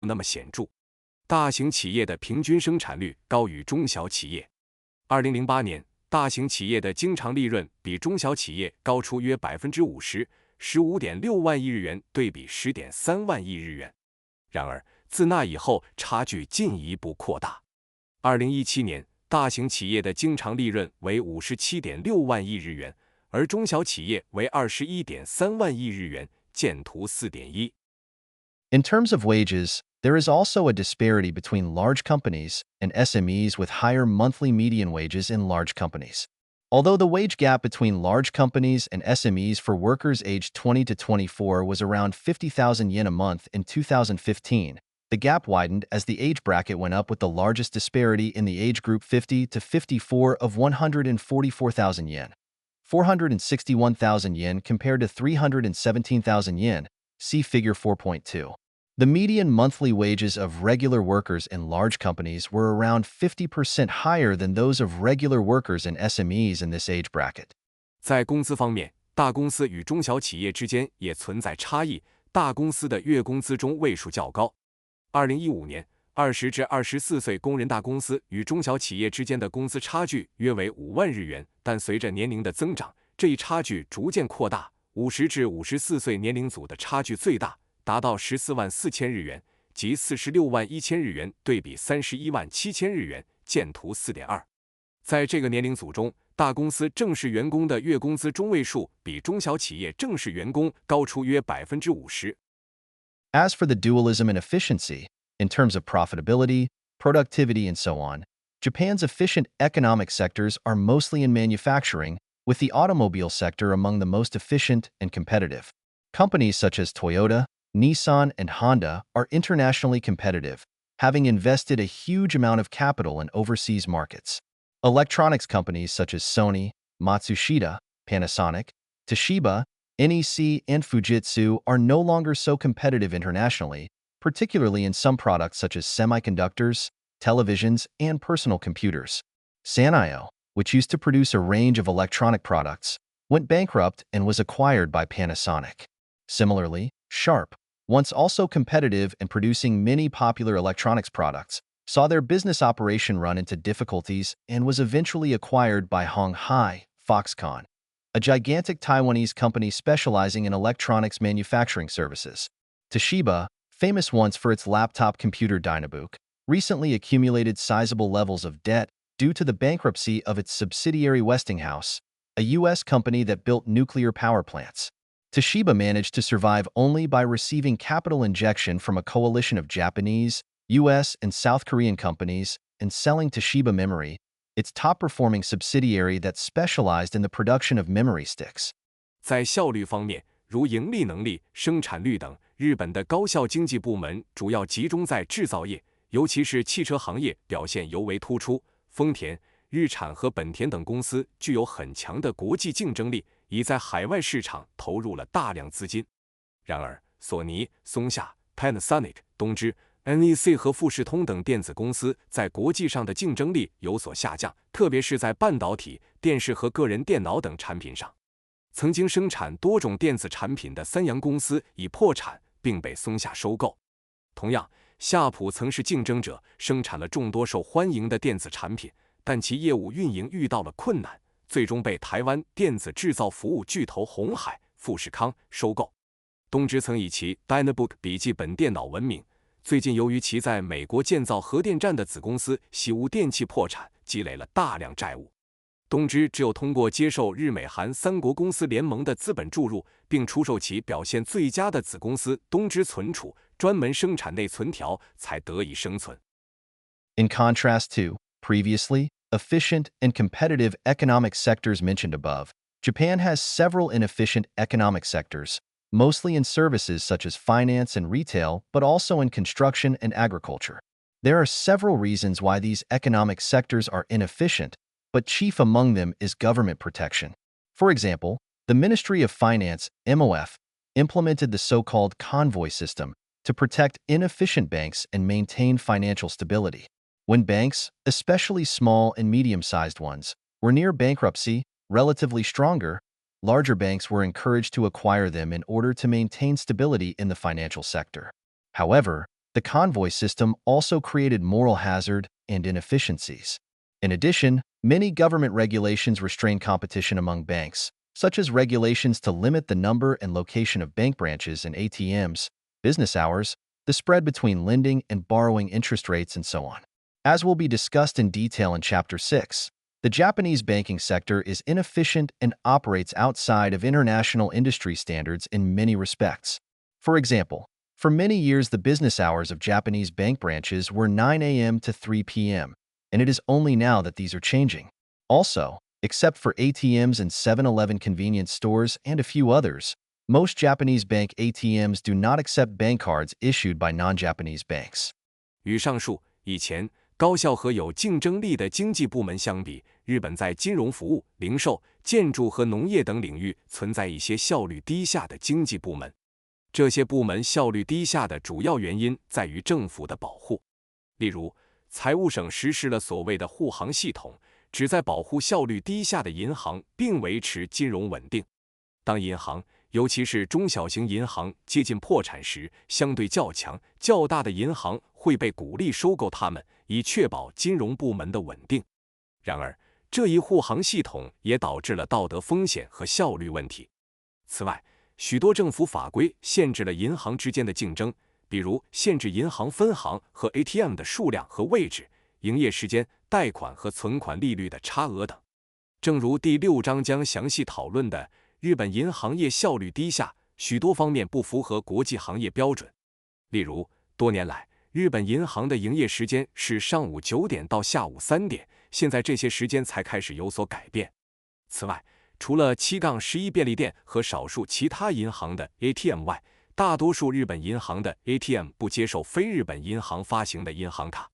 那么显著。大型企业的平均生产率高于中小企业。2008年，大型企业的经常利润比中小企业高出约50%，15.6万亿日元对比10.3万亿日元。然而，自那以后，差距进一步扩大。2017年，大型企业的经常利润为57.6万亿日元，而中小企业为21.3万亿日元，见图4.1。In terms of wages, there is also a disparity between large companies and SMEs with higher monthly median wages in large companies. Although the wage gap between large companies and SMEs for workers aged 20 to 24 was around 50,000 yen a month in 2015, the gap widened as the age bracket went up with the largest disparity in the age group 50 to 54 of 144,000 yen. 461,000 yen compared to 317,000 yen, see Figure 4.2. The median monthly wages of regular workers in large companies were around 50% higher than those of regular workers in SMEs in this age bracket. 在工资方面，大公司与中小企业之间也存在差异，大公司的月工资中位数较高。2015年，20至24岁工人大公司与中小企业之间的工资差距约为5万日元，但随着年龄的增长，这一差距逐渐扩大，50至54岁年龄组的差距最大，达到14万4千日元，即46万1千日元对比31万7千日元，见图4.2。在这个年龄组中，大公司正式员工的月工资中位数比中小企业正式员工高出约50%。As for the dualism and efficiency, in terms of profitability, productivity, and so on, Japan's efficient economic sectors are mostly in manufacturing, with the automobile sector among the most efficient and competitive. Companies such as Toyota, Nissan, and Honda are internationally competitive, having invested a huge amount of capital in overseas markets. Electronics companies such as Sony, Matsushita, Panasonic, Toshiba, NEC, and Fujitsu are no longer so competitive internationally, particularly in some products such as semiconductors, televisions, and personal computers. Sanyo, which used to produce a range of electronic products, went bankrupt and was acquired by Panasonic. Similarly, Sharp, once also competitive in producing many popular electronics products, saw their business operation run into difficulties and was eventually acquired by Honghai Foxconn, a gigantic Taiwanese company specializing in electronics manufacturing services. Toshiba, famous once for its laptop computer Dynabook, recently accumulated sizable levels of debt due to the bankruptcy of its subsidiary Westinghouse, a U.S. company that built nuclear power plants. Toshiba managed to survive only by receiving capital injection from a coalition of Japanese, U.S., and South Korean companies and selling Toshiba Memory, its top-performing subsidiary that specialized in the production of memory sticks. 在效率方面，如盈利能力、生产率等，日本的高效经济部门主要集中在制造业，尤其是汽车行业表现尤为突出。丰田、日产和本田等公司具有很强的国际竞争力，已在海外市场投入了大量资金。然而，索尼、松下、Panasonic、东芝、NEC 和富士通等电子公司在国际上的竞争力有所下降，特别是在半导体、电视和个人电脑等产品上。曾经生产多种电子产品的三洋公司已破产并被松下收购。同样，夏普曾是竞争者，生产了众多受欢迎的电子产品，但其业务运营遇到了困难，最终被台湾电子制造服务巨头鸿海、富士康收购。东芝曾以其 Dynabook 笔记本电脑闻名，最近由于其在美国建造核电站的子公司喜屋电器破产，积累了大量债务。东芝只有通过接受日美韩三国公司联盟的资本注入，并出售其表现最佳的子公司东芝存储，专门生产内存条，才得以生存。In contrast to, previously, efficient and competitive economic sectors mentioned above, Japan has several inefficient economic sectors, mostly in services such as finance and retail, but also in construction and agriculture. There are several reasons why these economic sectors are inefficient, but chief among them is government protection. For example, the Ministry of Finance, MOF, implemented the so-called convoy system to protect inefficient banks and maintain financial stability. When banks, especially small and medium-sized ones, were near bankruptcy, relatively stronger, larger banks were encouraged to acquire them in order to maintain stability in the financial sector. However, the convoy system also created moral hazard and inefficiencies. In addition, many government regulations restrain competition among banks, such as regulations to limit the number and location of bank branches and ATMs, business hours, the spread between lending and borrowing interest rates, and so on. As will be discussed in detail in Chapter 6, the Japanese banking sector is inefficient and operates outside of international industry standards in many respects. For example, for many years the business hours of Japanese bank branches were 9 a.m. to 3 p.m., and it is only now that these are changing. Also, except for ATMs and 7-Eleven convenience stores and a few others, most Japanese bank ATMs do not accept bank cards issued by non-Japanese banks. 与上述以前高效和有竞争力的经济部门相比，日本在金融服务、零售、建筑和农业等领域存在一些效率低下的经济部门。这些部门效率低下的主要原因在于政府的保护。例如，财务省实施了所谓的护航系统，旨在保护效率低下的银行并维持金融稳定。当银行，尤其是中小型银行接近破产时，相对较强、较大的银行会被鼓励收购它们，以确保金融部门的稳定。然而，这一护航系统也导致了道德风险和效率问题。此外，许多政府法规限制了银行之间的竞争，比如限制银行分行和 ATM 的数量和位置、营业时间、贷款和存款利率的差额等。正如第6章将详细讨论的，日本银行业效率低下，许多方面不符合国际行业标准。例如，多年来，日本银行的营业时间是上午9点到下午3点，现在这些时间才开始有所改变。此外，除了7-11便利店和少数其他银行的 ATM 外，大多数日本银行的 ATM 不接受非日本银行发行的银行卡。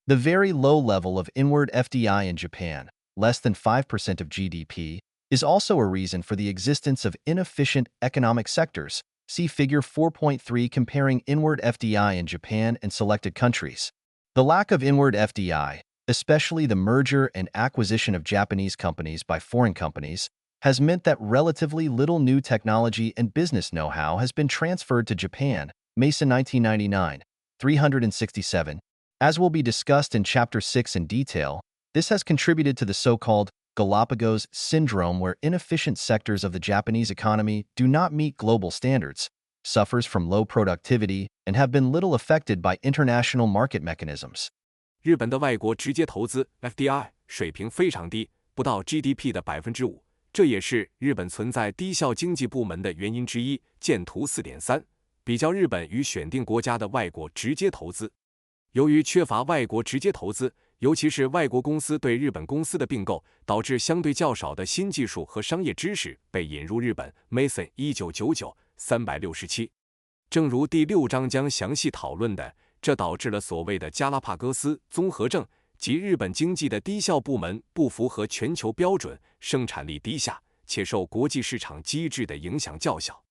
The very low level of inward FDI in Japan, less than 5% of GDP, is also a reason for the existence of inefficient economic sectors. See Figure 4.3 comparing inward FDI in Japan and selected countries. The lack of inward FDI, especially the merger and acquisition of Japanese companies by foreign companies, has meant that relatively little new technology and business know-how has been transferred to Japan. Mason 1999, 367. As will be discussed in Chapter 6 in detail, this has contributed to the so-called Galapagos syndrome, where inefficient sectors of the Japanese economy do not meet global standards, suffers from low productivity, and have been little affected by international market mechanisms. 日本的外国直接投资 FDI 水平非常低，不到 GDP 的5%，这也是日本存在低效经济部门的原因之一。见图 4.3， 比较日本与选定国家的外国直接投资。由于缺乏外国直接投资，尤其是外国公司对日本公司的并购，导致相对较少的新技术和商业知识被引入日本。Mason 1999 367。正如第6章将详细讨论的，这导致了所谓的加拉帕戈斯综合症，即日本经济的低效部门不符合全球标准，生产力低下，且受国际市场机制的影响较小。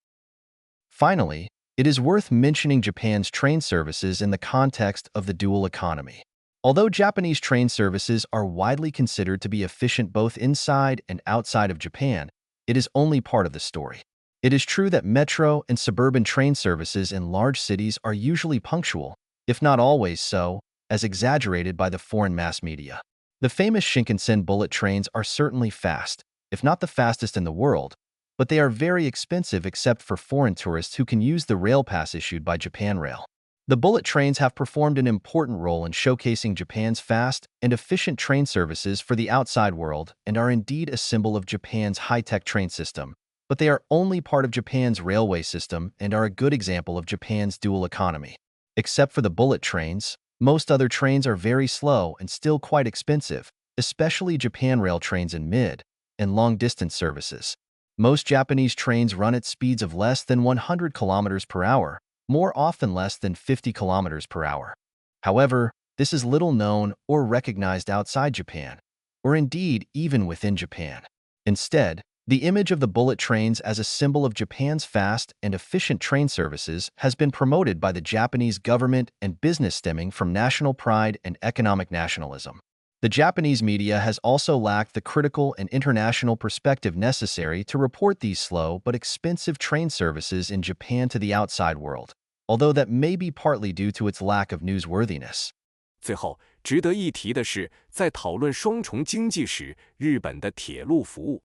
Finally, it is worth mentioning Japan's train services in the context of the dual economy. Although Japanese train services are widely considered to be efficient both inside and outside of Japan, it is only part of the story. It is true that metro and suburban train services in large cities are usually punctual, if not always so, as exaggerated by the foreign mass media. The famous Shinkansen bullet trains are certainly fast, if not the fastest in the world, but they are very expensive except for foreign tourists who can use the rail pass issued by Japan Rail. The bullet trains have performed an important role in showcasing Japan's fast and efficient train services for the outside world and are indeed a symbol of Japan's high-tech train system, but they are only part of Japan's railway system and are a good example of Japan's dual economy. Except for the bullet trains, most other trains are very slow and still quite expensive, especially Japan Rail trains in mid and long-distance services. Most Japanese trains run at speeds of less than 100 kilometers per hour, more often less than 50 kilometers per hour. However, this is little known or recognized outside Japan, or indeed even within Japan. Instead, the image of the bullet trains as a symbol of Japan's fast and efficient train services has been promoted by the Japanese government and business stemming from national pride and economic nationalism. The Japanese media has also lacked the critical and international perspective necessary to report these slow but expensive train services in Japan to the outside world. although that may be partly due to its lack of newsworthiness. 最后，值得一提的是，在讨论双重经济时，日本的铁路服务。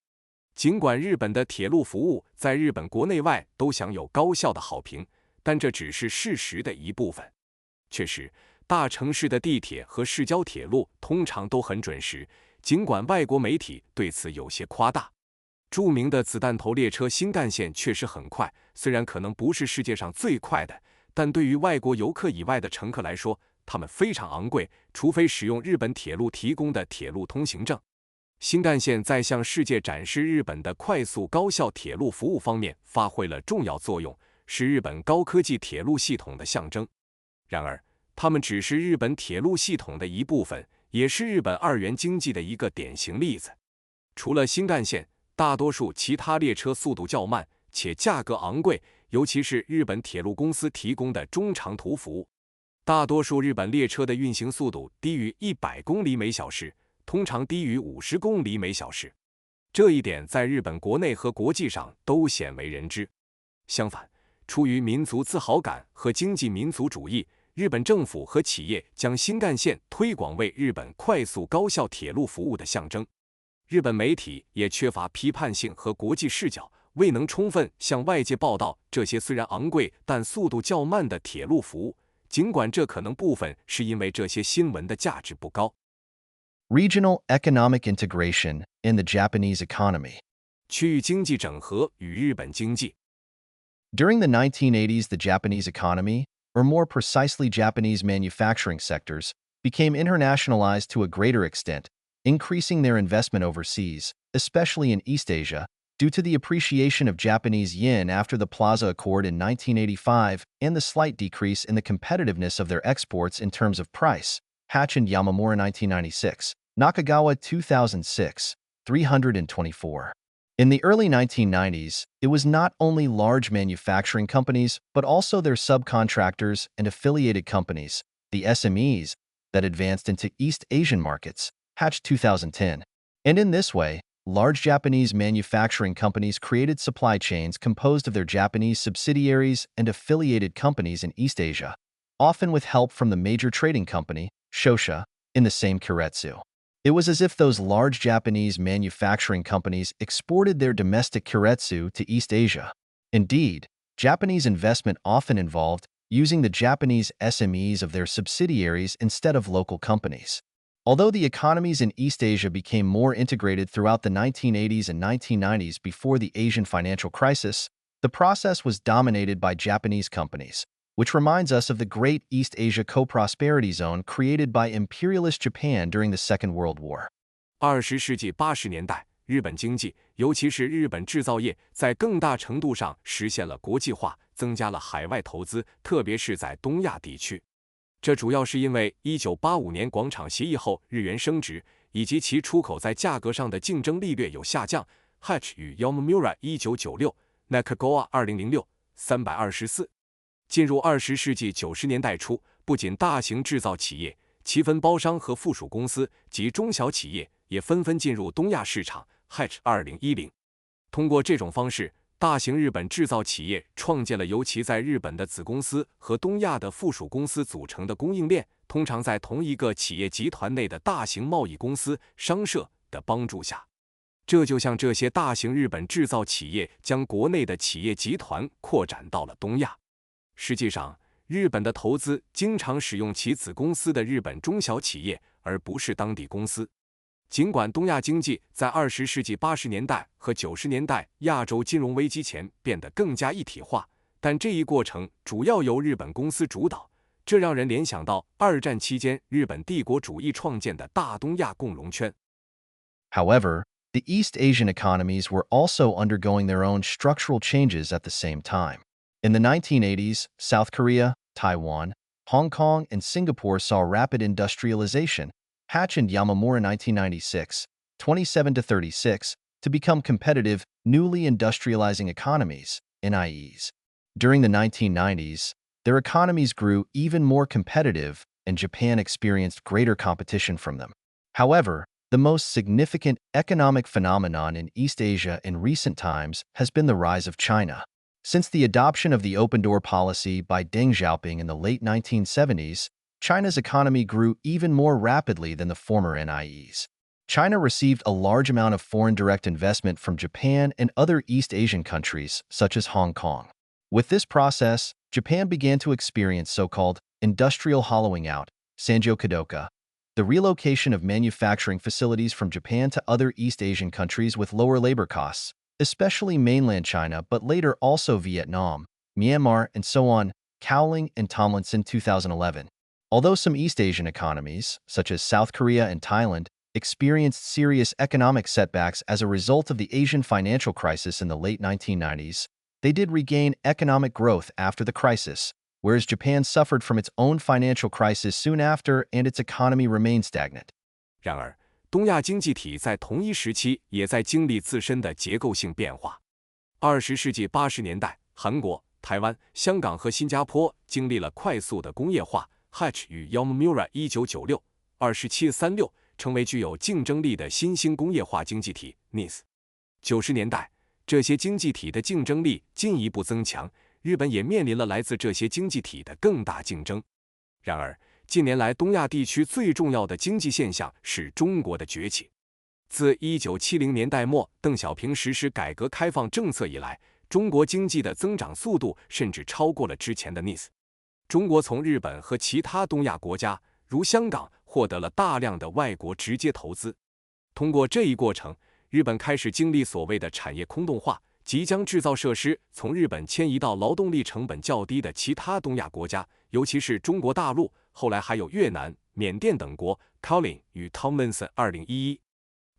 尽管日本的铁路服务在日本国内外都享有高效的好评，但这只是事实的一部分。确实，大城市的地铁和市郊铁路通常都很准时，尽管外国媒体对此有些夸大。著名的子弹头列车新干线确实很快，虽然可能不是世界上最快的，但对于外国游客以外的乘客来说，它们非常昂贵，除非使用日本铁路提供的铁路通行证。新干线在向世界展示日本的快速高效铁路服务方面发挥了重要作用，是日本高科技铁路系统的象征。然而，它们只是日本铁路系统的一部分，也是日本二元经济的一个典型例子。除了新干线，大多数其他列车速度较慢，且价格昂贵，尤其是日本铁路公司提供的中长途服务。大多数日本列车的运行速度低于100公里每小时，通常低于50公里每小时。这一点在日本国内和国际上都鲜为人知。相反，出于民族自豪感和经济民族主义，日本政府和企业将新干线推广为日本快速高效铁路服务的象征。日本媒体也缺乏批判性和国际视角，未能充分向外界报道这些虽然昂贵但速度较慢的铁路服务，尽管这可能部分是因为这些新闻的价值不高。Regional economic integration in the Japanese economy. 区域经济整合与日本经济。During the 1980s, the Japanese economy, or more precisely Japanese manufacturing sectors, became internationalized to a greater extent, increasing their investment overseas, especially in East Asia, due to the appreciation of Japanese yen after the Plaza Accord in 1985 and the slight decrease in the competitiveness of their exports in terms of price. Hatch and Yamamura 1996, Nakagawa 2006, 324. In the early 1990s, it was not only large manufacturing companies, but also their subcontractors and affiliated companies, the SMEs, that advanced into East Asian markets. Hatch 2010. And in this way, large Japanese manufacturing companies created supply chains composed of their Japanese subsidiaries and affiliated companies in East Asia, often with help from the major trading company, Shosha, in the same keiretsu. It was as if those large Japanese manufacturing companies exported their domestic keiretsu to East Asia. Indeed, Japanese investment often involved using the Japanese SMEs of their subsidiaries instead of local companies. Although the economies in East Asia became more integrated throughout the 1980s and 1990s before the Asian financial crisis, the process was dominated by Japanese companies, which reminds us of the Great East Asia Co-Prosperity Zone created by imperialist Japan during the Second World War. 20世纪80年代，日本经济，尤其是日本制造业，在更大程度上实现了国际化，增加了海外投资，特别是在东亚地区。这主要是因为1985年广场协议后日元升值，以及其出口在价格上的竞争力略有下降。Hatch 与 Yamamura 1996 Nakagawa 2006 324。进入20世纪90年代初，不仅大型制造企业、其分包商和附属公司及中小企业也纷纷进入东亚市场。Hatch 2010。通过这种方式，大型日本制造企业创建了由其在日本的子公司和东亚的附属公司组成的供应链，通常在同一个企业集团内的大型贸易公司、商社的帮助下。这就像这些大型日本制造企业将国内的企业集团扩展到了东亚。实际上，日本的投资经常使用其子公司的日本中小企业，而不是当地公司。尽管东亚经济在20世纪80年代和90年代亚洲金融危机前变得更加一体化，但这一过程主要由日本公司主导，这让人联想到二战期间日本帝国主义创建的大东亚共荣圈。However, the East Asian economies were also undergoing their own structural changes at the same time. In the 1980s, South Korea, Taiwan, Hong Kong, and Singapore saw rapid industrialization, Hatch and Yamamura 1996, 27-36, to become competitive, newly industrializing economies, NIEs. During the 1990s, their economies grew even more competitive, and Japan experienced greater competition from them. However, the most significant economic phenomenon in East Asia in recent times has been the rise of China. Since the adoption of the open-door policy by Deng Xiaoping in the late 1970s, China's economy grew even more rapidly than the former NIEs. China received a large amount of foreign direct investment from Japan and other East Asian countries, such as Hong Kong. With this process, Japan began to experience so-called industrial hollowing out, Sanjo Kadoka, the relocation of manufacturing facilities from Japan to other East Asian countries with lower labor costs, especially mainland China, but later also Vietnam, Myanmar, and so on, Cowling and Tomlinson 2011. Although some East Asian economies, such as South Korea and Thailand, experienced serious economic setbacks as a result of the Asian financial crisis in the late 1990s, they did regain economic growth after the crisis, whereas Japan suffered from its own financial crisis soon after and its economy remained stagnant. 然而，东亚经济体在同一时期也在经历自身的结构性变化。20世纪80年代，韩国、台湾、香港和新加坡经历了快速的工业化。Hatch 与 Yomamura 1996、2736成为具有竞争力的新兴工业化经济体 NIS。90年代，这些经济体的竞争力进一步增强，日本也面临了来自这些经济体的更大竞争。然而，近年来东亚地区最重要的经济现象是中国的崛起。自1970年代末邓小平实施改革开放政策以来，中国经济的增长速度甚至超过了之前的 NIS。中国从日本和其他东亚国家，如香港，获得了大量的外国直接投资。通过这一过程，日本开始经历所谓的产业空洞化，即将制造设施从日本迁移到劳动力成本较低的其他东亚国家，尤其是中国大陆，后来还有越南、缅甸等国。Cowling 与 Tomlinson 2011。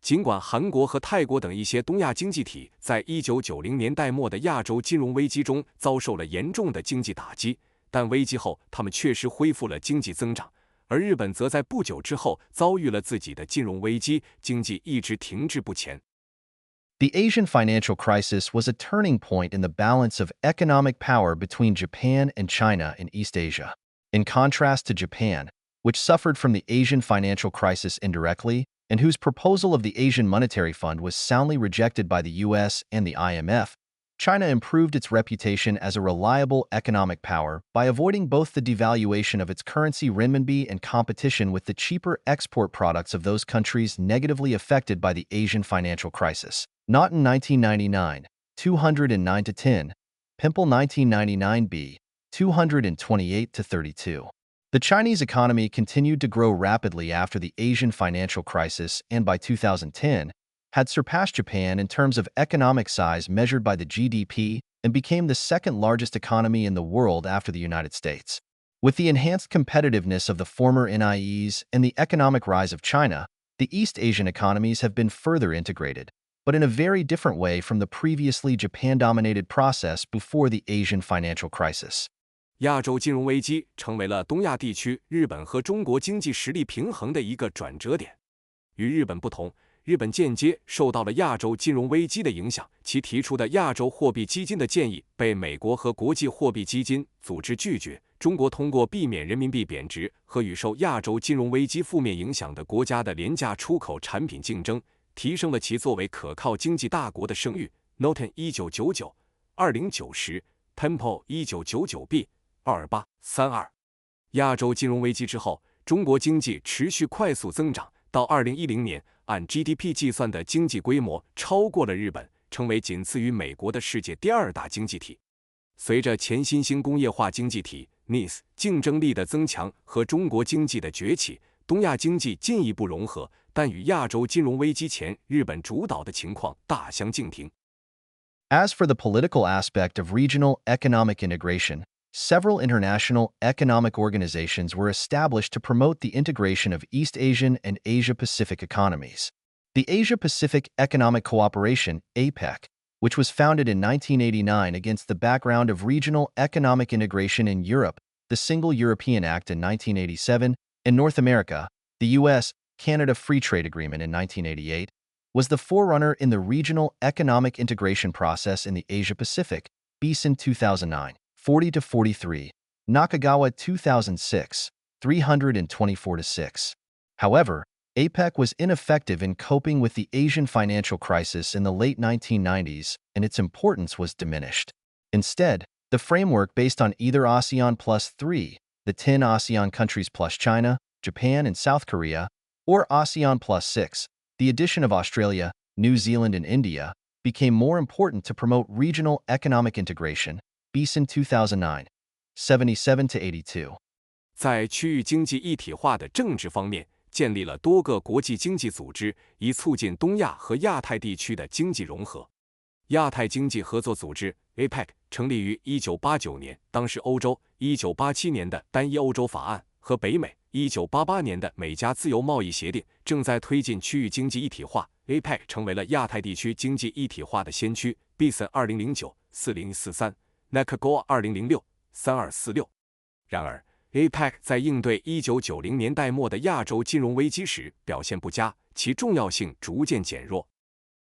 尽管韩国和泰国等一些东亚经济体在1990年代末的亚洲金融危机中遭受了严重的经济打击，但危机后他们确实恢复了经济增长，而日本则在不久之后遭遇了自己的金融危机，经济一直停滞不前。The Asian financial crisis was a turning point in the balance of economic power between Japan and China in East Asia. In contrast to Japan, which suffered from the Asian financial crisis indirectly, and whose proposal of the Asian Monetary Fund was soundly rejected by the US and the IMF, China improved its reputation as a reliable economic power by avoiding both the devaluation of its currency renminbi and competition with the cheaper export products of those countries negatively affected by the Asian financial crisis. Not in 1999, 209-10, Pimple 1999b, 228-32. The Chinese economy continued to grow rapidly after the Asian financial crisis and by 2010, had surpassed Japan in terms of economic size measured by the GDP and became the second largest economy in the world after the United States. With the enhanced competitiveness of the former NIEs and the economic rise of China, the East Asian economies have been further integrated, but in a very different way from the previously Japan-dominated process before the Asian financial crisis. 亚洲金融危机成为了东亚地区日本和中国经济实力平衡的一个转折点。与日本不同，日本间接受到了亚洲金融危机的影响，其提出的亚洲货币基金的建议被美国和国际货币基金组织拒绝。中国通过避免人民币贬值和与受亚洲金融危机负面影响的国家的廉价出口产品竞争，提升了其作为可靠经济大国的声誉。Noten 1999、2090、Tempo 1999b、2832。亚洲金融危机之后，中国经济持续快速增长，到2010年，按 GDP 计算的经济规模超过了日本，成为仅次于美国的世界第二大经济体。随着前新兴工业化经济体 NIS 竞争力的增强和中国经济的崛起，东亚经济进一步融合，但与亚洲金融危机前日本主导的情况大相径庭。As for the political aspect of regional economic integration, several international economic organizations were established to promote the integration of East Asian and Asia-Pacific economies. The Asia-Pacific Economic Cooperation, APEC, which was founded in 1989 against the background of regional economic integration in Europe, the Single European Act in 1987, and North America, the U.S.-Canada Free Trade Agreement in 1988, was the forerunner in the regional economic integration process in the Asia-Pacific, Beeson 2009. 40-43, Nakagawa 2006, 324-6. However, APEC was ineffective in coping with the Asian financial crisis in the late 1990s, and its importance was diminished. Instead, the framework based on either ASEAN plus 3, the 10 ASEAN countries plus China, Japan, and South Korea, or ASEAN plus 6, the addition of Australia, New Zealand, and India, became more important to promote regional economic integration, Beeson 2009, 77-82. 在区域经济一体化的政治方面，建立了多个国际经济组织，以促进东亚和亚太地区的经济融合。亚太经济合作组织 APEC 成立于1989年，当时欧洲1987年的单一欧洲法案和北美1988年的美加自由贸易协定正在推进区域经济一体化。APEC 成为了亚太地区经济一体化的先驱。Beeson 2009 4043 Nakagawa 2006 3246。然而 APEC 在应对1990年代末的亚洲金融危机时表现不佳，其重要性逐渐减弱。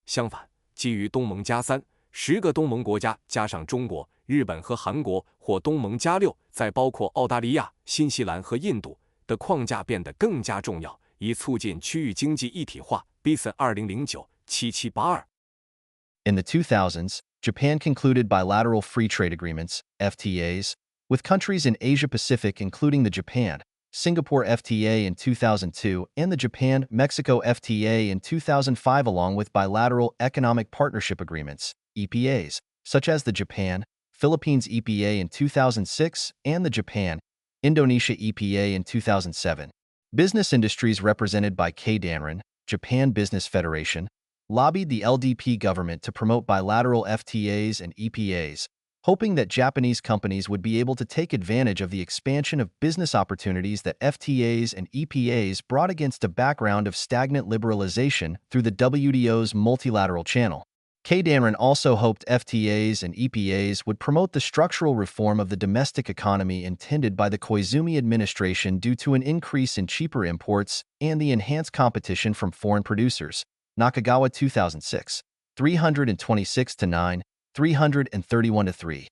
相反，基于东盟加3、10个东盟国家加上中国、日本和韩国，或东盟加6，再包括澳大利亚、新西兰和印度的框架变得更加重要，以促进区域经济一体化。Beeson 2009 7782。In the 2000s, Japan concluded bilateral free trade agreements, FTAs, with countries in Asia-Pacific including the Japan-Singapore FTA in 2002 and the Japan-Mexico FTA in 2005, along with bilateral economic partnership agreements, EPAs, such as the Japan-Philippines EPA in 2006 and the Japan-Indonesia EPA in 2007. Business industries represented by K. Danron, Japan Business Federation, lobbied the LDP government to promote bilateral FTAs and EPAs, hoping that Japanese companies would be able to take advantage of the expansion of business opportunities that FTAs and EPAs brought against a background of stagnant liberalization through the WTO's multilateral channel. K. Danron also hoped FTAs and EPAs would promote the structural reform of the domestic economy intended by the Koizumi administration due to an increase in cheaper imports and the enhanced competition from foreign producers. Nakagawa 2006, 326-9, 331-3。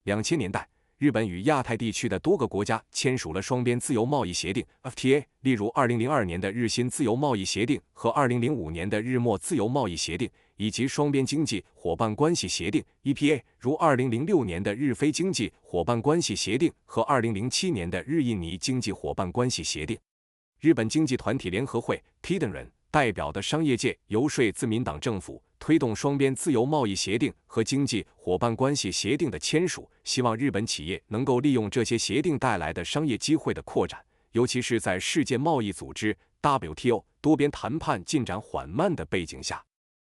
2000年代，日本与亚太地区的多个国家签署了双边自由贸易协定 FTA， 例如2002年的日新自由贸易协定和2005年的日墨自由贸易协定，以及双边经济伙伴关系协定 EPA， 如2006年的日非经济伙伴关系协定和2007年的日印尼经济伙伴关系协定。日本经济团体联合会 Kidan 代表的商业界游说自民党政府推动双边自由贸易协定和经济伙伴关系协定的签署，希望日本企业能够利用这些协定带来的商业机会的扩展，尤其是在世界贸易组织 WTO 多边谈判进展缓慢的背景下。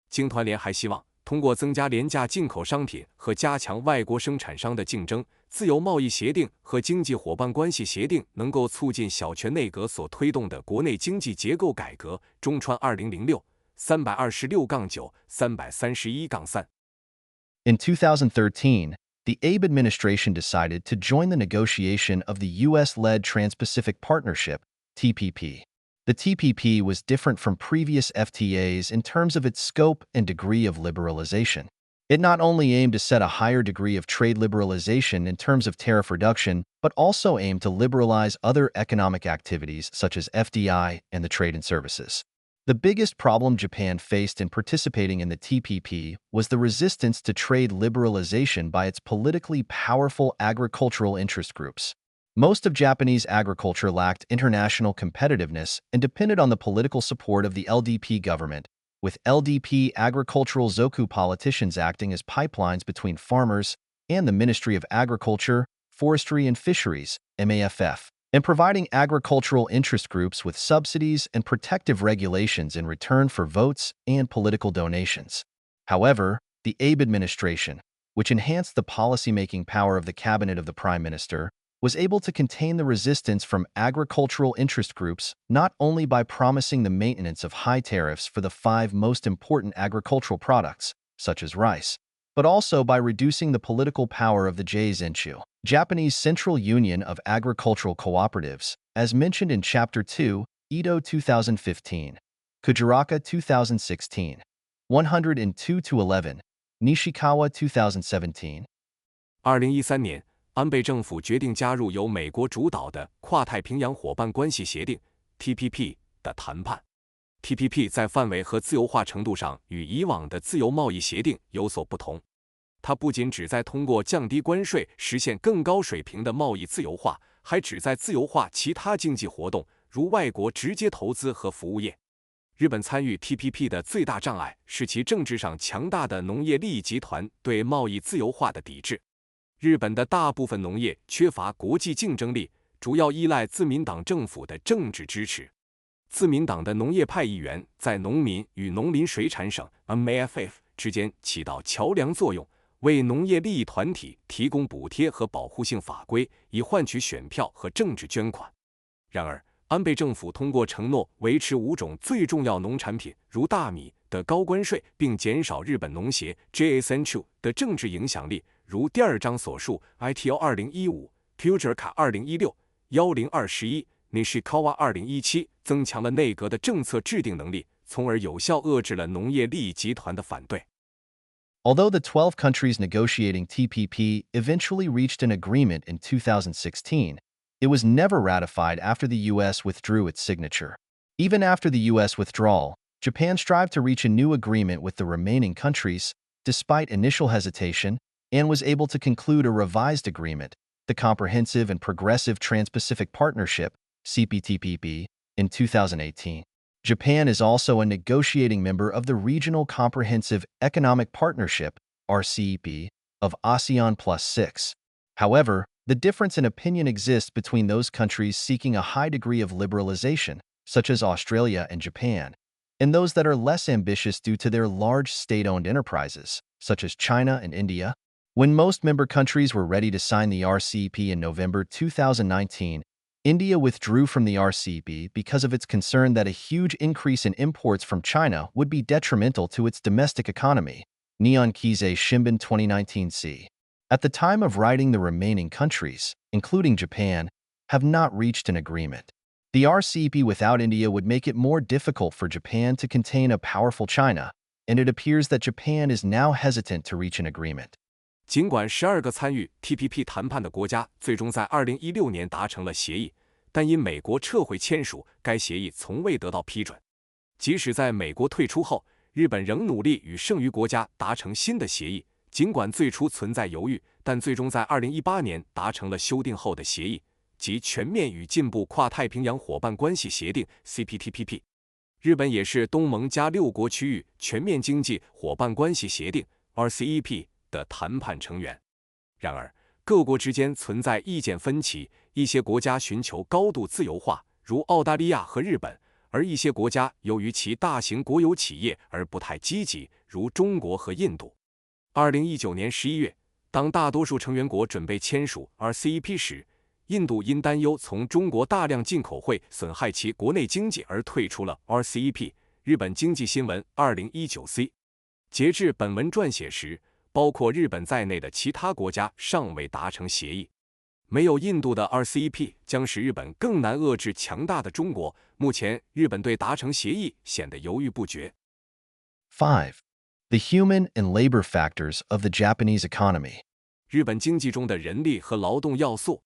经团联还希望通过增加廉价进口商品和加强外国生产商的竞争，自由贸易协定和经济伙伴关系协定能够促进小泉内阁所推动的国内经济结构改革。中川2006 326-9 331-3。In 2013, the Abe administration decided to join the negotiation of the U.S.-led Trans-Pacific Partnership, TPP. The TPP was different from previous FTAs in terms of its scope and degree of liberalization. It not only aimed to set a higher degree of trade liberalization in terms of tariff reduction, but also aimed to liberalize other economic activities such as FDI and the trade in services. The biggest problem Japan faced in participating in the TPP was the resistance to trade liberalization by its politically powerful agricultural interest groups. Most of Japanese agriculture lacked international competitiveness and depended on the political support of the LDP government, with LDP agricultural zoku politicians acting as pipelines between farmers and the Ministry of Agriculture, Forestry and Fisheries, MAFF, and providing agricultural interest groups with subsidies and protective regulations in return for votes and political donations. However, the Abe administration, which enhanced the policymaking power of the cabinet of the prime minister, was able to contain the resistance from agricultural interest groups not only by promising the maintenance of high tariffs for the 5 most important agricultural products, such as rice, but also by reducing the political power of the J-Zenshu, Japanese Central Union of Agricultural Cooperatives, as mentioned in Chapter 2, Ito 2015, Kujiraka 2016, 102-11, Nishikawa 2017。2013年，安倍政府决定加入由美国主导的跨太平洋伙伴关系协定 TPP 的谈判。TPP 在范围和自由化程度上与以往的自由贸易协定有所不同。它不仅旨在通过降低关税实现更高水平的贸易自由化，还旨在自由化其他经济活动，如外国直接投资和服务业。日本参与 TPP 的最大障碍是其政治上强大的农业利益集团对贸易自由化的抵制。日本的大部分农业缺乏国际竞争力，主要依赖自民党政府的政治支持。自民党的农业派议员在农民与农林水产省 MAFF 之间起到桥梁作用，为农业利益团体提供补贴和保护性法规，以换取选票和政治捐款。然而，安倍政府通过承诺维持5种最重要农产品，如大米的高关税，并减少日本农协 JA 的政治影响力，如第2章所述 ITO 2015、Future 卡2016、1021、Nishikawa 2017，增强了内阁的政策制定能力，从而有效遏制了农业利益集团的反对。Although the 12 countries negotiating TPP eventually reached an agreement in 2016, it was never ratified after the U.S. withdrew its signature. Even after the U.S. withdrawal, Japan strived to reach a new agreement with the remaining countries, despite initial hesitation, and was able to conclude a revised agreement, the Comprehensive and Progressive Trans-Pacific Partnership, CPTPP, in 2018. Japan is also a negotiating member of the Regional Comprehensive Economic Partnership, RCEP, of ASEAN Plus 6. However, the difference in opinion exists between those countries seeking a high degree of liberalization, such as Australia and Japan, and those that are less ambitious due to their large state-owned enterprises, such as China and India. When most member countries were ready to sign the RCEP in November 2019, India withdrew from the RCEP because of its concern that a huge increase in imports from China would be detrimental to its domestic economy. Nihon Keizai Shimbun 2019c. At the time of writing, the remaining countries, including Japan, have not reached an agreement. The RCEP without India would make it more difficult for Japan to contain a powerful China, and it appears that Japan is now hesitant to reach an agreement. 尽管12个参与 TPP 谈判的国家最终在2016年达成了协议，但因美国撤回签署，该协议从未得到批准。即使在美国退出后，日本仍努力与剩余国家达成新的协议。尽管最初存在犹豫，但最终在2018年达成了修订后的协议，即全面与进步跨太平洋伙伴关系协定 CPTPP。日本也是东盟加6国区域全面经济伙伴关系协定 RCEP 的谈判成员。然而，各国之间存在意见分歧，一些国家寻求高度自由化，如澳大利亚和日本，而一些国家由于其大型国有企业而不太积极，如中国和印度。2019年11月，当大多数成员国准备签署 RCEP 时，印度因担忧从中国大量进口会损害其国内经济而退出了 RCEP。日本经济新闻 2019c。截至本文撰写时，包括日本在内的其他国家尚未达成协议。没有印度的 RCEP 将使日本更难遏制强大的中国。目前，日本对达成协议显得犹豫不决。5. The human and labor factors of the Japanese economy. 日本经济中的人力和劳动要素。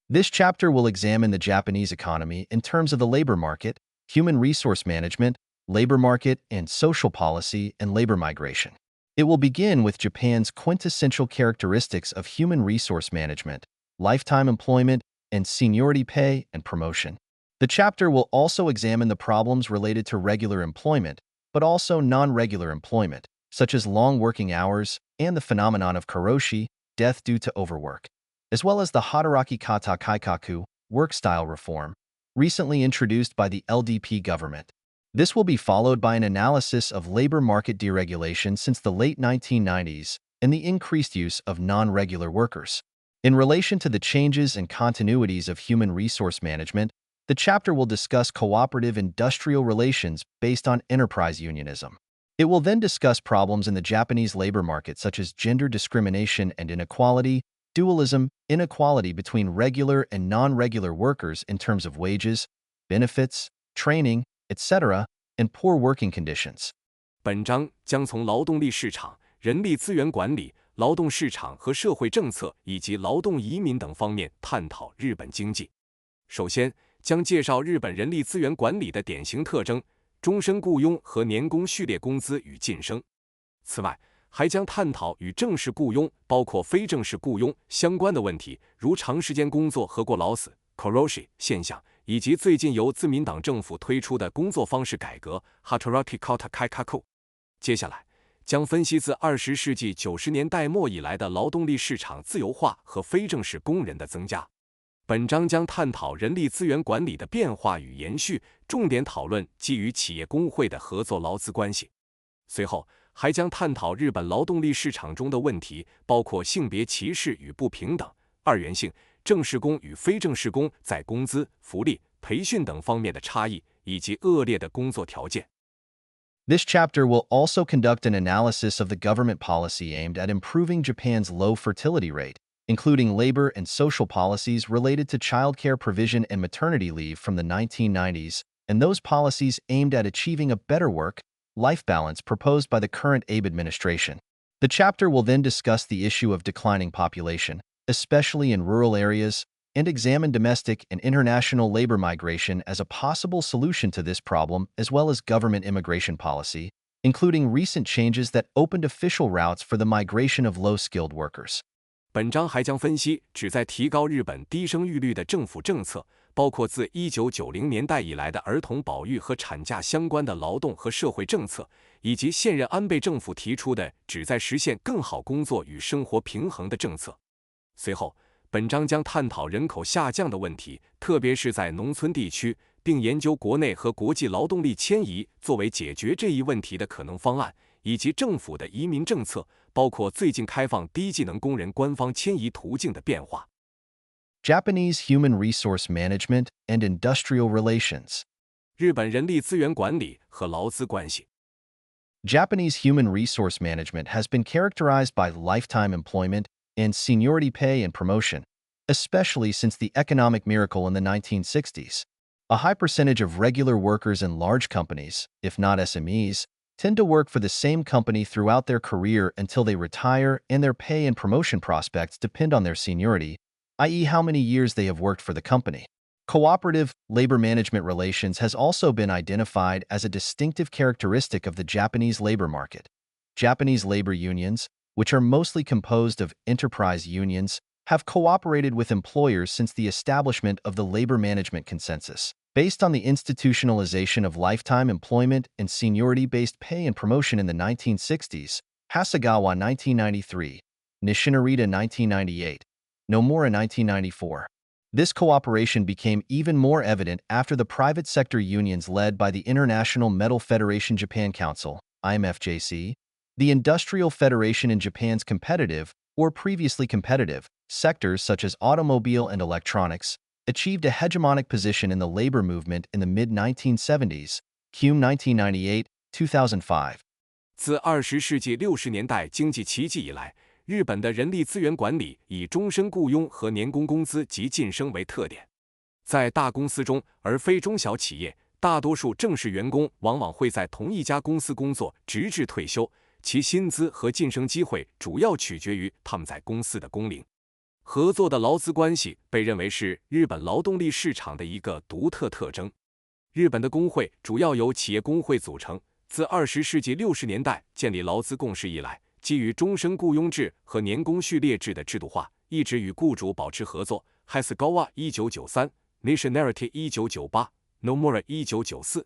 This chapter will examine the Japanese economy in terms of the labor market, human resource management, labor market, and social policy and labor migration. It will begin with Japan's quintessential characteristics of human resource management, lifetime employment, and seniority pay and promotion. The chapter will also examine the problems related to regular employment, but also non-regular employment, such as long working hours and the phenomenon of karoshi, death due to overwork, as well as the Hataraki kata kaikaku, work-style reform, recently introduced by the LDP government. This will be followed by an analysis of labor market deregulation since the late 1990s and the increased use of non-regular workers. In relation to the changes and continuities of human resource management, the chapter will discuss cooperative industrial relations based on enterprise unionism. It will then discuss problems in the Japanese labor market such as gender discrimination and inequality, dualism, inequality between regular and non-regular workers in terms of wages, benefits, training, etc., and poor working conditions. 本章将从劳动力市场、人力资源管理、劳动市场和社会政策以及劳动移民等方面探讨日本经济。首先，将介绍日本人力资源管理的典型特征：终身雇佣和年功序列工资与晋升。此外，还将探讨与正式雇佣，包括非正式雇佣相关的问题，如长时间工作和过劳死 （corrosion） 现象，以及最近由自民党政府推出的工作方式改革 （hataraki kota kaikaku）。接下来将分析自20世纪90年代末以来的劳动力市场自由化和非正式工人的增加。本章将探讨人力资源管理的变化与延续，重点讨论基于企业工会的合作劳资关系。随后还将探讨日本劳动力市场中的问题，包括性别歧视与不平等、二元性、正式工与非正式工在工资、福利、培训等方面的差异，以及恶劣的工作条件。This chapter will also conduct an analysis of the government policy aimed at improving Japan's low fertility rate, including labor and social policies related to childcare provision and maternity leave from the 1990s, and those policies aimed at achieving a better work-life balance proposed by the current Abe administration. The chapter will then discuss the issue of declining population, especially in rural areas, and examine domestic and international labor migration as a possible solution to this problem, as well as government immigration policy, including recent changes that opened official routes for the migration of low-skilled workers. 本章还将分析旨在提高日本低生育率的政府政策，包括自1990年代以来的儿童保育和产假相关的劳动和社会政策，以及现任安倍政府提出的旨在实现更好工作与生活平衡的政策。随后本章将探讨人口下降的问题，特别是在农村地区，并研究国内和国际劳动力迁移作为解决这一问题的可能方案，以及政府的移民政策，包括最近开放低技能工人官方迁移途径的变化。Japanese Human Resource Management and Industrial Relations. 日本人力资源管理和劳资关系。Japanese human resource management has been characterized by lifetime employment and seniority pay and promotion, especially since the economic miracle in the 1960s. A high percentage of regular workers in large companies, if not SMEs, tend to work for the same company throughout their career until they retire, and their pay and promotion prospects depend on their seniority, i.e., how many years they have worked for the company. Cooperative labor management relations has also been identified as a distinctive characteristic of the Japanese labor market. Japanese labor unions, which are mostly composed of enterprise unions, have cooperated with employers since the establishment of the labor management consensus, based on the institutionalization of lifetime employment and seniority-based pay and promotion in the 1960s, Hasegawa 1993, Nishinarita 1998, Nomura 1994. This cooperation became even more evident after the private sector unions led by the International Metal Federation Japan Council, IMFJC, the Industrial Federation in Japan's competitive, or previously competitive, sectors such as automobile and electronics, achieved a hegemonic position in the labor movement in the mid-1970s, Hume 1998, 2005. 自20世纪60年代经济奇迹以来，日本的人力资源管理以终身雇佣和年工工资及晋升为特点。在大公司中，而非中小企业，大多数正式员工往往会在同一家公司工作直至退休，其薪资和晋升机会主要取决于他们在公司的工龄。合作的劳资关系被认为是日本劳动力市场的一个独特特征。日本的工会主要由企业工会组成，自20世纪60年代建立劳资共识以来，基于终身雇佣制和年功序列制的制度化，一直与雇主保持合作。Hasegawa 1993 Nishinarity 1998 Nomura 1994。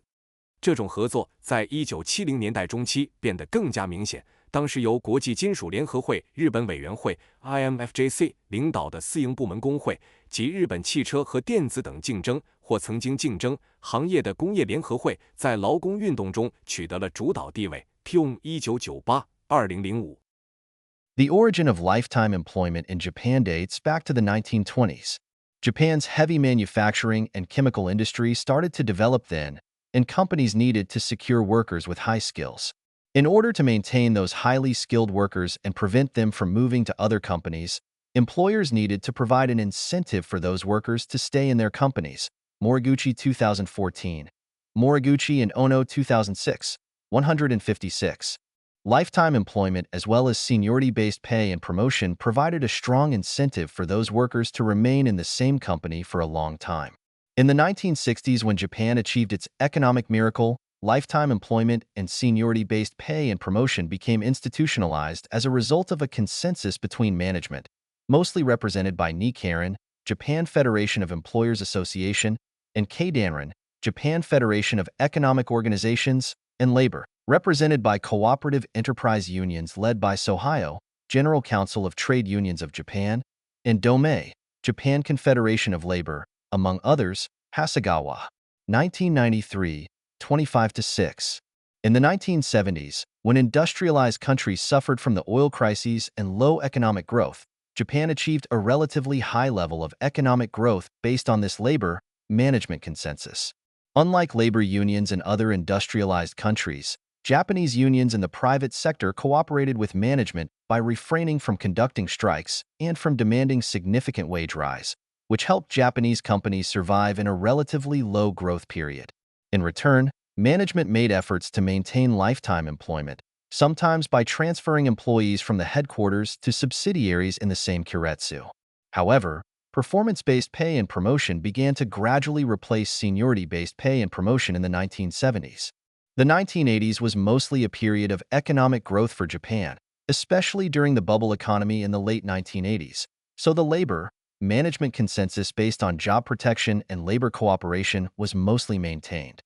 这种合作在1970年代中期变得更加明显。当时由国际金属联合会日本委员会 IMFJC 领导的私营部门工会及日本汽车和电子等竞争或曾经竞争行业的工业联合会在劳工运动中取得了主导地位。Hume 1998 2005。The origin of lifetime employment in Japan dates back to the 1920s. Japan's heavy manufacturing and chemical industry started to develop then, and companies needed to secure workers with high skills. In order to maintain those highly skilled workers and prevent them from moving to other companies, employers needed to provide an incentive for those workers to stay in their companies. Moriguchi 2014. Moriguchi and Ono 2006. 156. Lifetime employment as well as seniority-based pay and promotion provided a strong incentive for those workers to remain in the same company for a long time. In the 1960s, when Japan achieved its economic miracle, lifetime employment and seniority-based pay and promotion became institutionalized as a result of a consensus between management, mostly represented by Nikkeirin, Japan Federation of Employers Association, and Keidanren, Japan Federation of Economic Organizations and Labor, represented by cooperative enterprise unions led by Sohio, General Council of Trade Unions of Japan, and Domei, Japan Confederation of Labor, among others, Hasegawa. 1993, 25-6. In the 1970s, when industrialized countries suffered from the oil crises and low economic growth, Japan achieved a relatively high level of economic growth based on this labor management consensus. Unlike labor unions in other industrialized countries, Japanese unions in the private sector cooperated with management by refraining from conducting strikes and from demanding significant wage rise, which helped Japanese companies survive in a relatively low growth period. In return, management made efforts to maintain lifetime employment, sometimes by transferring employees from the headquarters to subsidiaries in the same keiretsu. However, performance-based pay and promotion began to gradually replace seniority-based pay and promotion in the 1970s. The 1980s was mostly a period of economic growth for Japan, especially during the bubble economy in the late 1980s, so the labor management consensus based on job protection and labor cooperation was mostly maintained.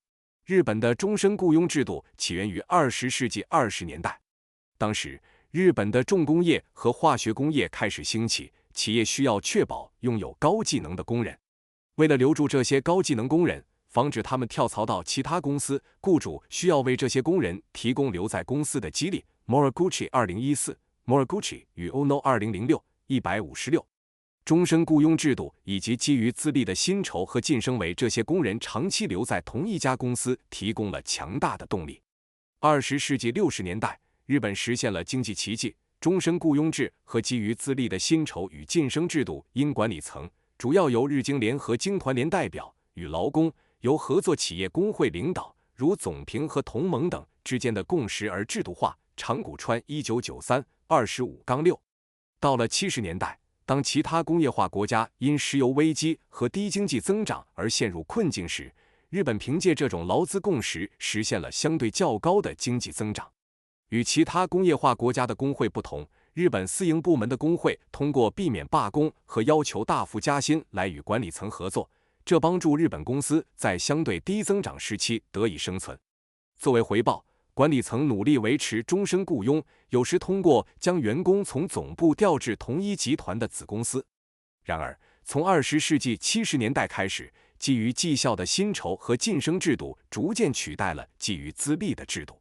日本的终身雇佣制度起源于20世纪20年代，当时日本的重工业和化学工业开始兴起，企业需要确保拥有高技能的工人。为了留住这些高技能工人，防止他们跳槽到其他公司，雇主需要为这些工人提供留在公司的激励。Moriguchi 2014 Moriguchi 与 Ono 2006 156。终身雇佣制度以及基于资历的薪酬和晋升为这些工人长期留在同一家公司提供了强大的动力。20世纪60年代，日本实现了经济奇迹，终身雇佣制和基于资历的薪酬与晋升制度因管理层主要由日经联合经团联代表与劳工由合作企业工会领导，如总评和同盟等之间的共识而制度化。长谷川1993 25-6。到了70年代，当其他工业化国家因石油危机和低经济增长而陷入困境时，日本凭借这种劳资共识实现了相对较高的经济增长。与其他工业化国家的工会不同，日本私营部门的工会通过避免罢工和要求大幅加薪来与管理层合作，这帮助日本公司在相对低增长时期得以生存。作为回报，管理层努力维持终身雇佣，有时通过将员工从总部调至同一集团的子公司。然而，从20世纪70年代开始，基于绩效的薪酬和晋升制度逐渐取代了基于资历的制度。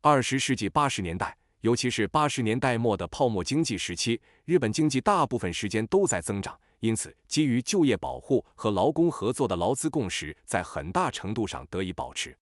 20世纪80年代，尤其是80年代末的泡沫经济时期，日本经济大部分时间都在增长，因此基于就业保护和劳工合作的劳资共识在很大程度上得以保持。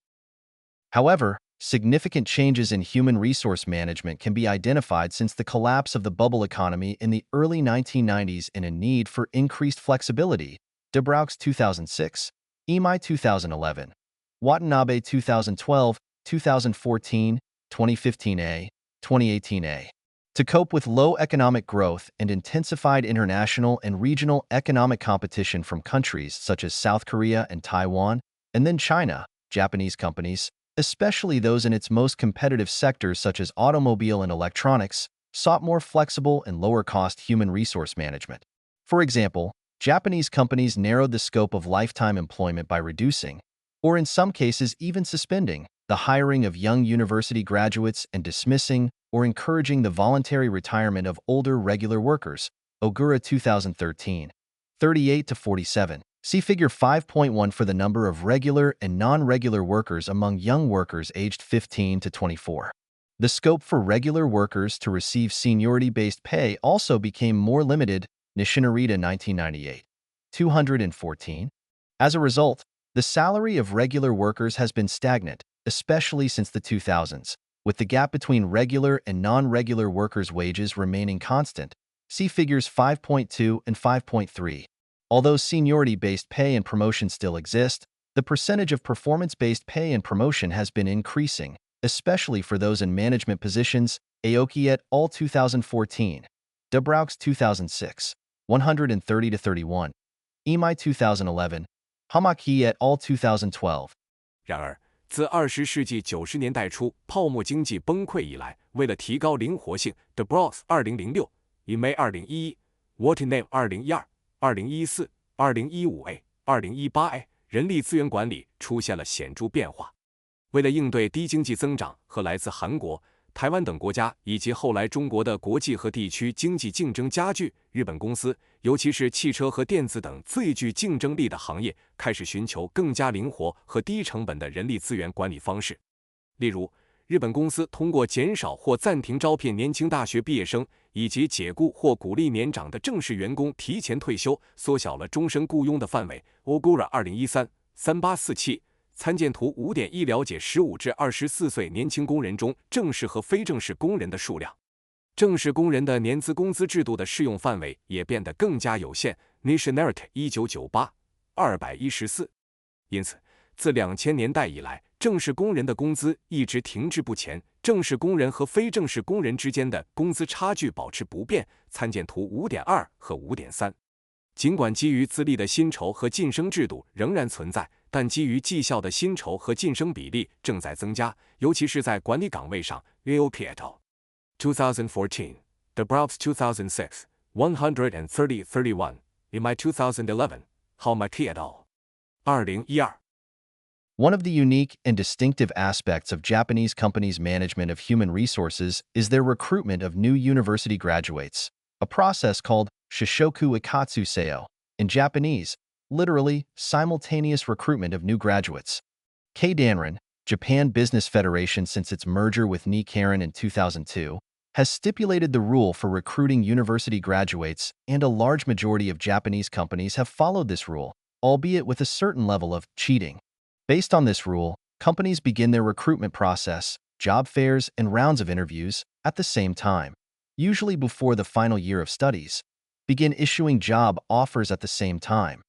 However, significant changes in human resource management can be identified since the collapse of the bubble economy in the early 1990s and a need for increased flexibility. Debraux 2006, Imai 2011, Watanabe 2012, 2014, 2015a, 2018a. To cope with low economic growth and intensified international and regional economic competition from countries such as South Korea and Taiwan, and then China, Japanese companies, especially those in its most competitive sectors such as automobile and electronics, sought more flexible and lower-cost human resource management. For example, Japanese companies narrowed the scope of lifetime employment by reducing, or in some cases even suspending, the hiring of young university graduates and dismissing or encouraging the voluntary retirement of older regular workers. Ogura 2013, 38-47. See Figure 5.1 for the number of regular and non-regular workers among young workers aged 15 to 24. The scope for regular workers to receive seniority-based pay also became more limited. Nishinarita 1998, 214. As a result, the salary of regular workers has been stagnant, especially since the 2000s, with the gap between regular and non-regular workers' wages remaining constant. See Figures 5.2 and 5.3. Although seniority-based pay and promotion still exist, the percentage of performance-based pay and promotion has been increasing, especially for those in management positions. Aoki et al. 2014. Debraux 2006, 130-31. Imai 2011. Hamaki et al. 2012. 然而，自20世纪90年代初泡沫经济崩溃以来，为了提高灵活性 ，The Broth 2006、Email 2011、Whatiname 2012、2014、2015A、2018A 人力资源管理出现了显著变化。为了应对低经济增长和来自韩国、台湾等国家以及后来中国的国际和地区经济竞争加剧，日本公司，尤其是汽车和电子等最具竞争力的行业，开始寻求更加灵活和低成本的人力资源管理方式。例如，日本公司通过减少或暂停招聘年轻大学毕业生，以及解雇或鼓励年长的正式员工提前退休，缩小了终身雇佣的范围。Ogura 2013-3847参见图 5.1 了解15至24岁年轻工人中正式和非正式工人的数量。正式工人的年资工资制度的适用范围也变得更加有限。Nationality 1998 214。因此，自2000年代以来，正式工人的工资一直停滞不前，正式工人和非正式工人之间的工资差距保持不变。参见图 5.2 和 5.3。尽管基于资历的薪酬和晋升制度仍然存在，但基于绩效的薪酬和晋升比例正在增加，尤其是在管理岗位上。AOP et al. 2014 The Broths 2006 130-31 Email 2011 Halmaki et al. 2012。One of the unique and distinctive aspects of Japanese companies' management of human resources is their recruitment of new university graduates, a process called Shishoku Ikatsu Seo, in Japanese, literally, simultaneous recruitment of new graduates. K-Danren, Japan Business Federation since its merger with Nikkeirin in 2002, has stipulated the rule for recruiting university graduates, and a large majority of Japanese companies have followed this rule, albeit with a certain level of cheating. Based on this rule, companies begin their recruitment process, job fairs, and rounds of interviews at the same time, usually before the final year of studies, begin issuing job offers at the same time,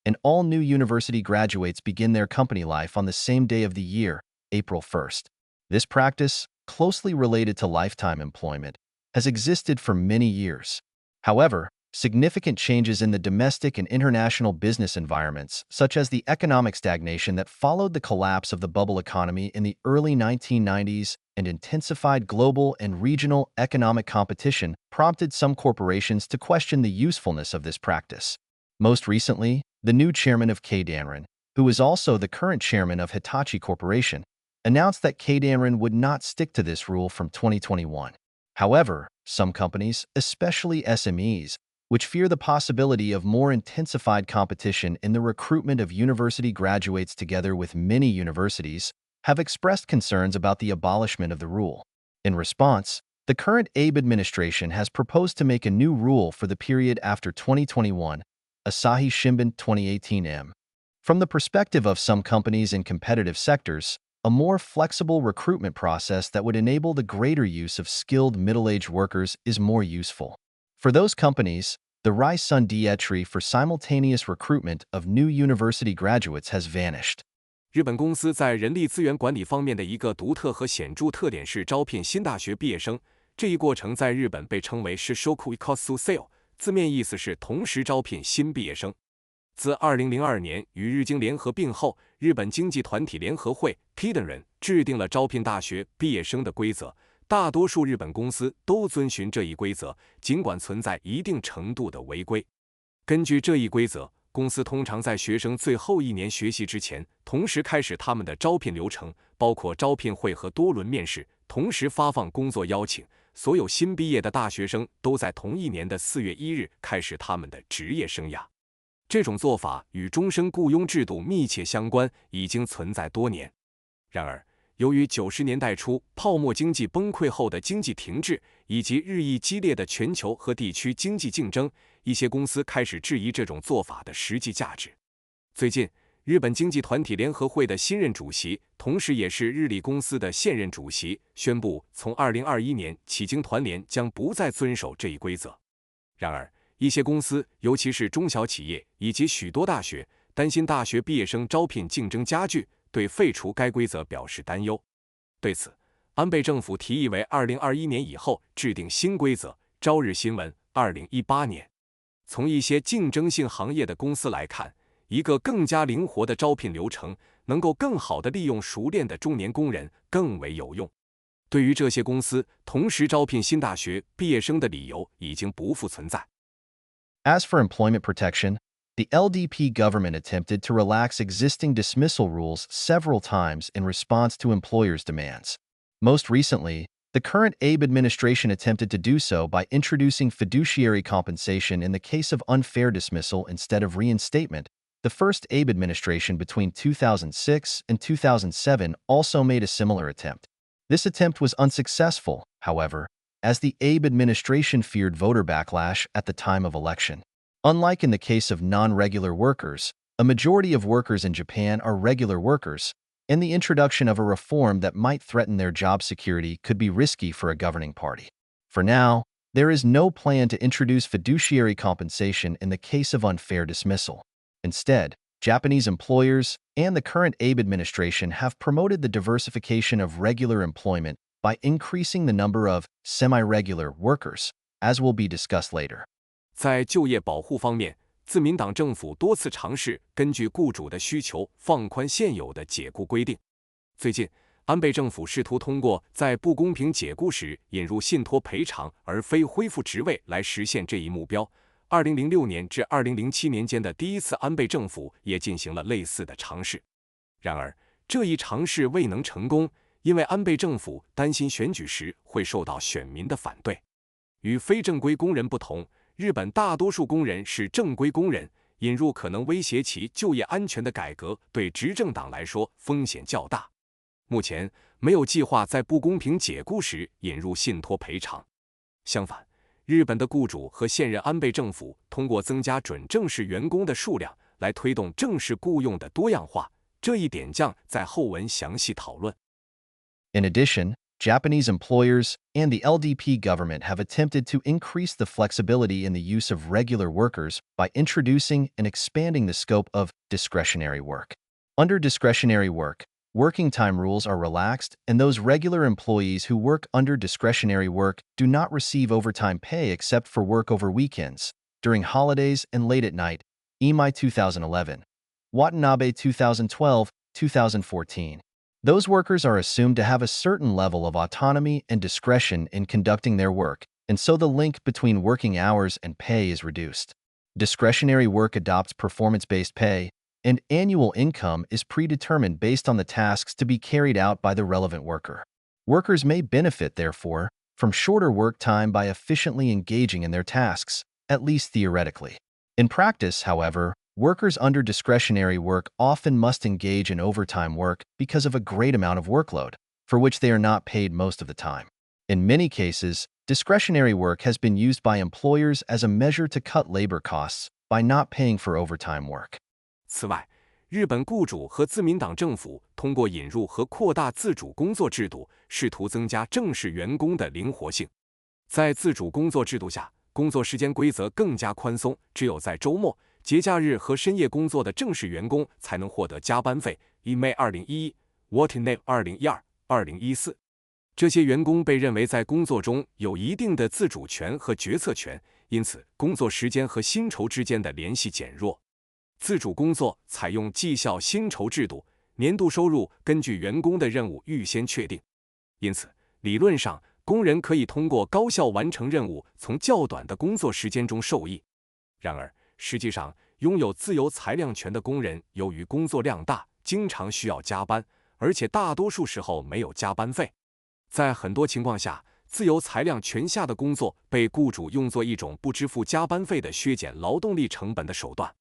and all new university graduates begin their company life on the same day of the year, April 1st. This practice, closely related to lifetime employment, has existed for many years. However, significant changes in the domestic and international business environments, such as the economic stagnation that followed the collapse of the bubble economy in the early 1990s and intensified global and regional economic competition, prompted some corporations to question the usefulness of this practice. Most recently, the new chairman of K-Danren, who is also the current chairman of Hitachi Corporation, announced that K-Danren would not stick to this rule from 2021. However, some companies, especially SMEs, which fear the possibility of more intensified competition in the recruitment of university graduates together with many universities, have expressed concerns about the abolishment of the rule. In response, the current Abe administration has proposed to make a new rule for the period after 2021, Asahi Shimbun 2018m. From the perspective of some companies in competitive sectors, a more flexible recruitment process that would enable the greater use of skilled middle-aged workers is more useful. For those companies, the Rai-Sun Dietri for simultaneous recruitment of new university graduates has vanished. 日本公司在人力资源管理方面的一个独特和显著特点是招聘新大学毕业生。这一过程在日本被称为是 Shishoku Ikatsu Seo， 字面意思是同时招聘新毕业生。自2002年与日经联合并后，日本经济团体联合会 K-Danren 制定了招聘大学毕业生的规则。大多数日本公司都遵循这一规则，尽管存在一定程度的违规。根据这一规则，公司通常在学生最后一年学习之前，同时开始他们的招聘流程，包括招聘会和多轮面试，同时发放工作邀请。所有新毕业的大学生都在同一年的4月1日开始他们的职业生涯。这种做法与终身雇佣制度密切相关，已经存在多年。然而，由于90年代初泡沫经济崩溃后的经济停滞，以及日益激烈的全球和地区经济竞争，一些公司开始质疑这种做法的实际价值。最近，日本经济团体联合会的新任主席，同时也是日立公司的现任主席，宣布从2021年起，经团联将不再遵守这一规则。然而，一些公司，尤其是中小企业以及许多大学，担心大学毕业生招聘竞争加剧，对废除该规则表示担忧。对此，安倍政府提议为2021年以后制定新规则。朝日新闻2018年。从一些竞争性行业的公司来看，一个更加灵活的招聘流程能够更好地利用熟练的中年工人更为有用。对于这些公司同时招聘新大学毕业生的理由已经不复存在。As for employment protection, the LDP government attempted to relax existing dismissal rules several times in response to employers' demands. Most recently, the current Abe administration attempted to do so by introducing fiduciary compensation in the case of unfair dismissal instead of reinstatement. The first Abe administration between 2006 and 2007 also made a similar attempt. This attempt was unsuccessful, however, as the Abe administration feared voter backlash at the time of election. Unlike in the case of non-regular workers, a majority of workers in Japan are regular workers, and the introduction of a reform that might threaten their job security could be risky for a governing party. For now, there is no plan to introduce fiduciary compensation in the case of unfair dismissal. Instead, Japanese employers and the current Abe administration have promoted the diversification of regular employment by increasing the number of semi-regular workers, as will be discussed later. 在就业保护方面，自民党政府多次尝试根据雇主的需求放宽现有的解雇规定。最近，安倍政府试图通过在不公平解雇时引入信托赔偿而非恢复职位来实现这一目标。2006年至2007年间的第一次安倍政府也进行了类似的尝试。然而，这一尝试未能成功，因为安倍政府担心选举时会受到选民的反对。与非正规工人不同，日本大多数工人是正规工人，引入可能威胁其就业安全的改革对执政党来说风险较大。目前没有计划在不公平解雇时引入信托赔偿。相反，日本的雇主和现任安倍政府通过增加准正式员工的数量来推动正式雇用的多样化，这一点将在后文详细讨论。In addition, Japanese employers and the LDP government have attempted to increase the flexibility in the use of regular workers by introducing and expanding the scope of discretionary work. Under discretionary work, working time rules are relaxed, and those regular employees who work under discretionary work do not receive overtime pay except for work over weekends, during holidays, and late at night. Imai 2011. Watanabe 2012, 2014. Those workers are assumed to have a certain level of autonomy and discretion in conducting their work, and so the link between working hours and pay is reduced. Discretionary work adopts performance-based pay, and annual income is predetermined based on the tasks to be carried out by the relevant worker. Workers may benefit, therefore, from shorter work time by efficiently engaging in their tasks, at least theoretically. In practice, however, workers under discretionary work often must engage in overtime work because of a great amount of workload, for which they are not paid most of the time. In many cases, discretionary work has been used by employers as a measure to cut labor costs by not paying for overtime work. 此外，日本雇主和自民党政府通过引入和扩大自主工作制度，试图增加正式员工的灵活性。在自主工作制度下，工作时间规则更加宽松，只有在周末、节假日和深夜工作的正式员工才能获得加班费。May 2011 Watanabe 2012 2014。这些员工被认为在工作中有一定的自主权和决策权，因此工作时间和薪酬之间的联系减弱。自主工作采用绩效薪酬制度，年度收入根据员工的任务预先确定。因此，理论上，工人可以通过高效完成任务，从较短的工作时间中受益。然而，实际上，拥有自由裁量权的工人由于工作量大，经常需要加班，而且大多数时候没有加班费。在很多情况下，自由裁量权下的工作被雇主用作一种不支付加班费的削减劳动力成本的手段。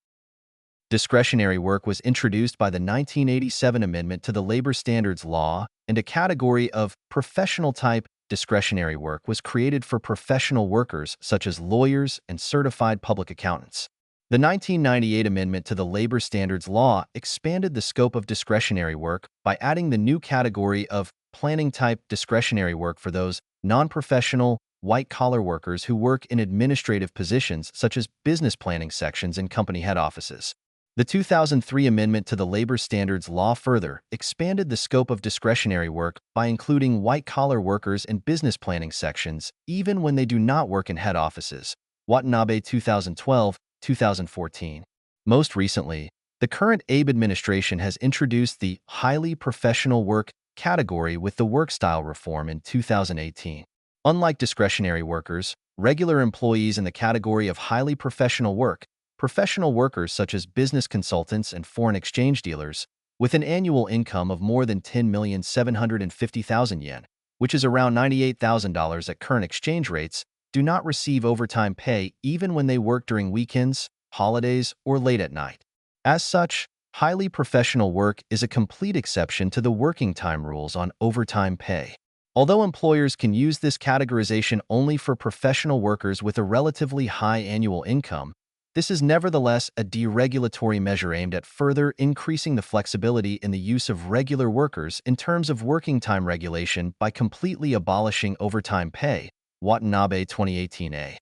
Discretionary work was introduced by the 1987 Amendment to the Labor Standards Law, and a category of professional-type discretionary work was created for professional workers such as lawyers and certified public accountants. The 1998 Amendment to the Labor Standards Law expanded the scope of discretionary work by adding the new category of planning-type discretionary work for those non-professional, white-collar workers who work in administrative positions such as business planning sections in company head offices. The 2003 Amendment to the Labor Standards Law further expanded the scope of discretionary work by including white-collar workers in business planning sections, even when they do not work in head offices. Watanabe 2012, 2014. Most recently, The current Abe administration has introduced the highly professional work category with the work style reform in 2018. Unlike discretionary workers, regular employees in the category of highly professional workers such as business consultants and foreign exchange dealers, with an annual income of more than 10,750,000 yen, which is around $98,000 at current exchange rates, do not receive overtime pay even when they work during weekends, holidays, or late at night. As such, highly professional work is a complete exception to the working time rules on overtime pay. Although employers can use this categorization only for professional workers with a relatively high annual income, this is nevertheless a deregulatory measure aimed at further increasing the flexibility in the use of regular workers in terms of working time regulation by completely abolishing overtime pay. Watanabe 2018a。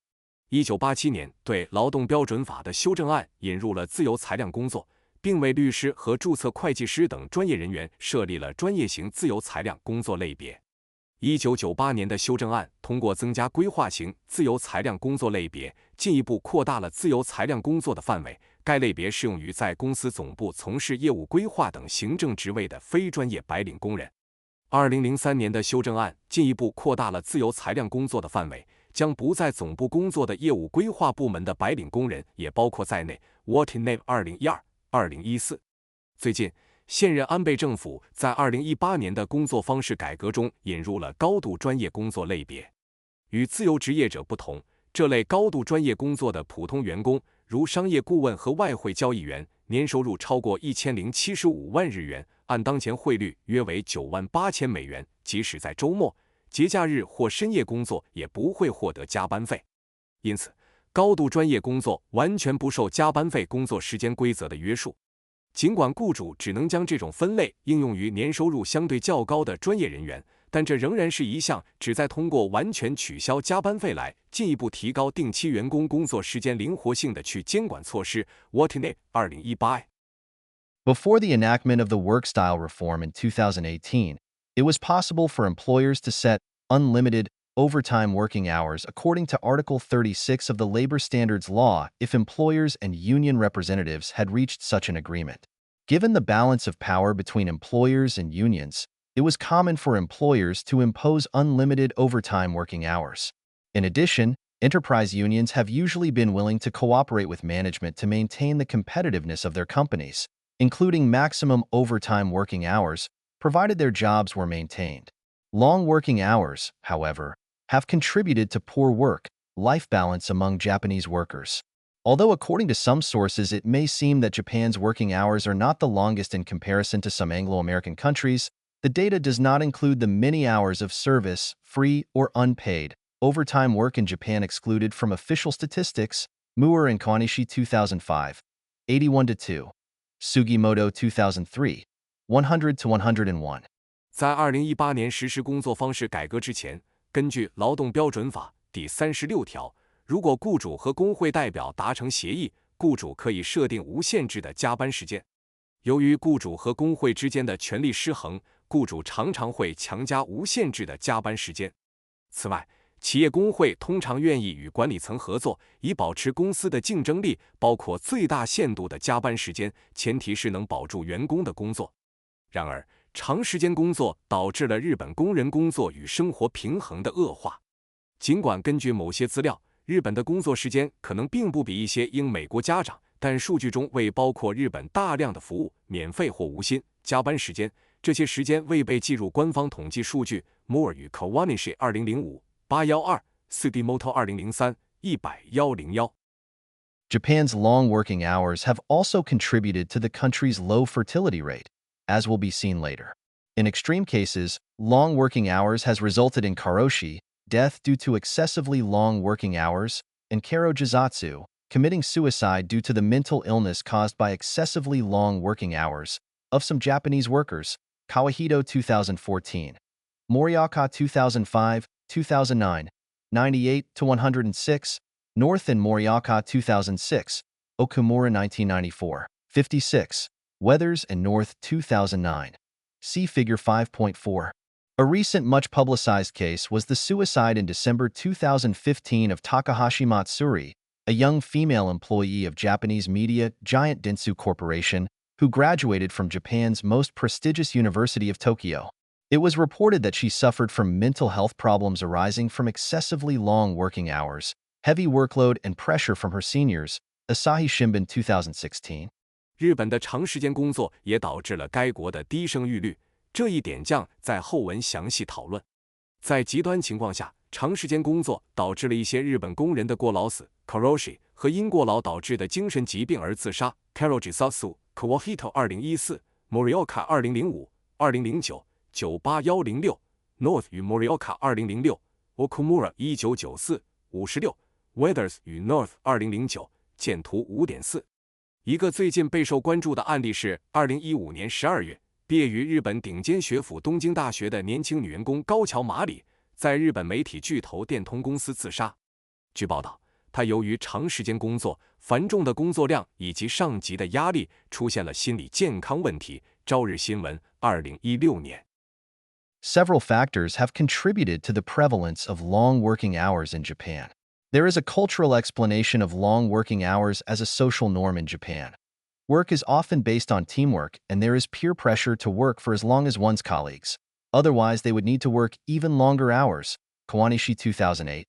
1987年对劳动标准法的修正案引入了自由裁量工作，并为律师和注册会计师等专业人员设立了专业型自由裁量工作类别。1998年的修正案通过增加规划型自由裁量工作类别，进一步扩大了自由裁量工作的范围。该类别适用于在公司总部从事业务规划等行政职位的非专业白领工人。2003年的修正案进一步扩大了自由裁量工作的范围，将不在总部工作的业务规划部门的白领工人也包括在内。Watanabe 2012-2014。最近，现任安倍政府在2018年的工作方式改革中引入了高度专业工作类别。与自由职业者不同，这类高度专业工作的普通员工，如商业顾问和外汇交易员，年收入超过1075万日元，按当前汇率约为98000美元，即使在周末、节假日或深夜工作也不会获得加班费。因此，高度专业工作完全不受加班费工作时间规则的约束。尽管雇主只能将这种分类应用于年收入相对较高的专业人员，但这仍然是一项旨在通过完全取消加班费来进一步提高定期员工工作时间灵活性的去监管措施。Watanabe 2018。Before the enactment of the work style reform in 2018, it was possible for employers to set unlimited overtime working hours according to Article 36 of the Labor Standards Law if employers and union representatives had reached such an agreement. Given the balance of power between employers and unions, it was common for employers to impose unlimited overtime working hours. In addition, enterprise unions have usually been willing to cooperate with management to maintain the competitiveness of their companies, including maximum overtime working hours, provided their jobs were maintained. Long working hours, however, have contributed to poor work-life balance among Japanese workers. Although according to some sources it may seem that Japan's working hours are not the longest in comparison to some Anglo-American countries, the data does not include the many hours of service, free or unpaid, overtime work in Japan excluded from official statistics. Muir and Kawanishi 2005, 81-2. Sugimoto 2003, 100-101。在2018年实施工作方式改革之前，根据劳动标准法第36条，如果雇主和工会代表达成协议，雇主可以设定无限制的加班时间。由于雇主和工会之间的权力失衡，雇主常常会强加无限制的加班时间。此外，企业工会通常愿意与管理层合作，以保持公司的竞争力，包括最大限度的加班时间，前提是能保住员工的工作。然而，长时间工作导致了日本工人工作与生活平衡的恶化。尽管根据某些资料，日本的工作时间可能并不比一些英美国家长，但数据中未包括日本大量的服务、免费或无薪加班时间，这些时间未被计入官方统计数据。Moore 与 Kawanishi 2005 812 Sugimoto 2003 100-101。Japan's long working hours have also contributed to the country's low fertility rate, as will be seen later. In extreme cases, long working hours has resulted in karoshi, death due to excessively long working hours, and karojizatsu, committing suicide due to the mental illness caused by excessively long working hours, of some Japanese workers. Kawahito 2014. Moriaka 2005, 2009, 98-106, North and Moriaka 2006, Okumura 1994, 56, Weathers and North 2009. See Figure 5.4. A recent much-publicized case was the suicide in December 2015 of Takahashi Matsuri, a young female employee of Japanese media giant Dentsu Corporation who graduated from Japan's most prestigious University of Tokyo. It was reported that she suffered from mental health problems arising from excessively long working hours, heavy workload, and pressure from her seniors, Asahi Shimbun 2016. 日本的长时间工作也导致了该国的低生育率，这一点将在后文详细讨论。在极端情况下，长时间工作导致了一些日本工人的过劳死 （karoshi） 和因过劳导致的精神疾病而自杀 （karoji satsu）。Kawahito 2014、Morioka 2005、2009、98106、North 与 Morioka 2006、Okumura 1994、56、Weathers 与 North 2009。见图 5.4。一个最近备受关注的案例是2015年12月，毕业于日本顶尖学府东京大学的年轻女员工高桥麻里，在日本媒体巨头电通公司自杀。据报道，她由于长时间工作、繁重的工作量以及上级的压力，出现了心理健康问题。朝日新闻2016年。Several factors have contributed to the prevalence of long working hours in Japan. There is a cultural explanation of long working hours as a social norm in Japan. Work is often based on teamwork, and there is peer pressure to work for as long as one's colleagues. Otherwise, they would need to work even longer hours. Kawanishi 2008.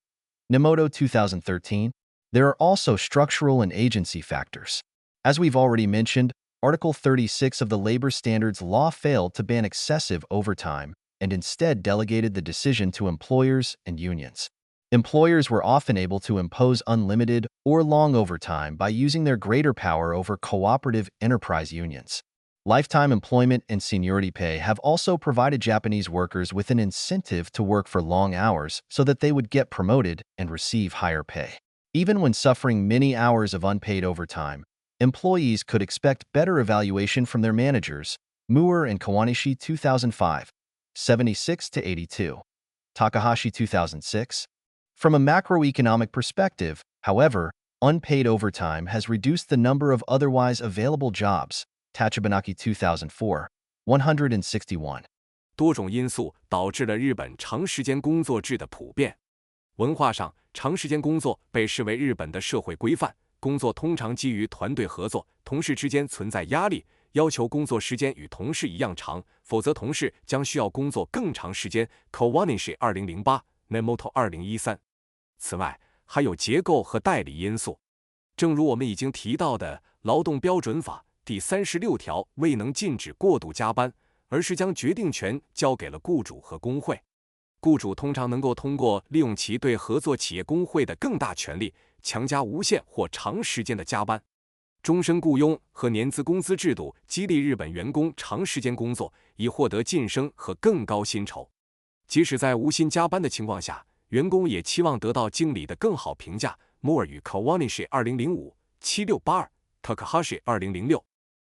Nemoto 2013. There are also structural and agency factors. As we've already mentioned, Article 36 of the Labor Standards Law failed to ban excessive overtime and instead delegated the decision to employers and unions. Employers were often able to impose unlimited or long overtime by using their greater power over cooperative enterprise unions. Lifetime employment and seniority pay have also provided Japanese workers with an incentive to work for long hours so that they would get promoted and receive higher pay. Even when suffering many hours of unpaid overtime, employees could expect better evaluation from their managers. Muir and Kawanishi 2005, 76-82. Takahashi 2006. From a macroeconomic perspective, however, unpaid overtime has reduced the number of otherwise available jobs. Tachibanaki 2004, 161. 多种因素导致了日本长时间工作制的普遍。文化上，长时间工作被视为日本的社会规范，工作通常基于团队合作，同事之间存在压力，要求工作时间与同事一样长，否则同事将需要工作更长时间。Kawanishi 2008、Nemoto 2013。此外，还有结构和代理因素。正如我们已经提到的，劳动标准法第36条未能禁止过度加班，而是将决定权交给了雇主和工会。雇主通常能够通过利用其对合作企业工会的更大权力，强加无限或长时间的加班。终身雇佣和年资工资制度激励日本员工长时间工作，以获得晋升和更高薪酬。即使在无薪加班的情况下，员工也期望得到经理的更好评价。摩尔与 Kawanishi 2005、7682、Takahashi 2006。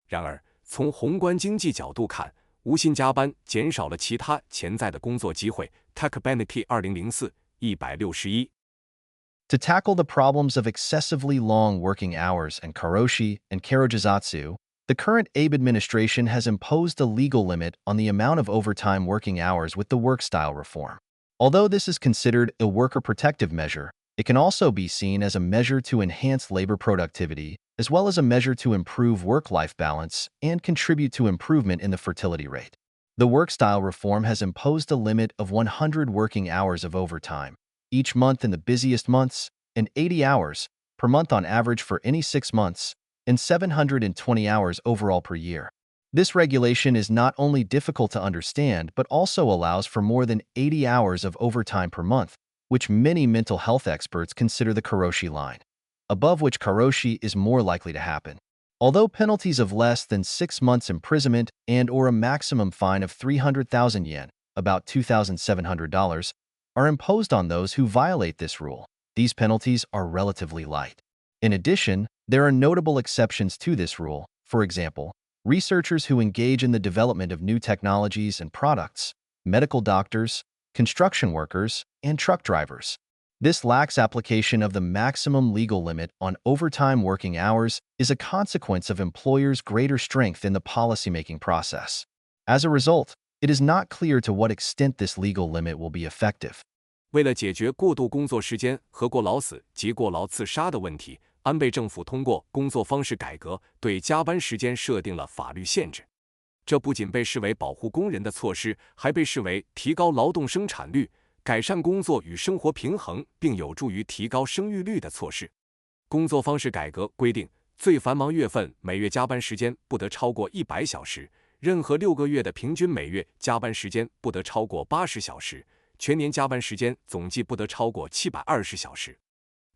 然而，从宏观经济角度看，无薪加班减少了其他潜在的工作机会。Takabaniki 2004、161。To tackle the problems of excessively long working hours and karoshi and karojizatsu, the current Abe administration has imposed a legal limit on the amount of overtime working hours with the work style reform. Although this is considered a worker protective measure, it can also be seen as a measure to enhance labor productivity, as well as a measure to improve work-life balance and contribute to improvement in the fertility rate. The work style reform has imposed a limit of 100 working hours of overtime each month in the busiest months, and 80 hours per month on average for any 6 months, and 720 hours overall per year. This regulation is not only difficult to understand but also allows for more than 80 hours of overtime per month, which many mental health experts consider the karoshi line, above which karoshi is more likely to happen. Although penalties of less than 6 months imprisonment and or a maximum fine of 300,000 yen, about $2,700, are imposed on those who violate this rule, these penalties are relatively light. In addition, there are notable exceptions to this rule. For example, researchers who engage in the development of new technologies and products, medical doctors, construction workers, and truck drivers. This lax application of the maximum legal limit on overtime working hours is a consequence of employers' greater strength in the policymaking process. As a result, it is not clear to what extent this legal limit will be effective. 为了解决过度工作时间和过劳死及过劳自杀的问题，安倍政府通过工作方式改革，对加班时间设定了法律限制。这不仅被视为保护工人的措施，还被视为提高劳动生产率、改善工作与生活平衡，并有助于提高生育率的措施。工作方式改革规定，最繁忙月份每月加班时间不得超过100小时，任何6个月的平均每月加班时间不得超过80小时，全年加班时间总计不得超过720小时。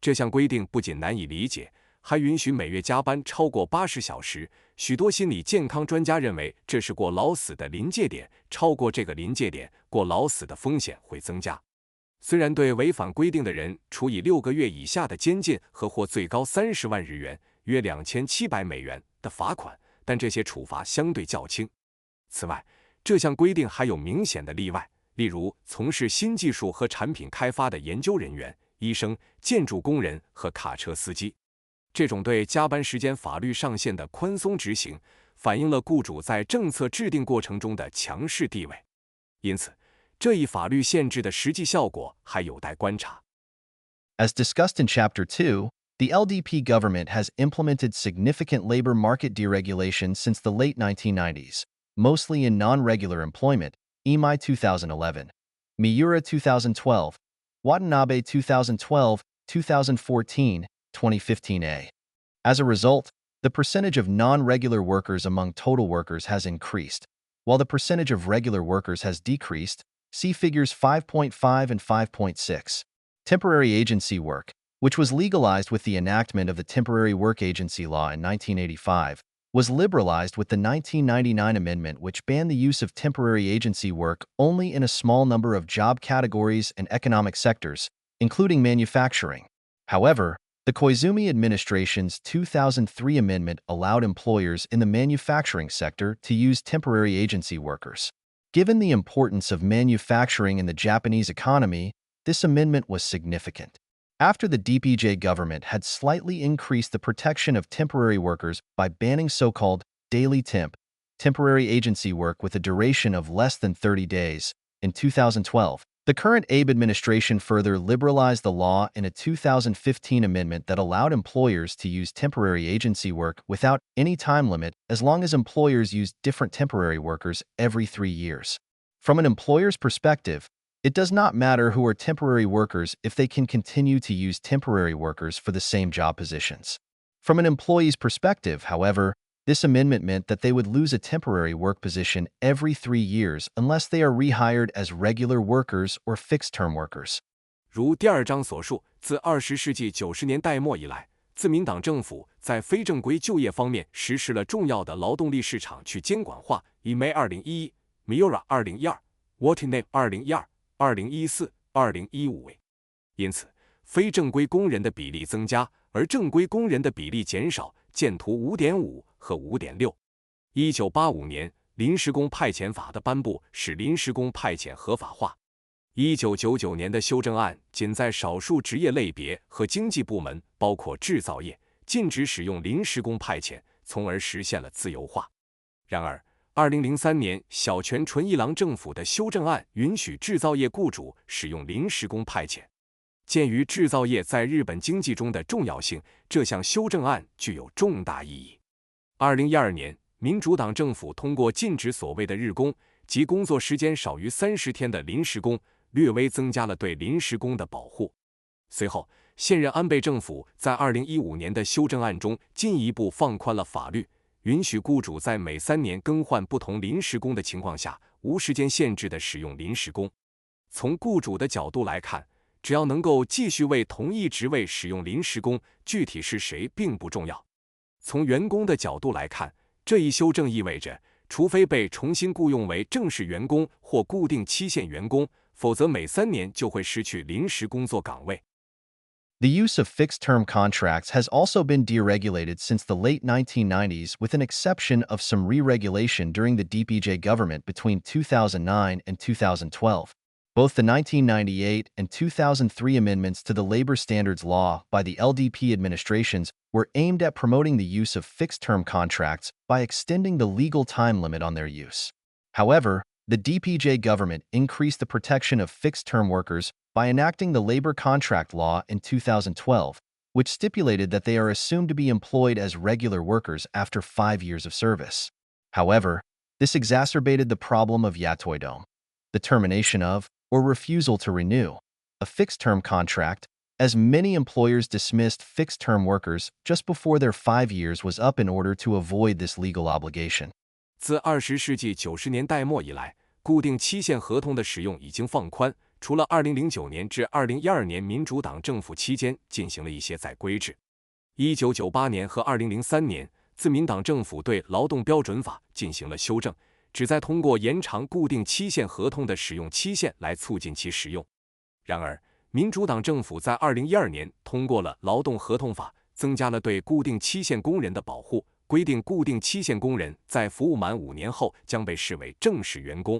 这项规定不仅难以理解，还允许每月加班超过80小时。许多心理健康专家认为这是过劳死的临界点，超过这个临界点，过劳死的风险会增加。虽然对违反规定的人处以6个月以下的监禁和或最高30万日元约2700美元的罚款，但这些处罚相对较轻。此外，这项规定还有明显的例外，例如从事新技术和产品开发的研究人员、医生、建筑工人和卡车司机。这种对加班时间法律上限的宽松执行，反映了雇主在政策制定过程中的强势地位。因此，这一法律限制的实际效果还有待观察。As discussed in Chapter 2, the LDP government has implemented significant labor market deregulation since the late 1990s, mostly in non-regular employment, Imai 2011, Miura 2012, Watanabe 2012, 2014, 2015a. As a result, the percentage of non-regular workers among total workers has increased, while the percentage of regular workers has decreased. See figures 5.5 and 5.6. Temporary agency work, which was legalized with the enactment of the Temporary Work Agency Law in 1985, was liberalized with the 1999 amendment which banned the use of temporary agency work only in a small number of job categories and economic sectors, including manufacturing. However, the Koizumi administration's 2003 amendment allowed employers in the manufacturing sector to use temporary agency workers. Given the importance of manufacturing in the Japanese economy, this amendment was significant. After the DPJ government had slightly increased the protection of temporary workers by banning so-called daily temporary agency work with a duration of less than 30 days, in 2012, the current Abe administration further liberalized the law in a 2015 amendment that allowed employers to use temporary agency work without any time limit as long as employers used different temporary workers every 3 years. From an employer's perspective, it does not matter who are temporary workers if they can continue to use temporary workers for the same job positions. From an employee's perspective, however, this amendment meant that they would lose a temporary work position every 3 years unless they are rehired as regular workers or fixed-term workers. 如第2章所述，自20世纪90年代末以来，自民党政府在非正规就业方面实施了重要的劳动力市场去监管化，以 May 2011、Miura 2012、Watanabe 2012、2014、2015为。因此，非正规工人的比例增加，而正规工人的比例减少，见图 5.5 和 5.6。1985年，临时工派遣法的颁布使临时工派遣合法化。1999年的修正案仅在少数职业类别和经济部门，包括制造业，禁止使用临时工派遣，从而实现了自由化。然而，2003年小泉纯一郎政府的修正案允许制造业雇主使用临时工派遣。鉴于制造业在日本经济中的重要性，这项修正案具有重大意义。2012年，民主党政府通过禁止所谓的日工，即工作时间少于30天的临时工，略微增加了对临时工的保护。随后，现任安倍政府在2015年的修正案中进一步放宽了法律，允许雇主在每3年更换不同临时工的情况下，无时间限制地使用临时工。从雇主的角度来看，只要能够继续为同一职位使用临时工，具体是谁并不重要。从员工的角度来看，这一修正意味着，除非被重新雇用为正式员工或固定期限员工，否则每3年就会失去临时工作岗位。The use of fixed-term contracts has also been deregulated since the late 1990s with an exception of some re-regulation during the DPJ government between 2009 and 2012. Both the 1998 and 2003 amendments to the Labor Standards Law by the LDP administrations were aimed at promoting the use of fixed-term contracts by extending the legal time limit on their use. However, the DPJ government increased the protection of fixed-term workers by enacting the labor contract law in 2012, which stipulated that they are assumed to be employed as regular workers after 5 years of service. However, this exacerbated the problem of yatoidom, the termination of, or refusal to renew, a fixed-term contract, as many employers dismissed fixed-term workers just before their 5 years was up in order to avoid this legal obligation. 自20世纪90年代末以来，固定期限合同的使用已经放宽，除了2009年至2012年民主党政府期间进行了一些再规制。1998年和2003年，自民党政府对劳动标准法进行了修正，旨在通过延长固定期限合同的使用期限来促进其使用。然而，民主党政府在2012年通过了劳动合同法，增加了对固定期限工人的保护，规定固定期限工人在服务满5年后将被视为正式员工。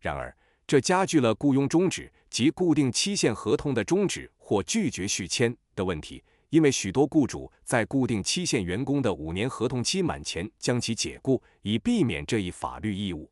然而，这加剧了雇佣终止及固定期限合同的终止或拒绝续签的问题，因为许多雇主在固定期限员工的5年合同期满前将其解雇，以避免这一法律义务。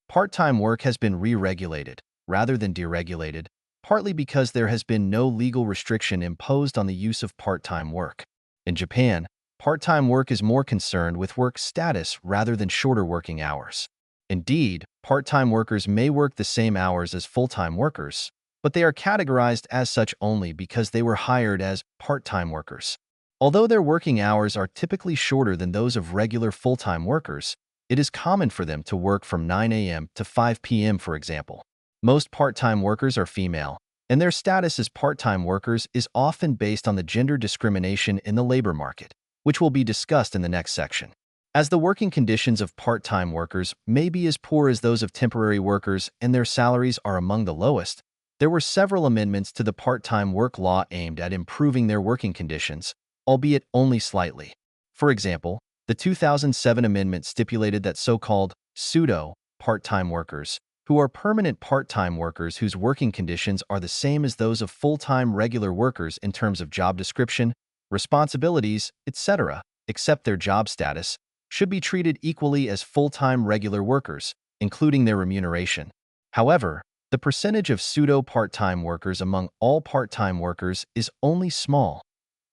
Part-time work has been re-regulated, rather than deregulated, partly because there has been no legal restriction imposed on the use of part-time work. In Japan, part-time work is more concerned with work status rather than shorter working hours. Indeed, part-time workers may work the same hours as full-time workers, but they are categorized as such only because they were hired as part-time workers. Although their working hours are typically shorter than those of regular full-time workers, it is common for them to work from 9 a.m. to 5 p.m., for example. Most part-time workers are female, and their status as part-time workers is often based on the gender discrimination in the labor market, which will be discussed in the next section. As the working conditions of part-time workers may be as poor as those of temporary workers and their salaries are among the lowest, there were several amendments to the part-time work law aimed at improving their working conditions, albeit only slightly. For example, the 2007 amendment stipulated that so-called pseudo part-time workers, who are permanent part-time workers whose working conditions are the same as those of full-time regular workers in terms of job description, responsibilities, etc., except their job status, should be treated equally as full-time regular workers, including their remuneration. However, the percentage of pseudo-part-time workers among all part-time workers is only small,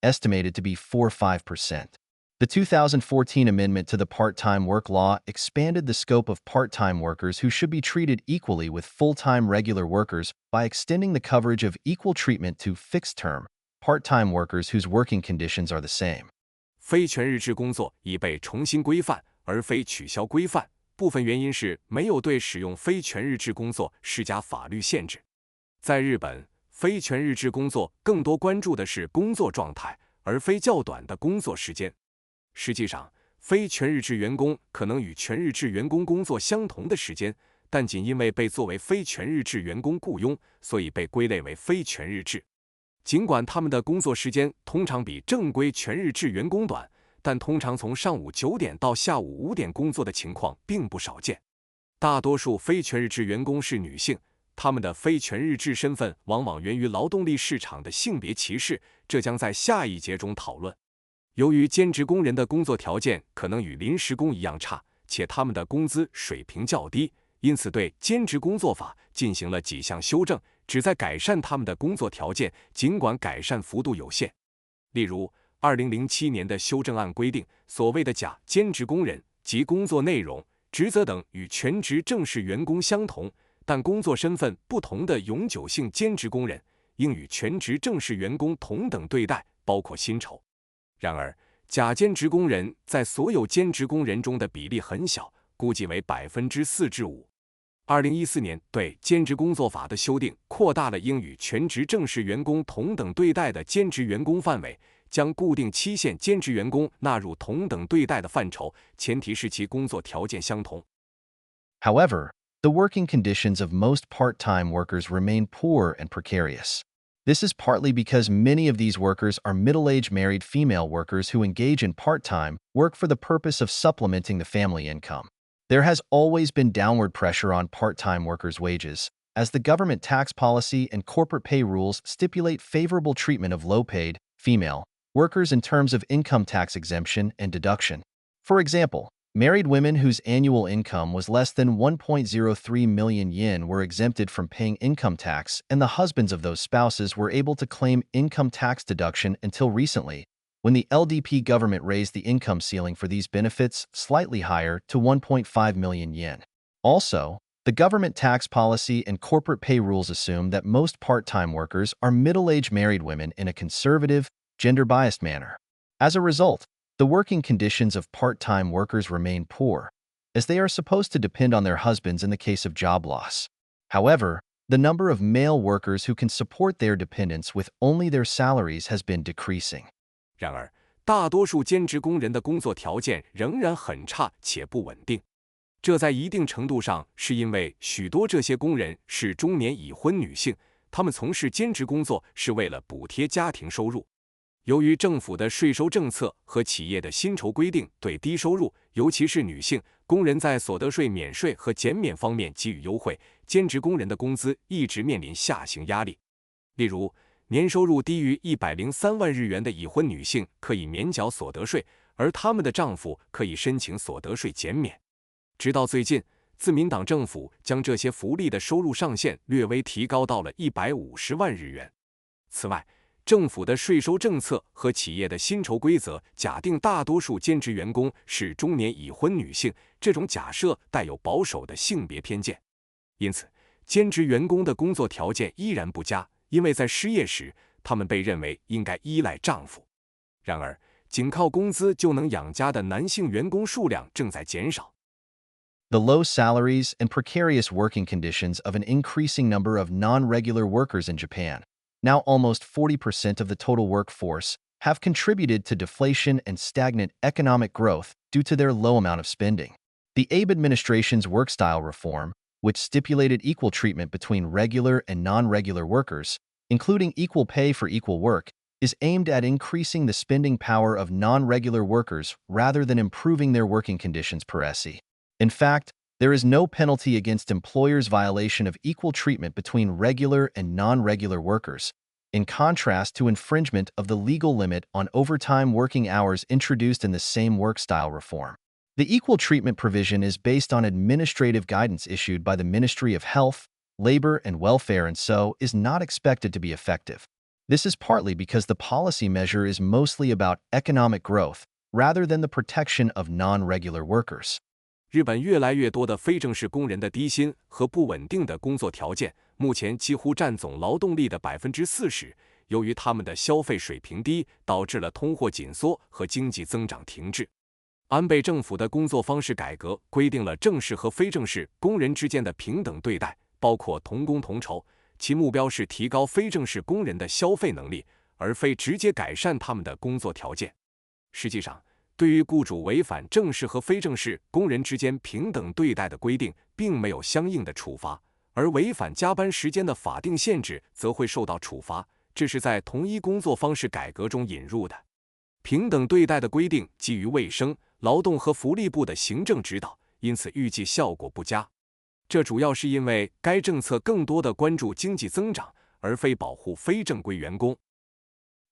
estimated to be 4–5%. The 2014 amendment to the part-time work law expanded the scope of part-time workers who should be treated equally with full-time regular workers by extending the coverage of equal treatment to fixed-term, part-time workers whose working conditions are the same. 非全日制工作已被重新规范，而非取消规范。部分原因是没有对使用非全日制工作施加法律限制。在日本，非全日制工作更多关注的是工作状态，而非较短的工作时间。实际上，非全日制员工可能与全日制员工工作相同的时间，但仅因为被作为非全日制员工雇佣，所以被归类为非全日制。尽管他们的工作时间通常比正规全日制员工短，但通常从上午9点到下午5点工作的情况并不少见。大多数非全日制员工是女性，他们的非全日制身份往往源于劳动力市场的性别歧视，这将在下一节中讨论。由于兼职工人的工作条件可能与临时工一样差，且他们的工资水平较低，因此对兼职工作法进行了几项修正，旨在改善他们的工作条件，尽管改善幅度有限。例如，2007年的修正案规定，所谓的假兼职工人及工作内容、职责等与全职正式员工相同，但工作身份不同的永久性兼职工人应与全职正式员工同等对待，包括薪酬。然而，假兼职工人在所有兼职工人中的比例很小，估计为4%–5%。2014年对兼职工作法的修订扩大了应与全职正式员工同等对待的兼职员工范围，将固定期限兼职员工纳入同等对待的范畴，前提是其工作条件相同。However, the working conditions of most part-time workers remain poor and precarious. This is partly because many of these workers are middle-aged married female workers who engage in part-time work for the purpose of supplementing the family income. There has always been downward pressure on part-time workers' wages, as the government tax policy and corporate pay rules stipulate favorable treatment of low-paid, female, workers in terms of income tax exemption and deduction. For example, Married women whose annual income was less than 1.03 million yen were exempted from paying income tax, and the husbands of those spouses were able to claim income tax deduction until recently, when the LDP government raised the income ceiling for these benefits slightly higher to 1.5 million yen. Also, the government tax policy and corporate pay rules assume that most part-time workers are middle-aged married women in a conservative, gender-biased manner. As a result, the working conditions of part-time workers remain poor, as they are supposed to depend on their husbands in the case of job loss. However, the number of male workers who can support their dependents with only their salaries has been decreasing. 然而，大多数兼职工人的工作条件仍然很差且不稳定。这在一定程度上是因为许多这些工人是中年已婚女性，她们从事兼职工作是为了补贴家庭收入。由于政府的税收政策和企业的薪酬规定对低收入，尤其是女性工人在所得税免税和减免方面给予优惠，兼职工人的工资一直面临下行压力。例如，年收入低于103万日元的已婚女性可以免缴所得税，而她们的丈夫可以申请所得税减免。直到最近，自民党政府将这些福利的收入上限略微提高到了150万日元。此外，政府的税收政策和企业的薪酬规则假定大多数兼职员工是中年已婚女性，这种假设带有保守的性别偏见。因此，兼职员工的工作条件依然不佳，因为在失业时，他们被认为应该依赖丈夫。然而，仅靠工资就能养家的男性员工数量正在减少。The low salaries and precarious working conditions of an increasing number of non-regular workers in Japan, now almost 40% of the total workforce, have contributed to deflation and stagnant economic growth due to their low amount of spending. The Abe administration's work style reform, which stipulated equal treatment between regular and non-regular workers, including equal pay for equal work, is aimed at increasing the spending power of non-regular workers rather than improving their working conditions per se. In fact, there is no penalty against employers' violation of equal treatment between regular and non-regular workers, in contrast to infringement of the legal limit on overtime working hours introduced in the same work style reform. The equal treatment provision is based on administrative guidance issued by the Ministry of Health, Labor and Welfare and so is not expected to be effective. This is partly because the policy measure is mostly about economic growth rather than the protection of non-regular workers. 日本越来越多的非正式工人的低薪和不稳定的工作条件，目前几乎占总劳动力的40%。由于他们的消费水平低，导致了通货紧缩和经济增长停滞。安倍政府的工作方式改革规定了正式和非正式工人之间的平等对待，包括同工同酬。其目标是提高非正式工人的消费能力，而非直接改善他们的工作条件。实际上，对于雇主违反正式和非正式工人之间平等对待的规定，并没有相应的处罚，而违反加班时间的法定限制则会受到处罚。这是在同一工作方式改革中引入的。平等对待的规定基于卫生、劳动和福利部的行政指导，因此预计效果不佳。这主要是因为该政策更多地关注经济增长，而非保护非正规员工。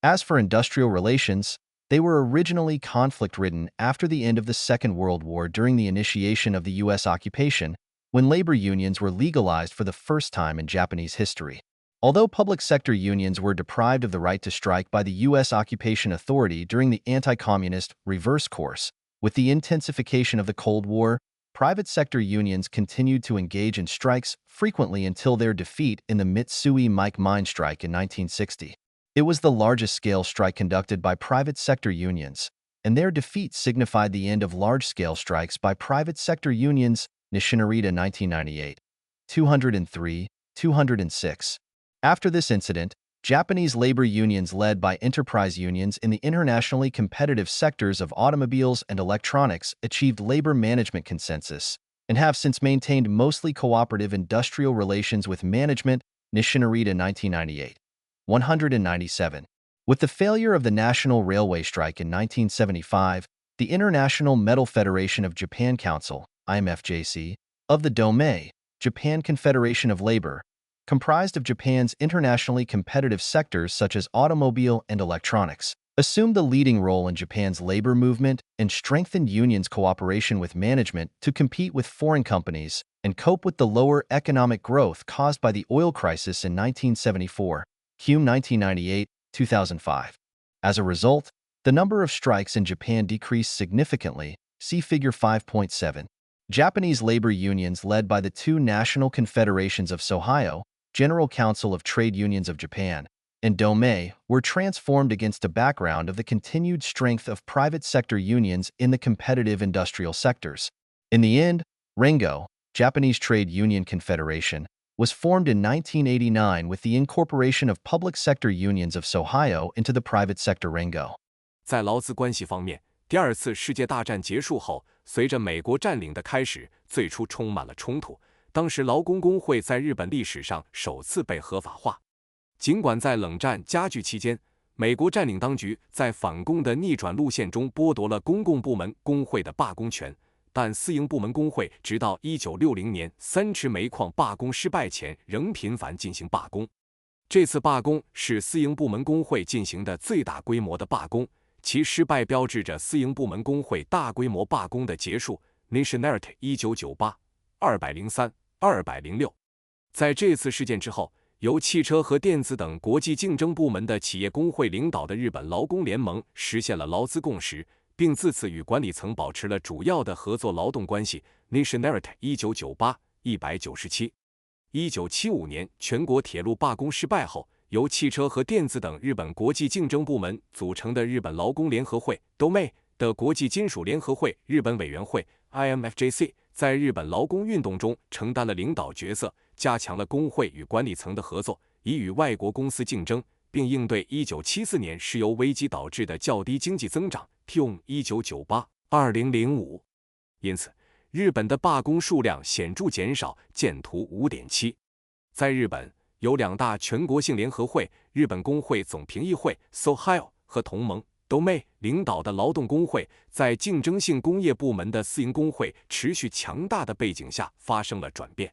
As for industrial relations, they were originally conflict-ridden after the end of the Second World War during the initiation of the U.S. occupation, when labor unions were legalized for the first time in Japanese history. Although public sector unions were deprived of the right to strike by the U.S. occupation authority during the anti-communist reverse course, with the intensification of the Cold War, private sector unions continued to engage in strikes frequently until their defeat in the Mitsui Mike mine strike in 1960. It was the largest-scale strike conducted by private sector unions, and their defeat signified the end of large-scale strikes by private sector unions, Nishinarita 1998, 203, 206. After this incident, Japanese labor unions led by enterprise unions in the internationally competitive sectors of automobiles and electronics achieved labor management consensus, and have since maintained mostly cooperative industrial relations with management, Nishinarita 1998. 197. With the failure of the National Railway Strike in 1975, the International Metal Federation of Japan Council, IMFJC, of the Domei, Japan Confederation of Labor, comprised of Japan's internationally competitive sectors such as automobile and electronics, assumed the leading role in Japan's labor movement and strengthened unions' cooperation with management to compete with foreign companies and cope with the lower economic growth caused by the oil crisis in 1974, Hume 1998, 2005. As a result, the number of strikes in Japan decreased significantly, see Figure 5.7. Japanese labor unions led by the two National Confederations of Sohio, General Council of Trade Unions of Japan, and Domei were transformed against a background of the continued strength of private sector unions in the competitive industrial sectors. In the end, Rengo, Japanese Trade Union Confederation, was formed in 1989 with the incorporation of public sector unions of Sohio into the private sector Rengo. 在劳资关系方面，第二次世界大战结束后，随着美国占领的开始，最初充满了冲突。当时劳工工会在日本历史上首次被合法化。尽管在冷战加剧期间，美国占领当局在反攻的逆转路线中剥夺了公共部门工会的罢工权，但私营部门工会直到1960年三池煤矿罢工失败前仍频繁进行罢工。这次罢工是私营部门工会进行的最大规模的罢工，其失败标志着私营部门工会大规模罢工的结束。Nationality 1998 203 206。在这次事件之后，由汽车和电子等国际竞争部门的企业工会领导的日本劳工联盟实现了劳资共识，并自此与管理层保持了主要的合作劳动关系。Nationality 1998 197。1975年全国铁路罢工失败后，由汽车和电子等日本国际竞争部门组成的日本劳工联合会 Domei 的国际金属联合会日本委员会 IMFJC 在日本劳工运动中承担了领导角色，加强了工会与管理层的合作，以与外国公司竞争，并应对1974年石油危机导致的较低经济增长。Hume 1998 2005。因此，日本的罢工数量显著减少，见图 5.7。在日本，有两大全国性联合会，日本工会总评议会 Sohio 和同盟 Domei 领导的劳动工会，在竞争性工业部门的私营工会持续强大的背景下发生了转变。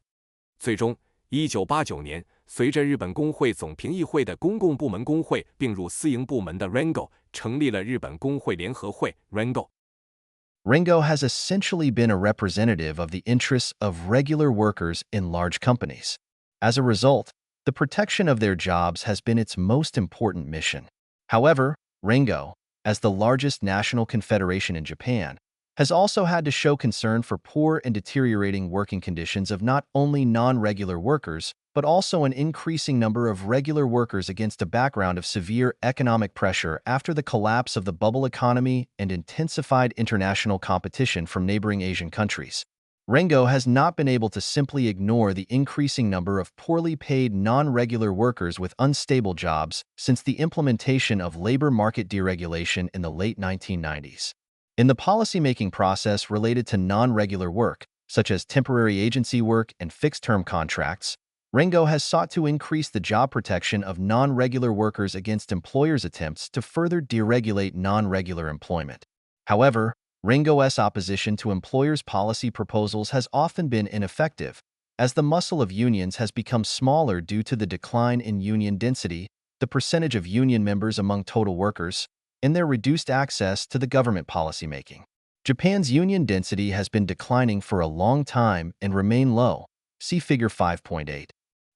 最终，1989年，随着日本工会总评议会的公共部门工会并入私营部门的 Rengo， 成立了日本工会联合会 Rengo。Rengo has essentially been a representative of the interests of regular workers in large companies. As a result, the protection of their jobs has been its most important mission. However, Rengo, as the largest national confederation in Japan, has also had to show concern for poor and deteriorating working conditions of not only non-regular workers, but also an increasing number of regular workers against a background of severe economic pressure after the collapse of the bubble economy and intensified international competition from neighboring Asian countries. Rengo has not been able to simply ignore the increasing number of poorly paid non-regular workers with unstable jobs since the implementation of labor market deregulation in the late 1990s. In the policymaking process related to non-regular work, such as temporary agency work and fixed-term contracts, Rengo has sought to increase the job protection of non-regular workers against employers' attempts to further deregulate non-regular employment. However, Rengo's opposition to employers' policy proposals has often been ineffective, as the muscle of unions has become smaller due to the decline in union density, the percentage of union members among total workers, and their reduced access to the government policymaking. Japan's union density has been declining for a long time and remain low, see Figure 5.8.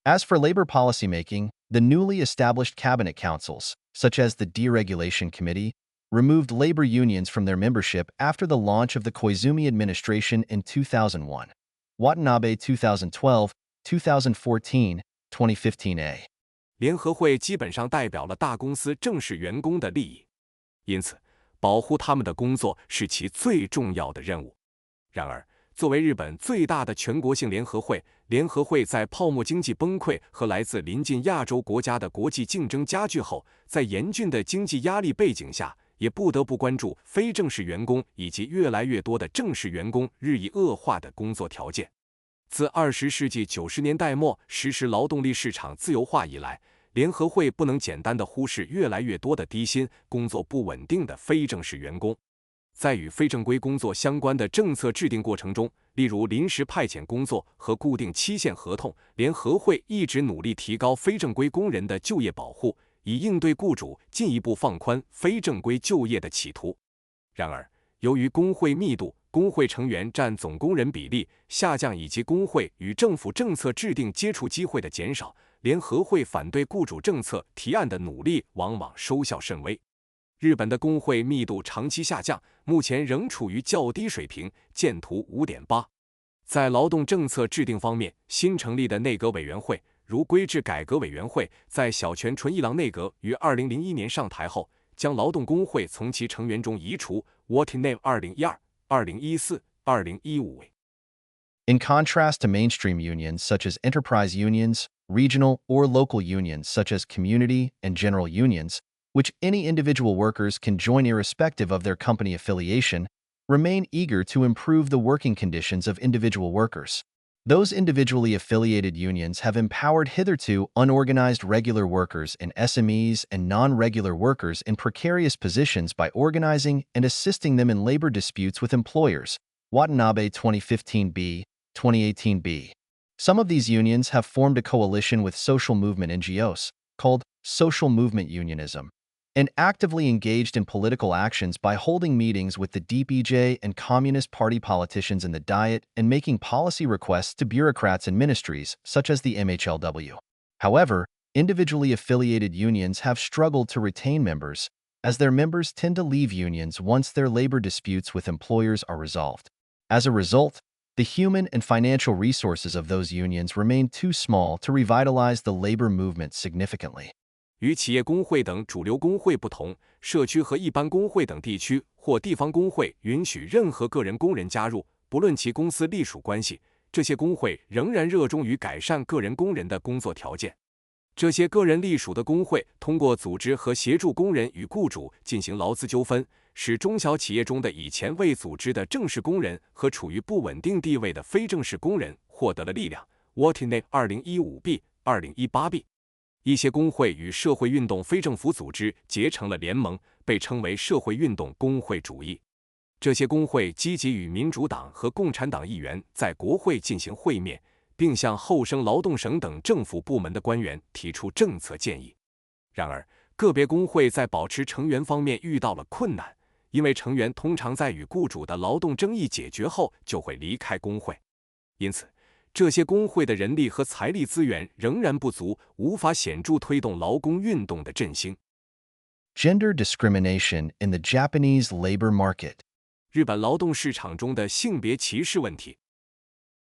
As for labor policymaking, the newly established cabinet councils, such as the Deregulation Committee, removed labor unions from their membership after the launch of the Koizumi administration in 2001. Watanabe 2012, 2014, 2015a. 联合会基本上代表了大公司正式员工的利益，因此，保护他们的工作是其最重要的任务。然而，作为日本最大的全国性联合会，联合会在泡沫经济崩溃和来自邻近亚洲国家的国际竞争加剧后，在严峻的经济压力背景下，也不得不关注非正式员工以及越来越多的正式员工日益恶化的工作条件。自20世纪90年代末实施劳动力市场自由化以来，联合会不能简单地忽视越来越多的低薪、工作不稳定的非正式员工。在与非正规工作相关的政策制定过程中，例如临时派遣工作和固定期限合同，联合会一直努力提高非正规工人的就业保护，以应对雇主进一步放宽非正规就业的企图。然而，由于工会密度、工会成员占总工人比例下降以及工会与政府政策制定接触机会的减少，联合会反对雇主政策提案的努力往往收效甚微。日本的工会密度长期下降，目前仍处于较低水平，见图 5.8。在劳动政策制定方面，新成立的内阁委员会，如规制改革委员会，在小泉纯一郎内阁于2001年上台后，将劳动工会从其成员中移除。Watanabe 2012、2014、2015。In contrast to mainstream unions such as enterprise unions, regional or local unions such as community and general unions, which any individual workers can join irrespective of their company affiliation, remain eager to improve the working conditions of individual workers. Those individually affiliated unions have empowered hitherto unorganized regular workers in SMEs and non-regular workers in precarious positions by organizing and assisting them in labor disputes with employers. Watanabe 2015b, 2018b. Some of these unions have formed a coalition with social movement NGOs, called social movement unionism, and actively engaged in political actions by holding meetings with the DPJ and Communist Party politicians in the Diet and making policy requests to bureaucrats and ministries, such as the MHLW. However, individually affiliated unions have struggled to retain members, as their members tend to leave unions once their labor disputes with employers are resolved. As a result, the human and financial resources of those unions remain too small to revitalize the labor movement significantly. 与企业工会等主流工会不同，社区和一般工会等地区或地方工会允许任何个人工人加入，不论其公司隶属关系。这些工会仍然热衷于改善个人工人的工作条件。这些个人隶属的工会通过组织和协助工人与雇主进行劳资纠纷，使中小企业中的以前未组织的正式工人和处于不稳定地位的非正式工人获得了力量。Watanabe 2015b、2018b。一些工会与社会运动非政府组织结成了联盟，被称为社会运动工会主义。这些工会积极与民主党和共产党议员在国会进行会面，并向厚生劳动省等政府部门的官员提出政策建议。然而，个别工会在保持成员方面遇到了困难，因为成员通常在与雇主的劳动争议解决后就会离开工会，因此这些工会的人力和财力资源仍然不足，无法显著推动劳工运动的振兴。Gender discrimination in the Japanese labor market. 日本劳动市场中的性别歧视问题。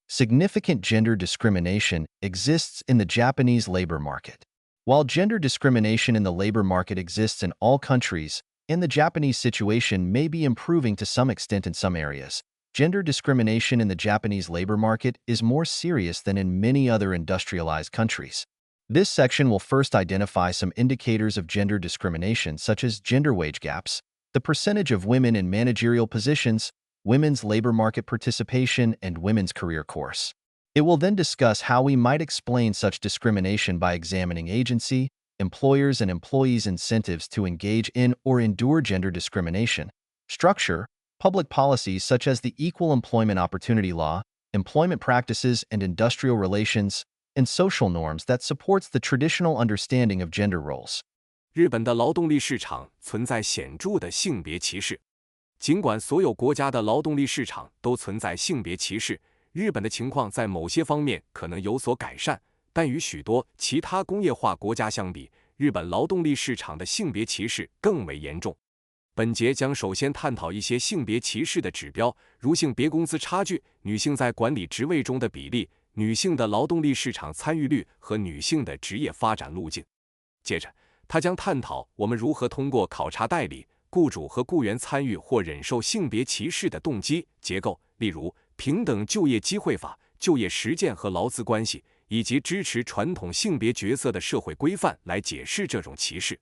Significant gender discrimination exists in the Japanese labor market. While gender discrimination in the labor market exists in all countries, and the Japanese situation may be improving to some extent in some areas, gender discrimination in the Japanese labor market is more serious than in many other industrialized countries. This section will first identify some indicators of gender discrimination, such as gender wage gaps, the percentage of women in managerial positions, women's labor market participation, and women's career course. It will then discuss how we might explain such discrimination by examining agency, employers and employees' incentives to engage in or endure gender discrimination, structure, public policies such as the Equal Employment Opportunity Law, employment practices and industrial relations, and social norms that supports the traditional understanding of gender roles. 日本的劳动力市场存在显著的性别歧视。尽管所有国家的劳动力市场都存在性别歧视，日本的情况在某些方面可能有所改善，但与许多其他工业化国家相比，日本劳动力市场的性别歧视更为严重。本节将首先探讨一些性别歧视的指标，如性别工资差距、女性在管理职位中的比例、女性的劳动力市场参与率和女性的职业发展路径。接着，他将探讨我们如何通过考察代理、雇主和雇员参与或忍受性别歧视的动机、结构，例如平等就业机会法、就业实践和劳资关系，以及支持传统性别角色的社会规范来解释这种歧视。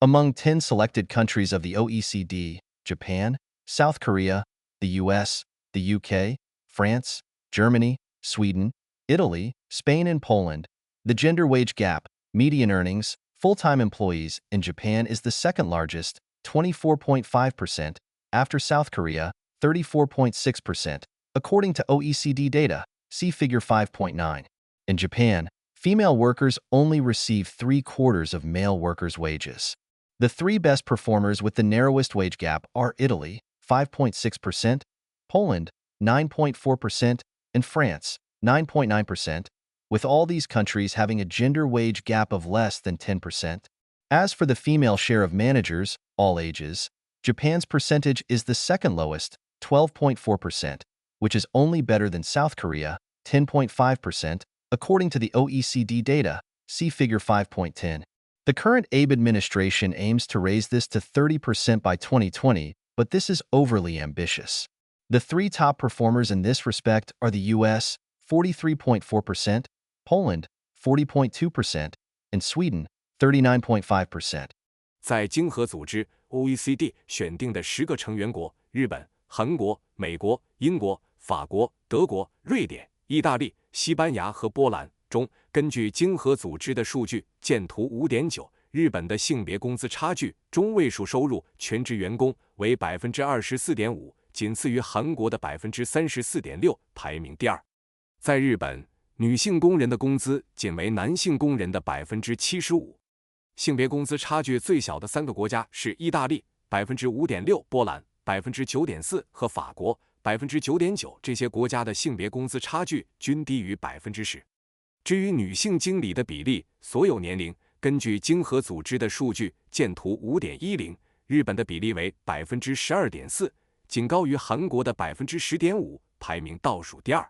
Among 10 selected countries of the OECD, Japan, South Korea, the US, the UK, France, Germany, Sweden, Italy, Spain, and Poland, the gender wage gap, median earnings, full-time employees in Japan is the second largest, 24.5%, after South Korea, 34.6%, according to OECD data, see Figure 5.9. In Japan, Female workers only receive 3/4 of male workers' wages. The three best performers with the narrowest wage gap are Italy, 5.6%, Poland, 9.4%, and France, 9.9%, with all these countries having a gender wage gap of less than 10%. As for the female share of managers, all ages, Japan's percentage is the second lowest, 12.4%, which is only better than South Korea, 10.5%, according to the OECD data, see Figure 5.10. The current Abe administration aims to raise this to 30% by 2020, but this is overly ambitious. The three top performers in this respect are the US, 43.4%, Poland, 40.2%, and Sweden, 39.5%. 在经合组织 OECD 选定的10个成员国，日本、韩国、美国、英国、法国、德国、瑞典、意大利、西班牙和波兰中，根据经合组织的数据，见图 5.9， 日本的性别工资差距中位数收入全职员工为 24.5%， 仅次于韩国的 34.6%， 排名第二。在日本，女性工人的工资仅为男性工人的 75%。性别工资差距最小的3个国家是意大利 5.6%、波兰 9.4% 和法国 9.9%， 这些国家的性别工资差距均低于 10%。至于女性经理的比例，所有年龄，根据经合组织的数据，见图 5.10， 日本的比例为 12.4%， 仅高于韩国的 10.5%， 排名倒数第二。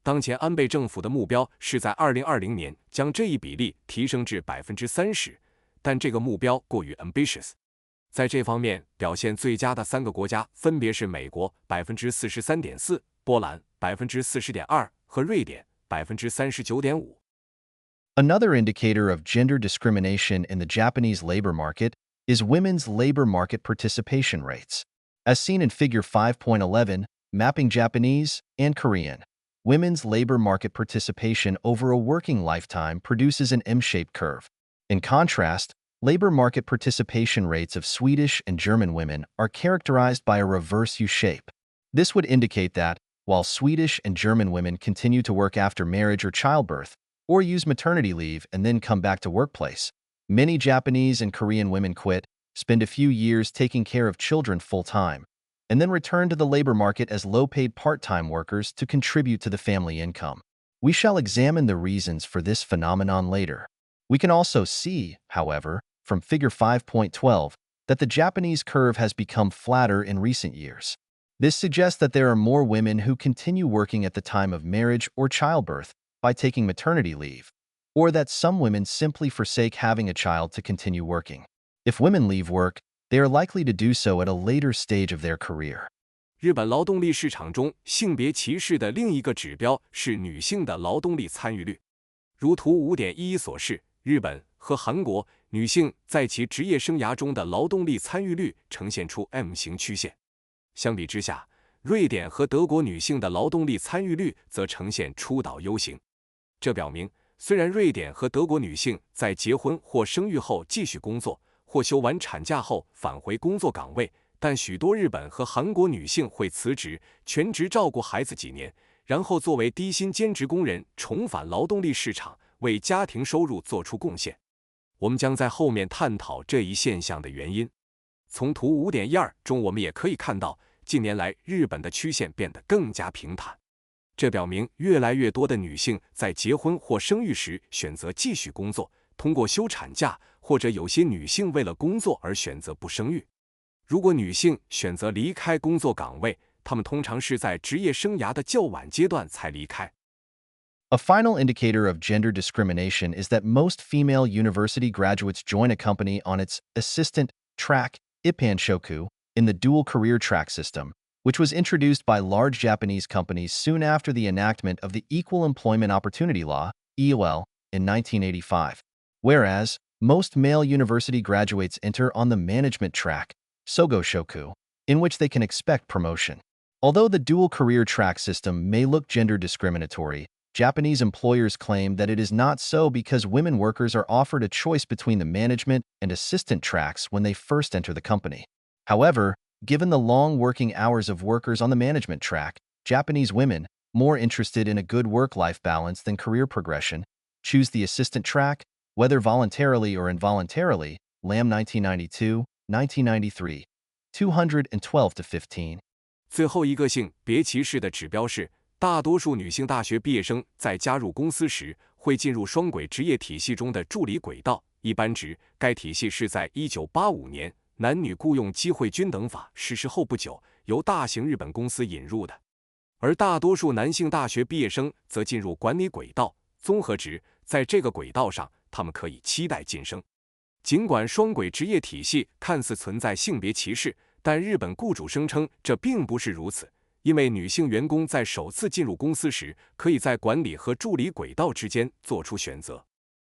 当前安倍政府的目标是在2020年将这一比例提升至 30%， 但这个目标过于 ambitious。在这方面表现最佳的3个国家分别是美国 43.4%、波兰 40.2% 和瑞典 39.5%。Another indicator of gender discrimination in the Japanese labor market is women's labor market participation rates. As seen in Figure 5.11, mapping Japanese and Korean, women's labor market participation over a working lifetime produces an M-shaped curve. In contrast, labor market participation rates of Swedish and German women are characterized by a reverse U-shape. This would indicate that, while Swedish and German women continue to work after marriage or childbirth, or use maternity leave and then come back to workplace, many Japanese and Korean women quit, spend a few years taking care of children full-time, and then return to the labor market as low-paid part-time workers to contribute to the family income. We shall examine the reasons for this phenomenon later. We can also see, however, from Figure 5.12, that the Japanese curve has become flatter in recent years. This suggests that there are more women who continue working at the time of marriage or childbirth by taking maternity leave, or that some women simply forsake having a child to continue working. If women leave work, they are likely to do so at a later stage of their career. 日本劳动力市场中性别歧视的另一个指标是女性的劳动力参与率。如图 5.11 所示，日本和韩国女性在其职业生涯中的劳动力参与率呈现出 M 型曲线。相比之下，瑞典和德国女性的劳动力参与率则呈现出导 U 型。这表明，虽然瑞典和德国女性在结婚或生育后继续工作，或休完产假后返回工作岗位，但许多日本和韩国女性会辞职，全职照顾孩子几年，然后作为低薪兼职工人重返劳动力市场，为家庭收入做出贡献。我们将在后面探讨这一现象的原因。从图 5.12 中我们也可以看到，近年来日本的曲线变得更加平坦。这表明越来越多的女性在结婚或生育时选择继续工作，通过休产假，或者有些女性为了工作而选择不生育。如果女性选择离开工作岗位，她们通常是在职业生涯的较晚阶段才离开。A final indicator of gender discrimination is that most female university graduates join a company on its assistant track, Ippanshoku, in the dual career track system, which was introduced by large Japanese companies soon after the enactment of the Equal Employment Opportunity Law, EOL, in 1985. Whereas, most male university graduates enter on the management track, Sogoshoku, in which they can expect promotion. Although the dual career track system may look gender discriminatory, Japanese employers claim that it is not so because women workers are offered a choice between the management and assistant tracks when they first enter the company. However, given the long working hours of workers on the management track, Japanese women, more interested in a good work-life balance than career progression, choose the assistant track, whether voluntarily or involuntarily, Lamb 1992, 1993, 212-15. 最后一个性别歧视的指标是，大多数女性大学毕业生在加入公司时会进入双轨职业体系中的助理轨道，一般指该体系是在1985年男女雇佣机会均等法实施后不久由大型日本公司引入的。而大多数男性大学毕业生则进入管理轨道，综合值在这个轨道上，他们可以期待晋升。尽管双轨职业体系看似存在性别歧视，但日本雇主声称这并不是如此，因为女性员工在首次进入公司时，可以在管理和助理轨道之间做出选择。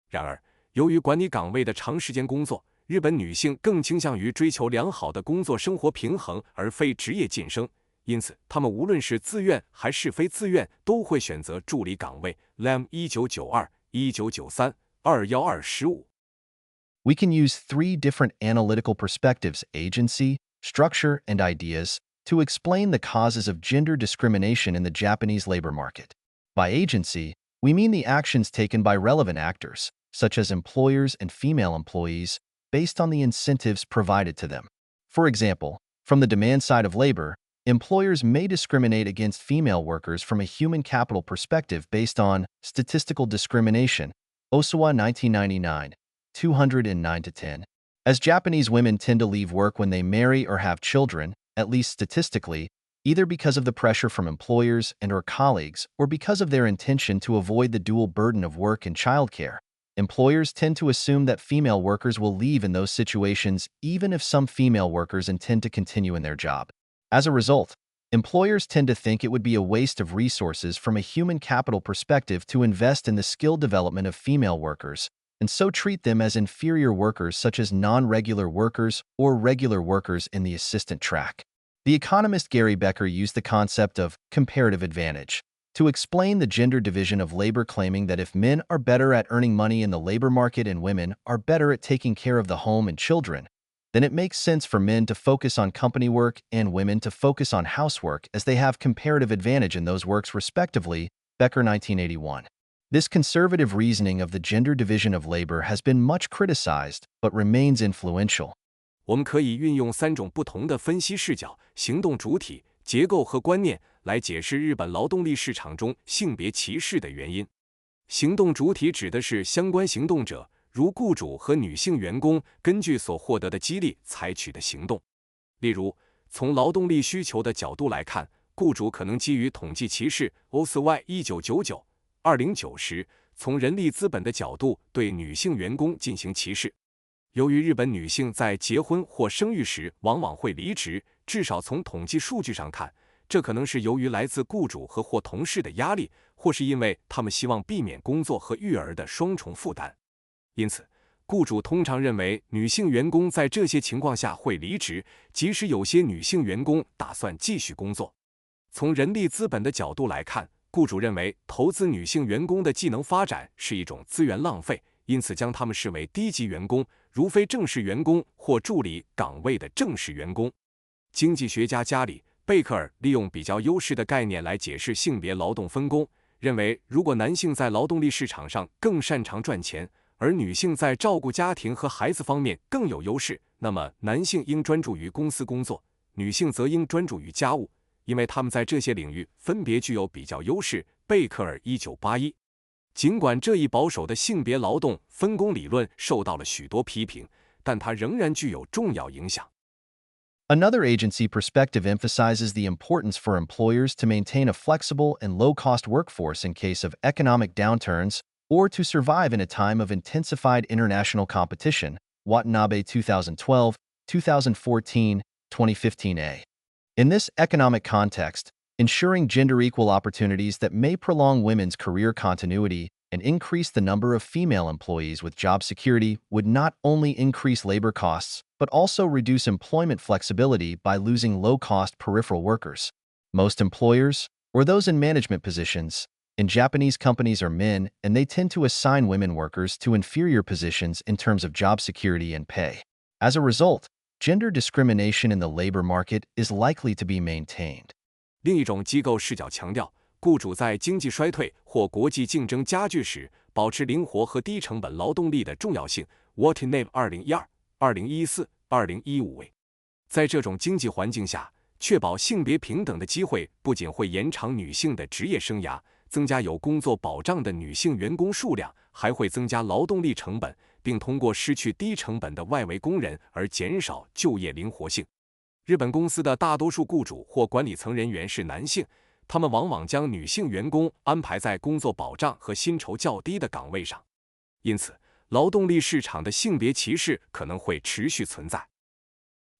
然而，由于管理岗位的长时间工作，日本女性更倾向于追求良好的工作生活平衡，而非职业晋升。因此，她们无论是自愿还是非自愿，都会选择助理岗位。Lamb 1992、1993、212-15。We can use 3 different analytical perspectives, agency, structure, and ideas, to explain the causes of gender discrimination in the Japanese labor market. By agency, we mean the actions taken by relevant actors, such as employers and female employees, based on the incentives provided to them. For example, from the demand side of labor, employers may discriminate against female workers from a human capital perspective based on statistical discrimination, Osawa 1999, 209-10. As Japanese women tend to leave work when they marry or have children, at least statistically, either because of the pressure from employers and/or colleagues or because of their intention to avoid the dual burden of work and childcare, employers tend to assume that female workers will leave in those situations even if some female workers intend to continue in their job. As a result, employers tend to think it would be a waste of resources from a human capital perspective to invest in the skill development of female workers, and so treat them as inferior workers such as non-regular workers or regular workers in the assistant track. The economist Gary Becker used the concept of comparative advantage to explain the gender division of labor, claiming that if men are better at earning money in the labor market and women are better at taking care of the home and children, then it makes sense for men to focus on company work and women to focus on housework, as they have comparative advantage in those works respectively, Becker 1981. This conservative reasoning of the gender division of labor has been much criticized, but remains influential. 我们可以运用3种不同的分析视角、行动主体、结构和观念来解释日本劳动力市场中性别歧视的原因。行动主体指的是相关行动者，如雇主和女性员工根据所获得的激励采取的行动。例如，从劳动力需求的角度来看，雇主可能基于统计歧视 OSY 1999、2009时，从人力资本的角度对女性员工进行歧视。由于日本女性在结婚或生育时往往会离职，至少从统计数据上看，这可能是由于来自雇主或同事的压力，或是因为他们希望避免工作和育儿的双重负担。因此，雇主通常认为女性员工在这些情况下会离职，即使有些女性员工打算继续工作。从人力资本的角度来看，雇主认为投资女性员工的技能发展是一种资源浪费，因此将他们视为低级员工，如非正式员工或助理岗位的正式员工。经济学家加里·贝克尔利用比较优势的概念来解释性别劳动分工，认为如果男性在劳动力市场上更擅长赚钱，而女性在照顾家庭和孩子方面更有优势，那么男性应专注于公司工作，女性则应专注于家务，因为他们在这些领域分别具有比较优势。贝克尔1981。尽管这一保守的性别劳动分工理论受到了许多批评，但它仍然具有重要影响。Another agency perspective emphasizes the importance for employers to maintain a flexible and low-cost workforce in case of economic downturns or to survive in a time of intensified international competition, Watanabe 2012, 2014, 2015a. In this economic context, ensuring gender-equal opportunities that may prolong women's career continuity and increase the number of female employees with job security would not only increase labor costs, but also reduce employment flexibility by losing low-cost peripheral workers. Most employers, or those in management positions, in Japanese companies are men, and they tend to assign women workers to inferior positions in terms of job security and pay. As a result, gender discrimination in the labor market is likely to be maintained. 另一种机构视角强调，雇主在经济衰退或国际竞争加剧时，保持灵活和低成本劳动力的重要性 Watanabe 2012、2014、2015为。在这种经济环境下，确保性别平等的机会不仅会延长女性的职业生涯，增加有工作保障的女性员工数量，还会增加劳动力成本，并通过失去低成本的外围工人而减少就业灵活性。日本公司的大多数雇主或管理层人员是男性，他们往往将女性员工安排在工作保障和薪酬较低的岗位上，因此，劳动力市场的性别歧视可能会持续存在。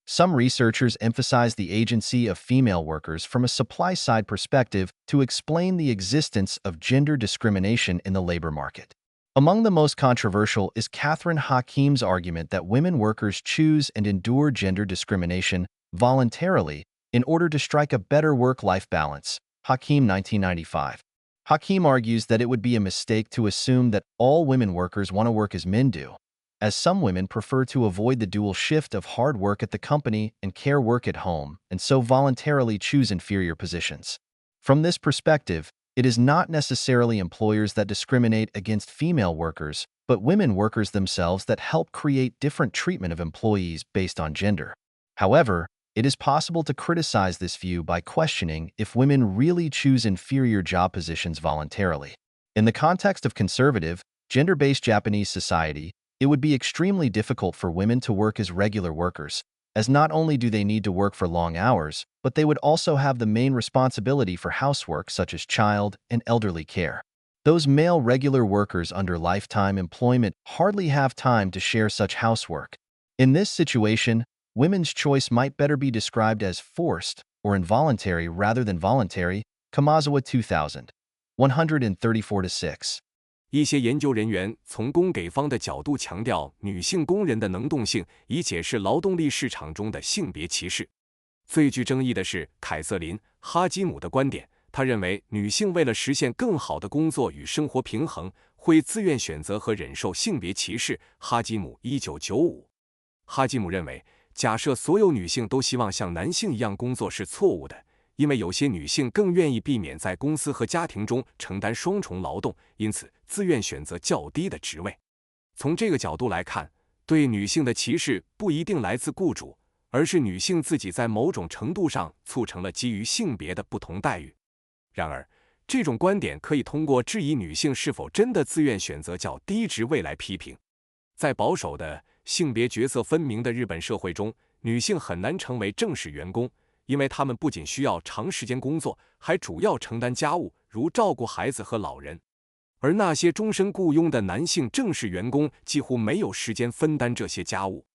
Some researchers emphasize the agency of female workers from a supply-side perspective to explain the existence of gender discrimination in the labor market. Among the most controversial is Catherine Hakeem's argument that women workers choose and endure gender discrimination voluntarily in order to strike a better work-life balance. Hakeem 1995. Hakeem argues that it would be a mistake to assume that all women workers want to work as men do, as some women prefer to avoid the dual shift of hard work at the company and care work at home, and so voluntarily choose inferior positions. From this perspective, it is not necessarily employers that discriminate against female workers, but women workers themselves that help create different treatment of employees based on gender. However, it is possible to criticize this view by questioning if women really choose inferior job positions voluntarily. In the context of conservative, gender-based Japanese society, it would be extremely difficult for women to work as regular workers, as not only do they need to work for long hours, but they would also have the main responsibility for housework such as child and elderly care. Those male regular workers under lifetime employment hardly have time to share such housework. In this situation, women's choice might better be described as forced or involuntary rather than voluntary. Kamazawa 2000. 134-6. 一些研究人员从供给方的角度强调女性工人的能动性，以解释劳动力市场中的性别歧视。最具争议的是凯瑟琳·哈基姆的观点，他认为女性为了实现更好的工作与生活平衡，会自愿选择和忍受性别歧视。哈基姆1995。哈基姆认为，假设所有女性都希望像男性一样工作是错误的，因为有些女性更愿意避免在公司和家庭中承担双重劳动，因此自愿选择较低的职位。从这个角度来看，对女性的歧视不一定来自雇主，而是女性自己在某种程度上促成了基于性别的不同待遇。然而，这种观点可以通过质疑女性是否真的自愿选择较低职位来批评。在保守的、性别角色分明的日本社会中，女性很难成为正式员工，因为她们不仅需要长时间工作，还主要承担家务，如照顾孩子和老人。而那些终身雇佣的男性正式员工几乎没有时间分担这些家务。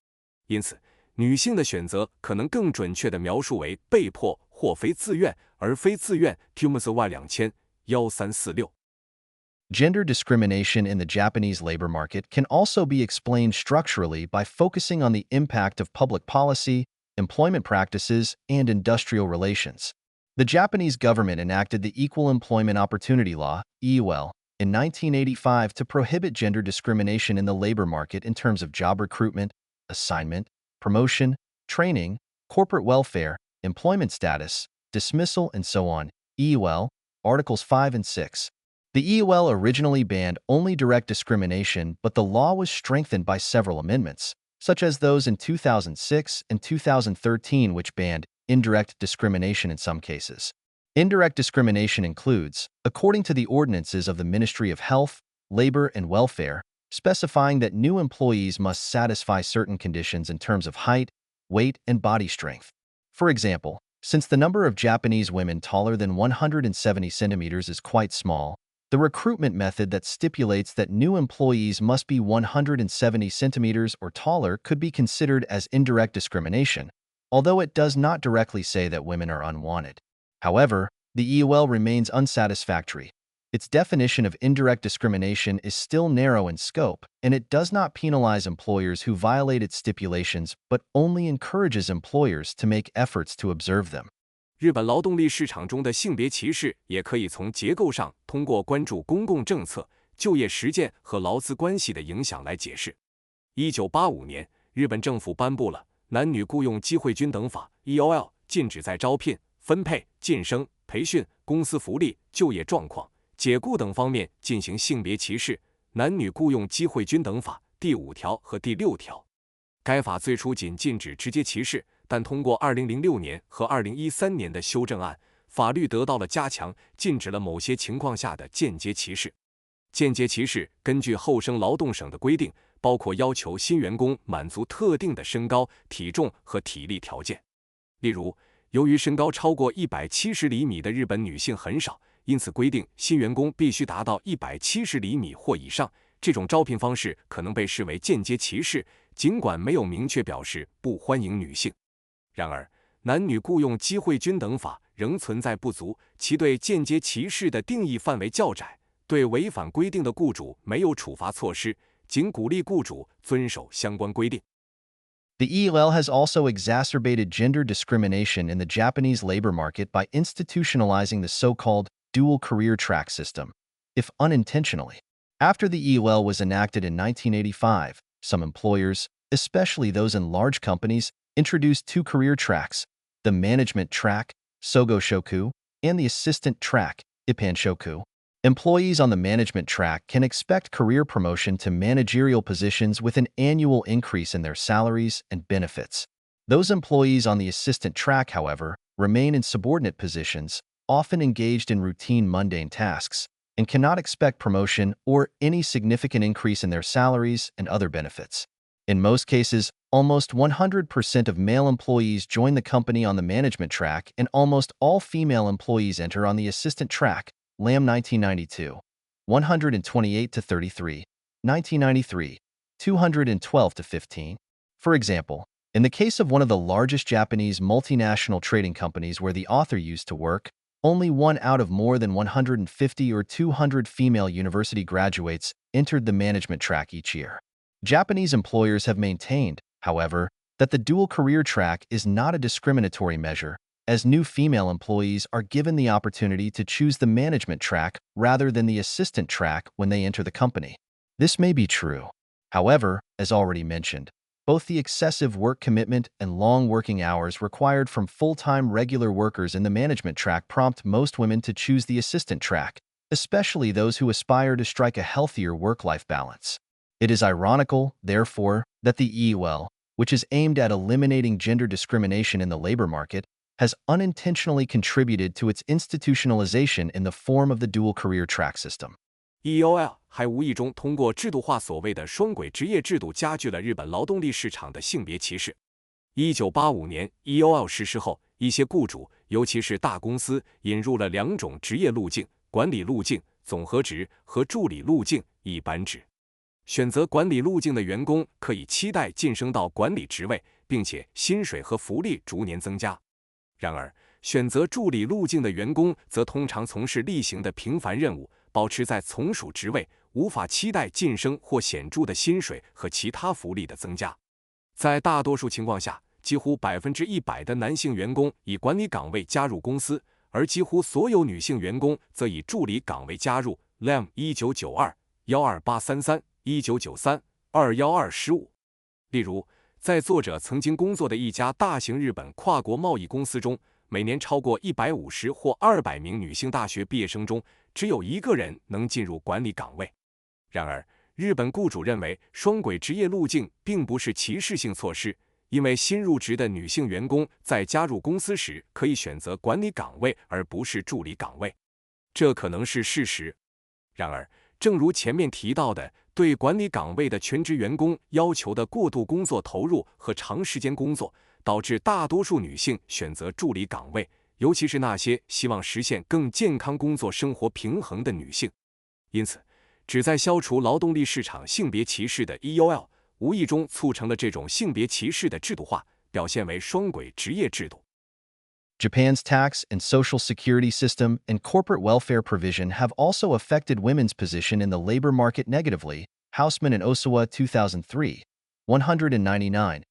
因此，女性的选择可能更准确地描述为被迫或非自愿，而非自愿。Tumasa Y 2000 1346。Gender discrimination in the Japanese labor market can also be explained structurally by focusing on the impact of public policy, employment practices, and industrial relations. The Japanese government enacted the Equal Employment Opportunity Law, EUL, in 1985 to prohibit gender discrimination in the labor market in terms of job recruitment, assignment, promotion, training, corporate welfare, employment status, dismissal, and so on. EUL, Articles 5 and 6. The EUL originally banned only direct discrimination, but the law was strengthened by several amendments, such as those in 2006 and 2013 which banned indirect discrimination in some cases. Indirect discrimination includes, according to the ordinances of the Ministry of Health, Labor, and Welfare, specifying that new employees must satisfy certain conditions in terms of height, weight, and body strength. For example, since the number of Japanese women taller than 170 centimeters is quite small, the recruitment method that stipulates that new employees must be 170 centimeters or taller could be considered as indirect discrimination, although it does not directly say that women are unwanted. However, the EUL remains unsatisfactory. Its definition of indirect discrimination is still narrow in scope, and it does not penalize employers who violate its stipulations, but only encourages employers to make efforts to observe them. 日本劳动力市场中的性别歧视也可以从结构上通过关注公共政策、就业实践和劳资关系的影响来解释。1985年，日本政府颁布了《男女雇佣机会均等法》（EOL）， 禁止在招聘、分配、晋升、培训、公司福利、就业状况、解雇等方面进行性别歧视。男女雇佣机会均等法》第5条和第6条。该法最初仅禁止直接歧视，但通过2006年和2013年的修正案，法律得到了加强，禁止了某些情况下的间接歧视。间接歧视根据厚生劳动省的规定，包括要求新员工满足特定的身高、体重和体力条件。例如，由于身高超过170厘米的日本女性很少，因此规定新员工必须达到170厘米或以上。这种招聘方式可能被视为间接歧视，尽管没有明确表示不欢迎女性。然而，男女雇佣机会均等法仍存在不足，其对间接歧视的定义范围较窄，对违反规定的雇主没有处罚措施，仅鼓励雇主遵守相关规定。The ELL has also exacerbated gender discrimination in the Japanese labor market by institutionalizing the so-called dual career track system, if unintentionally. After the ELL was enacted in 1985, some employers, especially those in large companies, introduced 2 career tracks, the management track, Sogo Shoku, and the assistant track, Ippan Shoku. Employees on the management track can expect career promotion to managerial positions with an annual increase in their salaries and benefits. Those employees on the assistant track, however, remain in subordinate positions, often engaged in routine mundane tasks, and cannot expect promotion or any significant increase in their salaries and other benefits. In most cases, almost 100% of male employees join the company on the management track, and almost all female employees enter on the assistant track. Lamb 1992, 128-33, 1993, 212-15. For example, in the case of one of the largest Japanese multinational trading companies where the author used to work, only 1 out of more than 150 or 200 female university graduates entered the management track each year. Japanese employers have maintained, however, that the dual career track is not a discriminatory measure, as new female employees are given the opportunity to choose the management track rather than the assistant track when they enter the company. This may be true. However, as already mentioned, both the excessive work commitment and long working hours required from full-time regular workers in the management track prompt most women to choose the assistant track, especially those who aspire to strike a healthier work-life balance. It is ironical, therefore, that the EUL, which is aimed at eliminating gender discrimination in the labor market, has unintentionally contributed to its institutionalization in the form of the dual career track system. EOL 还无意中通过制度化所谓的双轨职业制度加剧了日本劳动力市场的性别歧视。1985年 EOL 实施后，一些雇主，尤其是大公司，引入了2种职业路径：管理路径、总和职和助理路径、一般职。选择管理路径的员工可以期待晋升到管理职位，并且薪水和福利逐年增加。然而，选择助理路径的员工则通常从事例行的平凡任务，保持在从属职位，无法期待晋升或显著的薪水和其他福利的增加。在大多数情况下，几乎100%的男性员工以管理岗位加入公司，而几乎所有女性员工则以助理岗位加入。Lam 1992 12833 1993 21215。例如，在作者曾经工作的一家大型日本跨国贸易公司中，每年超过150或200名女性大学毕业生中，只有1个人能进入管理岗位。然而，日本雇主认为双轨职业路径并不是歧视性措施，因为新入职的女性员工在加入公司时可以选择管理岗位而不是助理岗位。这可能是事实。然而，正如前面提到的，对管理岗位的全职员工要求的过度工作投入和长时间工作，导致大多数女性选择助理岗位，尤其是那些希望实现更健康工作生活平衡的女性。因此，旨在消除劳动力市场性别歧视的 EOL 无意中促成了这种性别歧视的制度化，表现为双轨职业制度。Japan's tax and social security system and corporate welfare provision have also affected women's position in the labor market negatively. Hausman and Osawa 2003, 199.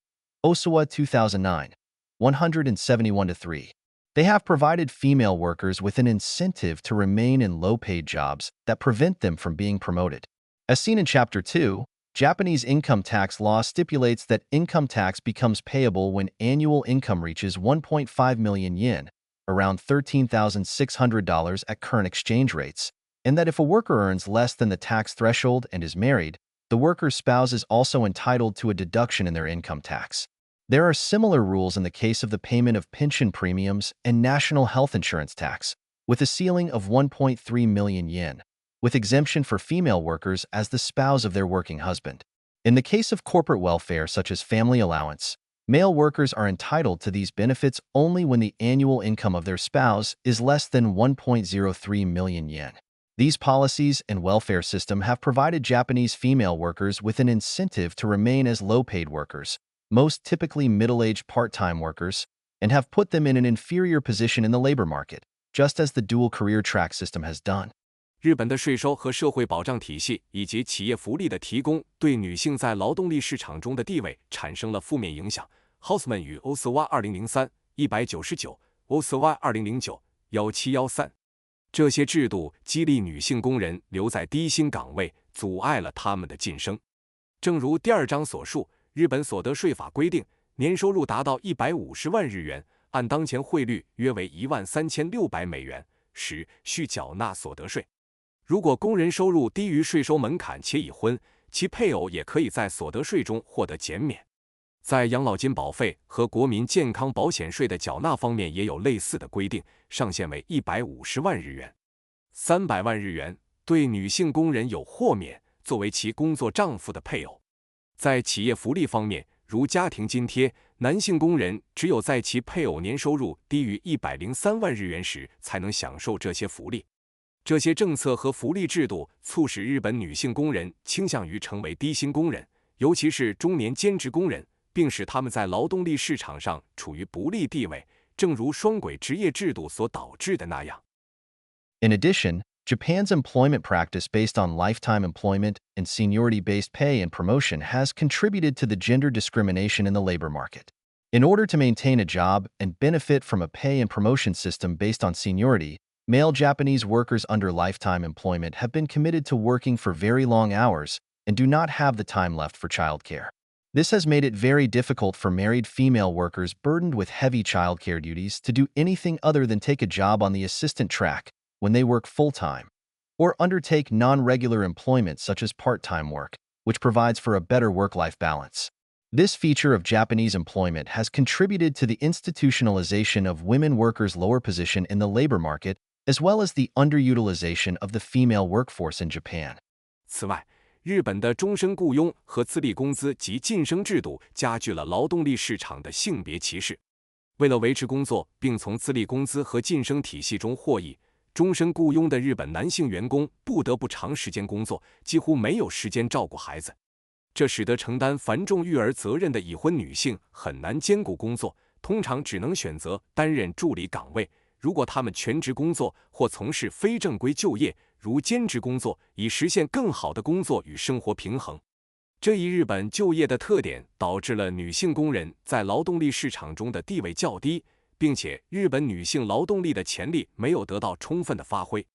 Osawa 2009, 171-3. They have provided female workers with an incentive to remain in low-paid jobs that prevent them from being promoted. As seen in Chapter 2, Japanese income tax law stipulates that income tax becomes payable when annual income reaches 1.5 million yen, around $13,600 at current exchange rates, and that if a worker earns less than the tax threshold and is married, the worker's spouse is also entitled to a deduction in their income tax. There are similar rules in the case of the payment of pension premiums and national health insurance tax, with a ceiling of 1.3 million yen, with exemption for female workers as the spouse of their working husband. In the case of corporate welfare such as family allowance, male workers are entitled to these benefits only when the annual income of their spouse is less than 1.03 million yen. These policies and welfare system have provided Japanese female workers with an incentive to remain as low-paid workers, most typically middle-aged part-time workers, and have put them in an inferior position in the labor market, just as the dual career track system has done. 日本的税收和社会保障体系以及企业福利的提供，对女性在劳动力市场中的地位产生了负面影响。Hausman 与 OSY 2003-199 OSY 2009-1713。这些制度激励女性工人留在低薪岗位，阻碍了她们的晋升。正如第2章所述，日本所得税法规定，年收入达到150万日元，按当前汇率约为13600美元时，需缴纳所得税。如果工人收入低于税收门槛且已婚，其配偶也可以在所得税中获得减免。在养老金保费和国民健康保险税的缴纳方面也有类似的规定，上限为150万日元。300万日元对女性工人有豁免，作为其工作丈夫的配偶。在企业福利方面，如家庭津贴，男性工人只有在其配偶年收入低于103万日元时才能享受这些福利。这些政策和福利制度促使日本女性工人倾向于成为低薪工人，尤其是中年兼职工人，并使他们在劳动力市场上处于不利地位，正如双轨职业制度所导致的那样。In addition, Japan's employment practice based on lifetime employment and seniority-based pay and promotion has contributed to the gender discrimination in the labor market. In order to maintain a job and benefit from a pay and promotion system based on seniority, male Japanese workers under lifetime employment have been committed to working for very long hours and do not have the time left for childcare. This has made it very difficult for married female workers burdened with heavy childcare duties to do anything other than take a job on the assistant track when they work full-time, or undertake non-regular employment such as part-time work, which provides for a better work-life balance. This feature of Japanese employment has contributed to the institutionalization of women workers' lower position in the labor market, as well as the underutilization of the female workforce in Japan. 此外，日本的终身雇佣和自立工资及晋升制度加剧了劳动力市场的性别歧视。为了维持工作并从自立工资和晋升体系中获益，终身雇佣的日本男性员工不得不长时间工作，几乎没有时间照顾孩子。这使得承担繁重育儿责任的已婚女性很难兼顾工作，通常只能选择担任助理岗位。如果他们全职工作或从事非正规就业，如兼职工作，以实现更好的工作与生活平衡。这一日本就业的特点导致了女性工人在劳动力市场中的地位较低，并且日本女性劳动力的潜力没有得到充分的发挥。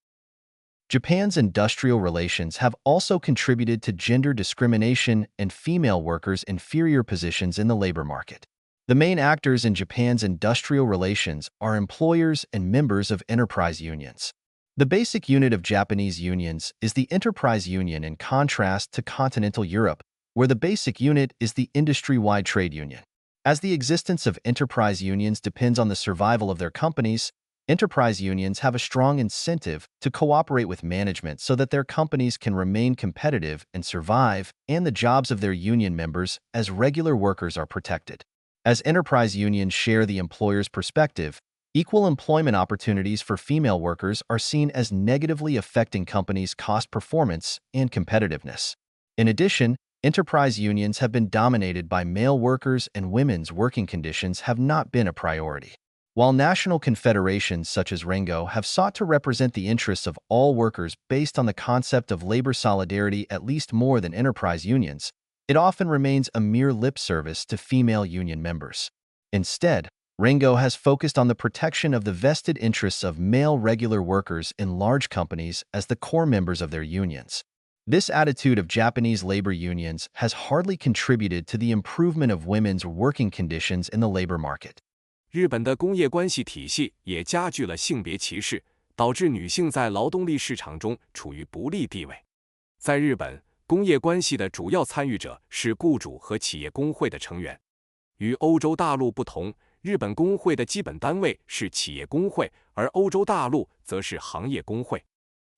Japan's industrial relations have also contributed to gender discrimination and female workers' inferior positions in the labor market. The main actors in Japan's industrial relations are employers and members of enterprise unions. The basic unit of Japanese unions is the enterprise union in contrast to continental Europe, where the basic unit is the industry-wide trade union. As the existence of enterprise unions depends on the survival of their companies, enterprise unions have a strong incentive to cooperate with management so that their companies can remain competitive and survive, and the jobs of their union members as regular workers are protected. As enterprise unions share the employer's perspective, equal employment opportunities for female workers are seen as negatively affecting companies' cost performance and competitiveness. In addition, enterprise unions have been dominated by male workers and women's working conditions have not been a priority. While national confederations such as Rengo have sought to represent the interests of all workers based on the concept of labor solidarity at least more than enterprise unions, it often remains a mere lip service to female union members. Instead, Rengo has focused on the protection of the vested interests of male regular workers in large companies as the core members of their unions. This attitude of Japanese labor unions has hardly contributed to the improvement of women's working conditions in the labor market. 日本的工业关系体系也加剧了性别歧视，导致女性在劳动力市场中处于不利地位。在日本，工业关系的主要参与者是雇主和企业工会的成员。与欧洲大陆不同，日本工会的基本单位是企业工会，而欧洲大陆则是行业工会。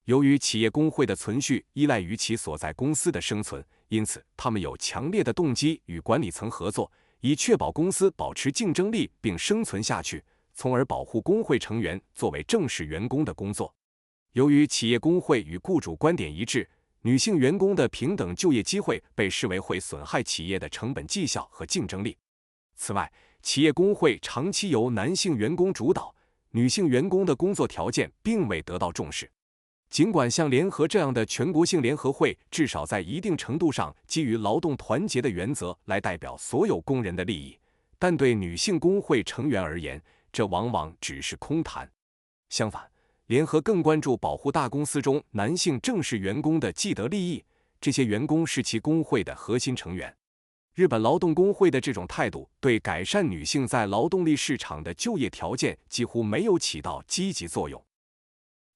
由于企业工会的存续依赖于其所在公司的生存，因此他们有强烈的动机与管理层合作，以确保公司保持竞争力并生存下去，从而保护工会成员作为正式员工的工作。由于企业工会与雇主观点一致，女性员工的平等就业机会被视为会损害企业的成本绩效和竞争力。此外，企业工会长期由男性员工主导，女性员工的工作条件并未得到重视。尽管像联合这样的全国性联合会至少在一定程度上基于劳动团结的原则来代表所有工人的利益，但对女性工会成员而言，这往往只是空谈。相反，联合更关注保护大公司中男性正式员工的既得利益，这些员工是其工会的核心成员。日本劳动工会的这种态度对改善女性在劳动力市场的就业条件几乎没有起到积极作用。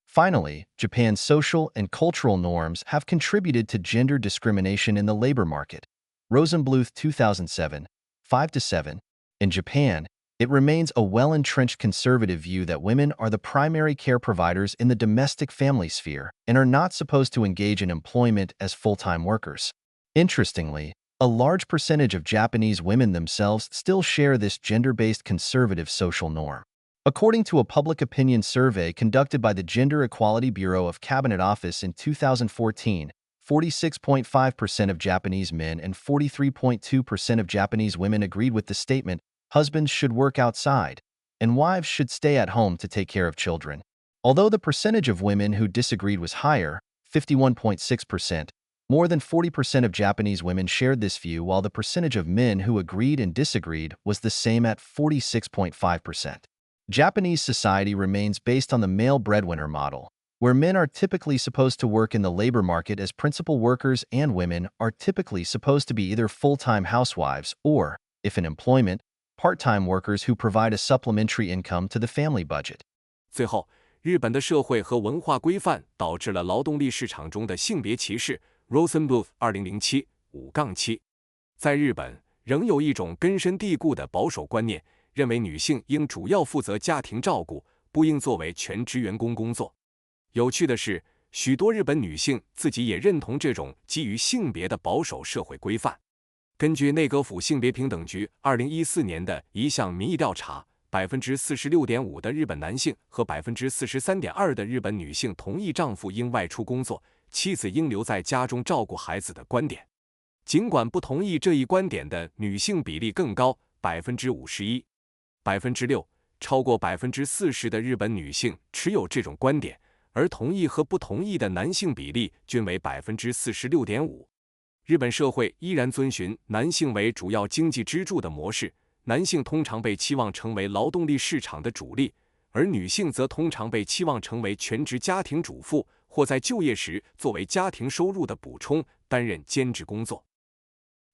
Finally, Japan's social and cultural norms have contributed to gender discrimination in the labor market. Rosenbluth 2007, 5-7. In Japan, it remains a well-entrenched conservative view that women are the primary care providers in the domestic family sphere and are not supposed to engage in employment as full-time workers. Interestingly, a large percentage of Japanese women themselves still share this gender-based conservative social norm. According to a public opinion survey conducted by the Gender Equality Bureau of Cabinet Office in 2014, 46.5% of Japanese men and 43.2% of Japanese women agreed with the statement, husbands should work outside, and wives should stay at home to take care of children. Although the percentage of women who disagreed was higher, 51.6%, more than 40% of Japanese women shared this view, while the percentage of men who agreed and disagreed was the same at 46.5%. Japanese society remains based on the male breadwinner model, where men are typically supposed to work in the labor market as principal workers and women are typically supposed to be either full-time housewives or, if in employment, part-time workers who provide a supplementary income to the family budget. 最后，日本的社会和文化规范导致了劳动力市场中的性别歧视。Rosenbluth 2007 5-7。在日本，仍有一种根深蒂固的保守观念，认为女性应主要负责家庭照顾，不应作为全职员工工作。有趣的是，许多日本女性自己也认同这种基于性别的保守社会规范。根据内阁府性别平等局2014年的一项民意调查，46.5%的日本男性和43.2%的日本女性同意丈夫应外出工作，妻子应留在家中照顾孩子的观点。尽管不同意这一观点的女性比例更高，51%。6%，超过40%的日本女性持有这种观点，而同意和不同意的男性比例均为46.5%。日本社会依然遵循男性为主要经济支柱的模式，男性通常被期望成为劳动力市场的主力，而女性则通常被期望成为全职家庭主妇，或在就业时作为家庭收入的补充，担任兼职工作。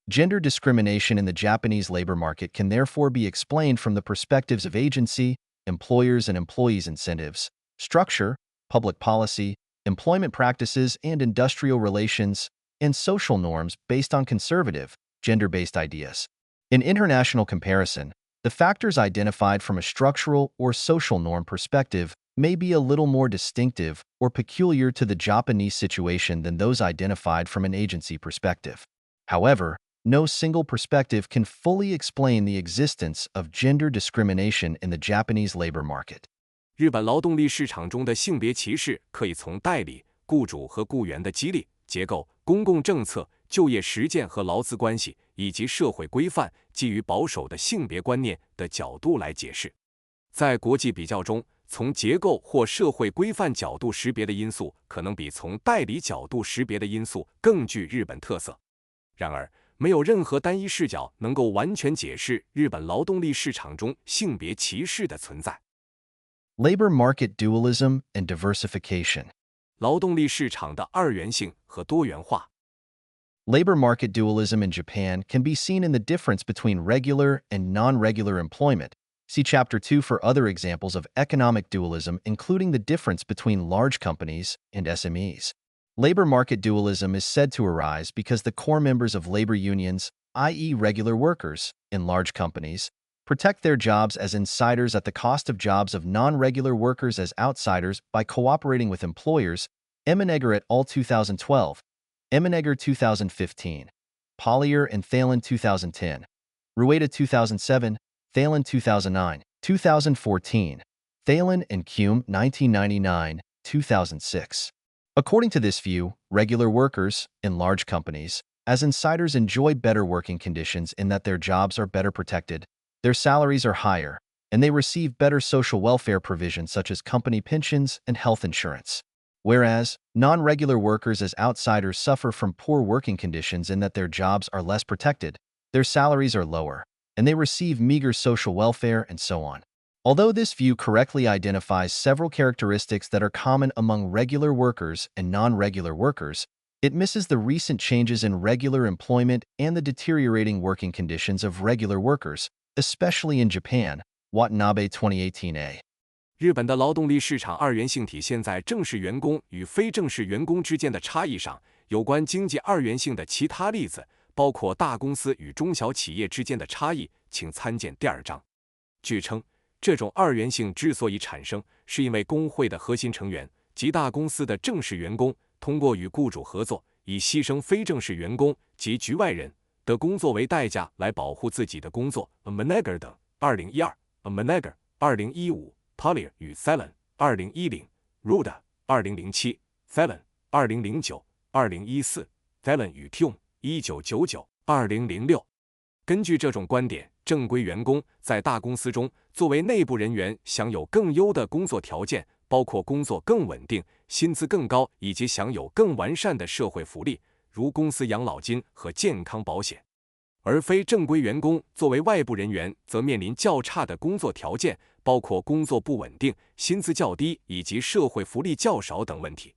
Gender discrimination in the Japanese labor market can therefore be explained from the perspectives of agency, employers and employees' incentives, structure, public policy, employment practices and industrial relations, and social norms based on conservative, gender-based ideas. In international comparison, the factors identified from a structural or social norm perspective may be a little more distinctive or peculiar to the Japanese situation than those identified from an agency perspective. However, no single perspective can fully explain the existence of gender discrimination in the Japanese labor market. 日本劳动力市场中的性别歧视可以从代理、雇主和雇员的激励、结构、公共政策、就业实践和劳资关系，以及社会规范基于保守的性别观念的角度来解释。在国际比较中，从结构或社会规范角度识别的因素，可能比从代理角度识别的因素更具日本特色。然而，没有任何单一视角能够完全解释日本劳动力市场中性别歧视的存在。Labor market dualism and diversification. 劳动力市场的二元性和多元化。Labor market dualism in Japan can be seen in the difference between regular and non-regular employment, See Chapter 2 for other examples of economic dualism, including the difference between large companies and SMEs. Labor market dualism is said to arise because the core members of labor unions, i.e. regular workers, in large companies, protect their jobs as insiders at the cost of jobs of non-regular workers as outsiders by cooperating with employers. Emenegger et al. 2012, Emenegger 2015, Pollier and Thalen 2010, Rueda 2007, Thalen 2009, 2014, Thalen and Kuhn 1999, 2006. According to this view, regular workers, in large companies, as insiders enjoy better working conditions in that their jobs are better protected, their salaries are higher, and they receive better social welfare provisions such as company pensions and health insurance. Whereas, non-regular workers as outsiders suffer from poor working conditions in that their jobs are less protected, their salaries are lower, and they receive meager social welfare and so on. Although this view correctly identifies several characteristics that are common among regular workers and non-regular workers, it misses the recent changes in regular employment and the deteriorating working conditions of regular workers, especially in Japan. Watanabe 2018a。日本的劳动力市场二元性体现在正式员工与非正式员工之间的差异上。有关经济二元性的其他例子，包括大公司与中小企业之间的差异，请参见第2章。据称，这种二元性之所以产生，是因为工会的核心成员及大公司的正式员工通过与雇主合作，以牺牲非正式员工及局外人的工作为代价来保护自己的工作。Emenegger 等2012 ，Emenegger 2015。Pollier 与 Thalen 2010 Rueda 2007 Thalen 2009 2014 Thalen 与 Kuhn 1999 2006。根据这种观点，正规员工在大公司中作为内部人员享有更优的工作条件，包括工作更稳定、薪资更高以及享有更完善的社会福利，如公司养老金和健康保险。而非正规员工作为外部人员则面临较差的工作条件，包括工作不稳定、薪资较低以及社会福利较少等问题。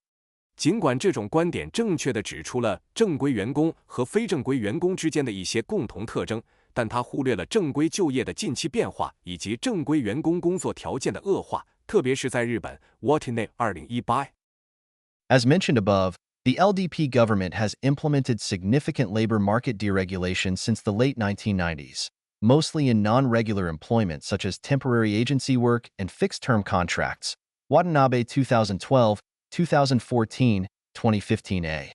尽管这种观点正确地指出了正规员工和非正规员工之间的一些共同特征，但它忽略了正规就业的近期变化以及正规员工工作条件的恶化，特别是在日本。Watanabe 2018。As mentioned above, the LDP government has implemented significant labor market deregulation since the late 1990s, mostly in non-regular employment such as temporary agency work and fixed-term contracts. Watanabe 2012, 2014, 2015a.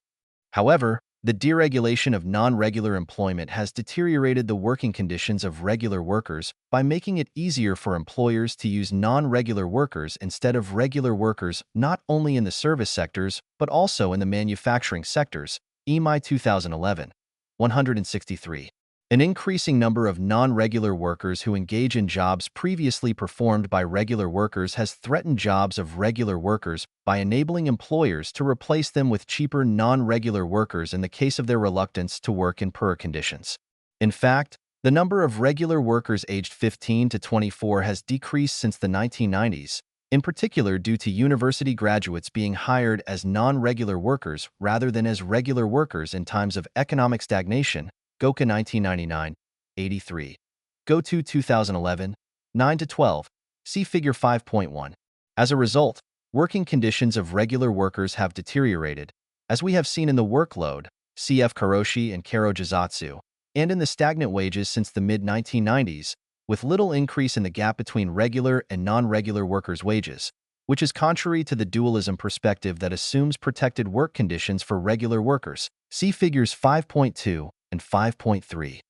However, the deregulation of non-regular employment has deteriorated the working conditions of regular workers by making it easier for employers to use non-regular workers instead of regular workers not only in the service sectors but also in the manufacturing sectors. EMI 2011, 163. An increasing number of non-regular workers who engage in jobs previously performed by regular workers has threatened jobs of regular workers by enabling employers to replace them with cheaper non-regular workers in the case of their reluctance to work in poorer conditions. In fact, the number of regular workers aged 15 to 24 has decreased since the 1990s, in particular due to university graduates being hired as non-regular workers rather than as regular workers in times of economic stagnation. Goka 1999, 83. Go-To 2011, 9-12. See Figure 5.1. As a result, working conditions of regular workers have deteriorated, as we have seen in the workload, cf. Karoshi and Karo Jizatsu, and in the stagnant wages since the mid-1990s, with little increase in the gap between regular and non-regular workers' wages, which is contrary to the dualism perspective that assumes protected work conditions for regular workers. See Figures 5.2 and 5.3.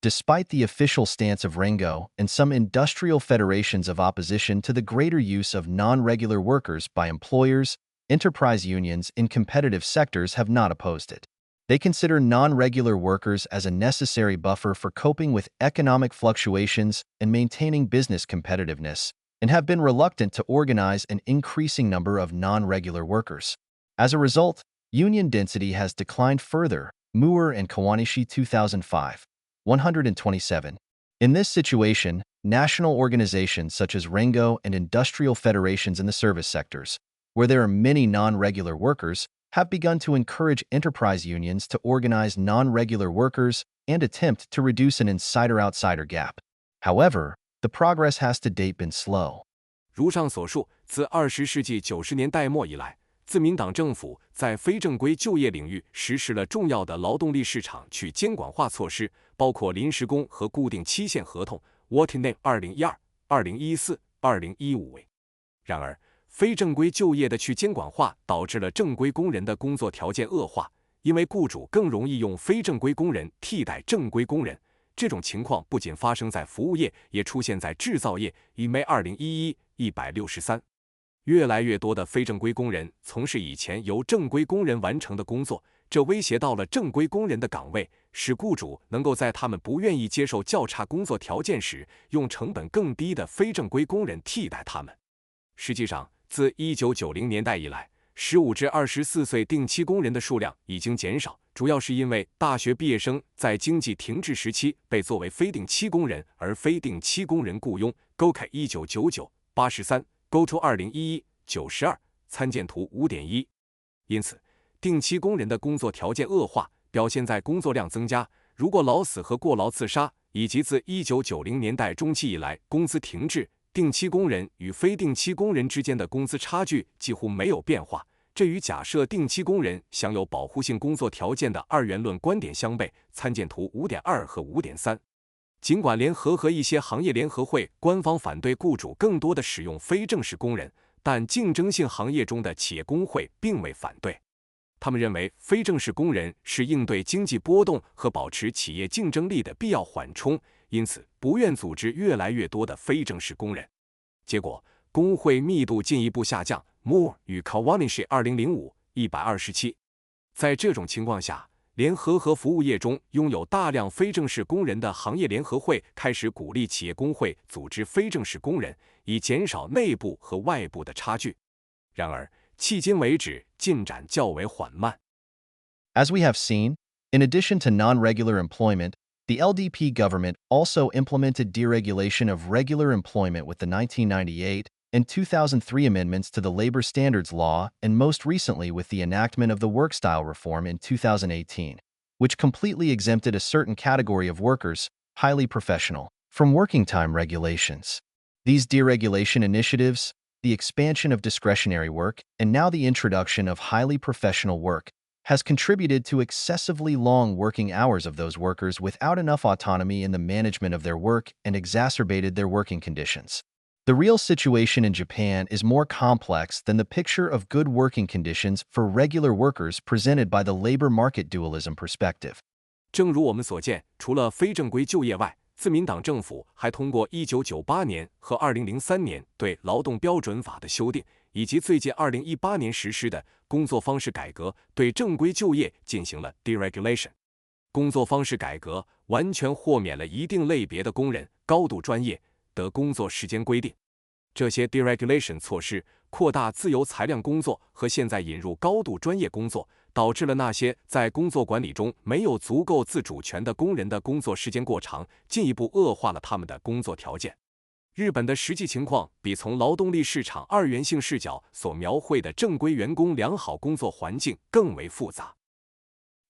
Despite the official stance of Rengo and some industrial federations of opposition to the greater use of non-regular workers by employers, enterprise unions in competitive sectors have not opposed it. They consider non-regular workers as a necessary buffer for coping with economic fluctuations and maintaining business competitiveness, and have been reluctant to organize an increasing number of non-regular workers. As a result, union density has declined further. Muir and Kawanishi 2005, 127. In this situation, national organizations such as Rengo and industrial federations in the service sectors, where there are many non-regular workers, have begun to encourage enterprise unions to organize non-regular workers and attempt to reduce an insider-outsider gap. However, the progress has to date been slow. 如上所述，自20世纪90年代末以来，自民党政府在非正规就业领域实施了重要的劳动力市场去监管化措施，包括临时工和固定期限合同 （Working Name 2012、2014、2015为。然而，非正规就业的去监管化导致了正规工人的工作条件恶化，因为雇主更容易用非正规工人替代正规工人。这种情况不仅发生在服务业，也出现在制造业。EMA 2011-163，越来越多的非正规工人从事以前由正规工人完成的工作，这威胁到了正规工人的岗位，使雇主能够在他们不愿意接受较差工作条件时，用成本更低的非正规工人替代他们。实际上，自1990年代以来，15至24岁定期工人的数量已经减少，主要是因为大学毕业生在经济停滞时期被作为非定期工人而非定期工人雇佣。GOK 1999-83 GOTO 2011-92参见图 5.1。 因此，定期工人的工作条件恶化表现在工作量增加，如果劳死和过劳自杀，以及自1990年代中期以来工资停滞。定期工人与非定期工人之间的工资差距几乎没有变化，这与假设定期工人享有保护性工作条件的二元论观点相悖，参见图 5.2 和 5.3。 尽管联合和一些行业联合会官方反对雇主更多的使用非正式工人，但竞争性行业中的企业工会并未反对。他们认为非正式工人是应对经济波动和保持企业竞争力的必要缓冲，因此不愿组织越来越多的非正式工人。结果，工会密度进一步下降。Moore 与 Kawanishi 2005-127。在这种情况下，联合和服务业中拥有大量非正式工人的行业联合会开始鼓励企业工会组织非正式工人，以减少内部和外部的差距。然而，迄今为止进展较为缓慢。As we have seen, in addition to non-regular employment, the LDP government also implemented deregulation of regular employment with the 1998 and 2003 amendments to the Labor Standards Law, and most recently with the enactment of the Work Style Reform in 2018, which completely exempted a certain category of workers, highly professional, from working time regulations. These deregulation initiatives, the expansion of discretionary work, and now the introduction of highly professional work, has contributed to excessively long working hours of those workers without enough autonomy in the management of their work and exacerbated their working conditions. The real situation in Japan is more complex than the picture of good working conditions for regular workers presented by the labor market dualism perspective. 正如我们所见，除了非正规就业外，自民党政府还通过1998年和2003年对劳动标准法的修订，以及最近2018年实施的工作方式改革，对正规就业进行了 deregulation。工作方式改革完全豁免了一定类别的工人高度专业的工作时间规定。这些 deregulation 措施扩大自由裁量工作和现在引入高度专业工作，导致了那些在工作管理中没有足够自主权的工人的工作时间过长，进一步恶化了他们的工作条件。日本的实际情况比从劳动力市场二元性视角所描绘的正规员工良好工作环境更为复杂。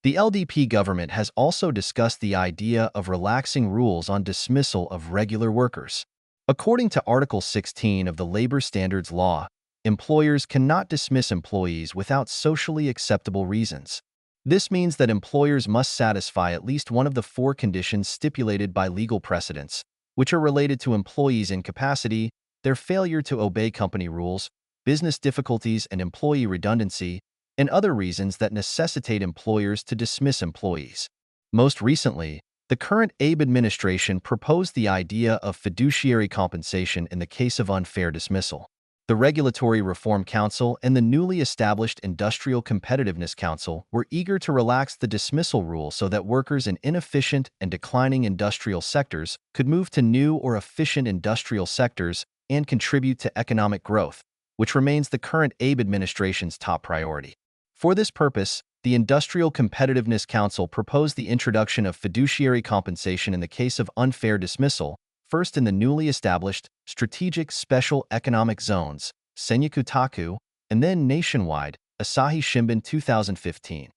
The LDP government has also discussed the idea of relaxing rules on dismissal of regular workers. According to Article 16 of the Labor Standards Law, employers cannot dismiss employees without socially acceptable reasons. This means that employers must satisfy at least one of the four conditions stipulated by legal precedents, which are related to employees' incapacity, their failure to obey company rules, business difficulties and employee redundancy, and other reasons that necessitate employers to dismiss employees. Most recently, the current Abe administration proposed the idea of fiduciary compensation in the case of unfair dismissal. The Regulatory Reform Council and the newly established Industrial Competitiveness Council were eager to relax the dismissal rule so that workers in inefficient and declining industrial sectors could move to new or efficient industrial sectors and contribute to economic growth, which remains the current Abe administration's top priority. For this purpose, the Industrial Competitiveness Council proposed the introduction of fiduciary compensation in the case of unfair dismissal, first in the newly established Strategic Special Economic Zones, Senyaku Taku, and then nationwide, Asahi Shimbun 2015.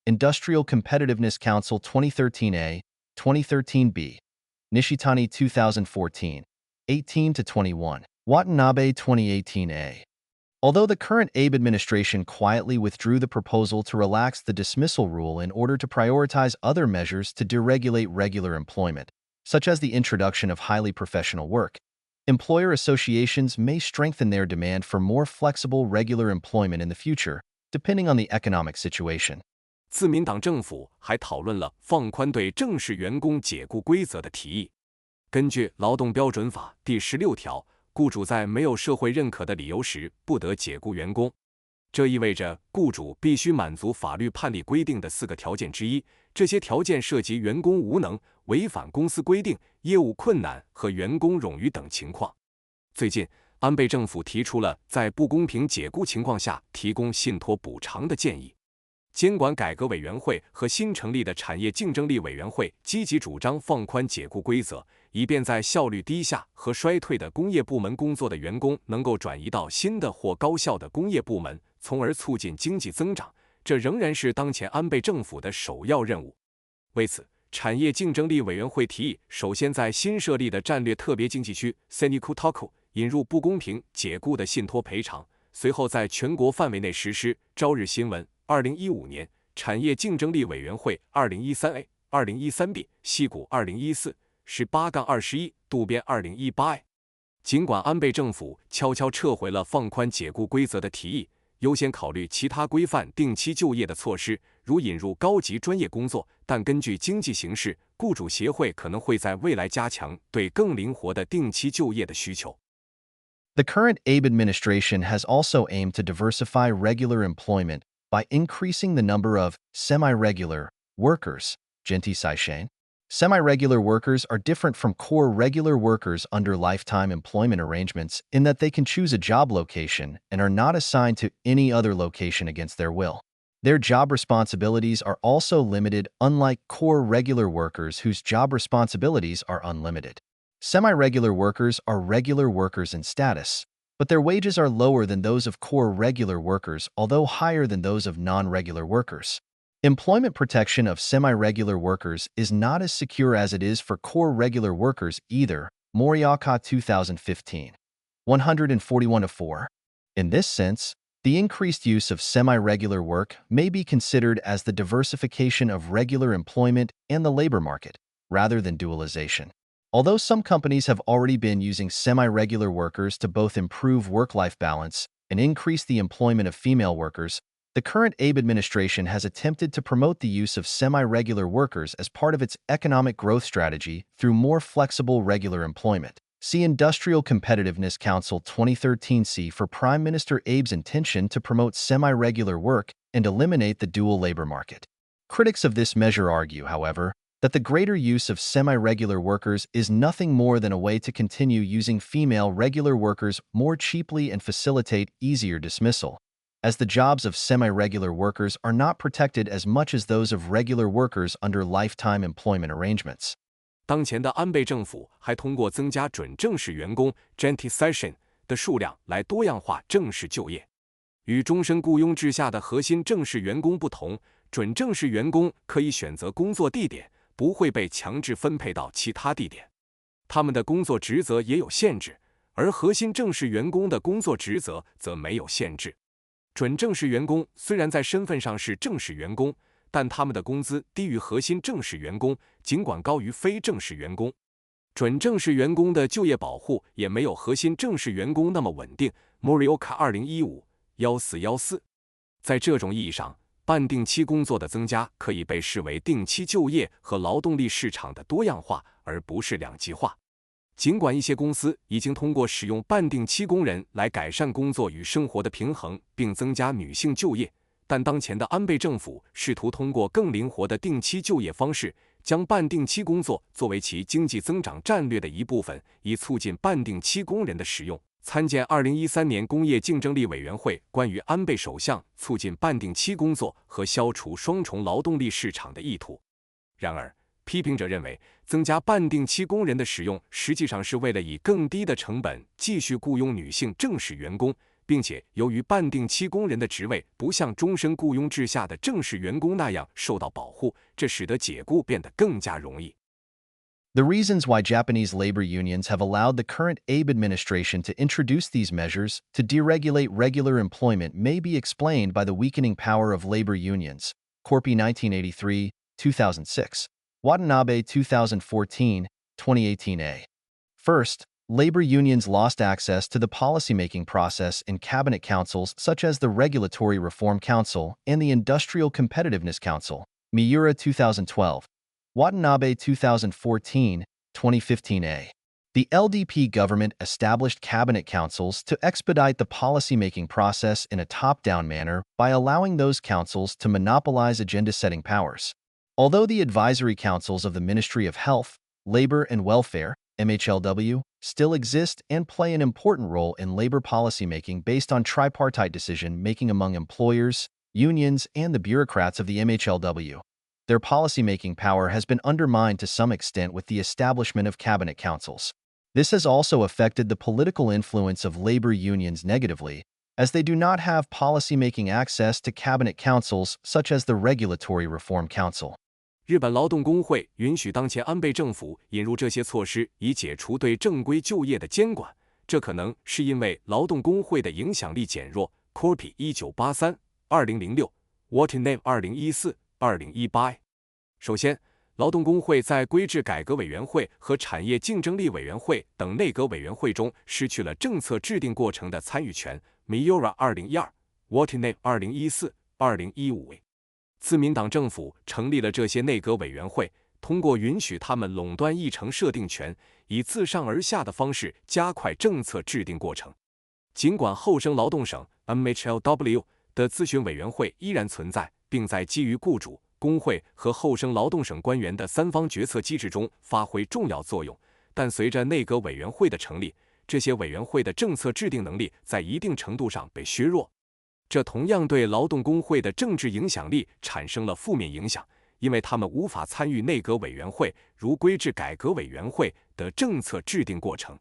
Industrial Competitiveness Council 2013A, 2013B. Nishitani 2014. 18-21, Watanabe 2018a. Although the current Abe administration quietly withdrew the proposal to relax the dismissal rule in order to prioritize other measures to deregulate regular employment, such as the introduction of highly professional work, employer associations may strengthen their demand for more flexible regular employment in the future, depending on the economic situation. 自民党政府还讨论了放宽对正式员工解雇规则的提议。根据《劳动标准法》第16条，雇主在没有社会认可的理由时不得解雇员工。这意味着雇主必须满足法律判例规定的4个条件之一，这些条件涉及员工无能、违反公司规定、业务困难和员工冗余等情况。最近，安倍政府提出了在不公平解雇情况下提供信托补偿的建议。监管改革委员会和新成立的产业竞争力委员会积极主张放宽解雇规则，以便在效率低下和衰退的工业部门工作的员工能够转移到新的或高效的工业部门，从而促进经济增长。这仍然是当前安倍政府的首要任务。为此，产业竞争力委员会提议，首先在新设立的战略特别经济区 Senikutoku 引入不公平解雇的信托赔偿，随后在全国范围内实施。朝日新闻2015年，产业竞争力委员会 2013A、2013B、西谷2014、18-21、渡边2018A。尽管安倍政府悄悄撤回了放宽解雇规则的提议，优先考虑其他规范定期就业的措施，如引入高级专业工作，但根据经济形势，雇主协会可能会在未来加强对更灵活的定期就业的需求。The current Abe administration has also aimed to diversify regular employment by increasing the number of semi-regular workers, Jinti Saishen. Semi-regular workers are different from core regular workers under lifetime employment arrangements in that they can choose a job location and are not assigned to any other location against their will. Their job responsibilities are also limited, unlike core regular workers whose job responsibilities are unlimited. Semi-regular workers are regular workers in status, but their wages are lower than those of core regular workers, although higher than those of non-regular workers. Employment protection of semi-regular workers is not as secure as it is for core regular workers either. Moriyaka 2015. 141-4. In this sense, the increased use of semi-regular work may be considered as the diversification of regular employment and the labor market, rather than dualization. Although some companies have already been using semi-regular workers to both improve work-life balance and increase the employment of female workers, the current Abe administration has attempted to promote the use of semi-regular workers as part of its economic growth strategy through more flexible regular employment. See Industrial Competitiveness Council 2013C for Prime Minister Abe's intention to promote semi-regular work and eliminate the dual labor market. Critics of this measure argue, however, that the greater use of semi-regular workers is nothing more than a way to continue using female regular workers more cheaply and facilitate easier dismissal, as the jobs of semi-regular workers are not protected as much as those of regular workers under lifetime employment arrangements. 当前的安倍政府还通过增加准正式员工 Jinti Saishen 的数量来多样化正式就业。与终身雇佣制下的核心正式员工不同，准正式员工可以选择工作地点，不会被强制分配到其他地点。他们的工作职责也有限制，而核心正式员工的工作职责则没有限制。准正式员工虽然在身份上是正式员工，但他们的工资低于核心正式员工，尽管高于非正式员工。准正式员工的就业保护也没有核心正式员工那么稳定。Morioka 2015-1414。在这种意义上，半定期工作的增加可以被视为定期就业和劳动力市场的多样化，而不是两极化。尽管一些公司已经通过使用半定期工人来改善工作与生活的平衡，并增加女性就业，但当前的安倍政府试图通过更灵活的定期就业方式，将半定期工作作为其经济增长战略的一部分，以促进半定期工人的使用。参见2013年工业竞争力委员会关于安倍首相促进半定期工作和消除双重劳动力市场的意图。然而，批评者认为，增加半定期工人的使用实际上是为了以更低的成本继续雇佣女性正式员工，并且由于半定期工人的职位不像终身雇佣制下的正式员工那样受到保护，这使得解雇变得更加容易。The reasons why Japanese labor unions have allowed the current Abe administration to introduce these measures to deregulate regular employment may be explained by the weakening power of labor unions. Corpi 1983, 2006. Watanabe 2014, 2018a. First, labor unions lost access to the policymaking process in cabinet councils such as the Regulatory Reform Council and the Industrial Competitiveness Council. Miura 2012. Watanabe 2014, 2015a. The LDP government established cabinet councils to expedite the policymaking process in a top-down manner by allowing those councils to monopolize agenda-setting powers. Although the advisory councils of the Ministry of Health, Labor and Welfare, MHLW, still exist and play an important role in labor policymaking based on tripartite decision-making among employers, unions, and the bureaucrats of the MHLW. Their policymaking power has been undermined to some extent with the establishment of cabinet councils. This has also affected the political influence of labor unions negatively, as they do not have policymaking access to cabinet councils such as the Regulatory Reform Council. 日本劳动工会允许当前安倍政府引入这些措施，以解除对正规就业的监管。这可能是因为劳动工会的影响力减弱。Corpi 1983、2006、Watanabe 2014、2018。首先，劳动工会在规制改革委员会和产业竞争力委员会等内阁委员会中失去了政策制定过程的参与权。Miura 2012、Watanabe 2014、2015。自民党政府成立了这些内阁委员会，通过允许他们垄断议程设定权，以自上而下的方式加快政策制定过程。尽管后生劳动省 MHLW 的咨询委员会依然存在，并在基于雇主、工会和后生劳动省官员的三方决策机制中发挥重要作用，但随着内阁委员会的成立，这些委员会的政策制定能力在一定程度上被削弱。这同样对劳动工会的政治影响力产生了负面影响，因为他们无法参与内阁委员会如规制改革委员会的政策制定过程。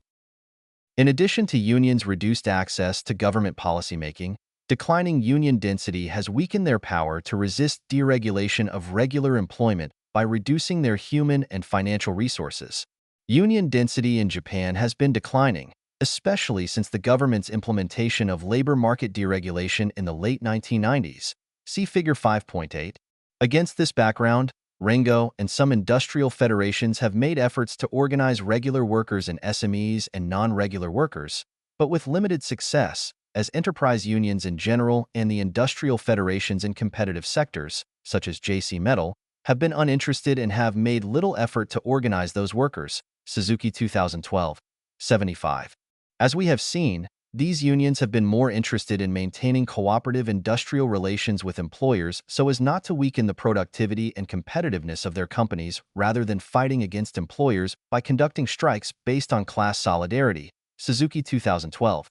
In addition to unions' reduced access to government policymaking, declining union density has weakened their power to resist deregulation of regular employment by reducing their human and financial resources. Union density in Japan has been declining, especially since the government's implementation of labor market deregulation in the late 1990s. See Figure 5.8. Against this background, Rengo and some industrial federations have made efforts to organize regular workers in SMEs and non-regular workers, but with limited success, as enterprise unions in general and the industrial federations in competitive sectors, such as JC Metal, have been uninterested and have made little effort to organize those workers. Suzuki 2012. 75. As we have seen, these unions have been more interested in maintaining cooperative industrial relations with employers so as not to weaken the productivity and competitiveness of their companies rather than fighting against employers by conducting strikes based on class solidarity. Suzuki 2012.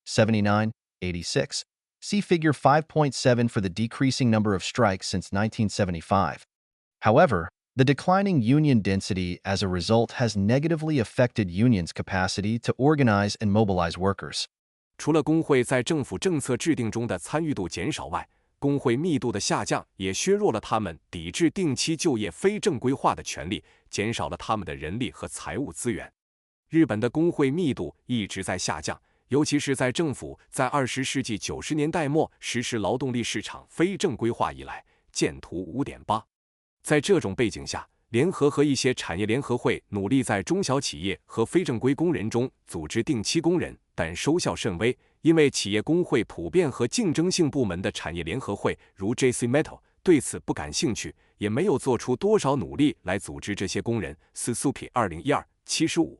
79, 86. See Figure 5.7 for the decreasing number of strikes since 1975. However, the declining union density as a result has negatively affected unions' capacity to organize and mobilize workers. 除了工会在政府政策制定中的参与度减少外，工会密度的下降也削弱了他们抵制定期就业非正规化的权利，减少了他们的人力和财务资源。日本的工会密度一直在下降，尤其是在政府在20世纪90年代末实施劳动力市场非正规化以来。见图 5.8。在这种背景下，联合和一些产业联合会努力在中小企业和非正规工人中组织定期工人，但收效甚微，因为企业工会普遍和竞争性部门的产业联合会如 JC Metal 对此不感兴趣，也没有做出多少努力来组织这些工人。Suzuki 2012 75。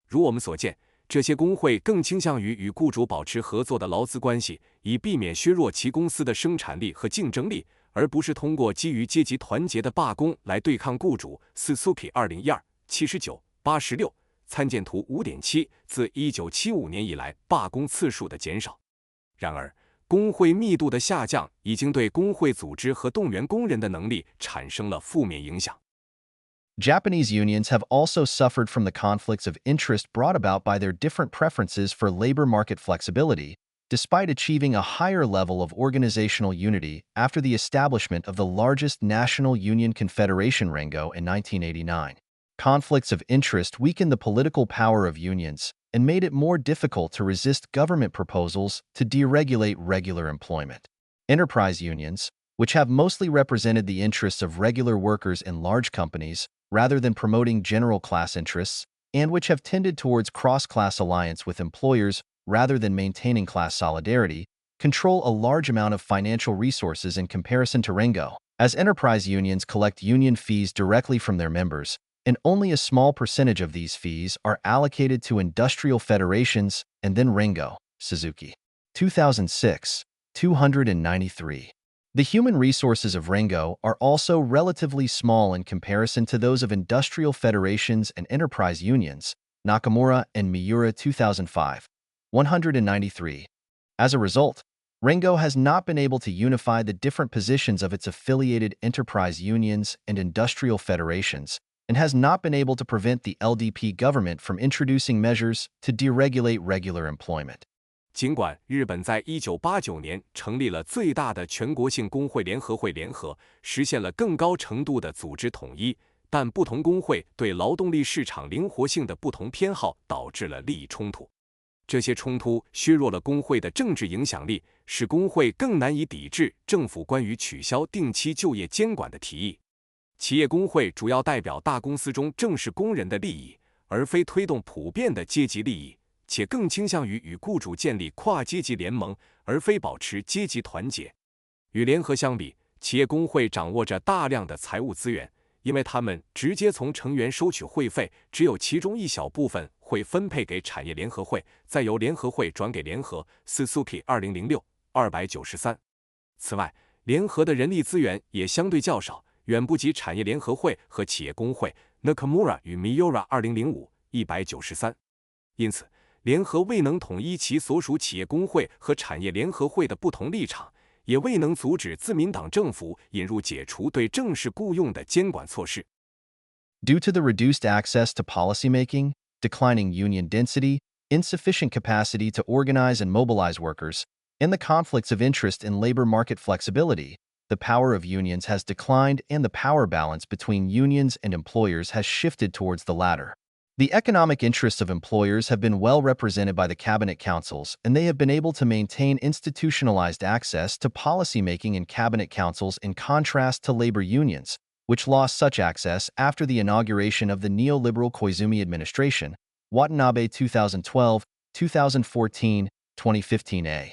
如我们所见，这些工会更倾向于与雇主保持合作的劳资关系，以避免削弱其公司的生产力和竞争力，而不是通过基于阶级团结的罢工来对抗雇主。Suzuki 2012 79、86。参见图 5.7。自1975年以来，罢工次数的减少。然而，工会密度的下降已经对工会组织和动员工人的能力产生了负面影响。Japanese unions have also suffered from the conflicts of interest brought about by their different preferences for labor market flexibility, despite achieving a higher level of organizational unity after the establishment of the largest national union confederation Rengo in 1989. Conflicts of interest weakened the political power of unions and made it more difficult to resist government proposals to deregulate regular employment. Enterprise unions, which have mostly represented the interests of regular workers in large companies rather than promoting general class interests, and which have tended towards cross-class alliance with employers rather than maintaining class solidarity, control a large amount of financial resources in comparison to Rengo, as enterprise unions collect union fees directly from their members, and only a small percentage of these fees are allocated to industrial federations and then Rengo, Suzuki. 2006, 293. The human resources of Rengo are also relatively small in comparison to those of industrial federations and enterprise unions, Nakamura and Miura 2005, 193. As a result, Rengo has not been able to unify the different positions of its affiliated enterprise unions and industrial federations, and has not been able to prevent the LDP government from introducing measures to deregulate regular employment. 尽管日本在1989年成立了最大的全国性工会联合会联合，实现了更高程度的组织统一，但不同工会对劳动力市场灵活性的不同偏好导致了利益冲突。这些冲突削弱了工会的政治影响力，使工会更难以抵制政府关于取消定期就业监管的提议。企业工会主要代表大公司中正式工人的利益，而非推动普遍的阶级利益，且更倾向于与雇主建立跨阶级联盟，而非保持阶级团结。与联合相比，企业工会掌握着大量的财务资源，因为他们直接从成员收取会费，只有其中一小部分会分配给产业联合会，再由联合会转给联合。Suzuki 2006 293。此外，联合的人力资源也相对较少，远不及产业联合会和企业工会。Nakamura 与 Miura 2005 193。因此，联合未能统一其所属企业工会和产业联合会的不同立场，也未能阻止自民党政府引入解除对正式雇用的监管措施。Due to the reduced access to policymaking, declining union density, insufficient capacity to organize and mobilize workers, and the conflicts of interest in labor market flexibility, the power of unions has declined and the power balance between unions and employers has shifted towards the latter. The economic interests of employers have been well represented by the cabinet councils, and they have been able to maintain institutionalized access to policymaking in cabinet councils in contrast to labor unions, which lost such access after the inauguration of the neoliberal Koizumi administration, Watanabe 2012, 2014, 2015a.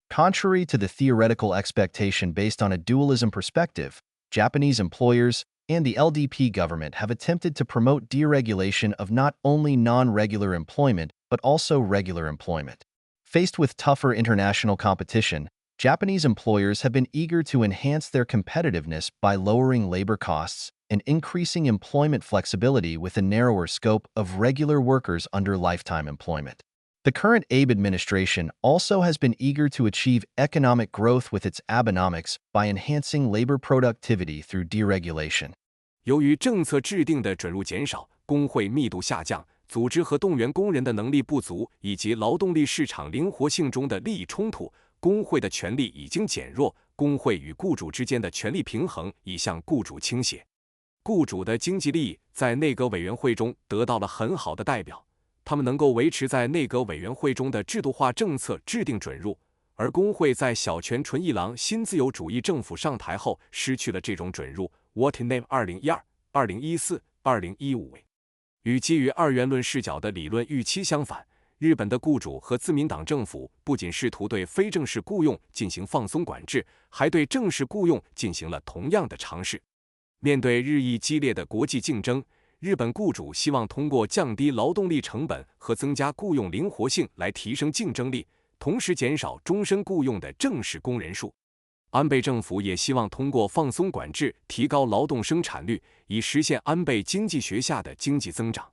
Contrary to the theoretical expectation based on a dualism perspective, Japanese employers and the LDP government have attempted to promote deregulation of not only non-regular employment but also regular employment. Faced with tougher international competition, Japanese employers have been eager to enhance their competitiveness by lowering labor costs and increasing employment flexibility with a narrower scope of regular workers under lifetime employment. The current Abe administration also has been eager to achieve economic growth with its Abenomics by enhancing labor productivity through deregulation. 由于政策制定的准入减少，工会密度下降，组织和动员工人的能力不足，以及劳动力市场灵活性中的利益冲突，工会的权力已经减弱，工会与雇主之间的权力平衡已向雇主倾斜。雇主的经济利益在内阁委员会中得到了很好的代表。他们能够维持在内阁委员会中的制度化政策制定准入，而工会在小泉纯一郎新自由主义政府上台后失去了这种准入。Watanabe 2012、2014、2015。与基于二元论视角的理论预期相反，日本的雇主和自民党政府不仅试图对非正式雇用进行放松管制，还对正式雇用进行了同样的尝试。面对日益激烈的国际竞争，日本雇主希望通过降低劳动力成本和增加雇用灵活性来提升竞争力，同时减少终身雇用的正式工人数。安倍政府也希望通过放松管制提高劳动生产率，以实现安倍经济学下的经济增长。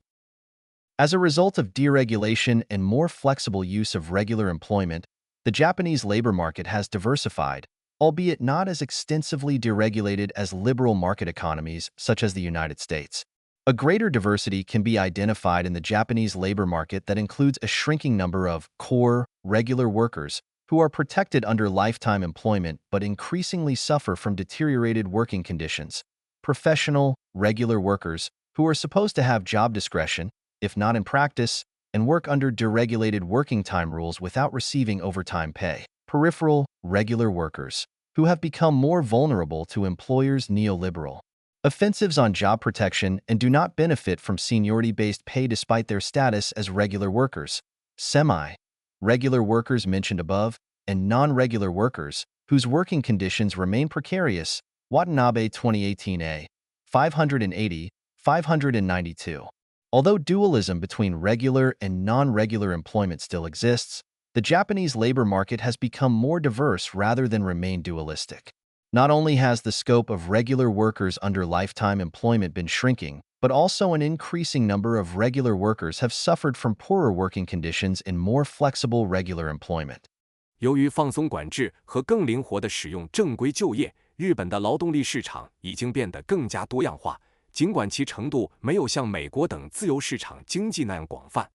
As a result of deregulation and more flexible use of regular employment, the Japanese labor market has diversified, albeit not as extensively deregulated as liberal market economies such as the United States. A greater diversity can be identified in the Japanese labor market that includes a shrinking number of core, regular workers who are protected under lifetime employment but increasingly suffer from deteriorated working conditions, professional, regular workers who are supposed to have job discretion, if not in practice, and work under deregulated working time rules without receiving overtime pay. Peripheral, regular workers, who have become more vulnerable to employers' neoliberal offensives on job protection and do not benefit from seniority-based pay despite their status as regular workers. Semi-regular workers mentioned above, and non-regular workers, whose working conditions remain precarious. Watanabe 2018a, 580, 592. Although dualism between regular and non-regular employment still exists, the Japanese labor market has become more diverse rather than remain dualistic. Not only has the scope of regular workers under lifetime employment been shrinking, but also an increasing number of regular workers have suffered from poorer working conditions in more flexible regular employment. 由于放松管制和更灵活地使用正规就业，日本的劳动力市场已经变得更加多样化，尽管其程度没有像美国等自由市场经济那样广泛。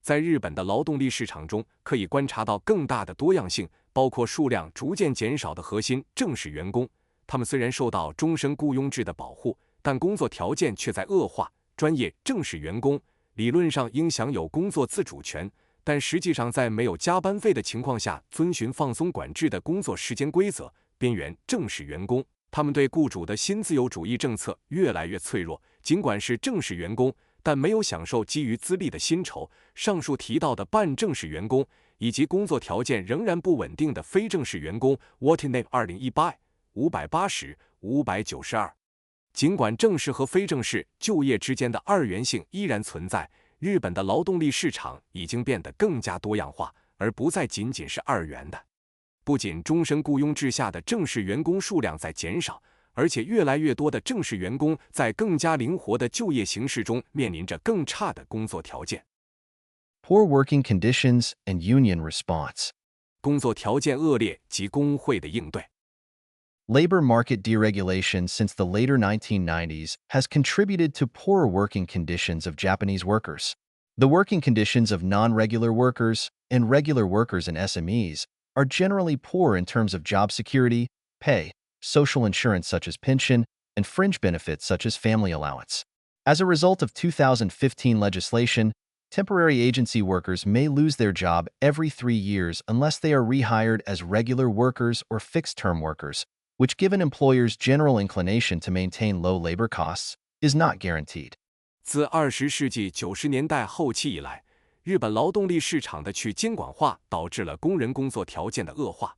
在日本的劳动力市场中，可以观察到更大的多样性，包括数量逐渐减少的核心正式员工，他们虽然受到终身雇佣制的保护，但工作条件却在恶化。专业正式员工理论上应享有工作自主权，但实际上在没有加班费的情况下遵循放松管制的工作时间规则。边缘正式员工，他们对雇主的新自由主义政策越来越脆弱，尽管是正式员工，但没有享受基于资历的薪酬。上述提到的半正式员工以及工作条件仍然不稳定的非正式员工 Watanabe 2018 580 592。尽管正式和非正式就业之间的二元性依然存在，日本的劳动力市场已经变得更加多样化，而不再仅仅是二元的。不仅终身雇佣制下的正式员工数量在减少，而且越来越多的正式员工在更加灵活的就业形式中面临着更差的工作条件。Poor working conditions and union response. 工作条件恶劣及工会的应对。Labor market deregulation since the later 1990s has contributed to poorer working conditions of Japanese workers. The working conditions of non-regular workers and regular workers in SMEs are generally poor in terms of job security, pay, social insurance such as pension, and fringe benefits such as family allowance. As a result of 2015 legislation, temporary agency workers may lose their job every 3 years unless they are rehired as regular workers or fixed-term workers, which, given employers' general inclination to maintain low labor costs, is not guaranteed. 自20世纪90年代后期以来，日本劳动力市场的去监管化导致了工人工作条件的恶化。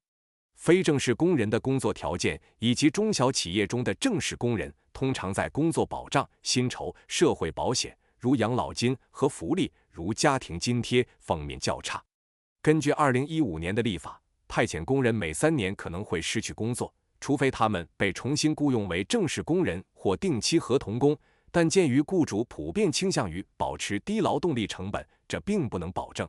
非正式工人的工作条件以及中小企业中的正式工人，通常在工作保障、薪酬、社会保险如养老金和福利如家庭津贴方面较差。根据2015年的立法，派遣工人每3年可能会失去工作，除非他们被重新雇佣为正式工人或定期合同工，但鉴于雇主普遍倾向于保持低劳动力成本，这并不能保证。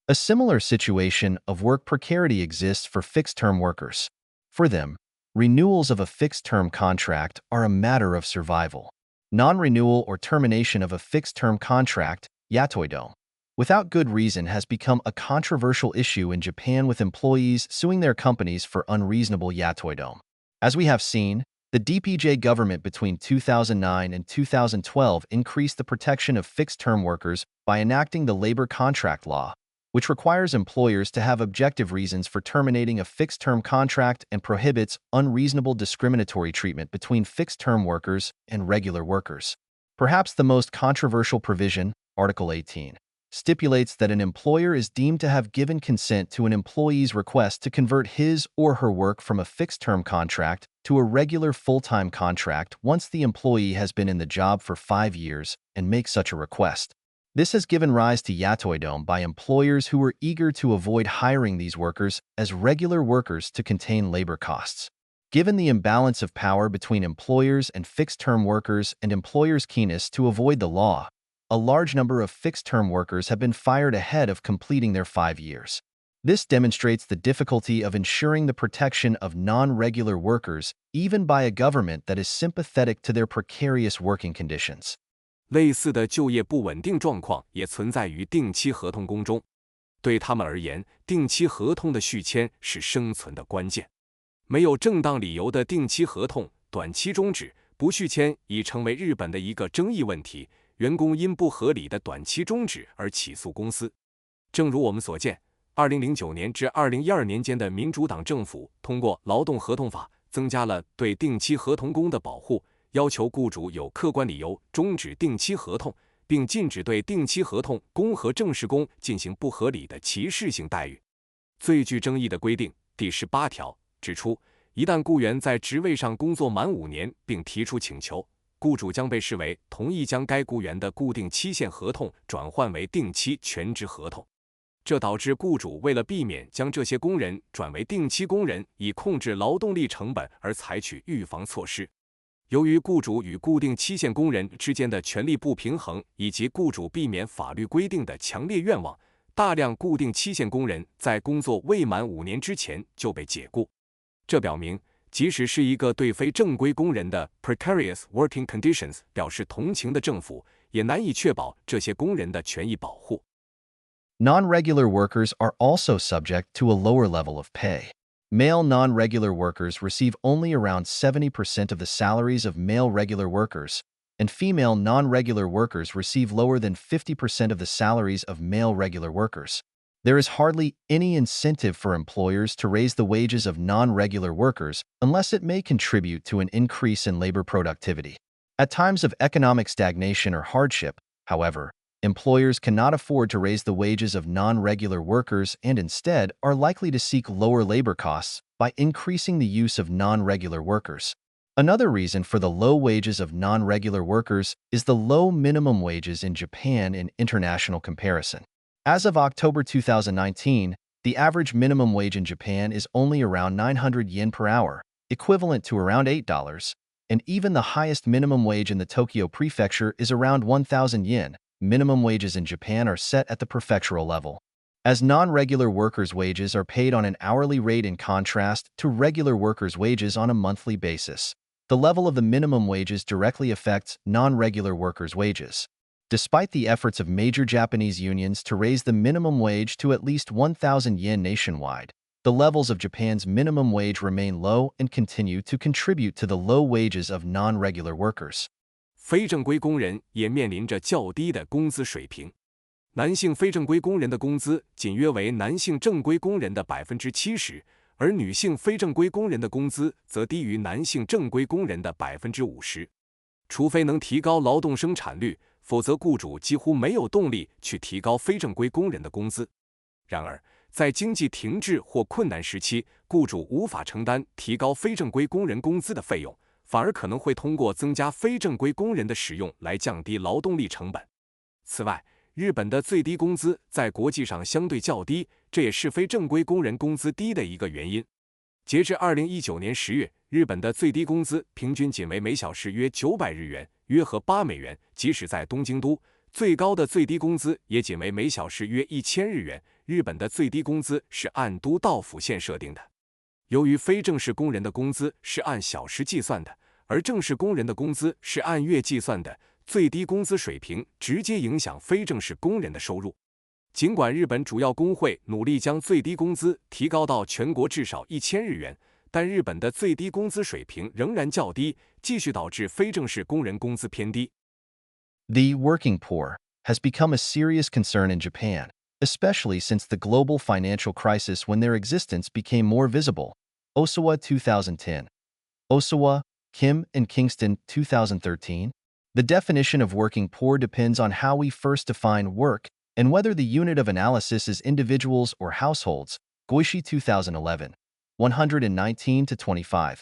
A similar situation of work precarity exists for fixed-term workers. For them, renewals of a fixed-term contract are a matter of survival. Non-renewal or termination of a fixed-term contract, yatoido, without good reason has become a controversial issue in Japan, with employees suing their companies for unreasonable yatoido. As we have seen, the DPJ government between 2009 and 2012 increased the protection of fixed-term workers by enacting the labor contract law, which requires employers to have objective reasons for terminating a fixed-term contract and prohibits unreasonable discriminatory treatment between fixed-term workers and regular workers. Perhaps the most controversial provision, Article 18, stipulates that an employer is deemed to have given consent to an employee's request to convert his or her work from a fixed-term contract to a regular full-time contract once the employee has been in the job for 5 years and makes such a request. This has given rise to yatoidom by employers who were eager to avoid hiring these workers as regular workers to contain labor costs. Given the imbalance of power between employers and fixed-term workers and employers' keenness to avoid the law, a large number of fixed-term workers have been fired ahead of completing their 5 years. This demonstrates the difficulty of ensuring the protection of non-regular workers, even by a government that is sympathetic to their precarious working conditions. 类似的就业不稳定状况也存在于定期合同工中。对他们而言，定期合同的续签是生存的关键。没有正当理由的定期合同短期终止，不续签已成为日本的一个争议问题，员工因不合理的短期终止而起诉公司。正如我们所见，2009年至2012年间的民主党政府通过劳动合同法，增加了对定期合同工的保护，要求雇主有客观理由终止定期合同，并禁止对定期合同工和正式工进行不合理的歧视性待遇。最具争议的规定第18条指出，一旦雇员在职位上工作满5年并提出请求，雇主将被视为同意将该雇员的固定期限合同转换为定期全职合同。这导致雇主为了避免将这些工人转为定期工人，以控制劳动力成本而采取预防措施。由于雇主与固定期限工人之间的权力不平衡，以及雇主避免法律规定的强烈愿望，大量固定期限工人在工作未满5年之前就被解雇。这表明，即使是一个对非正规工人的 precarious working conditions 表示同情的政府，也难以确保这些工人的权益保护。Non-regular workers are also subject to a lower level of pay. Male non-regular workers receive only around 70% of the salaries of male regular workers, and female non-regular workers receive lower than 50% of the salaries of male regular workers. There is hardly any incentive for employers to raise the wages of non-regular workers unless it may contribute to an increase in labor productivity. At times of economic stagnation or hardship, however, employers cannot afford to raise the wages of non-regular workers and instead are likely to seek lower labor costs by increasing the use of non-regular workers. Another reason for the low wages of non-regular workers is the low minimum wages in Japan in international comparison. As of October 2019, the average minimum wage in Japan is only around 900 yen per hour, equivalent to around $8, and even the highest minimum wage in the Tokyo prefecture is around 1,000 yen. Minimum wages in Japan are set at the prefectural level. As non-regular workers' wages are paid on an hourly rate in contrast to regular workers' wages on a monthly basis, the level of the minimum wages directly affects non-regular workers' wages. Despite the efforts of major Japanese unions to raise the minimum wage to at least 1,000 yen nationwide, the levels of Japan's minimum wage remain low and continue to contribute to the low wages of non-regular workers. 非正规工人也面临着较低的工资水平。男性非正规工人的工资仅约为男性正规工人的70%，而女性非正规工人的工资则低于男性正规工人的50%。除非能提高劳动生产率，否则雇主几乎没有动力去提高非正规工人的工资。然而，在经济停滞或困难时期，雇主无法承担提高非正规工人工资的费用，反而可能会通过增加非正规工人的使用来降低劳动力成本。此外，日本的最低工资在国际上相对较低，这也是非正规工人工资低的一个原因。截至2019年10月，日本的最低工资平均仅为每小时约900日元，约合8美元。即使在东京都，最高的最低工资也仅为每小时约1000日元。日本的最低工资是按都道府县设定的。由于非正式工人的工资是按小时计算的，而正式工人的工资是按月计算的，最低工资水平直接影响非正式工人的收入。尽管日本主要工会努力将最低工资提高到全国至少1000日元，但日本的最低工资水平仍然较低，继续导致非正式工人工资偏低。The working poor has become a serious concern in Japan, especially since the global financial crisis when their existence became more visible. Osawa 2010. Osawa, Kim and Kingston 2013. The definition of working poor depends on how we first define work and whether the unit of analysis is individuals or households. Goishi 2011. 119-25.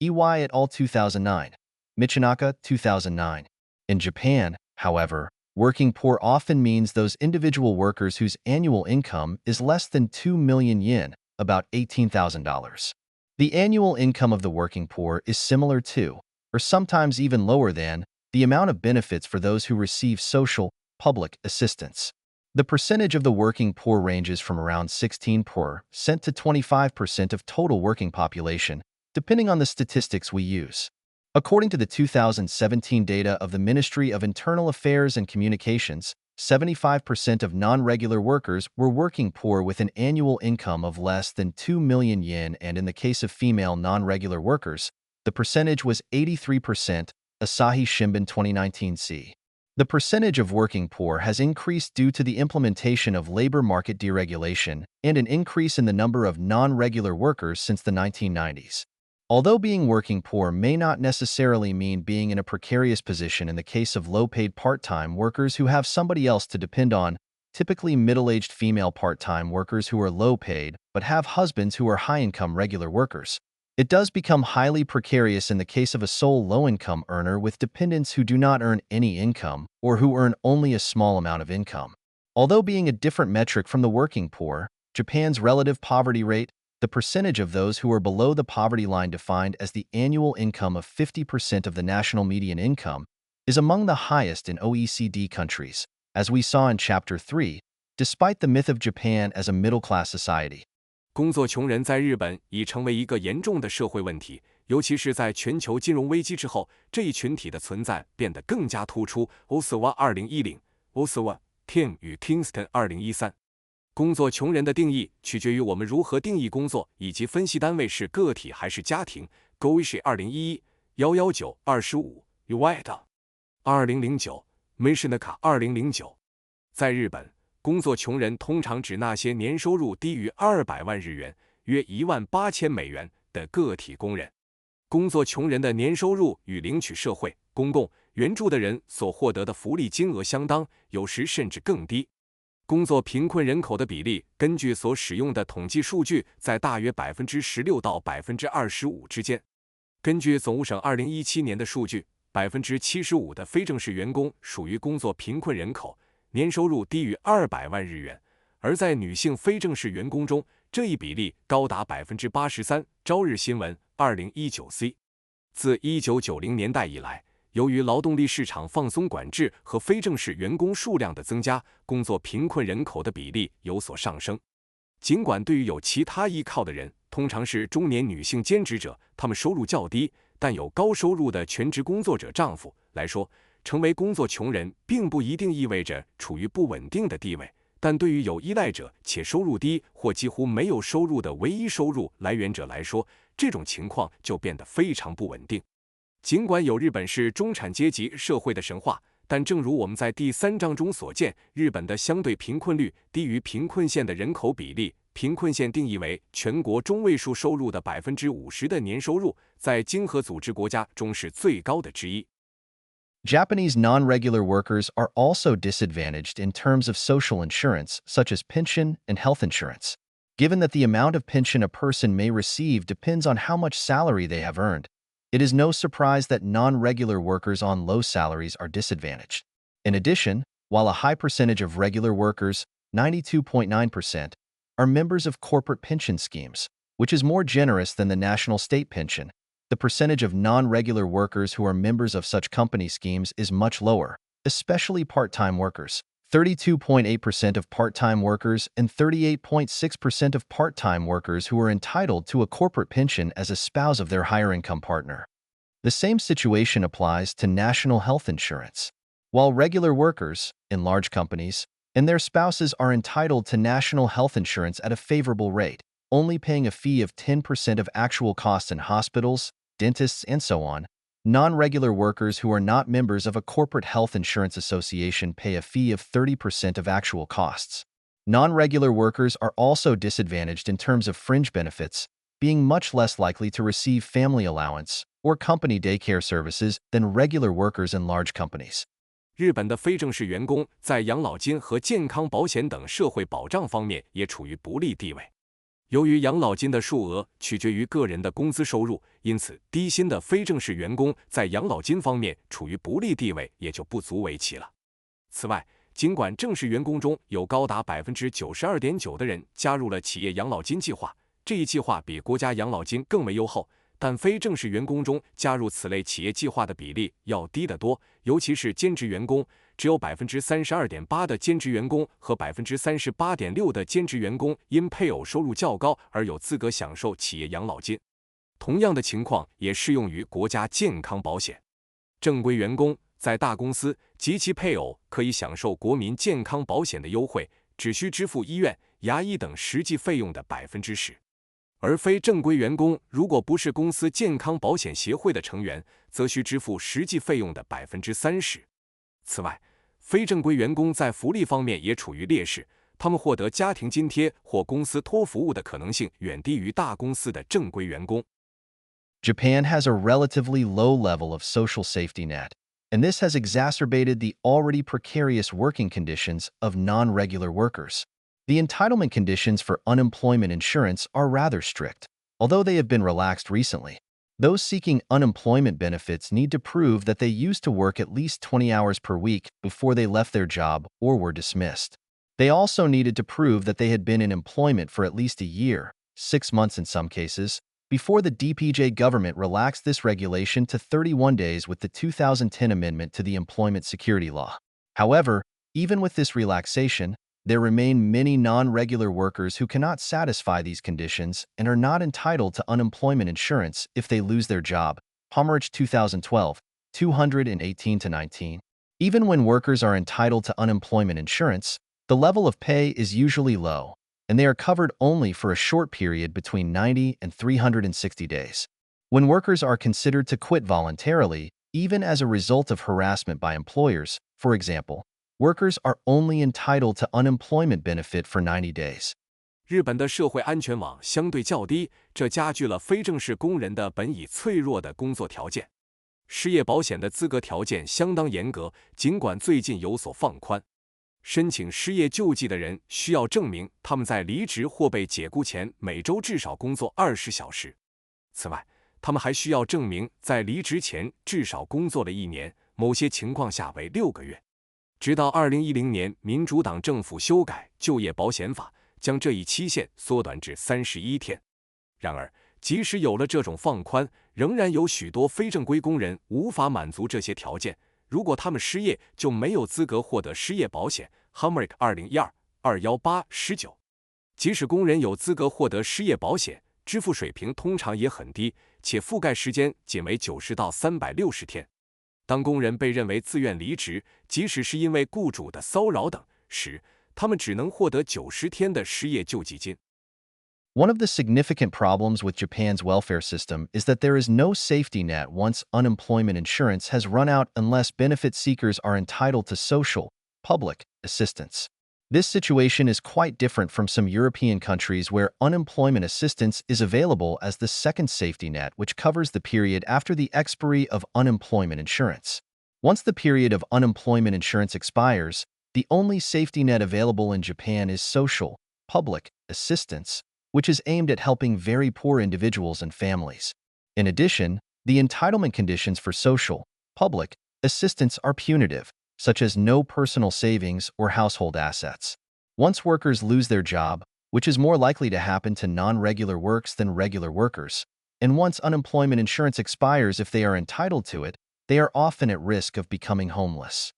EY et al. 2009. Michinaka 2009. In Japan, however, working poor often means those individual workers whose annual income is less than 2 million yen, about $18,000. The annual income of the working poor is similar to, or sometimes even lower than, the amount of benefits for those who receive social, public assistance. The percentage of the working poor ranges from around 16% to 25% of total working population, depending on the statistics we use. According to the 2017 data of the Ministry of Internal Affairs and Communications, 75% of non-regular workers were working poor with an annual income of less than 2 million yen, and in the case of female non-regular workers, the percentage was 83%, Asahi Shimbun 2019c. The percentage of working poor has increased due to the implementation of labor market deregulation and an increase in the number of non-regular workers since the 1990s. Although being working poor may not necessarily mean being in a precarious position in the case of low-paid part-time workers who have somebody else to depend on, typically middle-aged female part-time workers who are low-paid but have husbands who are high-income regular workers. It does become highly precarious in the case of a sole low-income earner with dependents who do not earn any income or who earn only a small amount of income. Although being a different metric from the working poor, Japan's relative poverty rate, the percentage of those who are below the poverty line defined as the annual income of 50% of the national median income, is among the highest in OECD countries, as we saw in Chapter 3, despite the myth of Japan as a middle-class society. 工作穷人在日本已成为一个严重的社会问题，尤其是在全球金融危机之后，这一群体的存在变得更加突出。Osawa 2010、Osawa Tim 与 Kingston 2013。工作穷人的定义取决于我们如何定义工作，以及分析单位是个体还是家庭。Goishi 2011、119、25、Ueda 2009、Mishinaka 2009。在日本，工作穷人通常指那些年收入低于200万日元（约18000美元）的个体工人。工作穷人的年收入与领取社会、公共援助的人所获得的福利金额相当，有时甚至更低。工作贫困人口的比例，根据所使用的统计数据，在大约16%到25%之间。根据总务省2017年的数据，75%的非正式员工属于工作贫困人口，年收入低于200万日元，而在女性非正式员工中，这一比例高达83%。朝日新闻2019c。自1990年代以来，由于劳动力市场放松管制和非正式员工数量的增加，工作贫困人口的比例有所上升。尽管对于有其他依靠的人，通常是中年女性兼职者，她们收入较低，但有高收入的全职工作者丈夫来说，成为工作穷人并不一定意味着处于不稳定的地位，但对于有依赖者且收入低或几乎没有收入的唯一收入来源者来说，这种情况就变得非常不稳定。尽管有日本是中产阶级社会的神话，但正如我们在第3章中所见，日本的相对贫困率低于贫困线的人口比例，贫困线定义为全国中位数收入的50%的年收入，在经合组织国家中是最高的之一。Japanese non-regular workers are also disadvantaged in terms of social insurance, such as pension and health insurance. Given that the amount of pension a person may receive depends on how much salary they have earned, it is no surprise that non-regular workers on low salaries are disadvantaged. In addition, while a high percentage of regular workers, 92.9%, are members of corporate pension schemes, which is more generous than the national state pension, the percentage of non-regular workers who are members of such company schemes is much lower, especially part-time workers. 32.8% of part-time workers and 38.6% of part-time workers who are entitled to a corporate pension as a spouse of their higher-income partner. The same situation applies to national health insurance. While regular workers, in large companies, and their spouses are entitled to national health insurance at a favorable rate, only paying a fee of 10% of actual costs in hospitals, dentists, and so on, non-regular workers who are not members of a corporate health insurance association pay a fee of 30% of actual costs. Non-regular workers are also disadvantaged in terms of fringe benefits, being much less likely to receive family allowance or company daycare services than regular workers in large companies. 日本的非正式员工在养老金和健康保险等社会保障方面也处于不利地位。由于养老金的数额取决于个人的工资收入，因此低薪的非正式员工在养老金方面处于不利地位也就不足为奇了。此外，尽管正式员工中有高达 92.9% 的人加入了企业养老金计划，这一计划比国家养老金更为优厚，但非正式员工中加入此类企业计划的比例要低得多，尤其是兼职员工，只有 32.8% 的兼职员工和 38.6% 的兼职员工因配偶收入较高而有资格享受企业养老金。同样的情况也适用于国家健康保险。正规员工在大公司及其配偶可以享受国民健康保险的优惠，只需支付医院、牙医等实际费用的 10%。而非正规员工如果不是公司健康保险协会的成员，则需支付实际费用的30%。此外，非正规员工在福利方面也处于劣势，他们获得家庭津贴或公司托服务的可能性远低于大公司的正规员工。Japan has a relatively low level of social safety net, and this has exacerbated the already precarious working conditions of non-regular workers. The entitlement conditions for unemployment insurance are rather strict, although they have been relaxed recently. Those seeking unemployment benefits need to prove that they used to work at least 20 hours per week before they left their job or were dismissed. They also needed to prove that they had been in employment for at least a year, 6 months in some cases, before the DPJ government relaxed this regulation to 31 days with the 2010 amendment to the Employment Security Law. However, even with this relaxation, there remain many non-regular workers who cannot satisfy these conditions and are not entitled to unemployment insurance if they lose their job. Pomerich 2012, 218-19. Even when workers are entitled to unemployment insurance, the level of pay is usually low, and they are covered only for a short period between 90 and 360 days. When workers are considered to quit voluntarily, even as a result of harassment by employers, for example, workers are only entitled to unemployment benefit for 90 days. 日本的社会安全网相对较低，这加剧了非正式工人的本已脆弱的工作条件。失业保险的资格条件相当严格，尽管最近有所放宽。申请失业救济的人需要证明他们在离职或被解雇前每周至少工作20小时。此外，他们还需要证明在离职前至少工作了1年，某些情况下为6个月。直到2010年，民主党政府修改就业保险法，将这一期限缩短至31天。然而，即使有了这种放宽，仍然有许多非正规工人无法满足这些条件。如果他们失业，就没有资格获得失业保险。Hamrick 2012-218-19。即使工人有资格获得失业保险，支付水平通常也很低，且覆盖时间仅为90到360天。当工人被认为自愿离职，即使是因为雇主的骚扰等时，他们只能获得90天的失业救济金。One of the significant problems with Japan's welfare system is that there is no safety net once unemployment insurance has run out unless benefit seekers are entitled to social, public assistance. This situation is quite different from some European countries where unemployment assistance is available as the second safety net, which covers the period after the expiry of unemployment insurance. Once the period of unemployment insurance expires, the only safety net available in Japan is social, public assistance, which is aimed at helping very poor individuals and families. In addition, the entitlement conditions for social, public assistance are punitive, such as no personal savings or household assets. Once workers lose their job, which is more likely to happen to non-regular works than regular workers, and once unemployment insurance expires if they are entitled to it, they are often at risk of becoming homeless.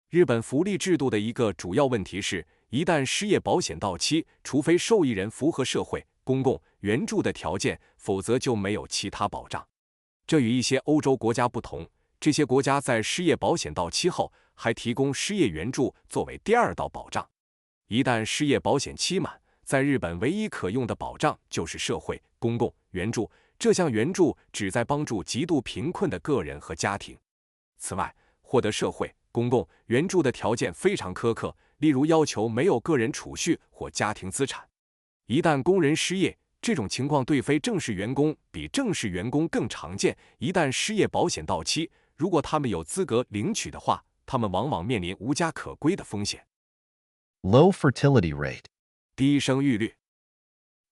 日本福利制度的一个主要问题是，一旦失业保险到期，除非受益人符合社会、公共援助的条件，否则就没有其他保障。这与一些欧洲国家不同，这些国家在失业保险到期后还提供失业援助作为第二道保障。一旦失业保险期满，在日本唯一可用的保障就是社会、公共援助，这项援助旨在帮助极度贫困的个人和家庭。此外，获得社会、公共援助的条件非常苛刻，例如要求没有个人储蓄或家庭资产。一旦工人失业，这种情况对非正式员工比正式员工更常见。一旦失业保险到期，如果他们有资格领取的话，他们往往面临无家可归的风险。Low fertility rate. 低生育率。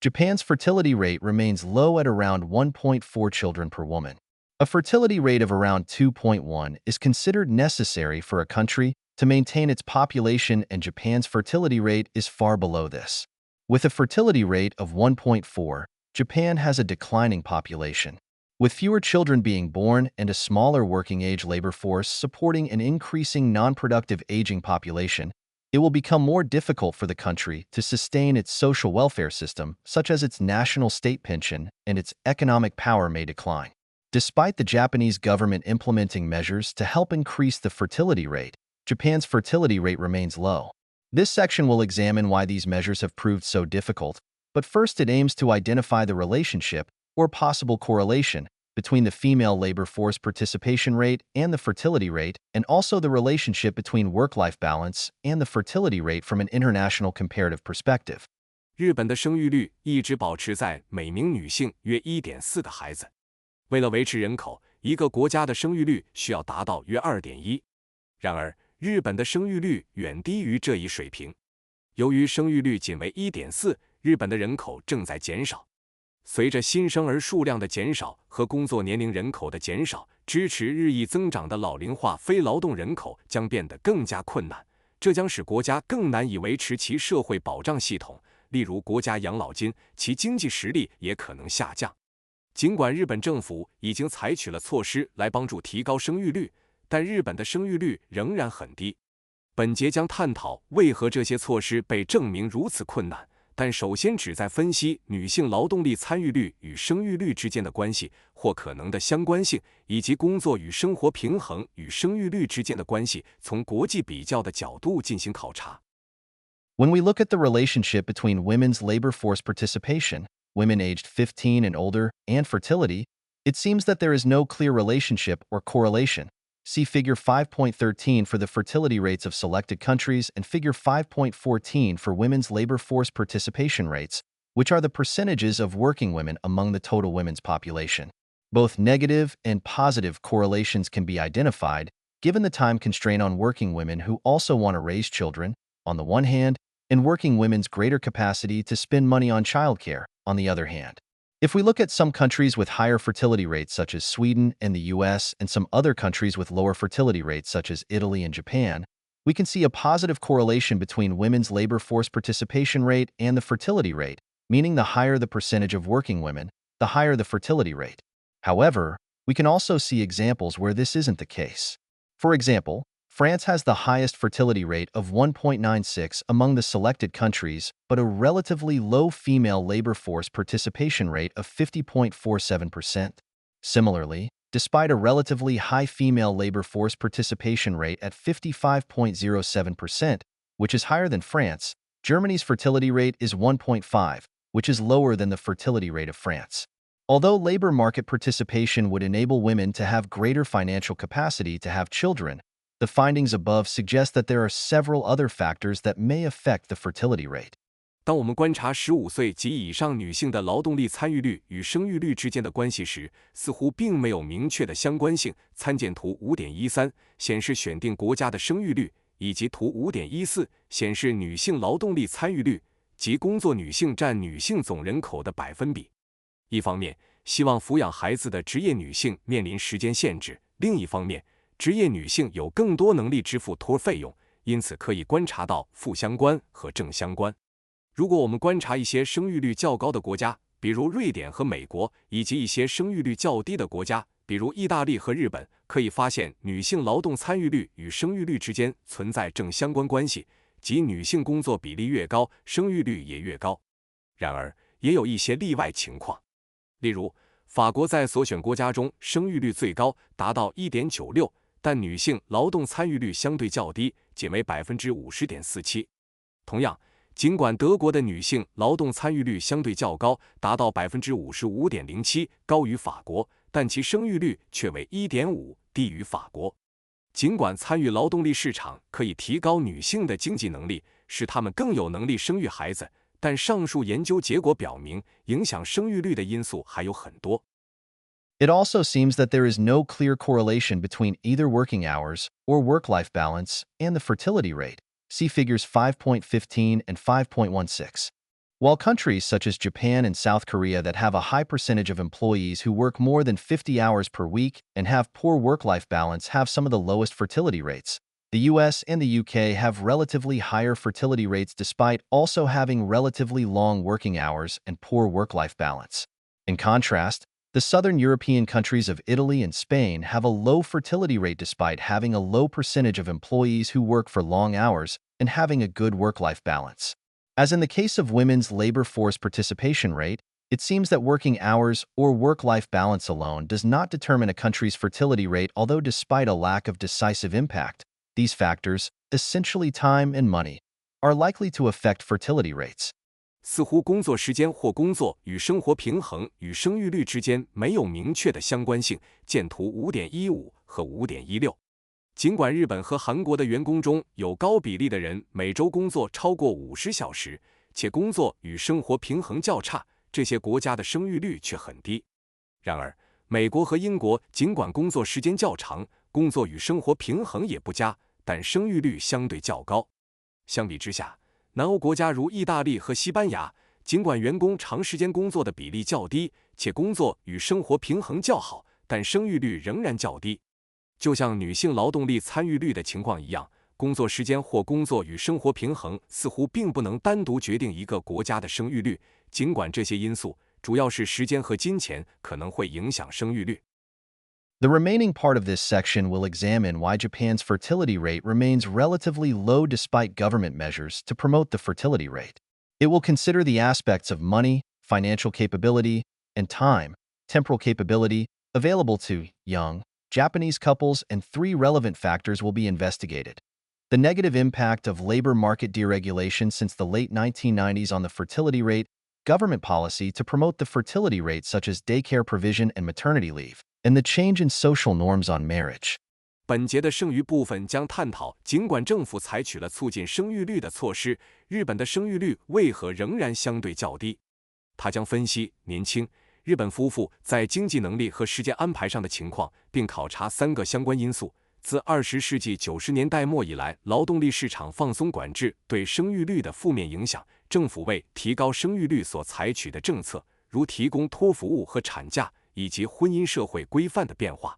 Japan's fertility rate remains low at around 1.4 children per woman. A fertility rate of around 2.1 is considered necessary for a country to maintain its population, and Japan's fertility rate is far below this. With a fertility rate of 1.4, Japan has a declining population. With fewer children being born and a smaller working-age labor force supporting an increasing non-productive aging population, it will become more difficult for the country to sustain its social welfare system, such as its national state pension, and its economic power may decline. Despite the Japanese government implementing measures to help increase the fertility rate, Japan's fertility rate remains low. This section will examine why these measures have proved so difficult, but first it aims to identify the relationship or possible correlation between the female labor force participation rate and the fertility rate, and also the relationship between work-life balance and the fertility rate from an international comparative perspective. 日本的生育率一直保持在每名女性约 1.4 个孩子。为了维持人口，一个国家的生育率需要达到约 2.1。然而，日本的生育率远低于这一水平。由于生育率仅为 1.4， 日本的人口正在减少。随着新生儿数量的减少和工作年龄人口的减少，支持日益增长的老龄化非劳动人口将变得更加困难，这将使国家更难以维持其社会保障系统，例如国家养老金，其经济实力也可能下降。尽管日本政府已经采取了措施来帮助提高生育率，但日本的生育率仍然很低。本节将探讨为何这些措施被证明如此困难，但首先旨在分析女性劳动力参与率与生育率之间的关系或可能的相关性，以及工作与生活平衡与生育率之间的关系，从国际比较的角度进行考察。When we look at the relationship between women's labor force participation, women aged 15 and older, and fertility, it seems that there is no clear relationship or correlation. See Figure 5.13 for the fertility rates of selected countries and Figure 5.14 for women's labor force participation rates, which are the percentages of working women among the total women's population. Both negative and positive correlations can be identified, given the time constraint on working women who also want to raise children, on the one hand, and working women's greater capacity to spend money on childcare, on the other hand. If we look at some countries with higher fertility rates such as Sweden and the US and some other countries with lower fertility rates such as Italy and Japan, we can see a positive correlation between women's labor force participation rate and the fertility rate, meaning the higher the percentage of working women, the higher the fertility rate. However, we can also see examples where this isn't the case. For example, France has the highest fertility rate of 1.96 among the selected countries, but a relatively low female labor force participation rate of 50.47%. Similarly, despite a relatively high female labor force participation rate at 55.07%, which is higher than France, Germany's fertility rate is 1.5, which is lower than the fertility rate of France. Although labor market participation would enable women to have greater financial capacity to have children, the findings above suggest that there are several other factors that may affect the fertility rate. 当我们观察15岁及以上女性的劳动力参与率与生育率之间的关系时，似乎并没有明确的相关性。参见图 5.13 显示选定国家的生育率，以及图 5.14 显示女性劳动力参与率及工作女性占女性总人口的百分比。一方面，希望抚养孩子的职业女性面临时间限制；另一方面，职业女性有更多能力支付托儿费用，因此可以观察到负相关和正相关。如果我们观察一些生育率较高的国家，比如瑞典和美国，以及一些生育率较低的国家，比如意大利和日本，可以发现女性劳动参与率与生育率之间存在正相关关系，即女性工作比例越高，生育率也越高。然而，也有一些例外情况，例如法国在所选国家中生育率最高，达到 1.96， 但女性劳动参与率相对较低，仅为 50.47%。同样，尽管德国的女性劳动参与率相对较高，达到 55.07%， 高于法国，但其生育率却为 1.5， 低于法国。尽管参与劳动力市场可以提高女性的经济能力，使她们更有能力生育孩子，但上述研究结果表明，影响生育率的因素还有很多。It also seems that there is no clear correlation between either working hours or work-life balance and the fertility rate. See Figures 5.15 and 5.16. While countries such as Japan and South Korea that have a high percentage of employees who work more than 50 hours per week and have poor work-life balance have some of the lowest fertility rates, the US and the UK have relatively higher fertility rates despite also having relatively long working hours and poor work-life balance. In contrast, the southern European countries of Italy and Spain have a low fertility rate despite having a low percentage of employees who work for long hours and having a good work-life balance. As in the case of women's labor force participation rate, it seems that working hours or work-life balance alone does not determine a country's fertility rate, although despite a lack of decisive impact, these factors, essentially time and money, are likely to affect fertility rates. 似乎工作时间或工作与生活平衡与生育率之间没有明确的相关性。见图 5.15 和 5.16。尽管日本和韩国的员工中有高比例的人每周工作超过50小时，且工作与生活平衡较差，这些国家的生育率却很低。然而，美国和英国尽管工作时间较长，工作与生活平衡也不佳，但生育率相对较高。相比之下，南欧国家如意大利和西班牙，尽管员工长时间工作的比例较低，且工作与生活平衡较好，但生育率仍然较低。就像女性劳动力参与率的情况一样，工作时间或工作与生活平衡似乎并不能单独决定一个国家的生育率，尽管这些因素，主要是时间和金钱，可能会影响生育率。The remaining part of this section will examine why Japan's fertility rate remains relatively low despite government measures to promote the fertility rate. It will consider the aspects of money, financial capability, and time, temporal capability, available to young Japanese couples, and 3 relevant factors will be investigated. The negative impact of labor market deregulation since the late 1990s on the fertility rate, government policy to promote the fertility rate such as daycare provision and maternity leave, and the change in social norms on marriage. 本节的剩余部分将探讨，尽管政府采取了促进生育率的措施，日本的生育率为何仍然相对较低。他将分析年轻日本夫妇在经济能力和时间安排上的情况，并考察3个相关因素。自20世纪90年代末以来，劳动力市场放松管制对生育率的负面影响，政府为提高生育率所采取的政策，如提供托服务和产假，以及婚姻社会规范的变化。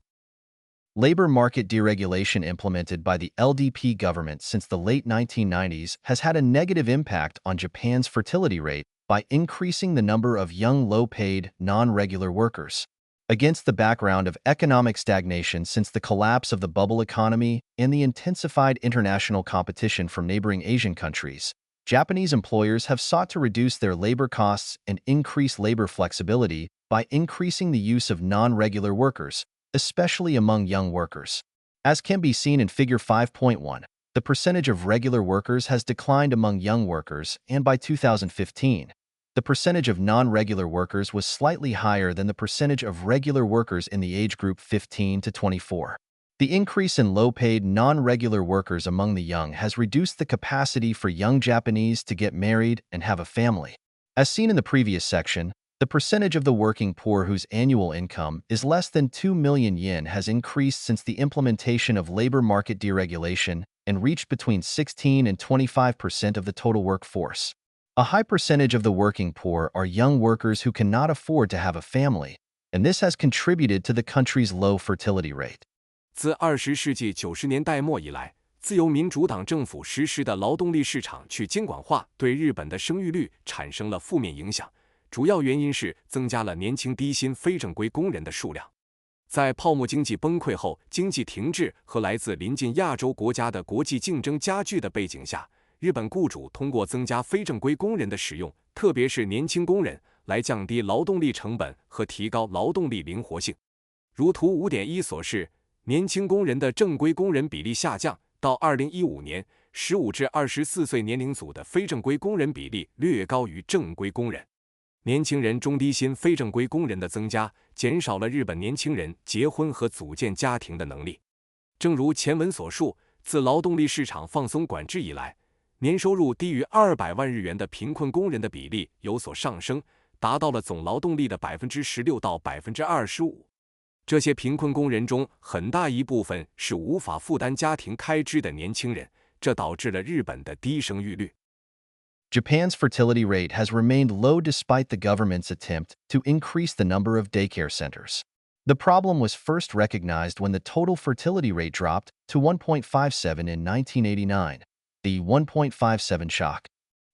Labor market deregulation implemented by the LDP government since the late 1990s has had a negative impact on Japan's fertility rate by increasing the number of young low-paid, non-regular workers. Against the background of economic stagnation since the collapse of the bubble economy and the intensified international competition from neighboring Asian countries, Japanese employers have sought to reduce their labor costs and increase labor flexibility by increasing the use of non-regular workers, especially among young workers. As can be seen in Figure 5.1, the percentage of regular workers has declined among young workers, and by 2015, the percentage of non-regular workers was slightly higher than the percentage of regular workers in the age group 15 to 24. The increase in low-paid, non-regular workers among the young has reduced the capacity for young Japanese to get married and have a family. As seen in the previous section, the percentage of the working poor whose annual income is less than 2 million yen has increased since the implementation of labor market deregulation and reached between 16 and 25% of the total workforce. A high percentage of the working poor are young workers who cannot afford to have a family, and this has contributed to the country's low fertility rate. 自20世纪90年代末以来，自由民主党政府实施的劳动力市场去监管化对日本的生育率产生了负面影响，主要原因是增加了年轻低薪非正规工人的数量。在泡沫经济崩溃后，经济停滞和来自邻近亚洲国家的国际竞争加剧的背景下，日本雇主通过增加非正规工人的使用，特别是年轻工人，来降低劳动力成本和提高劳动力灵活性。如图 5.1 所示，年轻工人的正规工人比例下降，到2015年，15至24岁年龄组的非正规工人比例略高于正规工人。年轻人中低薪非正规工人的增加，减少了日本年轻人结婚和组建家庭的能力。正如前文所述，自劳动力市场放松管制以来，年收入低于200万日元的贫困工人的比例有所上升，达到了总劳动力的 16% 到 25%。这些贫困工人中，很大一部分是无法负担家庭开支的年轻人，这导致了日本的低生育率。Japan's fertility rate has remained low despite the government's attempt to increase the number of daycare centers. The problem was first recognized when the total fertility rate dropped to 1.57 in 1989, the 1.57 shock.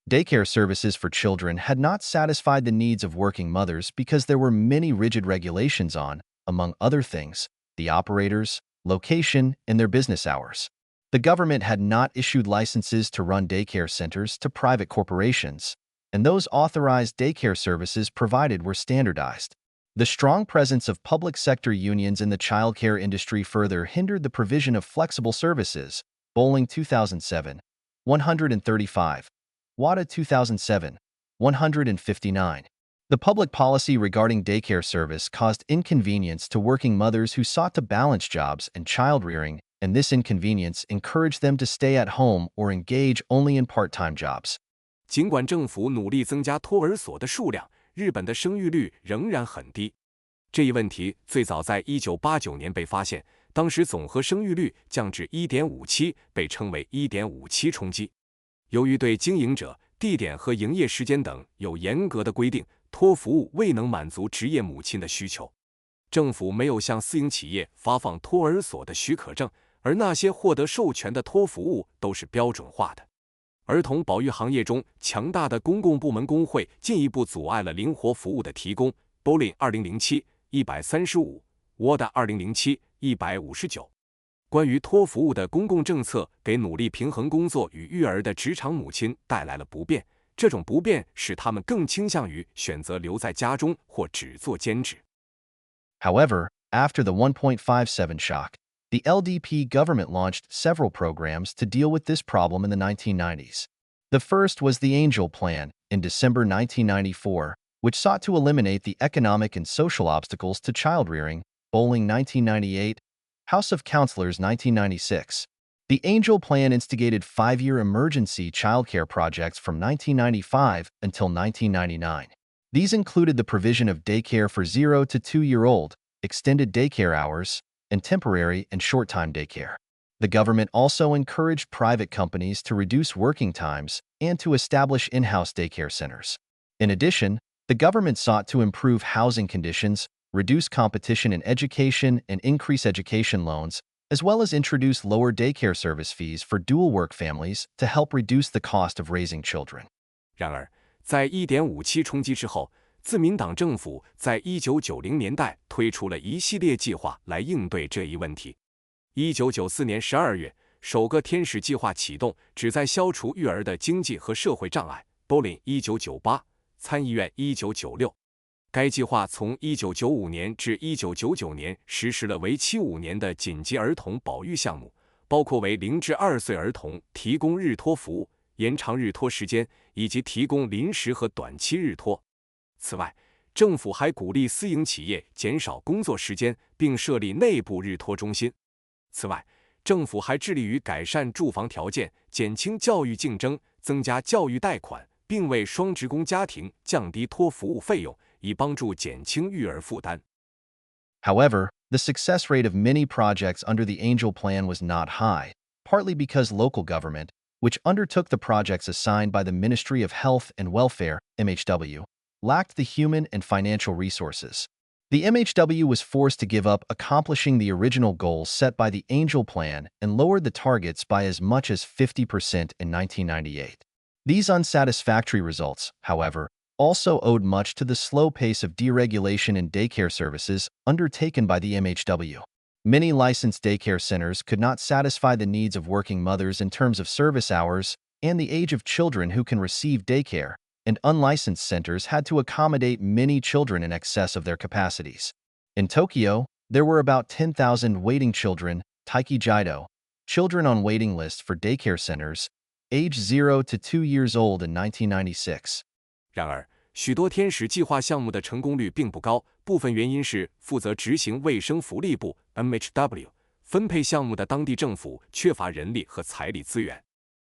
Daycare services for children had not satisfied the needs of working mothers because there were many rigid regulations on, among other things, the operators, location, and their business hours. The government had not issued licenses to run daycare centers to private corporations, and those authorized daycare services provided were standardized. The strong presence of public sector unions in the childcare industry further hindered the provision of flexible services. Bowling 2007, 135. Wada 2007, 159. The public policy regarding daycare service caused inconvenience to working mothers who sought to balance jobs and child-rearing, and this inconvenience encouraged them to stay at home or engage only in part-time jobs. 尽管政府努力增加托儿所的数量，日本的生育率仍然很低。这一问题最早在1989年被发现，当时总和生育率降至 1.57， 被称为 1.57 冲击。由于对经营者、地点和营业时间等有严格的规定，托服务未能满足职业母亲的需求。政府没有向私营企业发放托儿所的许可证，而那些获得授权的托服务都是标准化的。儿童保育行业中强大的公共部门工会进一步阻碍了灵活服务的提供。Bolin 2007 135 Wada 2007 159。关于托服务的公共政策给努力平衡工作与育儿的职场母亲带来了不便，这种不便使他们更倾向于选择留在家中或只做兼职。However, after the 1.57 shock, the LDP government launched several programs to deal with this problem in the 1990s. The first was the Angel Plan in December 1994, which sought to eliminate the economic and social obstacles to child-rearing, Bowling 1998, House of Councilors 1996. The Angel Plan instigated 5-year emergency childcare projects from 1995 until 1999. These included the provision of daycare for 0 to 2-year-old, extended daycare hours, and temporary and short-time daycare. The government also encouraged private companies to reduce working times and to establish in-house daycare centers. In addition, the government sought to improve housing conditions, reduce competition in education, and increase education loans, as well as introduce lower daycare service fees for dual-work families to help reduce the cost of raising children. 然而，在 1.57 冲击之后，自民党政府在1990年代推出了一系列计划来应对这一问题。1994年12月，首个天使计划启动，旨在消除育儿的经济和社会障碍。Bolin 1998，参议院1996。该计划从1995年至1999年实施了为期5年的紧急儿童保育项目，包括为0至2岁儿童提供日托服务、延长日托时间，以及提供临时和短期日托。此外，政府还鼓励私营企业减少工作时间，并设立内部日托中心。此外，政府还致力于改善住房条件，减轻教育竞争，增加教育贷款，并为双职工家庭降低托服务费用，以帮助减轻育儿负担。However, the success rate of many projects under the Angel Plan was not high, partly because local government, which undertook the projects assigned by the Ministry of Health and Welfare, MHW, lacked the human and financial resources. The MHW was forced to give up accomplishing the original goals set by the Angel Plan and lowered the targets by as much as 50% in 1998. These unsatisfactory results, however, also owed much to the slow pace of deregulation in daycare services undertaken by the MHW. Many licensed daycare centers could not satisfy the needs of working mothers in terms of service hours and the age of children who can receive daycare, and unlicensed centers had to accommodate many children in excess of their capacities. In Tokyo, there were about 10,000 waiting children, Taiki-jido, children on waiting lists for daycare centers, aged 0 to 2 years old in 1996. 然而，许多天使计划项目的成功率并不高，部分原因是负责执行卫生福利部 MHW 分配项目的当地政府缺乏人力和财力资源，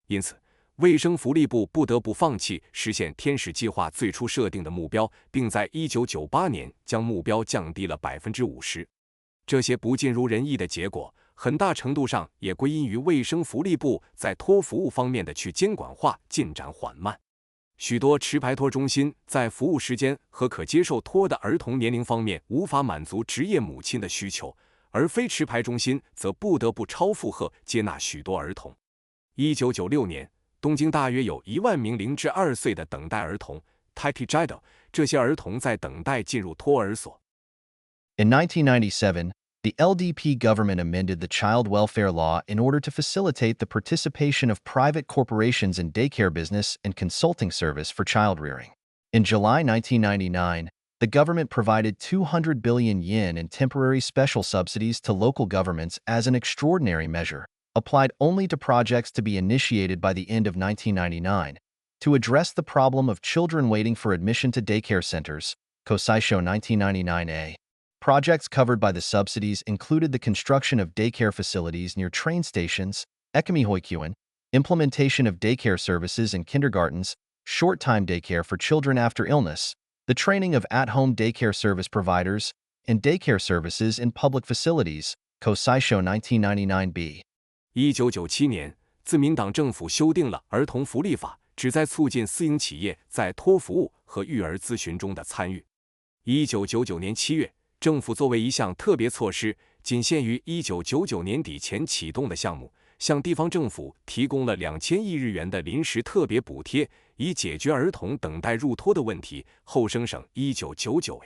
因此，卫生福利部不得不放弃实现天使计划最初设定的目标，并在1998年将目标降低了 50%。这些不尽如人意的结果，很大程度上也归因于卫生福利部在托服务方面的去监管化进展缓慢。许多持牌托中心在服务时间和可接受托的儿童年龄方面无法满足职业母亲的需求，而非持牌中心则不得不超负荷接纳许多儿童。1996年，东京大约有1万名0至2岁的等待儿童 Taiki-jido， 这些儿童在等待进入托儿所。In 1997, the LDP government amended the child welfare law in order to facilitate the participation of private corporations in daycare business and consulting service for child rearing. In July 1999, the government provided 200 billion yen in temporary special subsidies to local governments as an extraordinary measure, applied only to projects to be initiated by the end of 1999, to address the problem of children waiting for admission to daycare centers, Kosaisho 1999A. Projects covered by the subsidies included the construction of daycare facilities near train stations, ekimihoikuin, implementation of daycare services in kindergartens, short-time daycare for children after illness, the training of at-home daycare service providers, and daycare services in public facilities, Kosaisho 1999B. 1997年，自民党政府修订了儿童福利法，旨在促进私营企业在托服务和育儿咨询中的参与。1999年7月，政府作为一项特别措施，仅限于1999年底前启动的项目，向地方政府提供了2000亿日元的临时特别补贴，以解决儿童等待入托的问题。后生省1999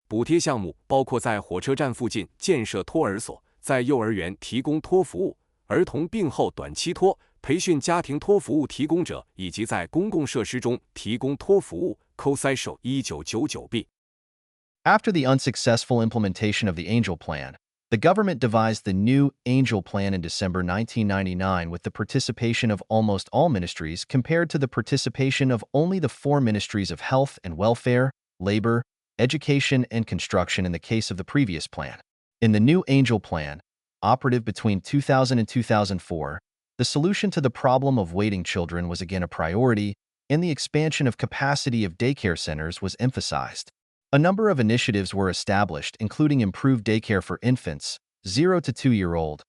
补贴项目包括在火车站附近建设托儿所，在幼儿园提供托服务，儿童病后短期托，培训家庭托服务提供者，以及在公共设施中提供托服务。Kosaisho 1999B. After the unsuccessful implementation of the Angel Plan, the government devised the new Angel Plan in December 1999 with the participation of almost all ministries compared to the participation of only the 4 ministries of Health and Welfare, Labor, Education, and Construction in the case of the previous plan. In the new Angel Plan, operative between 2000 and 2004, the solution to the problem of waiting children was again a priority, and the expansion of capacity of daycare centers was emphasized. A number of initiatives were established, including improved daycare for infants, 0 to 2-year-old,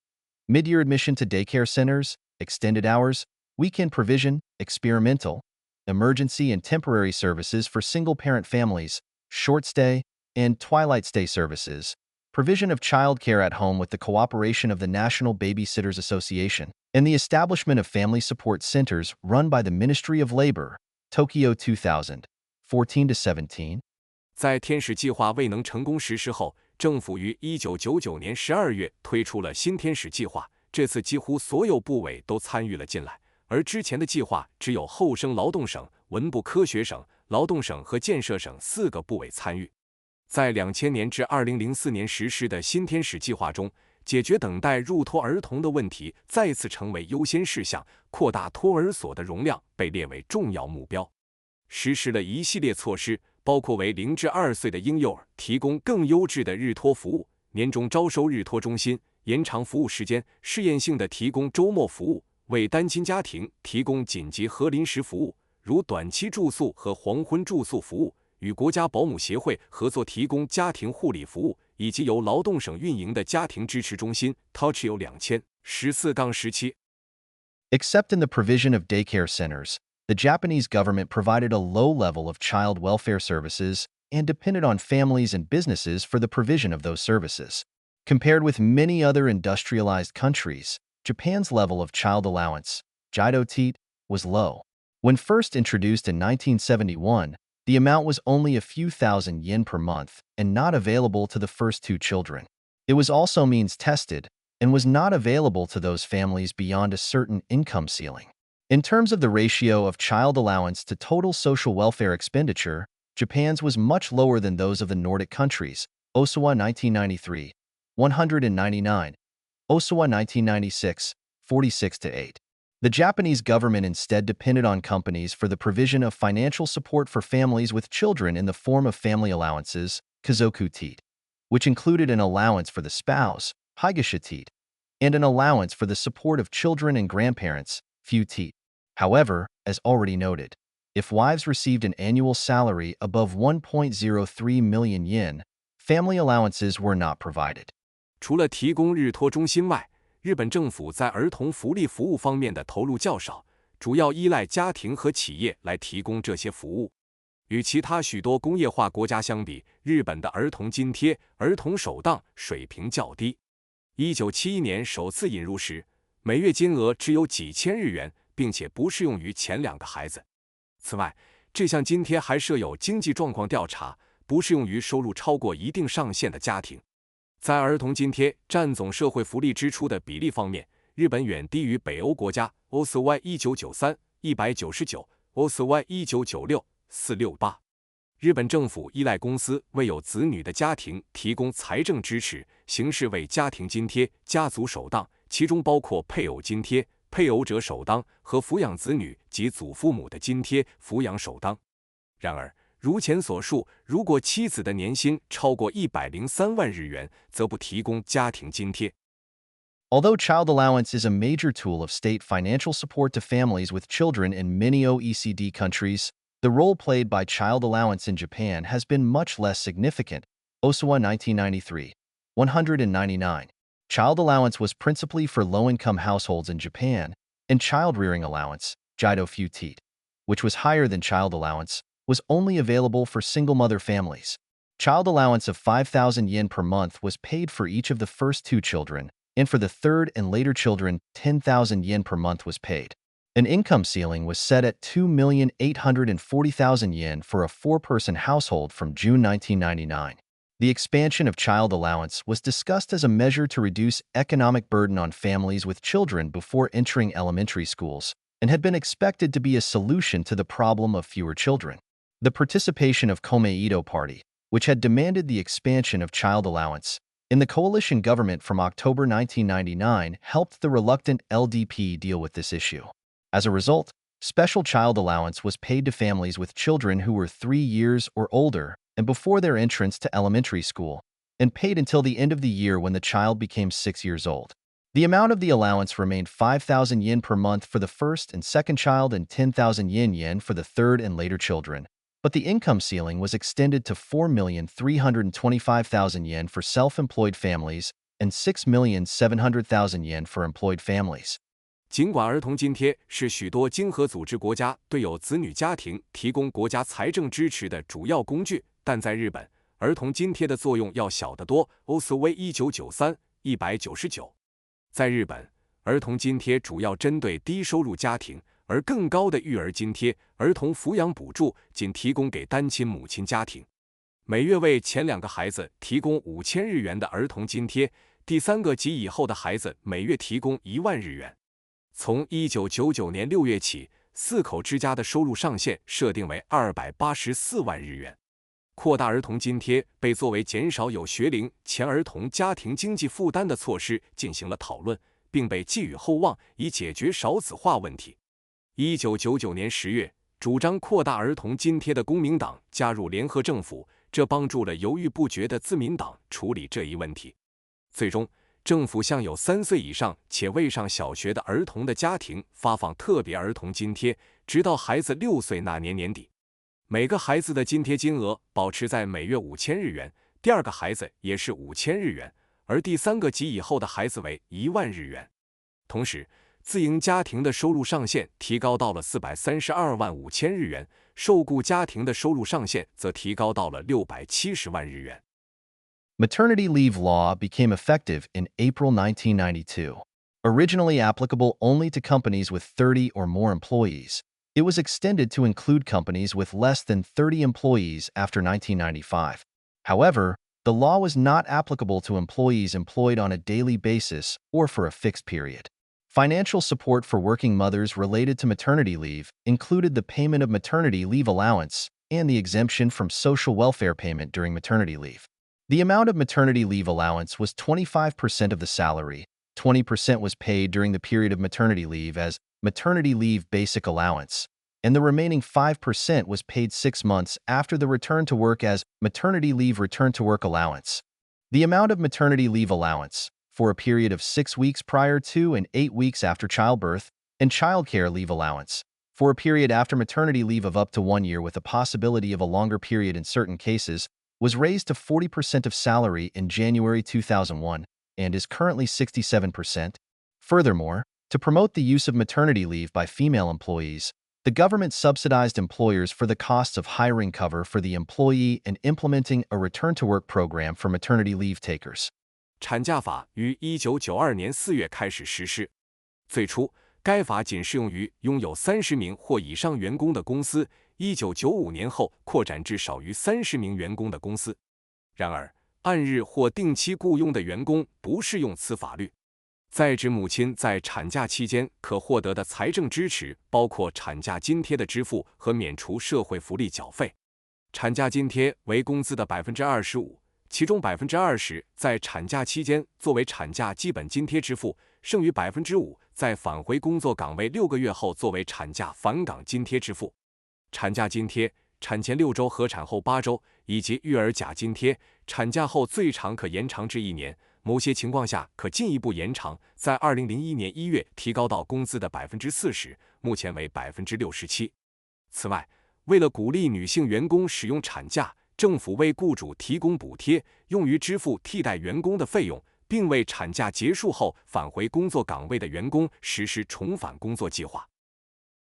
mid-year admission to daycare centers, extended hours, weekend provision, experimental, emergency and temporary services for single-parent families, short stay, and twilight stay services, provision of child care at home with the cooperation of the National Babysitters Association, and the establishment of family support centers run by the Ministry of Labor, Tokyo 2000, 14-17. 在天使计划未能成功实施后，政府于1999年12月推出了新天使计划，这次几乎所有部委都参与了进来，而之前的计划只有厚生劳动省、文部科学省、劳动省和建设省4个部委参与。在2000年至2004年实施的新天使计划中，解决等待入托儿童的问题再次成为优先事项，扩大托儿所的容量被列为重要目标。实施了一系列措施，包括为0至2岁的婴幼儿提供更优质的日托服务，年终招收日托中心，延长服务时间，试验性的提供周末服务，为单亲家庭提供紧急和临时服务，如短期住宿和黄昏住宿服务，与国家保姆协会合作提供家庭护理服务，以及由劳动省运营的家庭支持中心 Touch 有2014-17。Except in the provision of daycare centers, the Japanese government provided a low level of child welfare services and depended on families and businesses for the provision of those services. Compared with many other industrialized countries, Japan's level of child allowance, jidoteet, was low. When first introduced in 1971, the amount was only a few thousand yen per month and not available to the first 2 children. It was also means tested and was not available to those families beyond a certain income ceiling. In terms of the ratio of child allowance to total social welfare expenditure, Japan's was much lower than those of the Nordic countries, Osawa 1993, 199, Osawa 1996, 46-8. The Japanese government instead depended on companies for the provision of financial support for families with children in the form of family allowances, kazoku-teet, which included an allowance for the spouse, higasha-teet, and an allowance for the support of children and grandparents, fu-teet. However, as already noted, if wives received an annual salary above 1.03 million yen, family allowances were not provided. 除了提供日托中心外，日本政府在儿童福利服务方面的投入较少，主要依赖家庭和企业来提供这些服务。与其他许多工业化国家相比，日本的儿童津贴、儿童首档水平较低。1971年首次引入时，每月金额只有几千日元，并且不适用于前2个孩子。此外，这项津贴还设有经济状况调查，不适用于收入超过一定上限的家庭。在儿童津贴占总社会福利支出的比例方面，日本远低于北欧国家 OSY 1993 199 OSY 1996 468。日本政府依赖公司为有子女的家庭提供财政支持，形式为家庭津贴、家族首档，其中包括配偶津贴、配偶者首当和抚养子女及祖父母的津贴抚养首当。然而，如前所述，如果妻子的年薪超过103万日元，则不提供家庭津贴。Although child allowance is a major tool of state financial support to families with children in many OECD countries, the role played by child allowance in Japan has been much less significant. Osawa 1993. 199. Child allowance was principally for low-income households in Japan, and child-rearing allowance, Jido Futit, which was higher than child allowance, was only available for single-mother families. Child allowance of 5,000 yen per month was paid for each of the first 2 children, and for the third and later children, 10,000 yen per month was paid. An income ceiling was set at 2,840,000 yen for a 4-person household from June 1999. The expansion of child allowance was discussed as a measure to reduce economic burden on families with children before entering elementary schools, and had been expected to be a solution to the problem of fewer children. The participation of Komeito Party, which had demanded the expansion of child allowance, in the coalition government from October 1999 helped the reluctant LDP deal with this issue. As a result, special child allowance was paid to families with children who were 3 years or older and before their entrance to elementary school, and paid until the end of the year when the child became 6 years old. The amount of the allowance remained 5,000 yen per month for the first and second child and 10,000 yen for the third and later children, but the income ceiling was extended to 4,325,000 yen for self-employed families and 6,700,000 yen for employed families. 尽管儿童津贴是许多经合组织国家对有子女家庭提供国家财政支持的主要工具，但在日本，儿童津贴的作用要小得多。OSV 1993 199。在日本，儿童津贴主要针对低收入家庭，而更高的育儿津贴、儿童抚养补助仅提供给单亲母亲家庭。每月为前2个孩子提供5000日元的儿童津贴，第3个及以后的孩子每月提供1万日元。从1999年6月起，4口之家的收入上限设定为284万日元。扩大儿童津贴被作为减少有学龄前儿童家庭经济负担的措施进行了讨论，并被寄予厚望，以解决少子化问题。1999年10月，主张扩大儿童津贴的公民党加入联合政府，这帮助了犹豫不决的自民党处理这一问题。最终，政府向有3岁以上且未上小学的儿童的家庭发放特别儿童津贴，直到孩子6岁那年年底。每个孩子的津贴金额保持在每月5000日元，第2个孩子也是5000日元，而第3个及以后的孩子为1万日元。同时，自营家庭的收入上限提高到了432万5千日元，受雇家庭的收入上限则提高到了670万日元。Maternity leave law became effective in April 1992. Originally applicable only to companies with 30 or more employees, it was extended to include companies with less than 30 employees after 1995. However, the law was not applicable to employees employed on a daily basis or for a fixed period. Financial support for working mothers related to maternity leave included the payment of maternity leave allowance and the exemption from social welfare payment during maternity leave. The amount of maternity leave allowance was 25% of the salary, 20% was paid during the period of maternity leave as maternity leave basic allowance, and the remaining 5% was paid 6 months after the return to work as maternity leave return to work allowance. The amount of maternity leave allowance, for a period of 6 weeks prior to and 8 weeks after childbirth, and childcare leave allowance, for a period after maternity leave of up to 1 year with a possibility of a longer period in certain cases, was raised to 40% of salary in January 2001 and is currently 67%. Furthermore, to promote the use of maternity leave by female employees, the government subsidized employers for the costs of hiring cover for the employee and implementing a return-to-work program for maternity leave takers. 产假法于1992年4月开始实施。最初，该法仅适用于拥有30名或以上员工的公司，1995年后扩展至少于30名员工的公司。然而，按日或定期雇佣的员工不适用此法律。在职母亲在产假期间可获得的财政支持包括产假津贴的支付和免除社会福利缴费。产假津贴为工资的 25%， 其中 20% 在产假期间作为产假基本津贴支付，剩余5%在返回工作岗位6个月后作为产假返岗津贴支付。产假津贴、产前6周和产后8周，以及育儿假津贴，产假后最长可延长至1年，某些情况下可进一步延长，在2001年1月提高到工资的40%，目前为67%。此外，为了鼓励女性员工使用产假，政府为雇主提供补贴，用于支付替代员工的费用，并为产假结束后返回工作岗位的员工实施重返工作计划。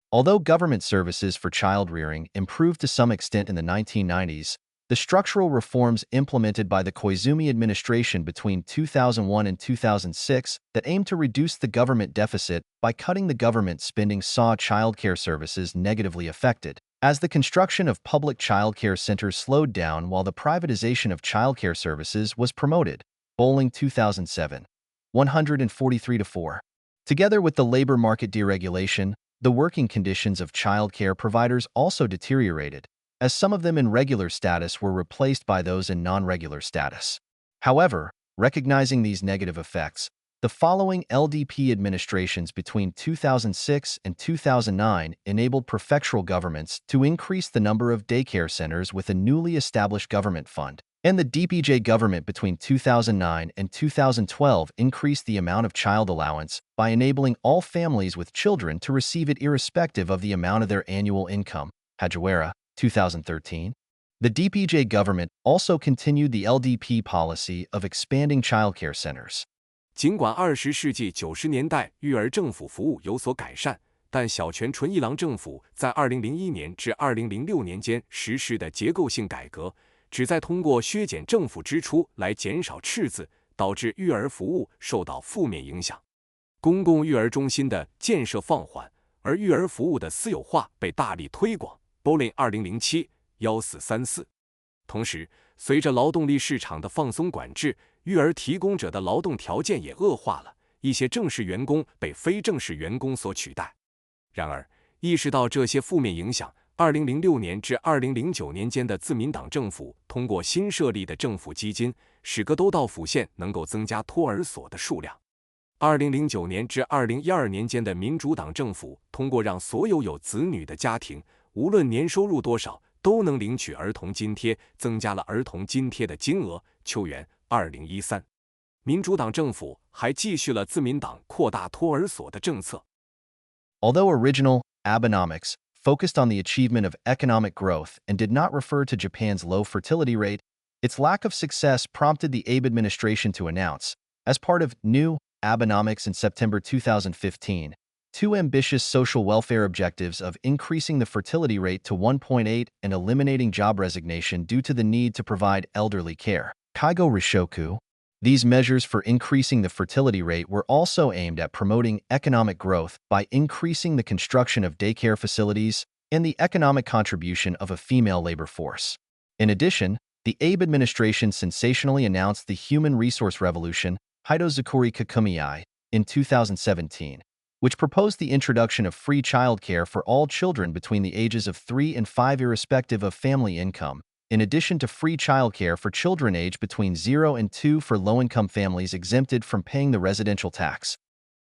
Although government services for child rearing improved to some extent in the 1990s, the structural reforms implemented by the Koizumi administration between 2001 and 2006 that aimed to reduce the government deficit by cutting the government spending saw childcare services negatively affected, as the construction of public childcare centers slowed down while the privatization of childcare services was promoted. Bowling 2007. 143-4. Together with the labor market deregulation, the working conditions of childcare providers also deteriorated, as some of them in regular status were replaced by those in non-regular status. However, recognizing these negative effects, the following LDP administrations between 2006 and 2009 enabled prefectural governments to increase the number of daycare centers with a newly established government fund, and the DPJ government between 2009 and 2012 increased the amount of child allowance by enabling all families with children to receive it irrespective of the amount of their annual income. Hajiwara, 2013. The DPJ government also continued the LDP policy of expanding childcare centers. 尽管20世纪90年代育儿政府服务有所改善，但小泉纯一郎政府在2001年至2006年间实施的结构性改革，旨在通过削减政府支出来减少赤字，导致育儿服务受到负面影响。公共育儿中心的建设放缓，而育儿服务的私有化被大力推广。Bowling 2007-1434。同时，随着劳动力市场的放松管制，育儿提供者的劳动条件也恶化了，一些正式员工被非正式员工所取代。然而，意识到这些负面影响，2006年至2009年间的自民党政府通过新设立的政府基金，使各都道府县能够增加托儿所的数量。2009年至2012年间的民主党政府通过让所有有子女的家庭，无论年收入多少，都能领取儿童津贴，增加了儿童津贴的金额。秋元2013。民主党政府还继续了自民党扩大托儿所的政策。Although original Abenomics focused on the achievement of economic growth and did not refer to Japan's low fertility rate, its lack of success prompted the Abe administration to announce, as part of new Abenomics in September 2015, two ambitious social welfare objectives of increasing the fertility rate to 1.8 and eliminating job resignation due to the need to provide elderly care. Kaigo Rishoku. These measures for increasing the fertility rate were also aimed at promoting economic growth by increasing the construction of daycare facilities and the economic contribution of a female labor force. In addition, the Abe administration sensationally announced the Human Resource Revolution, Hidozukuri Kakumiai, in 2017, which proposed the introduction of free childcare for all children between the ages of 3 and 5 irrespective of family income, in addition to free childcare for children aged between 0 and 2 for low-income families exempted from paying the residential tax.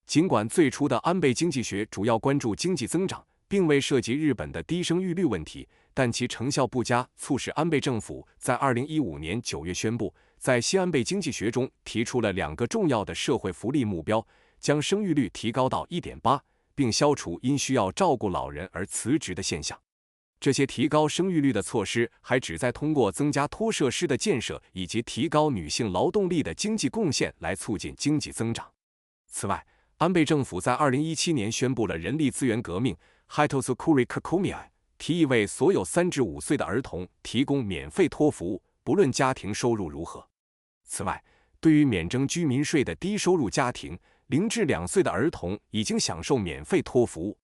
尽管最初的安倍经济学主要关注经济增长，并未涉及日本的低生育率问题，但其成效不佳，促使安倍政府在2015年9月宣布，在新安倍经济学中提出了2个重要的社会福利目标，将生育率提高到 1.8， 并消除因需要照顾老人而辞职的现象。这些提高生育率的措施还旨在通过增加托设施的建设以及提高女性劳动力的经济贡献来促进经济增长。此外，安倍政府在2017年宣布了人力资源革命 Hitozukuri Kakumiai， 提议为所有3至5岁的儿童提供免费托服务，不论家庭收入如何。此外，对于免征居民税的低收入家庭，0至2岁的儿童已经享受免费托服务。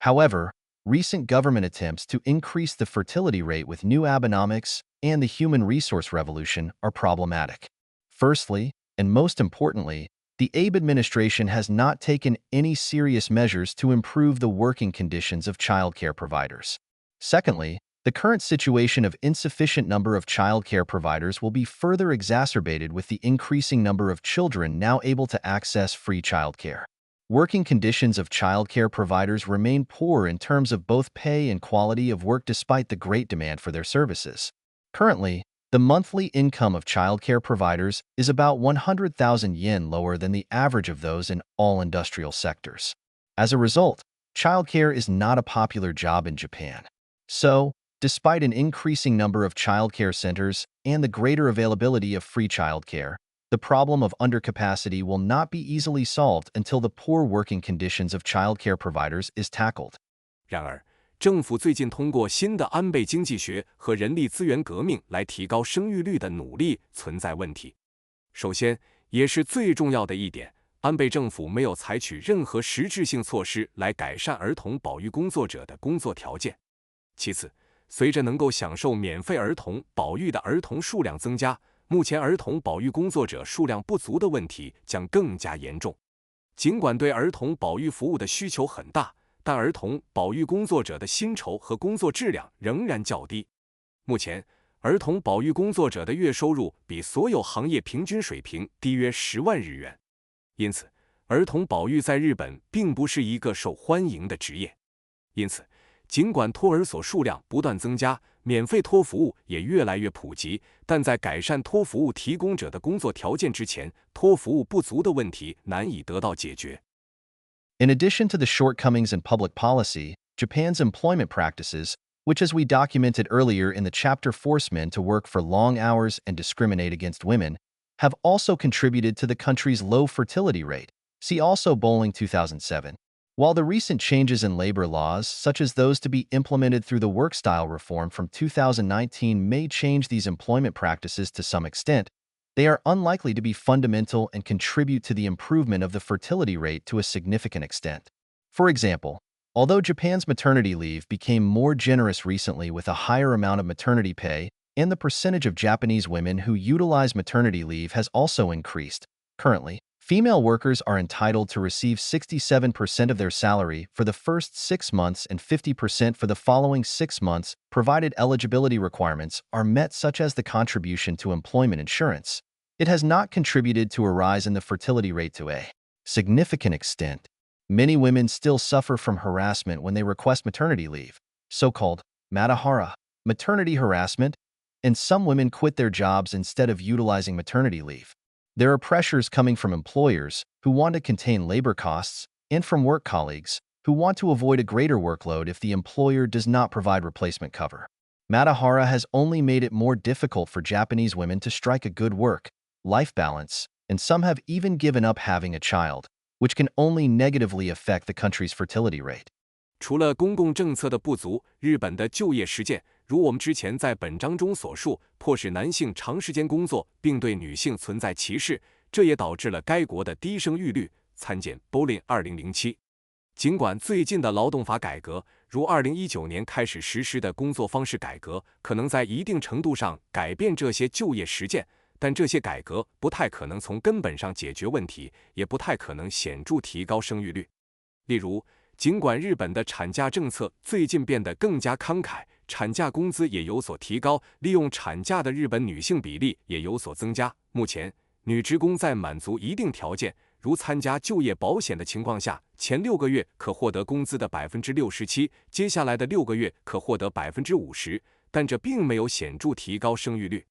However, recent government attempts to increase the fertility rate with new Abenomics and the Human Resource Revolution are problematic. Firstly, and most importantly, the Abe administration has not taken any serious measures to improve the working conditions of childcare providers. Secondly, The current situation of insufficient number of childcare providers will be further exacerbated with the increasing number of children now able to access free childcare. Working conditions of childcare providers remain poor in terms of both pay and quality of work despite the great demand for their services. Currently, the monthly income of childcare providers is about 100,000 yen lower than the average of those in all industrial sectors. As a result, childcare is not a popular job in Japan. So, despite an increasing number of childcare centers and the greater availability of free childcare, the problem of undercapacity will not be easily solved until the poor working conditions of childcare providers is tackled. 然而，政府最近通过新的安倍经济学和人力资源革命来提高生育率的努力存在问题。首先，也是最重要的一点，安倍政府没有采取任何实质性措施来改善儿童保育工作者的工作条件。其次，随着能够享受免费儿童保育的儿童数量增加，目前儿童保育工作者数量不足的问题将更加严重。尽管对儿童保育服务的需求很大，但儿童保育工作者的薪酬和工作质量仍然较低。目前，儿童保育工作者的月收入比所有行业平均水平低约10万日元。因此，儿童保育在日本并不是一个受欢迎的职业。因此，尽管托儿所数量不断增加，免费托服务也越来越普及，但在改善托服务提供者的工作条件之前，托服务不足的问题难以得到解决。In addition to the shortcomings in public policy, Japan's employment practices, which as we documented earlier in the chapter force men to work for long hours and discriminate against women, have also contributed to the country's low fertility rate. See also Bowling 2007. While the recent changes in labor laws, such as those to be implemented through the work style reform from 2019 may change these employment practices to some extent, they are unlikely to be fundamental and contribute to the improvement of the fertility rate to a significant extent. For example, although Japan's maternity leave became more generous recently with a higher amount of maternity pay, and the percentage of Japanese women who utilize maternity leave has also increased, currently, female workers are entitled to receive 67% of their salary for the first 6 months and 50% for the following 6 months, provided eligibility requirements are met such as the contribution to employment insurance. It has not contributed to a rise in the fertility rate to a significant extent. Many women still suffer from harassment when they request maternity leave, so-called matahara, maternity harassment, and some women quit their jobs instead of utilizing maternity leave. There are pressures coming from employers who want to contain labor costs and from work colleagues who want to avoid a greater workload if the employer does not provide replacement cover. Matahara has only made it more difficult for Japanese women to strike a good work-life balance, and some have even given up having a child, which can only negatively affect the country's fertility rate. 除了公共政策的不足，日本的就业实践，如我们之前在本章中所述，迫使男性长时间工作，并对女性存在歧视，这也导致了该国的低生育率。参见 Bolin 2007。尽管最近的劳动法改革，如2019年开始实施的工作方式改革，可能在一定程度上改变这些就业实践，但这些改革不太可能从根本上解决问题，也不太可能显著提高生育率。例如，尽管日本的产假政策最近变得更加慷慨，产假工资也有所提高，利用产假的日本女性比例也有所增加。目前，女职工在满足一定条件，如参加就业保险的情况下，前6个月可获得工资的 67%， 接下来的6个月可获得 50%， 但这并没有显著提高生育率。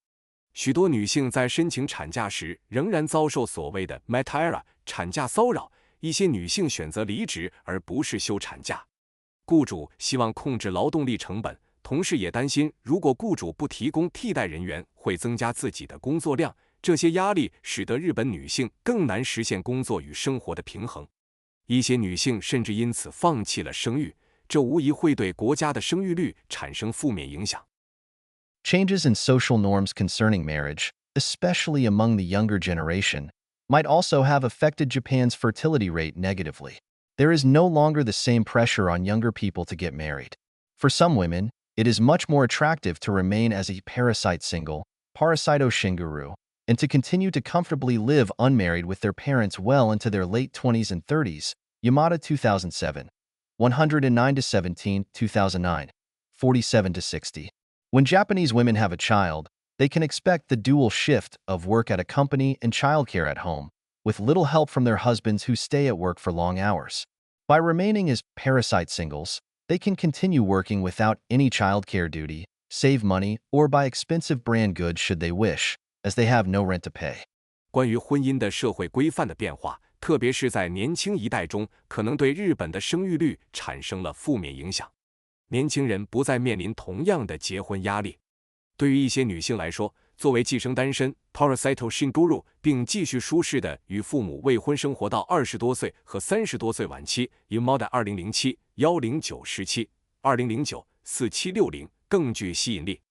许多女性在申请产假时仍然遭受所谓的 matahara 产假骚扰，一些女性选择离职而不是休产假。雇主希望控制劳动力成本，同时也担心如果雇主不提供替代人员，会增加自己的工作量。这些压力使得日本女性更难实现工作与生活的平衡。一些女性甚至因此放弃了生育，这无疑会对国家的生育率产生负面影响。Changes in social norms concerning marriage, especially among the younger generation, might also have affected Japan's fertility rate negatively. There is no longer the same pressure on younger people to get married. For some women, it is much more attractive to remain as a parasite single, parasito shinguru, and to continue to comfortably live unmarried with their parents well into their late 20s and 30s. Yamada 2007. 109-17, 2009. 47 to 60. When Japanese women have a child, they can expect the dual shift of work at a company and childcare at home, with little help from their husbands who stay at work for long hours. By remaining as parasite singles, they can continue working without any childcare duty, save money, or buy expensive brand goods should they wish, as they have no rent to pay. 关于婚姻的社会规范的变化，特别是在年轻一代中，可能对日本的生育率产生了负面影响。年轻人不再面临同样的结婚压力。对于一些女性来说，作为寄生单身 parasite shinguru 并继续舒适的与父母未婚生活到20多岁和30多岁晚期 ，Yamada 2007 10917 2009 4760更具吸引力。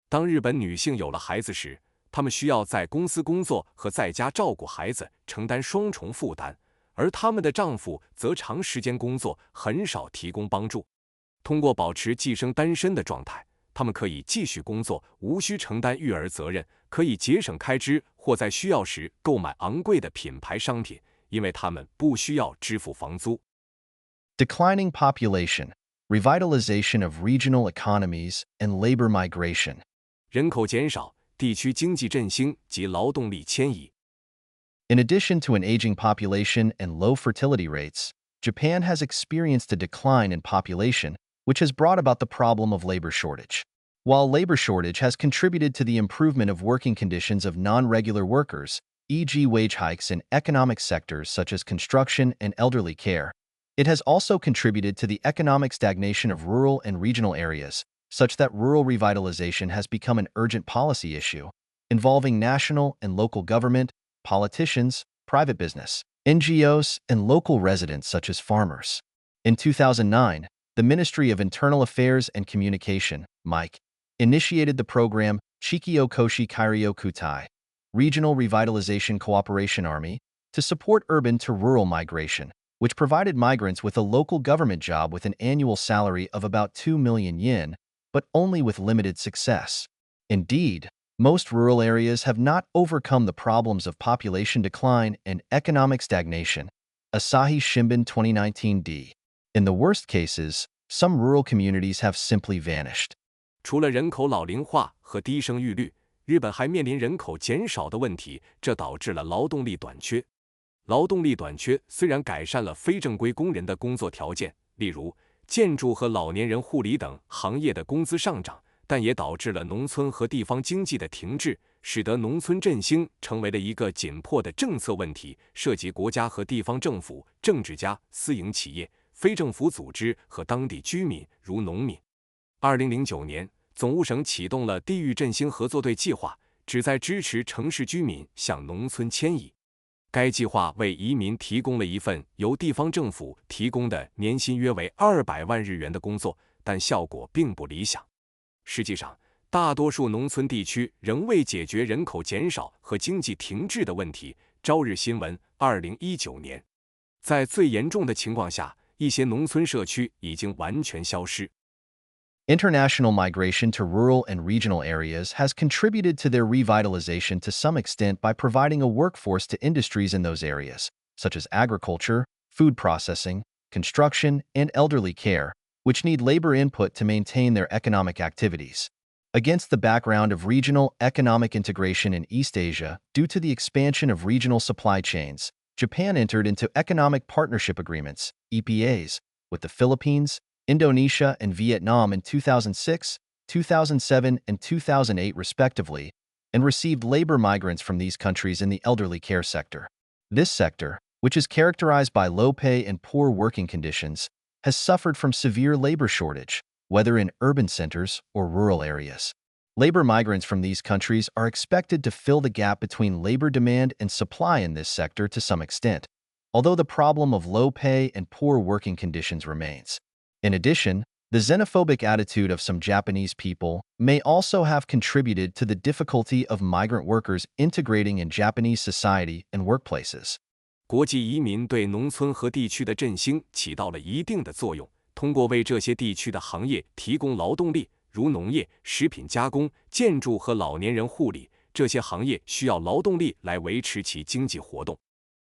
当日本女性有了孩子时，她们需要在公司工作和在家照顾孩子，承担双重负担，而她们的丈夫则长时间工作，很少提供帮助。通过保持寄生单身的状态，他们可以继续工作，无需承担育儿责任，可以节省开支或在需要时购买昂贵的品牌商品，因为他们不需要支付房租。Declining population, revitalization of regional economies, and labor migration. 人口减少、地区经济振兴及劳动力迁移。In addition to an aging population and low fertility rates, Japan has experienced a decline in population, which has brought about the problem of labor shortage. While labor shortage has contributed to the improvement of working conditions of non-regular workers, e.g. wage hikes in economic sectors such as construction and elderly care, it has also contributed to the economic stagnation of rural and regional areas, such that rural revitalization has become an urgent policy issue, involving national and local government, politicians, private business, NGOs, and local residents such as farmers. In 2009, the Ministry of Internal Affairs and Communication, MIC, initiated the program Chikyo Koshi Kairyo Kutai, Regional Revitalization Cooperation Army, to support urban to rural migration, which provided migrants with a local government job with an annual salary of about 2 million yen, but only with limited success. Indeed, most rural areas have not overcome the problems of population decline and economic stagnation. Asahi Shimbun 2019d. In the worst cases, some rural communities have simply vanished. 除了人口老龄化和低生育率，日本还面临人口减少的问题，这导致了劳动力短缺。劳动力短缺虽然改善了非正规工人的工作条件，例如建筑和老年人护理等行业的工资上涨，但也导致了农村和地方经济的停滞，使得农村振兴成为了一个紧迫的政策问题，涉及国家和地方政府、政治家、私营企业、非政府组织和当地居民，如农民。2009年，总务省启动了地域振兴合作队计划，旨在支持城市居民向农村迁移。该计划为移民提供了一份由地方政府提供的年薪约为200万日元的工作，但效果并不理想。实际上，大多数农村地区仍未解决人口减少和经济停滞的问题。朝日新闻2019年，在最严重的情况下，一些农村社区已经完全消失。International migration to rural and regional areas has contributed to their revitalization to some extent by providing a workforce to industries in those areas, such as agriculture, food processing, construction, and elderly care, which need labor input to maintain their economic activities. Against the background of regional economic integration in East Asia, due to the expansion of regional supply chains, Japan entered into economic partnership agreements, EPAs, with the Philippines, Indonesia, and Vietnam in 2006, 2007, and 2008 respectively, and received labor migrants from these countries in the elderly care sector. This sector, which is characterized by low pay and poor working conditions, has suffered from severe labor shortage, whether in urban centers or rural areas. Labor migrants from these countries are expected to fill the gap between labor demand and supply in this sector to some extent, although the problem of low pay and poor working conditions remains. In addition, the xenophobic attitude of some Japanese people may also have contributed to the difficulty of migrant workers integrating in Japanese society and workplaces. 国际移民对农村和地区的振兴起到了一定的作用，通过为这些地区的行业提供劳动力，如农业、食品加工、建筑和老年人护理，这些行业需要劳动力来维持其经济活动。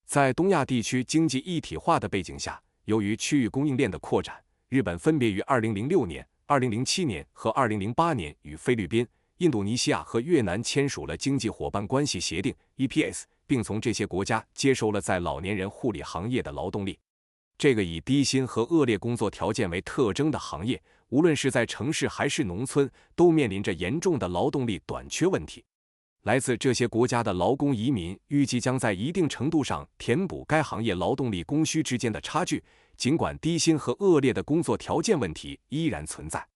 在东亚地区经济一体化的背景下，由于区域供应链的扩展，日本分别于2006年、2007年和2008年与菲律宾、印度尼西亚和越南签署了经济伙伴关系协定 （EPS）， 并从这些国家接收了在老年人护理行业的劳动力。这个以低薪和恶劣工作条件为特征的行业，无论是在城市还是农村，都面临着严重的劳动力短缺问题。来自这些国家的劳工移民预计将在一定程度上填补该行业劳动力供需之间的差距，尽管低薪和恶劣的工作条件问题依然存在。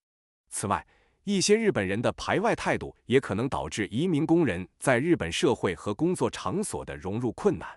此外，一些日本人的排外态度也可能导致移民工人在日本社会和工作场所的融入困难。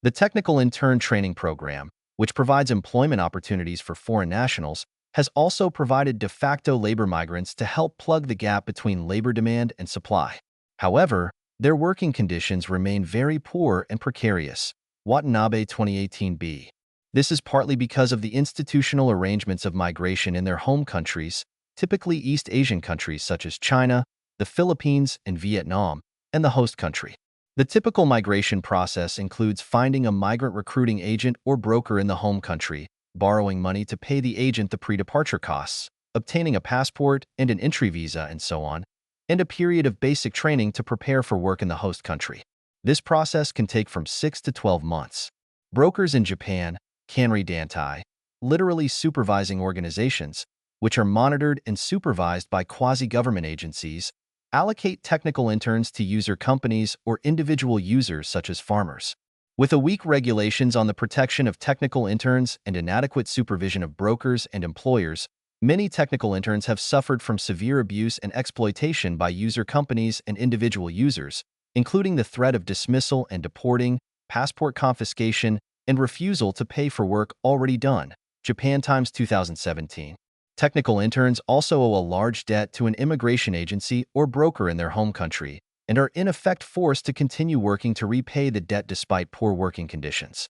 The Technical Intern Training Program, which provides employment opportunities for foreign nationals, has also provided de facto labor migrants to help plug the gap between labor demand and supply. However, their working conditions remain very poor and precarious. Watanabe 2018b. This is partly because of the institutional arrangements of migration in their home countries, typically East Asian countries such as China, the Philippines, and Vietnam, and the host country. The typical migration process includes finding a migrant recruiting agent or broker in the home country, borrowing money to pay the agent the pre-departure costs, obtaining a passport and an entry visa, and so on, and a period of basic training to prepare for work in the host country. This process can take from 6 to 12 months. Brokers in Japan, Kanri Dantai, literally supervising organizations, which are monitored and supervised by quasi-government agencies, allocate technical interns to user companies or individual users such as farmers. With weak regulations on the protection of technical interns and inadequate supervision of brokers and employers, many technical interns have suffered from severe abuse and exploitation by user companies and individual users, including the threat of dismissal and deporting, passport confiscation, and refusal to pay for work already done. Japan Times 2017. Technical interns also owe a large debt to an immigration agency or broker in their home country, and are in effect forced to continue working to repay the debt despite poor working conditions.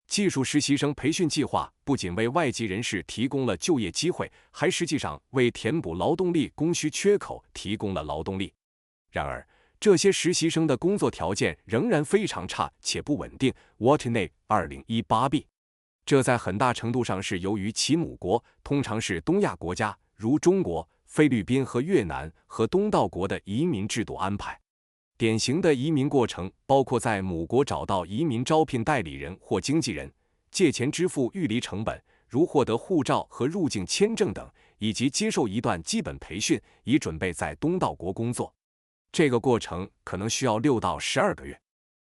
技术实习生培训计划不仅为外籍人士提供了就业机会，还实际上为填补劳动力供需缺口提供了劳动力。然而，这些实习生的工作条件仍然非常差且不稳定。Watanabe 2018b， 这在很大程度上是由于其母国通常是东亚国家，如中国、菲律宾和越南和东道国的移民制度安排。典型的移民过程包括在母国找到移民招聘代理人或经纪人，借钱支付寓离成本，如获得护照和入境签证等，以及接受一段基本培训，以准备在东道国工作。这个过程可能需要6到12个月。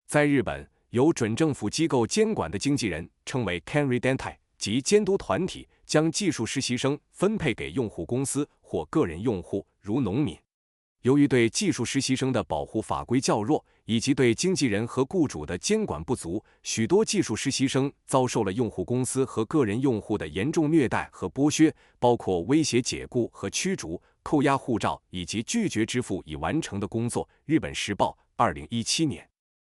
在日本，由准政府机构监管的经纪人称为 Kanri Dantai， 即监督团体，将技术实习生分配给用户公司或个人用户，如农民。由于对技术实习生的保护法规较弱，以及对经纪人和雇主的监管不足，许多技术实习生遭受了用户公司和个人用户的严重虐待和剥削，包括威胁解雇和驱逐、扣押护照以及拒绝支付已完成的工作。日本时报2017年。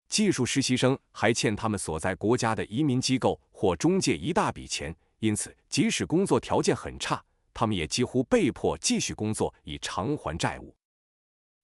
技术实习生还欠他们所在国家的移民机构或中介一大笔钱，因此即使工作条件很差，他们也几乎被迫继续工作以偿还债务。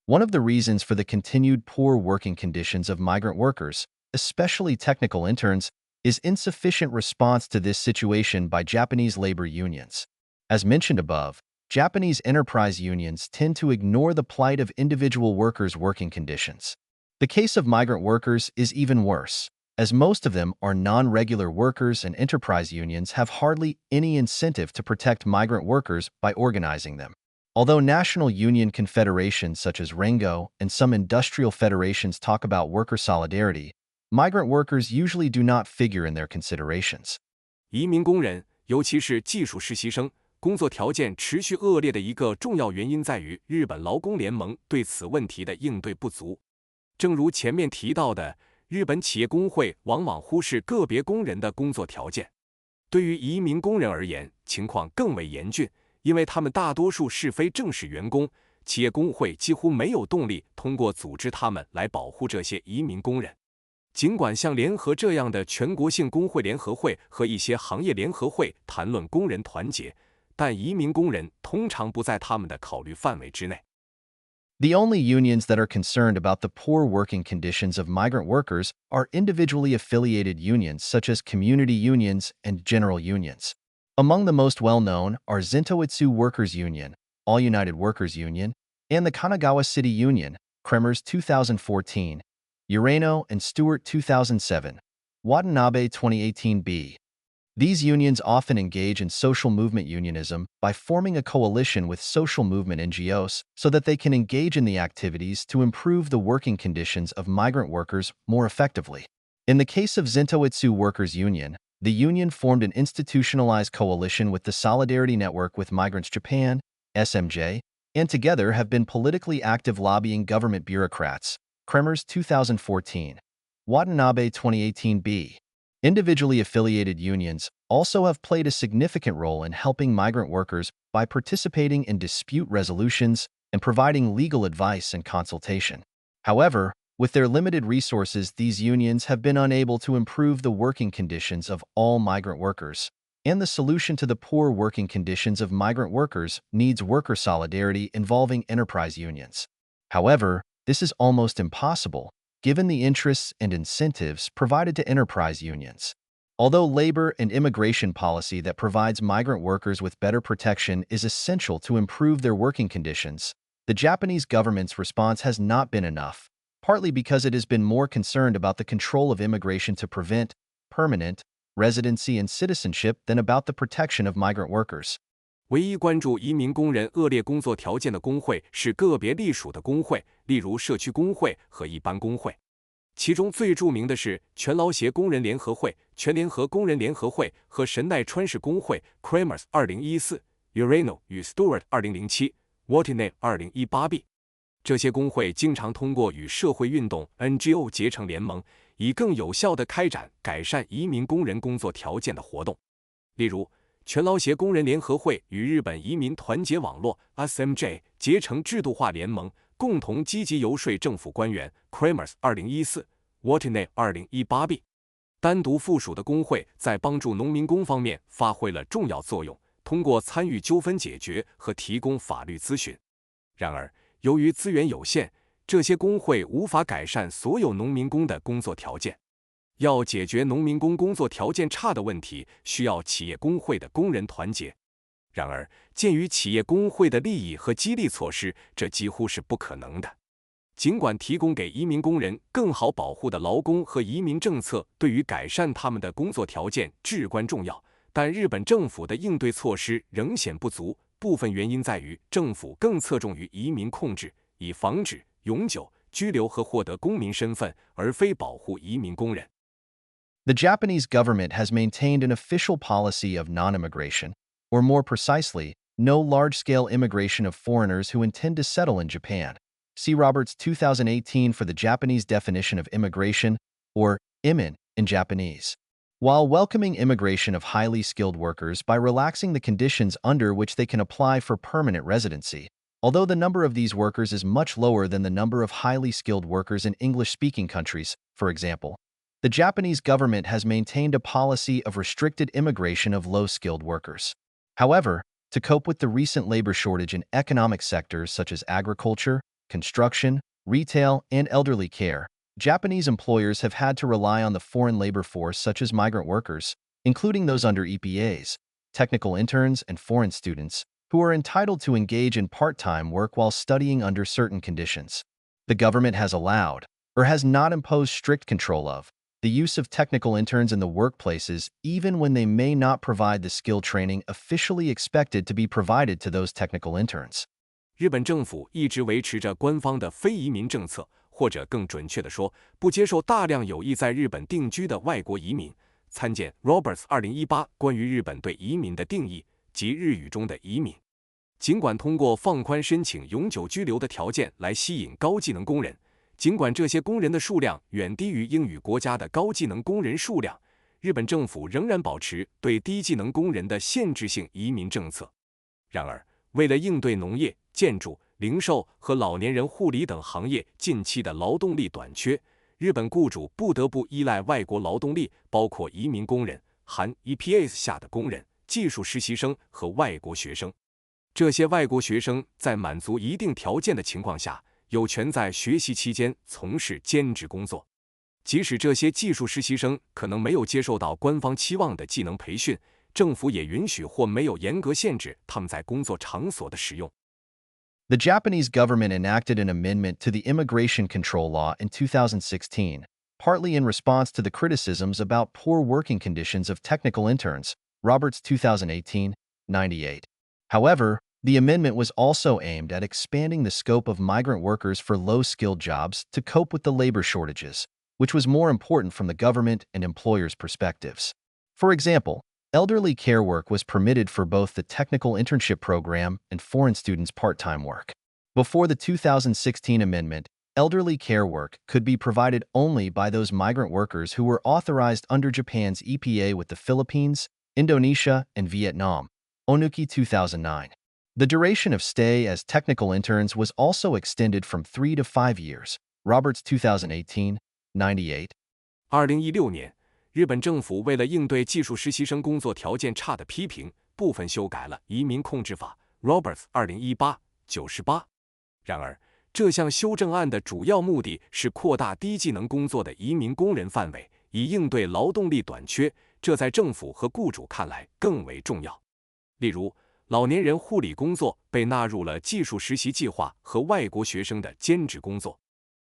One of the reasons for the continued poor working conditions of migrant workers, especially technical interns, is insufficient response to this situation by Japanese labor unions. As mentioned above, Japanese enterprise unions tend to ignore the plight of individual workers' working conditions. The case of migrant workers is even worse, as most of them are non-regular workers and enterprise unions have hardly any incentive to protect migrant workers by organizing them. Although national union confederations such as Rengo and some industrial federations talk about worker solidarity, migrant workers usually do not figure in their considerations. 移民工人，尤其是技术实习生，工作条件持续恶劣的一个重要原因在于日本劳工联盟对此问题的应对不足。正如前面提到的，日本企业工会往往忽视个别工人的工作条件。对于移民工人而言，情况更为严峻。因为他们大多数是非正式员工，企业工会几乎没有动力通过组织他们来保护这些移民工人。尽管像联合这样的全国性工会联合会和一些行业联合会谈论工人团结，但移民工人通常不在他们的考虑范围之内。The only unions that are concerned about the poor working conditions of migrant workers are individually affiliated unions such as community unions and general unions. Among the most well-known are Zintoitsu Workers Union, All United Workers Union, and the Kanagawa City Union, Kremers 2014, Urano and Stewart 2007, Watanabe 2018b. These unions often engage in social movement unionism by forming a coalition with social movement NGOs so that they can engage in the activities to improve the working conditions of migrant workers more effectively. In the case of Zintoitsu Workers Union, the union formed an institutionalized coalition with the Solidarity Network with Migrants Japan, SMJ, and together have been politically active lobbying government bureaucrats, Kremers 2014, Watanabe 2018b. Individually affiliated unions also have played a significant role in helping migrant workers by participating in dispute resolutions and providing legal advice and consultation. However, with their limited resources, these unions have been unable to improve the working conditions of all migrant workers, and the solution to the poor working conditions of migrant workers needs worker solidarity involving enterprise unions. However, this is almost impossible, given the interests and incentives provided to enterprise unions. Although labor and immigration policy that provides migrant workers with better protection is essential to improve their working conditions, the Japanese government's response has not been enough, partly because it has been more concerned about the control of immigration to prevent permanent residency and citizenship than about the protection of migrant workers. 唯一关注移民工人恶劣工作条件的工会是个别隶属的工会，例如社区工会和一般工会。其中最著名的是全劳协工人联合会、全联合工人联合会和神奈川市工会 Kremers 2014、Urano 与 Stewart 2007、Watanabe 2018b。这些工会经常通过与社会运动 NGO 结成联盟，以更有效地开展改善移民工人工作条件的活动。例如，全劳协工人联合会与日本移民团结网络 SMJ 结成制度化联盟，共同积极游说政府官员 Kremers 2014、Watanabe 2018b。单独附属的工会在帮助农民工方面发挥了重要作用，通过参与纠纷解决和提供法律咨询。然而，由于资源有限，这些工会无法改善所有农民工的工作条件。要解决农民工工作条件差的问题，需要企业工会的工人团结。然而，鉴于企业工会的利益和激励措施，这几乎是不可能的。尽管提供给移民工人更好保护的劳工和移民政策对于改善他们的工作条件至关重要，但日本政府的应对措施仍显不足。部分原因在于政府更侧重于移民控制，以防止永久居留和获得公民身份，而非保护移民工人。The Japanese government has maintained an official policy of non-immigration, or more precisely, no large-scale immigration of foreigners who intend to settle in Japan. See Roberts 2018 for the Japanese definition of immigration, or imin in Japanese. While welcoming immigration of highly skilled workers by relaxing the conditions under which they can apply for permanent residency, although the number of these workers is much lower than the number of highly skilled workers in English-speaking countries, for example, the Japanese government has maintained a policy of restricted immigration of low-skilled workers. However, to cope with the recent labor shortage in economic sectors such as agriculture, construction, retail, and elderly care, Japanese employers have had to rely on the foreign labor force such as migrant workers, including those under EPAs, technical interns, and foreign students, who are entitled to engage in part-time work while studying under certain conditions. The government has allowed, or has not imposed strict control of, the use of technical interns in the workplaces even when they may not provide the skill training officially expected to be provided to those technical interns. 日本政府一直维持着官方的非移民政策，或者更准确地说，不接受大量有意在日本定居的外国移民。参见 Roberts 2018关于日本对移民的定义及日语中的移民。尽管通过放宽申请永久居留的条件来吸引高技能工人，尽管这些工人的数量远低于英语国家的高技能工人数量，日本政府仍然保持对低技能工人的限制性移民政策。然而，为了应对农业、建筑、零售和老年人护理等行业近期的劳动力短缺，日本雇主不得不依赖外国劳动力，包括移民工人、含 EPAs 下的工人、技术实习生和外国学生。这些外国学生在满足一定条件的情况下，有权在学习期间从事兼职工作。即使这些技术实习生可能没有接受到官方期望的技能培训，政府也允许或没有严格限制他们在工作场所的使用。The Japanese government enacted an amendment to the immigration control law in 2016, partly in response to the criticisms about poor working conditions of technical interns, Roberts 2018-98. However, the amendment was also aimed at expanding the scope of migrant workers for low-skilled jobs to cope with the labor shortages, which was more important from the government and employers' perspectives. For example, elderly care work was permitted for both the technical internship program and foreign students' part-time work. Before the 2016 amendment, elderly care work could be provided only by those migrant workers who were authorized under Japan's EPA with the Philippines, Indonesia, and Vietnam, Onuki 2009. The duration of stay as technical interns was also extended from 3 to 5 years, Roberts 2018-98. 2016年，日本政府为了应对技术实习生工作条件差的批评，部分修改了移民控制法 Roberts 2018-98。然而，这项修正案的主要目的是扩大低技能工作的移民工人范围，以应对劳动力短缺，这在政府和雇主看来更为重要。例如，老年人护理工作被纳入了技术实习计划和外国学生的兼职工作。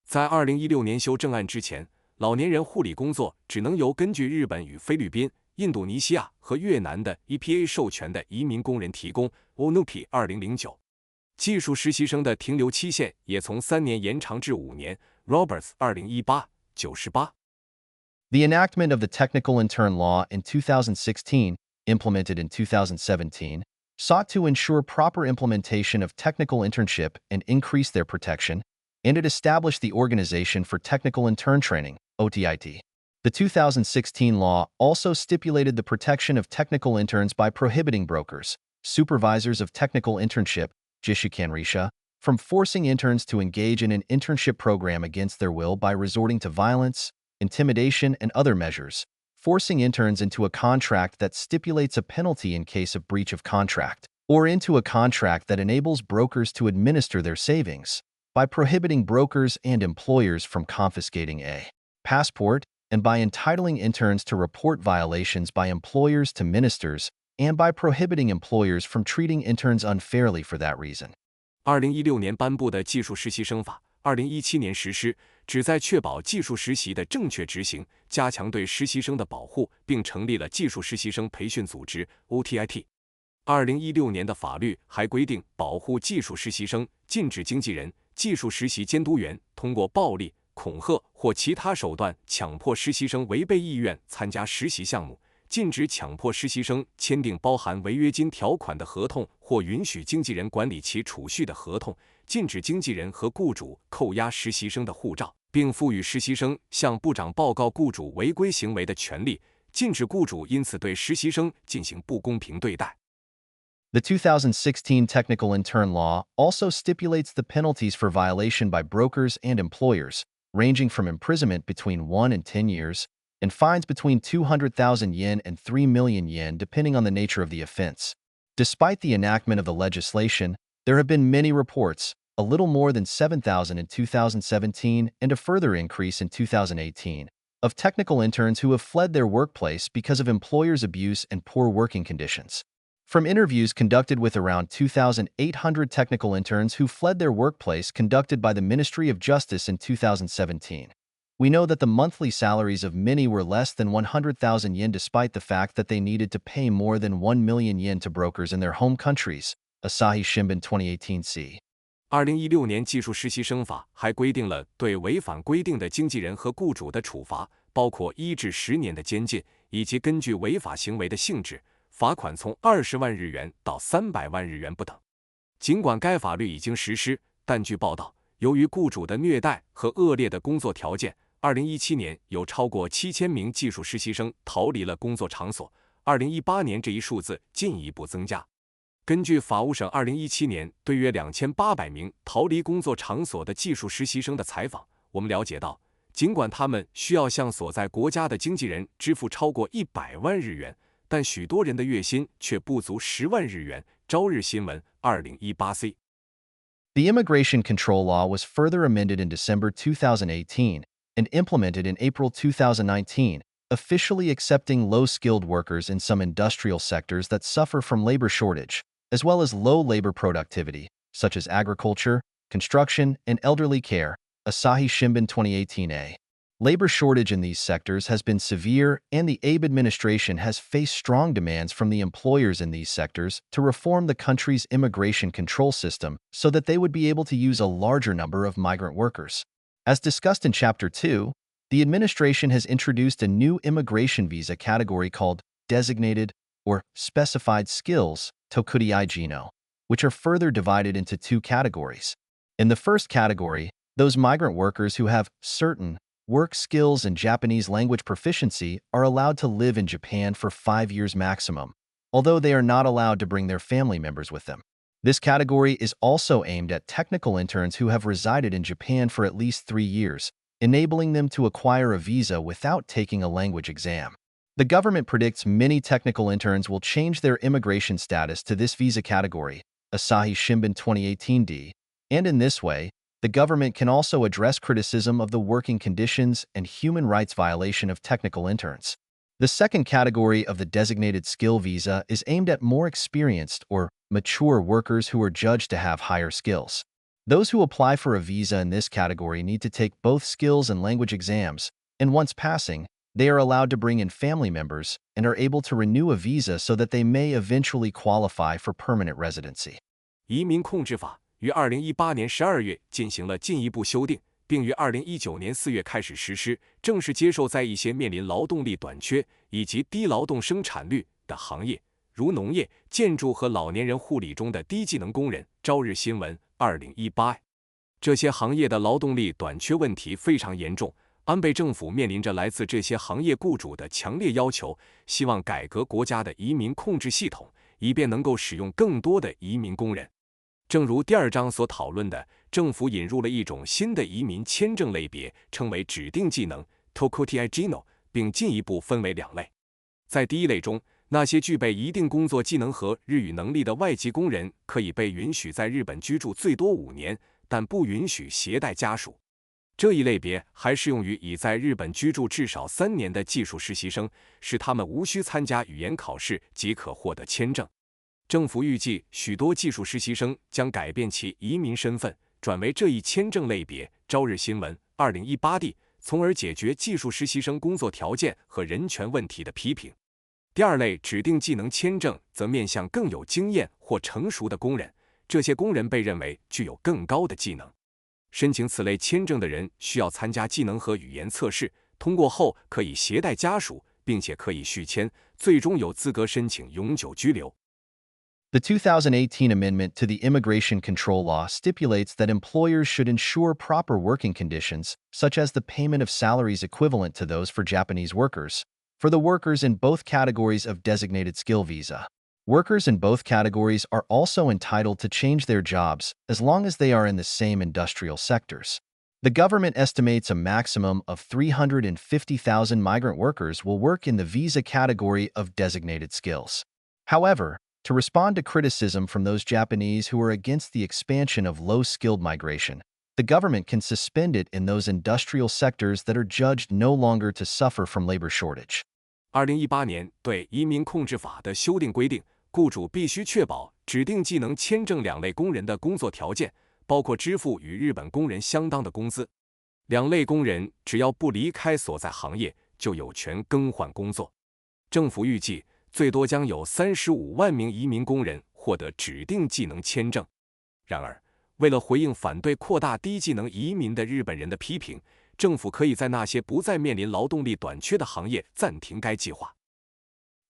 在2016年修正案之前，老年人护理工作只能由根据日本与菲律宾、印度尼西亚和越南的 EPA 授权的移民工人提供 Onuki 2009。技术实习生的停留期限也从3年延长至5年 Roberts 2018-98。The enactment of the technical intern law in 2016, implemented in 2017, sought to ensure proper implementation of technical internship and increase their protection, and it established the Organization for Technical Intern Training, OTIT. The 2016 law also stipulated the protection of technical interns by prohibiting brokers, supervisors of technical internship, Jishikanrisha, from forcing interns to engage in an internship program against their will by resorting to violence, intimidation, and other measures, forcing interns into a contract that stipulates a penalty in case of breach of contract, or into a contract that enables brokers to administer their savings, by prohibiting brokers and employers from confiscating a passport, and by entitling interns to report violations by employers to ministers, and by prohibiting employers from treating interns unfairly for that reason. 2016年颁布的技术实习生法2017年实施，旨在确保技术实习的正确执行，加强对实习生的保护，并成立了技术实习生培训组织 OTIT。2016年的法律还规定，保护技术实习生，禁止经纪人、技术实习监督员通过暴力、恐吓或其他手段强迫实习生违背意愿参加实习项目，禁止强迫实习生签订包含违约金条款的合同或允许经纪人管理其储蓄的合同，禁止经纪人和雇主扣押实习生的护照，并赋予实习生向部长报告雇主违规行为的权利，禁止雇主因此对实习生进行不公平对待。The 2016 Technical Intern Law also stipulates the penalties for violation by brokers and employers, ranging from imprisonment between 1 and 10 years, and fines between 200,000 yen and 3 million yen depending on the nature of the offense. Despite the enactment of the legislation, there have been many reports, a little more than 7,000 in 2017 and a further increase in 2018, of technical interns who have fled their workplace because of employers' abuse and poor working conditions. From interviews conducted with around 2,800 technical interns who fled their workplace conducted by the Ministry of Justice in 2017, we know that the monthly salaries of many were less than 100,000 yen despite the fact that they needed to pay more than 1 million yen to brokers in their home countries, Asahi Shimbun 2018c. 2016年技术实习生法还规定了对违反规定的经纪人和雇主的处罚，包括1至10年的监禁，以及根据违法行为的性质，罚款从20万日元到300万日元不等。尽管该法律已经实施，但据报道，由于雇主的虐待和恶劣的工作条件，2017年有超过7000名技术实习生逃离了工作场所，2018年这一数字进一步增加。根据法务省2017年对约2800名逃离工作场所的技术实习生的采访，我们了解到，尽管他们需要向所在国家的经纪人支付超过100万日元，但许多人的月薪却不足10万日元。朝日新闻2018c。The Immigration Control Law was further amended in December 2018 and implemented in April 2019, officially accepting low-skilled workers in some industrial sectors that suffer from labor shortage, as well as low labor productivity, such as agriculture, construction, and elderly care. Asahi Shimbun 2018a. Labor shortage in these sectors has been severe, and the Abe administration has faced strong demands from the employers in these sectors to reform the country's immigration control system so that they would be able to use a larger number of migrant workers. As discussed in Chapter 2, the administration has introduced a new immigration visa category called designated or specified skills, Tokudai Jino, which are further divided into two categories. In the first category, those migrant workers who have certain work skills and Japanese language proficiency are allowed to live in Japan for 5 years maximum, although they are not allowed to bring their family members with them. This category is also aimed at technical interns who have resided in Japan for at least 3 years, enabling them to acquire a visa without taking a language exam. The government predicts many technical interns will change their immigration status to this visa category, Asahi Shimbun 2018d, and in this way, the government can also address criticism of the working conditions and human rights violation of technical interns. The second category of the designated skill visa is aimed at more experienced or mature workers who are judged to have higher skills. Those who apply for a visa in this category need to take both skills and language exams, and once passing, they are allowed to bring in family members and are able to renew a visa so that they may eventually qualify for permanent residency. 移民控制法于2018年12月进行了进一步修订，并于2019年4月开始实施，正式接受在一些面临劳动力短缺以及低劳动生产率的行业，如农业、建筑和老年人护理中的低技能工人。朝日新闻2018。这些行业的劳动力短缺问题非常严重，安倍政府面临着来自这些行业雇主的强烈要求，希望改革国家的移民控制系统，以便能够使用更多的移民工人。正如第2章所讨论的，政府引入了一种新的移民签证类别，称为指定技能 Tokudai Jino， 并进一步分为2类。在第1类中，那些具备一定工作技能和日语能力的外籍工人可以被允许在日本居住最多5年，但不允许携带家属。这一类别还适用于已在日本居住至少3年的技术实习生，使他们无需参加语言考试即可获得签证。政府预计许多技术实习生将改变其移民身份，转为这一签证类别。朝日新闻2018d，从而解决技术实习生工作条件和人权问题的批评。第2类指定技能签证则面向更有经验或成熟的工人，这些工人被认为具有更高的技能。申请此类签证的人需要参加技能和语言测试，通过后可以携带家属，并且可以续签，最终有资格申请永久居留。The 2018 amendment to the Immigration Control Law stipulates that employers should ensure proper working conditions, such as the payment of salaries equivalent to those for Japanese workers, for the workers in both categories of designated skill visa. Workers in both categories are also entitled to change their jobs as long as they are in the same industrial sectors. The government estimates a maximum of 350,000 migrant workers will work in the visa category of designated skills. However, to respond to criticism from those Japanese who are against the expansion of low-skilled migration, the government can suspend it in those industrial sectors that are judged no longer to suffer from labor shortage. 2018年对移民控制法的修订规定，雇主必须确保指定技能签证2类工人的工作条件，包括支付与日本工人相当的工资。2类工人只要不离开所在行业，就有权更换工作。政府预计最多将有35万名移民工人获得指定技能签证。然而，为了回应反对扩大低技能移民的日本人的批评，政府可以在那些不再面临劳动力短缺的行业暂停该计划。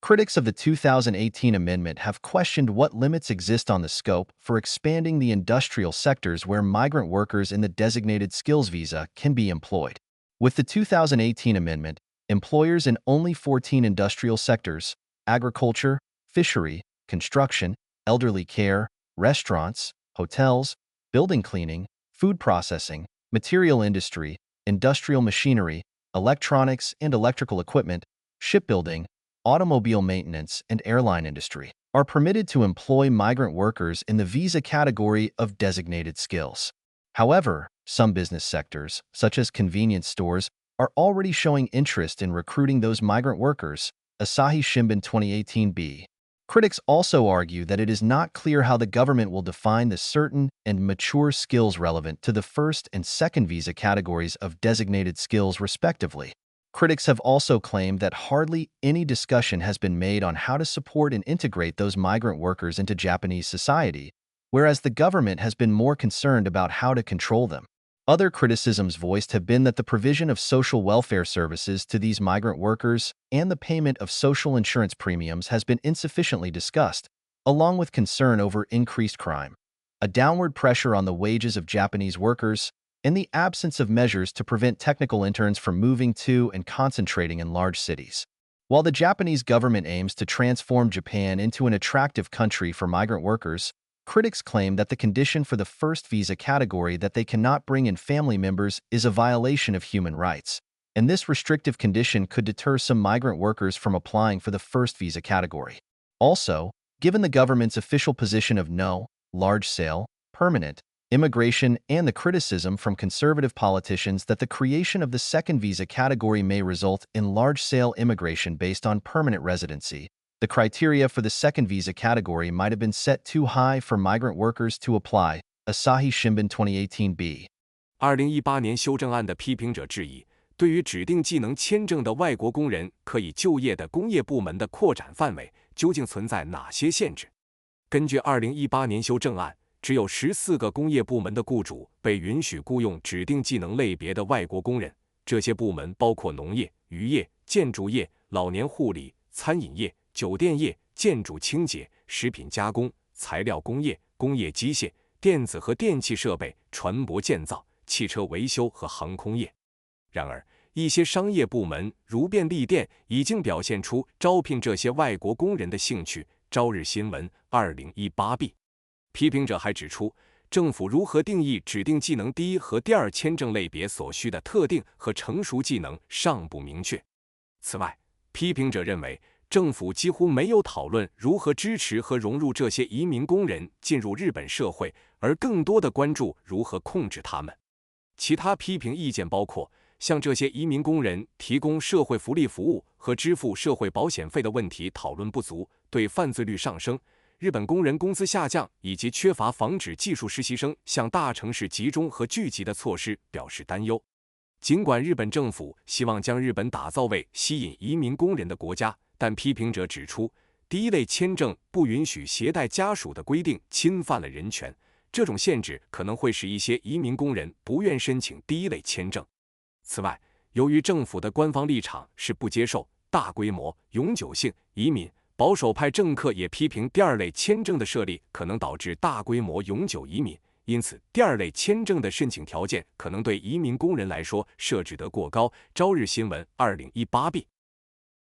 Critics of the 2018 amendment have questioned what limits exist on the scope for expanding the industrial sectors where migrant workers in the designated skills visa can be employed. With the 2018 amendment, employers in only 14 industrial sectors, agriculture, fishery, construction, elderly care, restaurants, hotels, building cleaning, food processing, material industry, industrial machinery, electronics and electrical equipment, shipbuilding, automobile maintenance, and airline industry, are permitted to employ migrant workers in the visa category of designated skills. However, some business sectors, such as convenience stores, are already showing interest in recruiting those migrant workers, Asahi Shimbun 2018b. Critics also argue that it is not clear how the government will define the certain and mature skills relevant to the first and second visa categories of designated skills respectively. Critics have also claimed that hardly any discussion has been made on how to support and integrate those migrant workers into Japanese society, whereas the government has been more concerned about how to control them. Other criticisms voiced have been that the provision of social welfare services to these migrant workers and the payment of social insurance premiums has been insufficiently discussed, along with concern over increased crime, a downward pressure on the wages of Japanese workers, and the absence of measures to prevent technical interns from moving to and concentrating in large cities. While the Japanese government aims to transform Japan into an attractive country for migrant workers, critics claim that the condition for the first visa category that they cannot bring in family members is a violation of human rights, and this restrictive condition could deter some migrant workers from applying for the first visa category. Also, given the government's official position of no, large-scale, permanent, immigration and the criticism from conservative politicians that the creation of the second visa category may result in large-scale immigration based on permanent residency, the criteria for the second visa category might have been set too high for migrant workers to apply, Asahi Shimbun 2018b. 2018年修正案的批评者质疑，对于指定技能签证的外国工人可以就业的工业部门的扩展范围究竟存在哪些限制？根据2018年修正案，只有14个工业部门的雇主被允许雇用指定技能类别的外国工人，这些部门包括农业、渔业、建筑业、老年护理、餐饮业、酒店业、建筑清洁、食品加工、材料工业、工业机械、电子和电气设备、船舶建造、汽车维修和航空业。然而，一些商业部门如便利店已经表现出招聘这些外国工人的兴趣。朝日新闻 2018b。批评者还指出，政府如何定义指定技能第一和第二签证类别所需的特定和成熟技能尚不明确。此外，批评者认为，政府几乎没有讨论如何支持和融入这些移民工人进入日本社会，而更多的关注如何控制他们。其他批评意见包括向这些移民工人提供社会福利服务和支付社会保险费的问题讨论不足，对犯罪率上升、日本工人工资下降以及缺乏防止技术实习生向大城市集中和聚集的措施表示担忧。尽管日本政府希望将日本打造为吸引移民工人的国家，但批评者指出，第一类签证不允许携带家属的规定侵犯了人权，这种限制可能会使一些移民工人不愿申请第一类签证。此外，由于政府的官方立场是不接受大规模、永久性移民，保守派政客也批评第二类签证的设立可能导致大规模永久移民，因此第二类签证的申请条件可能对移民工人来说设置得过高。朝日新闻 2018b。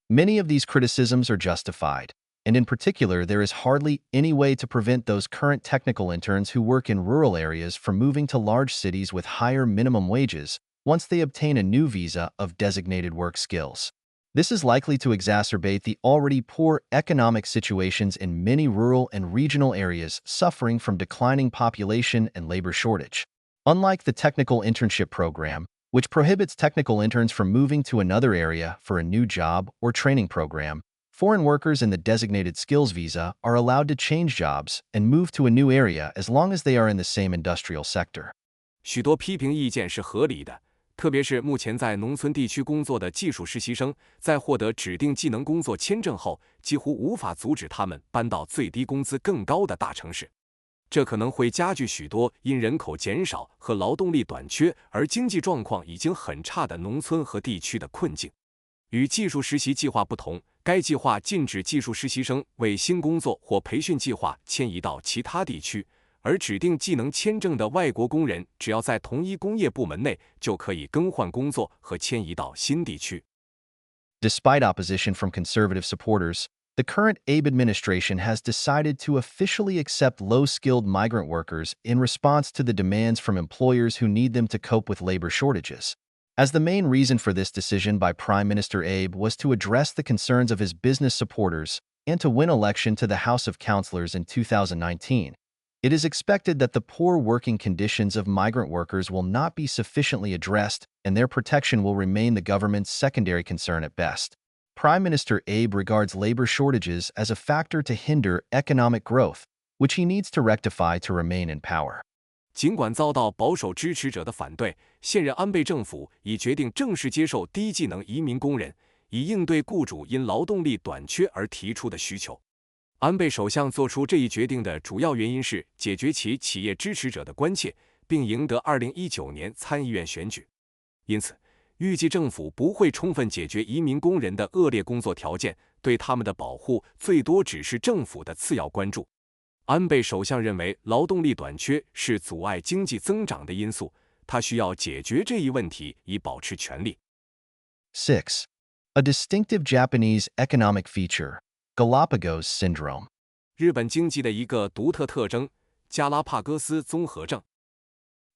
Many of these criticisms are justified, and in particular, there is hardly any way to prevent those current technical interns who work in rural areas from moving to large cities with higher minimum wages once they obtain a new visa of designated work skills. This is likely to exacerbate the already poor economic situations in many rural and regional areas suffering from declining population and labor shortage. Unlike the technical internship program, which prohibits technical interns from moving to another area for a new job or training program, foreign workers in the designated skills visa are allowed to change jobs and move to a new area as long as they are in the same industrial sector. 许多批评意见是合理的，特别是目前在农村地区工作的技术实习生，在获得指定技能工作签证后，几乎无法阻止他们搬到最低工资更高的大城市。这可能会加剧许多因人口减少和劳动力短缺而经济状况已经很差的农村和地区的困境。与技术实习计划不同，该计划禁止技术实习生为新工作或培训计划迁移到其他地区，而指定技能签证的外国工人只要在同一工业部门内就可以更换工作和迁移到新地区。Despite opposition from conservative supporters, the current Abe administration has decided to officially accept low-skilled migrant workers in response to the demands from employers who need them to cope with labor shortages. As the main reason for this decision by Prime Minister Abe was to address the concerns of his business supporters and to win election to the House of Councillors in 2019, It is expected that the poor working conditions of migrant workers will not be sufficiently addressed, and their protection will remain the government's secondary concern at best. Prime Minister Abe regards labor shortages as a factor to hinder economic growth, which he needs to rectify to remain in power. 尽管遭到保守支持者的反对，现任安倍政府已决定正式接受低技能移民工人，以应对雇主因劳动力短缺而提出的需求。安倍首相做出这一决定的主要原因是解决其企业支持者的关切，并赢得2019年参议院选举。因此，预计政府不会充分解决移民工人的恶劣工作条件，对他们的保护最多只是政府的次要关注。安倍首相认为劳动力短缺是阻碍经济增长的因素，他需要解决这一问题以保持权力。6. A distinctive Japanese economic feature, Galapagos syndrome. 日本经济的一个独特特征，加拉帕戈斯综合症。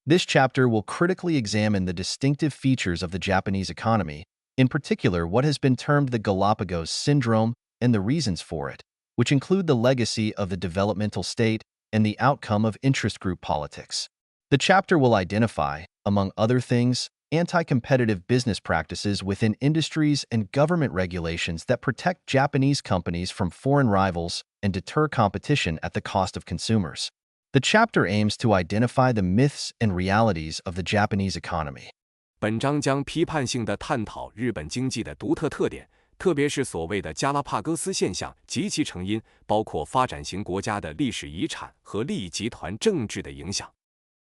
This chapter will critically examine the distinctive features of the Japanese economy, in particular what has been termed the Galapagos syndrome and the reasons for it, which include the legacy of the developmental state and the outcome of interest group politics. The chapter will identify, among other things, anti-competitive business practices within industries and government regulations that protect Japanese companies from foreign rivals and deter competition at the cost of consumers. The chapter aims to identify the myths and realities of the Japanese economy. 本章将批判性地探讨日本经济的独特特点，特别是所谓的加拉帕戈斯现象及其成因，包括发展型国家的历史遗产和利益集团政治的影响。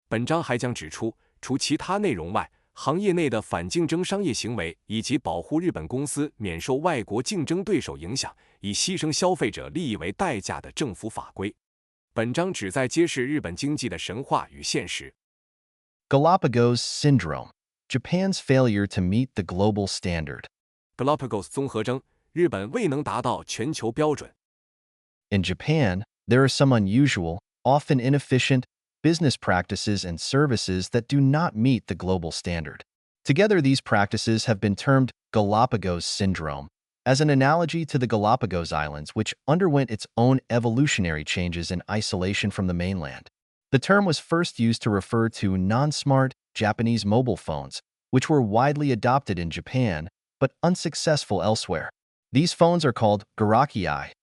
本章还将指出，除其他内容外，行业内的反竞争商业行为以及保护日本公司免受外国竞争对手影响，以牺牲消费者利益为代价的政府法规。本章旨在揭示日本经济的神话与现实。Galapagos syndrome, Japan's failure to meet the global standard. Galapagos 综合征，日本未能达到全球标准。In Japan, there are some unusual, often inefficient, business practices and services that do not meet the global standard. Together, these practices have been termed Galapagos syndrome, as an analogy to the Galapagos Islands, which underwent its own evolutionary changes in isolation from the mainland. The term was first used to refer to non-smart Japanese mobile phones, which were widely adopted in Japan, but unsuccessful elsewhere. These phones are called Garakiai,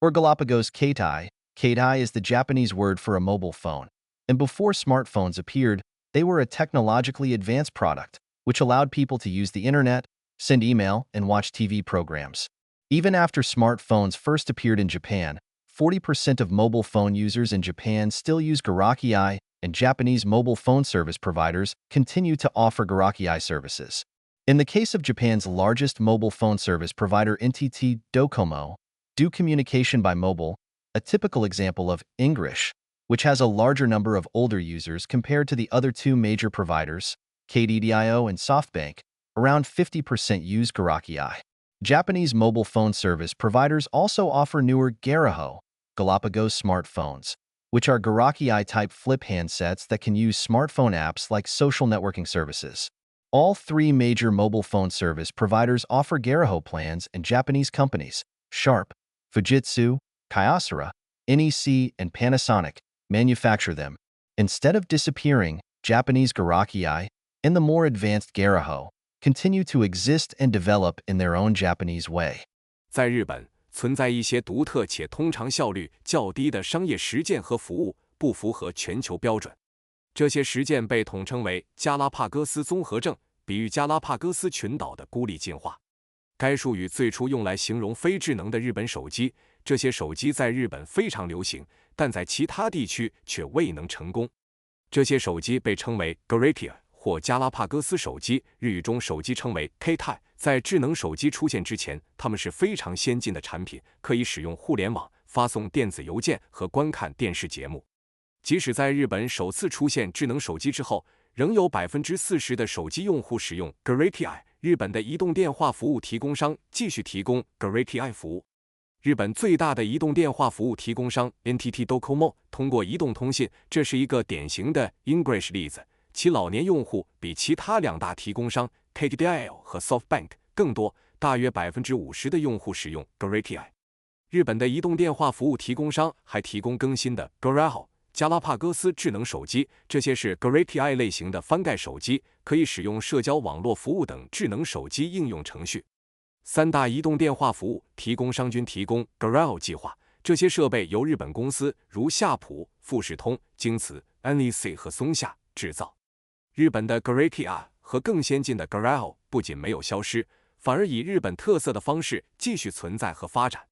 or Galapagos Keitai. Keitai is the Japanese word for a mobile phone, and before smartphones appeared, they were a technologically advanced product, which allowed people to use the internet, send email, and watch TV programs. Even after smartphones first appeared in Japan, 40% of mobile phone users in Japan still use Garakiai, and Japanese mobile phone service providers continue to offer Garakiai services. In the case of Japan's largest mobile phone service provider NTT Docomo, Do Communication by Mobile, a typical example of English, which has a larger number of older users compared to the other two major providers, KDDIO and SoftBank, around 50% use Garakiai. Japanese mobile phone service providers also offer newer Garaho, Galapagos smartphones, which are Garakiai-type flip handsets that can use smartphone apps like social networking services. All three major mobile phone service providers offer Garaho plans, and Japanese companies, Sharp, Fujitsu, Kyocera, NEC, and Panasonic, manufacture them. Instead of disappearing, Japanese Garakiai and the more advanced Garaho continue to exist and develop in their own Japanese way. 在日本，存在一些独特且通常效率较低的商业实践和服务，不符合全球标准。这些实践被统称为加拉帕戈斯综合症，比喻加拉帕戈斯群岛的孤立进化。该术语最初用来形容非智能的日本手机，这些手机在日本非常流行，但在其他地区却未能成功。这些手机被称为 Garakia 或加拉帕戈斯手机，日语中手机称为 Keitai。在智能手机出现之前，它们是非常先进的产品，可以使用互联网、发送电子邮件和观看电视节目。即使在日本首次出现智能手机之后，仍有40%的手机用户使用 Garakia。日本的移动电话服务提供商继续提供 Garakia 服务。日本最大的移动电话服务提供商 NTT Docomo 通过移动通信，这是一个典型的 English 例子。其老年用户比其他两大提供商 KDDIO 和 SoftBank 更多，大约50%的用户使用 Garakia。日本的移动电话服务提供商还提供更新的 Garaho，加拉帕戈斯智能手机，这些是 GRATI 类型的翻盖手机，可以使用社交网络服务等智能手机应用程序。三大移动电话服务提供商均提供 GRAIL 计划，这些设备由日本公司如夏普、富士通、京瓷、NEC 和松下制造。日本的 GRATI 和更先进的 GRAIL 不仅没有消失，反而以日本特色的方式继续存在和发展。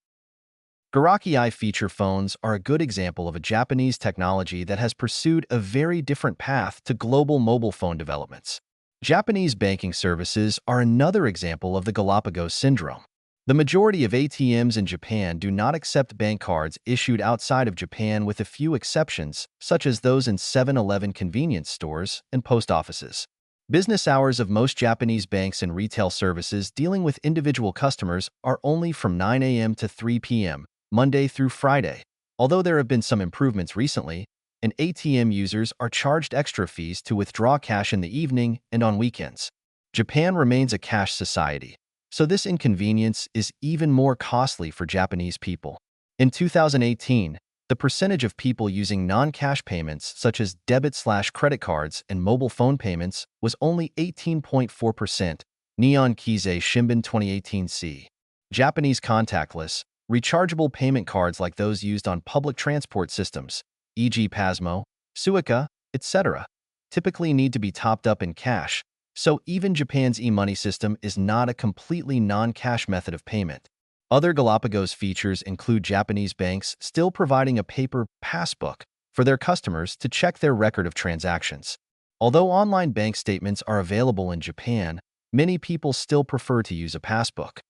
Garakei feature phones are a good example of a Japanese technology that has pursued a very different path to global mobile phone developments. Japanese banking services are another example of the Galapagos syndrome. The majority of ATMs in Japan do not accept bank cards issued outside of Japan, with a few exceptions, such as those in 7-Eleven convenience stores and post offices. Business hours of most Japanese banks and retail services dealing with individual customers are only from 9 a.m. to 3 p.m., Monday through Friday. Although there have been some improvements recently, and ATM users are charged extra fees to withdraw cash in the evening and on weekends. Japan remains a cash society, so this inconvenience is even more costly for Japanese people. In 2018, the percentage of people using non-cash payments such as debit/credit cards and mobile phone payments was only 18.4%. Nihon Keizai Shimbun 2018c. Japanese contactless, rechargeable payment cards like those used on public transport systems, e.g. Pasmo, Suica, etc., typically need to be topped up in cash, so even Japan's e-money system is not a completely non-cash method of payment. Other Galapagos features include Japanese banks still providing a paper passbook for their customers to check their record of transactions. Although online bank statements are available in Japan, many people still prefer to use a passbook.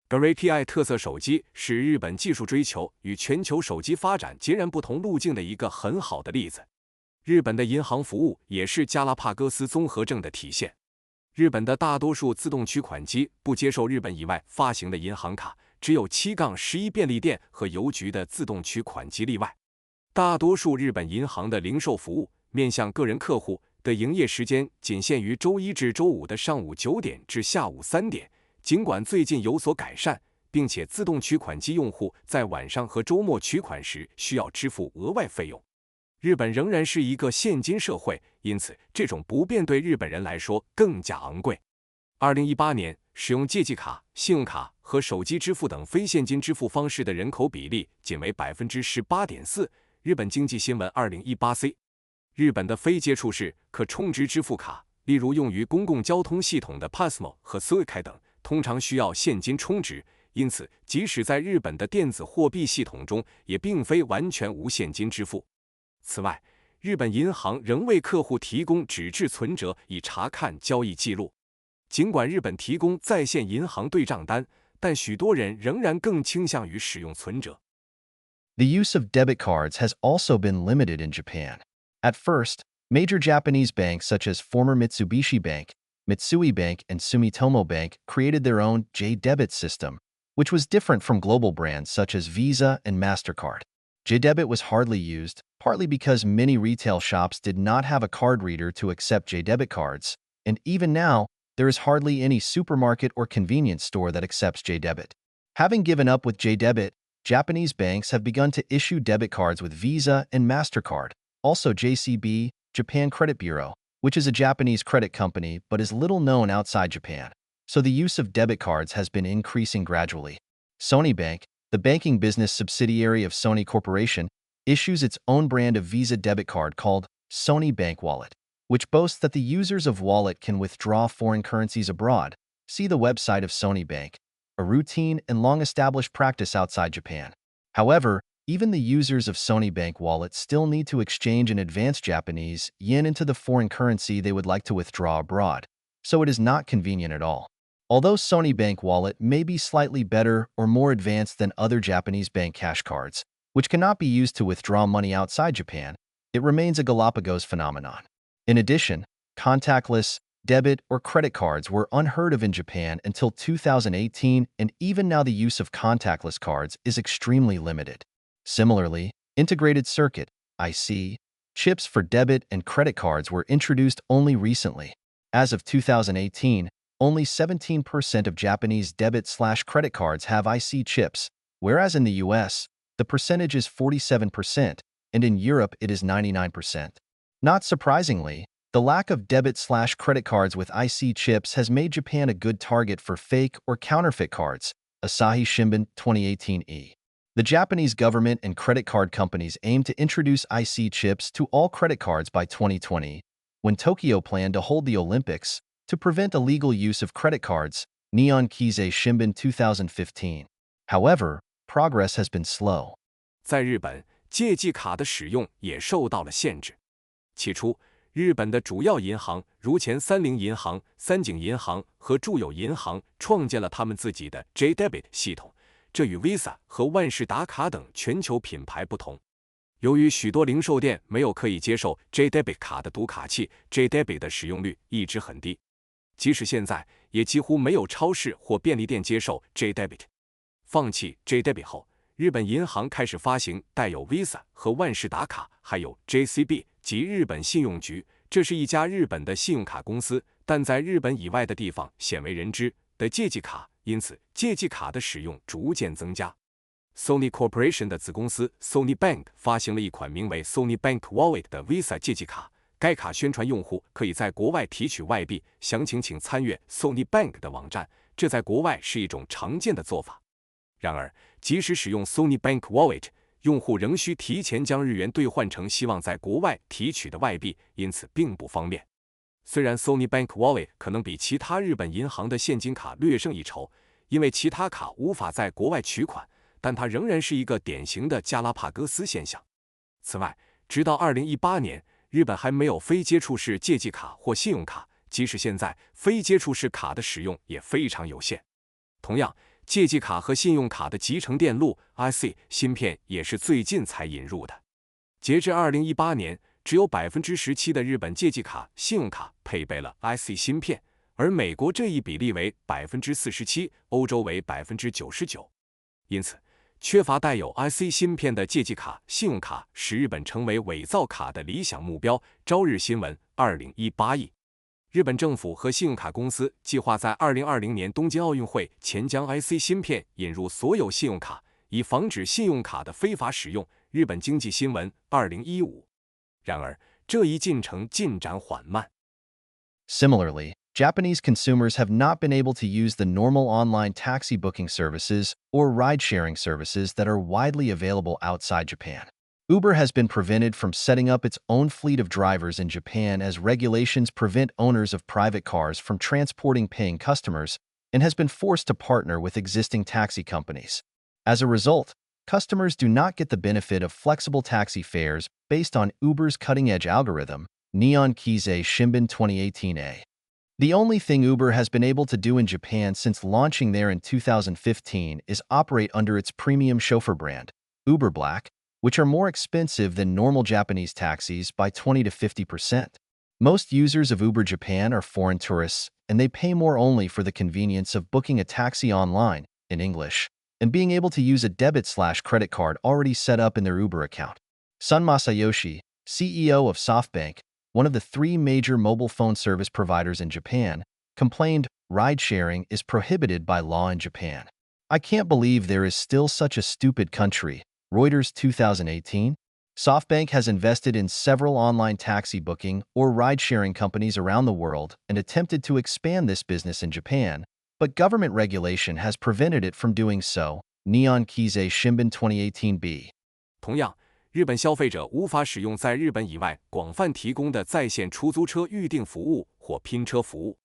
GRATI 特色手机是日本技术追求与全球手机发展截然不同路径的一个很好的例子。日本的银行服务也是加拉帕戈斯综合症的体现。日本的大多数自动取款机不接受日本以外发行的银行卡，只有7-11便利店和邮局的自动取款机例外。大多数日本银行的零售服务面向个人客户的营业时间仅限于周一至周五的上午9点至下午3点。尽管最近有所改善，并且自动取款机用户在晚上和周末取款时需要支付额外费用，日本仍然是一个现金社会，因此这种不便对日本人来说更加昂贵。2018年，使用借记卡、信用卡和手机支付等非现金支付方式的人口比例仅为 18.4%。日本经济新闻 2018C。日本的非接触式可充值支付卡，例如用于公共交通系统的 Pasmo 和 Suica 等，通常需要现金充值，因此即使在日本的电子货币系统中，也并非完全无现金支付。此外，日本银行仍为客户提供纸质存折以查看交易记录。尽管日本提供在线银行对账单，但许多人仍然更倾向于使用存折。The use of debit cards has also been limited in Japan. At first, major Japanese banks such as former Mitsubishi Bank, Mitsui Bank, and Sumitomo Bank created their own J-debit system, which was different from global brands such as Visa and MasterCard. J-debit was hardly used, partly because many retail shops did not have a card reader to accept J-debit cards, and even now, there is hardly any supermarket or convenience store that accepts J-debit. Having given up with J-debit, Japanese banks have begun to issue debit cards with Visa and MasterCard. Also JCB, Japan Credit Bureau, which is a Japanese credit company but is little known outside Japan. So the use of debit cards has been increasing gradually. Sony Bank, the banking business subsidiary of Sony Corporation, issues its own brand of Visa debit card called Sony Bank Wallet, which boasts that the users of wallet can withdraw foreign currencies abroad. See the website of Sony Bank, a routine and long-established practice outside Japan. However, even the users of Sony Bank Wallet still need to exchange an advanced Japanese yen into the foreign currency they would like to withdraw abroad, so it is not convenient at all. Although Sony Bank Wallet may be slightly better or more advanced than other Japanese bank cash cards, which cannot be used to withdraw money outside Japan, it remains a Galapagos phenomenon. In addition, contactless, debit, or credit cards were unheard of in Japan until 2018, and even now the use of contactless cards is extremely limited. Similarly, integrated circuit (IC) chips for debit and credit cards were introduced only recently. As of 2018, only 17% of Japanese debit/credit cards have IC chips, whereas in the US, the percentage is 47%. and in Europe it is 99%. Not surprisingly, the lack of debit/credit cards with IC chips has made Japan a good target for fake or counterfeit cards. Asahi Shimbun 2018e. The Japanese government and credit card companies aim to introduce IC chips to all credit cards by 2020, when Tokyo planned to hold the Olympics, to prevent illegal use of credit cards. Nihon Keizai Shimbun 2015. However, progress has been slow. 在日本，借记卡的使用也受到了限制。起初，日本的主要银行如前三菱银行、三井银行和住友银行创建了他们自己的 J-Debit 系统，这与 Visa 和万事达卡等全球品牌不同。由于许多零售店没有可以接受 J-Debit 卡的读卡器 ，J-Debit 的使用率一直很低。即使现在，也几乎没有超市或便利店接受 J-Debit。放弃 J-Debit 后，日本银行开始发行带有 Visa 和万事达卡，还有 JCB 及日本信用局，这是一家日本的信用卡公司，但在日本以外的地方鲜为人知的借记卡，因此借记卡的使用逐渐增加。Sony Corporation 的子公司 Sony Bank 发行了一款名为 Sony Bank Wallet 的 Visa 借记卡，该卡宣传用户可以在国外提取外币，详情请参阅 Sony Bank 的网站，这在国外是一种常见的做法。然而，即使使用 Sony Bank Wallet， 用户仍需提前将日元兑换成希望在国外提取的外币，因此并不方便。虽然 Sony Bank Wallet 可能比其他日本银行的现金卡略胜一筹，因为其他卡无法在国外取款，但它仍然是一个典型的加拉帕戈斯现象。此外，直到2018年，日本还没有非接触式借记卡或信用卡，即使现在，非接触式卡的使用也非常有限。同样，借记卡和信用卡的集成电路 IC 芯片也是最近才引入的。截至2018年，只有 17% 的日本借记卡、信用卡配备了 IC 芯片，而美国这一比例为 47%， 欧洲为 99%。因此，缺乏带有 IC 芯片的借记卡、信用卡使日本成为伪造卡的理想目标。朝日新闻2018日本政府和信用卡公司计划在2020年东京奥运会前将 IC 芯片引入所有信用卡，以防止信用卡的非法使用。日本经济新闻2015。然而，这一进程进展缓慢。Similarly, Japanese consumers have not been able to use the normal online taxi booking services or ride-sharing services that are widely available outside Japan. Uber has been prevented from setting up its own fleet of drivers in Japan as regulations prevent owners of private cars from transporting paying customers, and has been forced to partner with existing taxi companies. As a result, customers do not get the benefit of flexible taxi fares based on Uber's cutting-edge algorithm, Nihon Keizai Shimbun 2018a. The only thing Uber has been able to do in Japan since launching there in 2015 is operate under its premium chauffeur brand, Uber Black, which are more expensive than normal Japanese taxis by 20 to 50%. Most users of Uber Japan are foreign tourists, and they pay more only for the convenience of booking a taxi online, in English, and being able to use a debit/credit card already set up in their Uber account. Sun Masayoshi, CEO of SoftBank, one of the three major mobile phone service providers in Japan, complained ride-sharing is prohibited by law in Japan. I can't believe there is still such a stupid country. Reuters 2018. SoftBank has invested in several online taxi booking or ride-sharing companies around the world and attempted to expand this business in Japan, but government regulation has prevented it from doing so. Nihon Keizai Shimbun 2018b. 同样，日本消费者无法使用在日本以外广泛提供的在线出租车预订服务或拼车服务。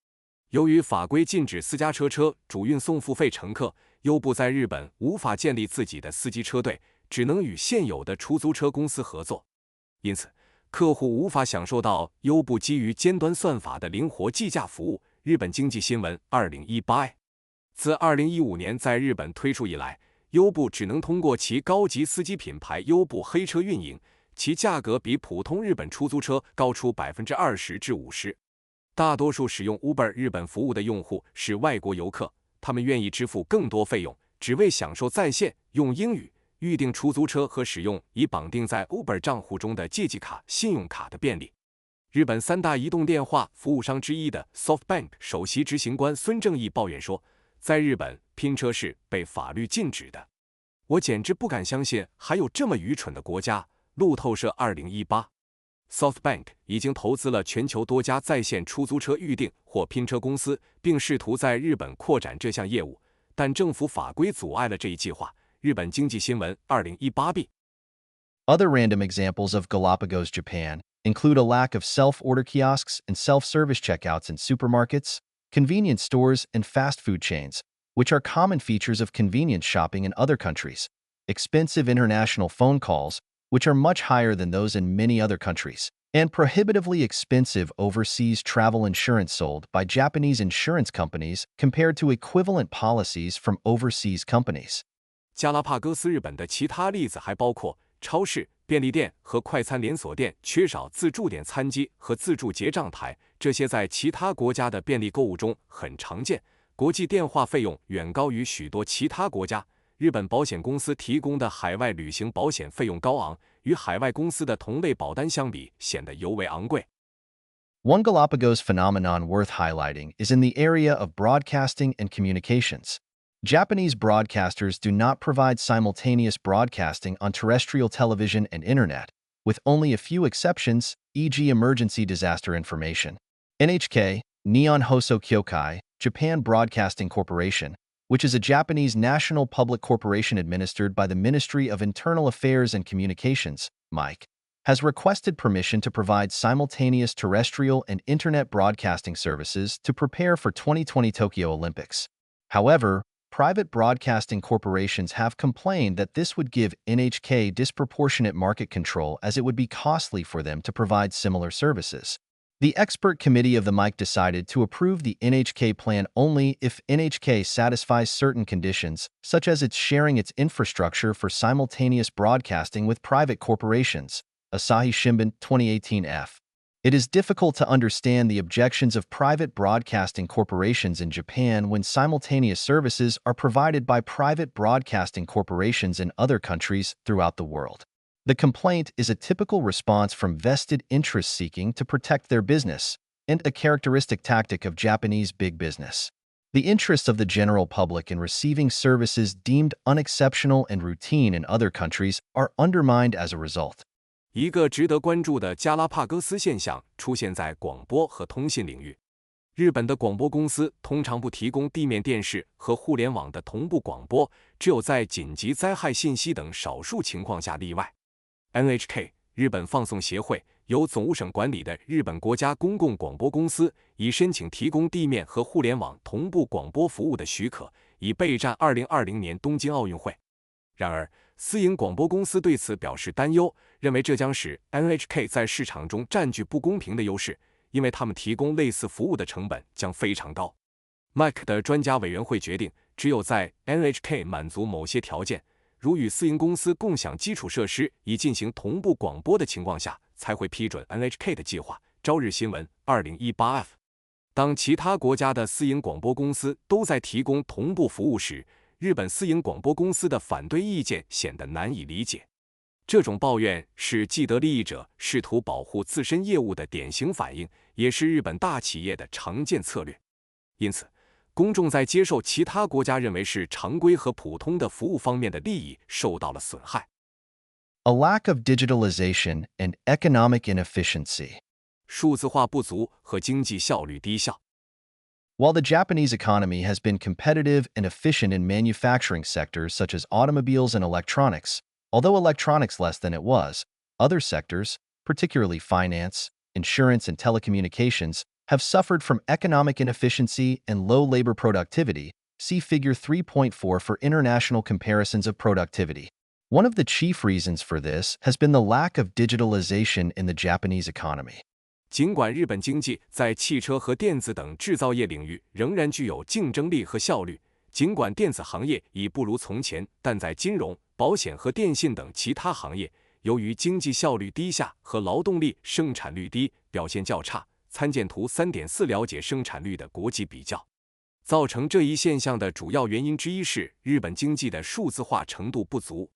由于法规禁止私家车主运送付费乘客，优步在日本无法建立自己的司机车队，只能与现有的出租车公司合作。因此，客户无法享受到优步基于尖端算法的灵活计价服务。日本经济新闻2018。自2015年在日本推出以来，优步只能通过其高级司机品牌优步黑车运营，其价格比普通日本出租车高出 20%至50%。大多数使用 Uber 日本服务的用户是外国游客，他们愿意支付更多费用，只为享受在线用英语预订出租车和使用已绑定在 Uber 账户中的借记卡、信用卡的便利。日本三大移动电话服务商之一的 SoftBank 首席执行官孙正义抱怨说，在日本拼车是被法律禁止的。我简直不敢相信还有这么愚蠢的国家。路透社2018。SoftBank 已经投资了全球多家在线出租车预订或拼车公司，并试图在日本扩展这项业务，但政府法规阻碍了这一计划。日本经济新闻2018b。Other random examples of Galapagos Japan include a lack of self-order kiosks and self-service checkouts in supermarkets, convenience stores, and fast food chains, which are common features of convenience shopping in other countries, expensive international phone calls, which are much higher than those in many other countries, and prohibitively expensive overseas travel insurance sold by Japanese insurance companies compared to equivalent policies from overseas companies. 加拉帕戈斯日本的其他例子还包括超市、便利店和快餐连锁店缺少自助点餐机和自助结账台，这些在其他国家的便利购物中很常见。国际电话费用远高于许多其他国家。日本保险公司提供的海外旅行保险费用高昂，与海外公司的同类保单相比，显得尤为昂贵。One Galapagos phenomenon worth highlighting is in the area of broadcasting and communications. Japanese broadcasters do not provide simultaneous broadcasting on terrestrial television and internet, with only a few exceptions, e.g. emergency disaster information. NHK, Nihon Hoso Kyokai, Japan Broadcasting Corporation, which is a Japanese national public corporation administered by the Ministry of Internal Affairs and Communications, MIC, has requested permission to provide simultaneous terrestrial and internet broadcasting services to prepare for 2020 Tokyo Olympics. However, private broadcasting corporations have complained that this would give NHK disproportionate market control as it would be costly for them to provide similar services. The expert committee of the MIC decided to approve the NHK plan only if NHK satisfies certain conditions, such as its sharing its infrastructure for simultaneous broadcasting with private corporations. Asahi Shimbun 2018f. It is difficult to understand the objections of private broadcasting corporations in Japan when simultaneous services are provided by private broadcasting corporations in other countries throughout the world. The complaint is a typical response from vested interests seeking to protect their business, and a characteristic tactic of Japanese big business. The interests of the general public in receiving services deemed unexceptional and routine in other countries are undermined as a result. 一个值得关注的加拉帕戈斯现象出现在广播和通信领域。日本的广播公司通常不提供地面电视和互联网的同步广播，只有在紧急灾害信息等少数情况下例外。NHK 日本放送协会由总务省管理的日本国家公共广播公司已申请提供地面和互联网同步广播服务的许可，以备战2020年东京奥运会。然而，私营广播公司对此表示担忧，认为这将使 NHK 在市场中占据不公平的优势，因为他们提供类似服务的成本将非常高。MIC 的专家委员会决定，只有在 NHK 满足某些条件，如与私营公司共享基础设施以进行同步广播的情况下，才会批准 NHK 的计划。朝日新闻 2018f。当其他国家的私营广播公司都在提供同步服务时，日本私营广播公司的反对意见显得难以理解。这种抱怨是既得利益者试图保护自身业务的典型反应，也是日本大企业的常见策略。因此，公众在接受其他国家认为是常规和普通的服务方面的利益受到了损害。A lack of digitalization and economic inefficiency. 数字化不足和经济效率低下。While the Japanese economy has been competitive and efficient in manufacturing sectors such as automobiles and electronics, although electronics less than it was, other sectors, particularly finance, insurance, and telecommunications, have suffered from economic inefficiency and low labor productivity. See Figure 3.4 for international comparisons of productivity. One of the chief reasons for this has been the lack of digitalization in the Japanese economy. 尽管日本经济在汽车和电子等制造业领域仍然具有竞争力和效率，尽管电子行业已不如从前，但在金融、保险和电信等其他行业，由于经济效率低下和劳动力生产率低，表现较差。参见图 3.4 了解生产率的国际比较。造成这一现象的主要原因之一是日本经济的数字化程度不足。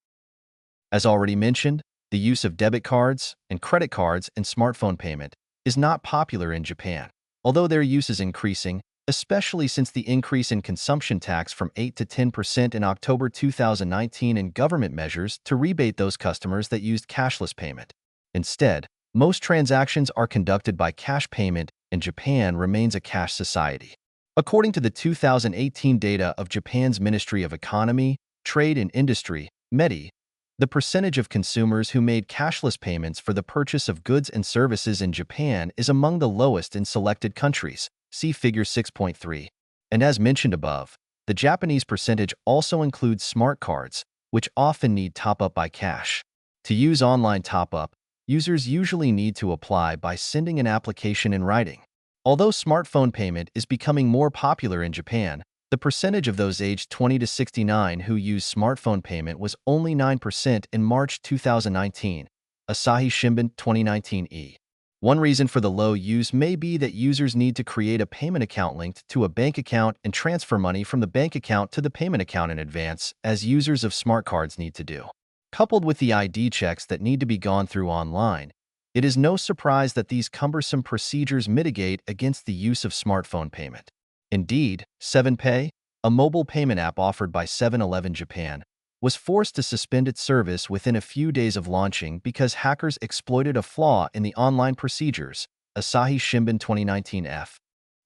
As already mentioned, the use of debit cards and credit cards in smartphone payment is not popular in Japan. Although their use is increasing, especially since the increase in consumption tax from 8 to 10% in October 2019 and government measures to rebate those customers that used cashless payment. Instead, most transactions are conducted by cash payment, and Japan remains a cash society. According to the 2018 data of Japan's Ministry of Economy, Trade and Industry, METI, the percentage of consumers who made cashless payments for the purchase of goods and services in Japan is among the lowest in selected countries. See Figure 6.3. And as mentioned above, the Japanese percentage also includes smart cards, which often need top-up by cash. To use online top-up, users usually need to apply by sending an application in writing. Although smartphone payment is becoming more popular in Japan, the percentage of those aged 20 to 69 who use smartphone payment was only 9% in March 2019. Asahi Shimbun 2019e. One reason for the low use may be that users need to create a payment account linked to a bank account and transfer money from the bank account to the payment account in advance, as users of smart cards need to do. Coupled with the ID checks that need to be gone through online, it is no surprise that these cumbersome procedures mitigate against the use of smartphone payment. Indeed, 7pay, a mobile payment app offered by 7-Eleven Japan, was forced to suspend its service within a few days of launching because hackers exploited a flaw in the online procedures. Asahi Shimbun 2019f.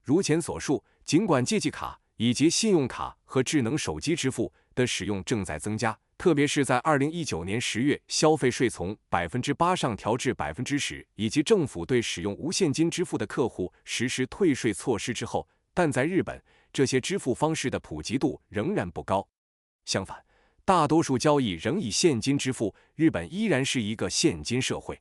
如前所述，尽管借记卡以及信用卡和智能手机支付的使用正在增加，特别是在2019年10月消费税从 8% 上调至 10%， 以及政府对使用无现金支付的客户实施退税措施之后，但在日本，这些支付方式的普及度仍然不高。相反，大多数交易仍以现金支付，日本依然是一个现金社会。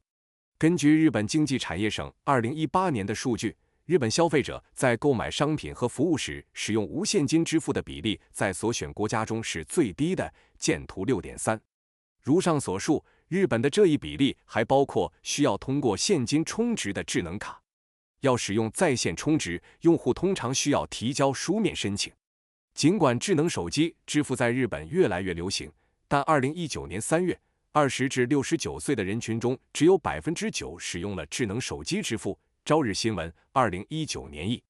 根据日本经济产业省2018年的数据，日本消费者在购买商品和服务时使用无现金支付的比例在所选国家中是最低的，见图 6.3。如上所述，日本的这一比例还包括需要通过现金充值的智能卡。要使用在线充值，用户通常需要提交书面申请。尽管智能手机支付在日本越来越流行，但2019年3月，20至69岁的人群中只有 9% 使用了智能手机支付。朝日新闻2019年译。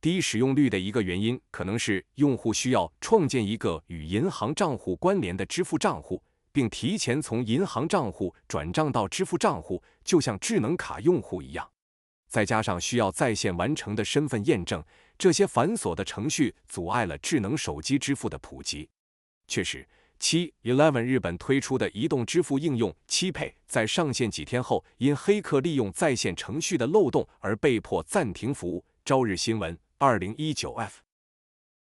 低使用率的一个原因可能是用户需要创建一个与银行账户关联的支付账户，并提前从银行账户转账到支付账户，就像智能卡用户一样。再加上需要在线完成的身份验证，这些繁琐的程序阻碍了智能手机支付的普及。确实，7-Eleven 日本推出的移动支付应用7pay在上线几天后，因黑客利用在线程序的漏洞而被迫暂停服务。朝日新闻2019f.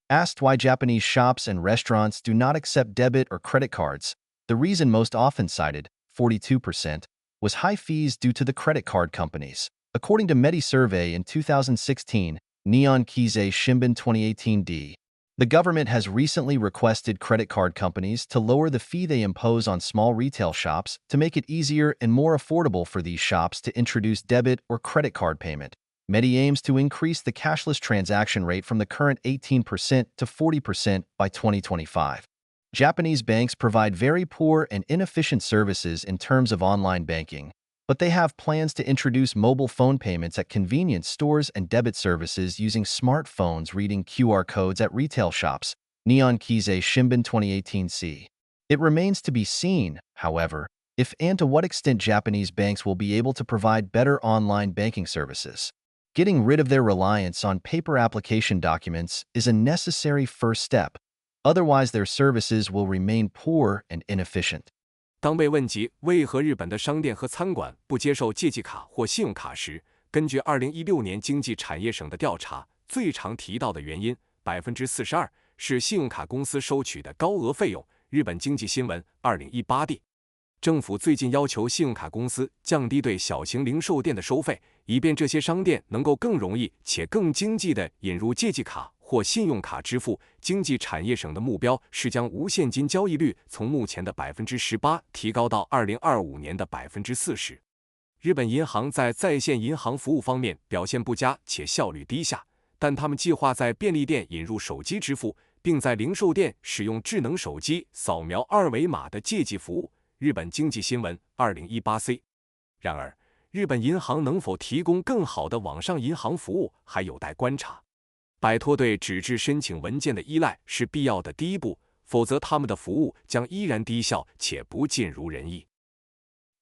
Asked why Japanese shops and restaurants do not accept debit or credit cards, the reason most often cited, 42%, was high fees due to the credit card companies. According to METI survey in 2016, Nihon Keizai Shimbun 2018d, the government has recently requested credit card companies to lower the fee they impose on small retail shops to make it easier and more affordable for these shops to introduce debit or credit card payment. METI aims to increase the cashless transaction rate from the current 18% to 40% by 2025. Japanese banks provide very poor and inefficient services in terms of online banking, but they have plans to introduce mobile phone payments at convenience stores and debit services using smartphones reading QR codes at retail shops. Nihon Keizai Shimbun 2018c. It remains to be seen, however, if and to what extent Japanese banks will be able to provide better online banking services. Getting rid of their reliance on paper application documents is a necessary first step. Otherwise, their services will remain poor and inefficient. 当被问及为何日本的商店和餐馆不接受借记卡或信用卡时，根据2016年经济产业省的调查，最常提到的原因 42% 是信用卡公司收取的高额费用。日本经济新闻2018d。政府最近要求信用卡公司降低对小型零售店的收费，以便这些商店能够更容易且更经济地引入借记卡或信用卡支付。经济产业省的目标是将无现金交易率从目前的 18% 提高到2025年的 40%。日本银行在线银行服务方面表现不佳且效率低下，但他们计划在便利店引入手机支付，并在零售店使用智能手机扫描二维码的借记服务。日本经济新闻2018c。然而，日本银行能否提供更好的网上银行服务还有待观察。摆脱对纸质申请文件的依赖是必要的第一步，否则他们的服务将依然低效且不尽如人意。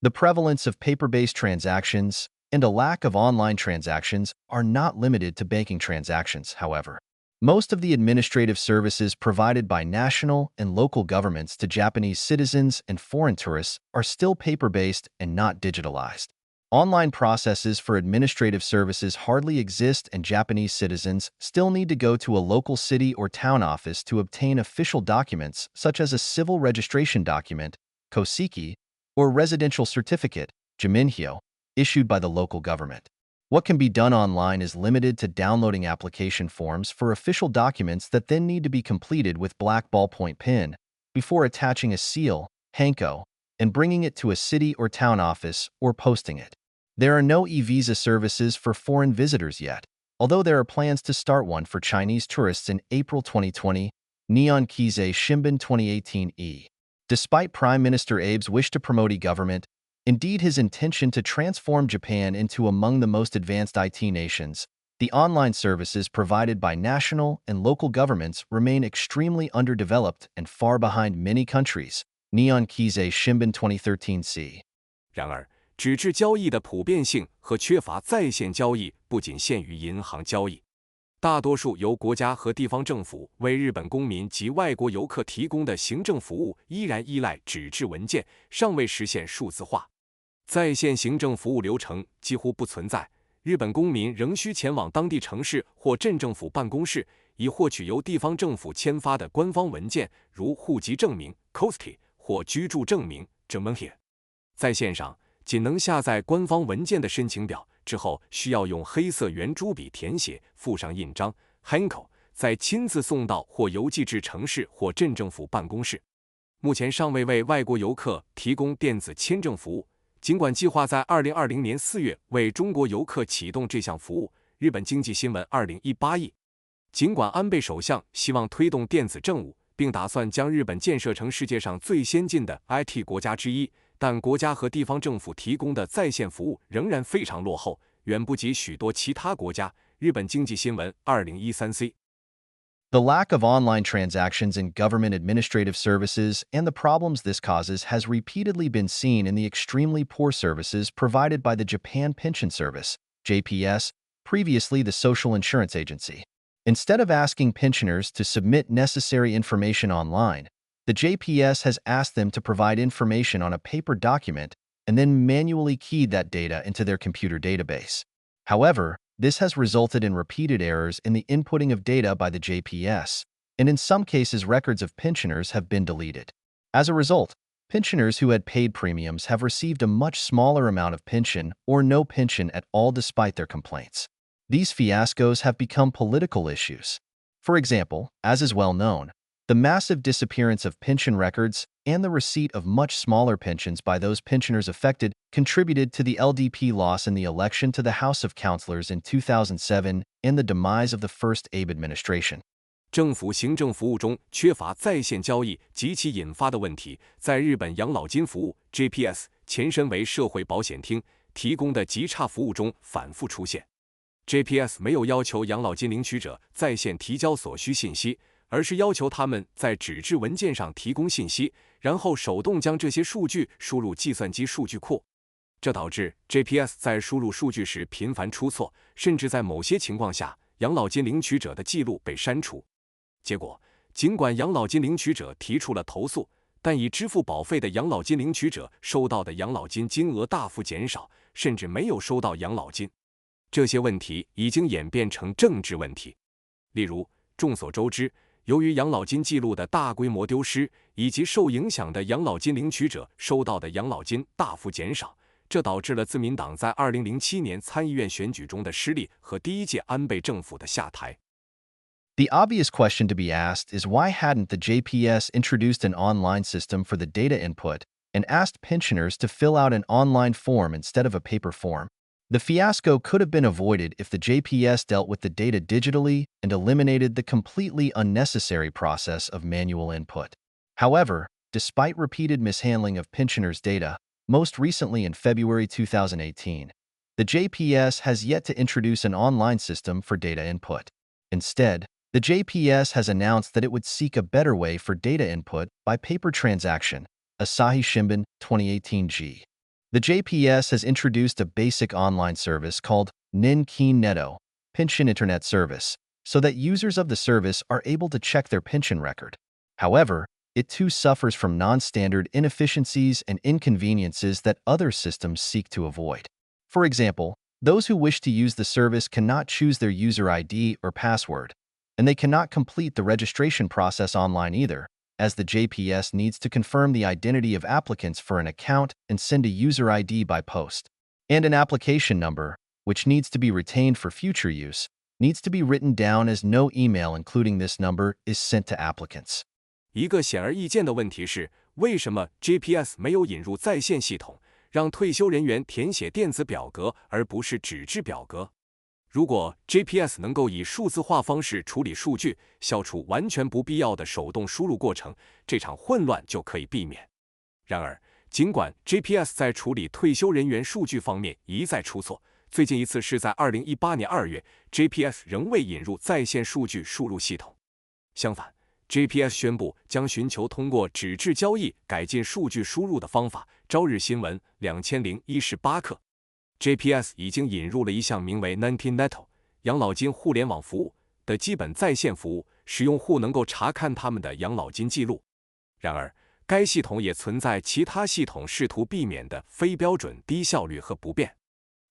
The prevalence of paper-based transactions and a lack of online transactions are not limited to banking transactions, however. Most of the administrative services provided by national and local governments to Japanese citizens and foreign tourists are still paper-based and not digitalized. Online processes for administrative services hardly exist, and Japanese citizens still need to go to a local city or town office to obtain official documents such as a civil registration document, koseki, or residential certificate, jiminhyo, issued by the local government. What can be done online is limited to downloading application forms for official documents that then need to be completed with black ballpoint pen before attaching a seal, hanko, and bringing it to a city or town office or posting it. There are no e-visa services for foreign visitors yet, although there are plans to start one for Chinese tourists in April 2020, Nihon Keizai Shimbun 2018e. Despite Prime Minister Abe's wish to promote e-government, indeed his intention to transform Japan into among the most advanced IT nations, the online services provided by national and local governments remain extremely underdeveloped and far behind many countries. Nihon Keizai Shimbun 2013c. 然而，纸质交易的普遍性和缺乏在线交易不仅限于银行交易，大多数由国家和地方政府为日本公民及外国游客提供的行政服务依然依赖纸质文件，尚未实现数字化。在线行政服务流程几乎不存在，日本公民仍需前往当地城市或镇政府办公室，以获取由地方政府签发的官方文件，如户籍证明 （koseki） 或居住证明 （jiminhyo）。在线上，仅能下载官方文件的申请表，之后需要用黑色圆珠笔填写，附上印章 （hanko）， 再亲自送到或邮寄至城市或镇政府办公室。目前尚未为外国游客提供电子签证服务。尽管计划在2020年4月为中国游客启动这项服务，日本经济新闻2018译。尽管安倍首相希望推动电子政务，并打算将日本建设成世界上最先进的 IT 国家之一，但国家和地方政府提供的在线服务仍然非常落后，远不及许多其他国家。日本经济新闻2013c。The lack of online transactions in government administrative services and the problems this causes has repeatedly been seen in the extremely poor services provided by the Japan Pension Service, JPS, previously the Social Insurance Agency. Instead of asking pensioners to submit necessary information online, the JPS has asked them to provide information on a paper document and then manually keyed that data into their computer database. However, this has resulted in repeated errors in the inputting of data by the JPS, and in some cases records of pensioners have been deleted. As a result, pensioners who had paid premiums have received a much smaller amount of pension or no pension at all despite their complaints. These fiascos have become political issues. For example, as is well known, the massive disappearance of pension records and the receipt of much smaller pensions by those pensioners affected contributed to the LDP loss in the election to the House of Councilors in 2007 and the demise of the first Abe administration. 政府行政服务中缺乏在线交易及其引发的问题，在日本养老金服务 JPS 前身为社会保险厅提供的极差服务中反复出现。JPS 没有要求养老金领取者在线提交所需信息，而是要求他们在纸质文件上提供信息，然后手动将这些数据输入计算机数据库。这导致 JPS 在输入数据时频繁出错，甚至在某些情况下，养老金领取者的记录被删除。结果，尽管养老金领取者提出了投诉，但已支付保费的养老金领取者收到的养老金金额大幅减少，甚至没有收到养老金。这些问题已经演变成政治问题。例如，众所周知，由于养老金记录的大规模丢失，以及受影响的养老金领取者收到的养老金大幅减少，这导致了自民党在2007年参议院选举中的失利和第一届安倍政府的下台。The obvious question to be asked is why hadn't the JPS introduced an online system for the data input and asked pensioners to fill out an online form instead of a paper form? The fiasco could have been avoided if the JPS dealt with the data digitally and eliminated the completely unnecessary process of manual input. However, despite repeated mishandling of pensioners' data, most recently in February 2018, the JPS has yet to introduce an online system for data input. Instead, the JPS has announced that it would seek a better way for data input by paper transaction, Asahi Shimbun 2018G. The JPS has introduced a basic online service called Nin-kin Neto, Pension Internet Service, so that users of the service are able to check their pension record. However, it too suffers from non-standard inefficiencies and inconveniences that other systems seek to avoid. For example, those who wish to use the service cannot choose their user ID or password, and they cannot complete the registration process online either, as the JPS needs to confirm the identity of applicants for an account and send a user ID by post. And an application number, which needs to be retained for future use, needs to be written down as no email including this number is sent to applicants. 一个显而易见的问题是，为什么 JPS 没有引入在线系统，让退休人员填写电子表格而不是纸质表格？如果 JPS 能够以数字化方式处理数据，消除完全不必要的手动输入过程，这场混乱就可以避免。然而，尽管 JPS 在处理退休人员数据方面一再出错，最近一次是在2018年2月 ，JPS 仍未引入在线数据输入系统。相反， JPS 宣布将寻求通过纸质交易改进数据输入的方法。朝日新闻2018克。JPS 已经引入了一项名为 Nin-kin Neto 养老金互联网服务的基本在线服务，使用户能够查看他们的养老金记录。然而，该系统也存在其他系统试图避免的非标准、低效率和不便。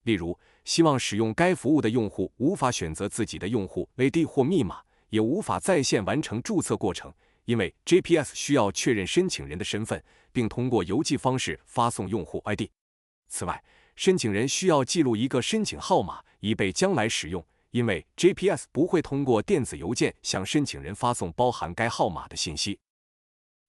例如，希望使用该服务的用户无法选择自己的用户 ID 或密码，也无法在线完成注册过程，因为 JPS 需要确认申请人的身份，并通过邮寄方式发送用户 ID。此外，申请人需要记录一个申请号码，以备将来使用，因为 JPS 不会通过电子邮件向申请人发送包含该号码的信息。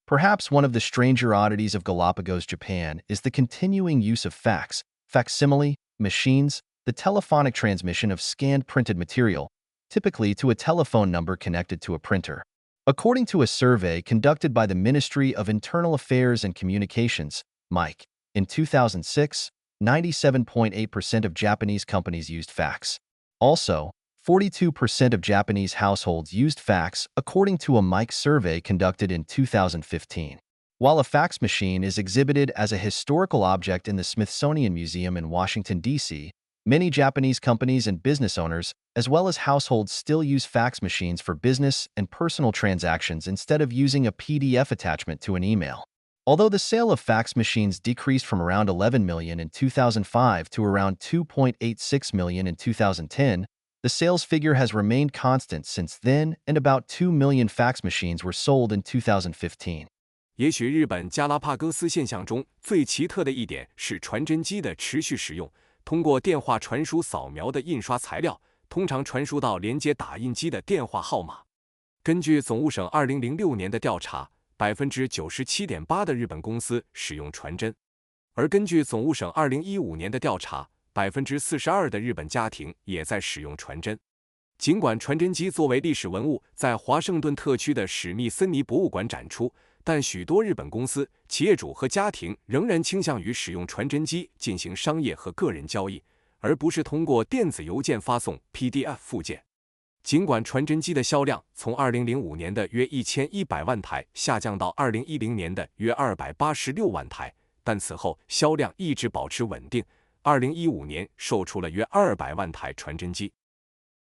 Perhaps one of the stranger oddities of Galapagos, Japan, is the continuing use of fax, facsimile, machines, the telephonic transmission of scanned printed material, typically to a telephone number connected to a printer. According to a survey conducted by the Ministry of Internal Affairs and Communications, MIC, in 2006, 97.8% of Japanese companies used fax. Also, 42% of Japanese households used fax, according to a MIC survey conducted in 2015. While a fax machine is exhibited as a historical object in the Smithsonian Museum in Washington, D.C., many Japanese companies and business owners, as well as households, still use fax machines for business and personal transactions instead of using a PDF attachment to an email. Although the sale of fax machines decreased from around 11 million in 2005 to around 2.86 million in 2010, the sales figure has remained constant since then, and about 2 million fax machines were sold in 2015. 也许日本加拉帕戈斯现象中最奇特的一点是传真机的持续使用，通过电话传输扫描的印刷材料，通常传输到连接打印机的电话号码。根据总务省2006年的调查，97.8%的日本公司使用传真，而根据总务省2015年的调查，42%的日本家庭也在使用传真。尽管传真机作为历史文物在华盛顿特区的史密森尼博物馆展出，但许多日本公司、企业主和家庭仍然倾向于使用传真机进行商业和个人交易，而不是通过电子邮件发送 PDF 附件。尽管传真机的销量从2005年的约1100万台下降到2010年的约286万台，但此后销量一直保持稳定。2015年售出了约200万台传真机。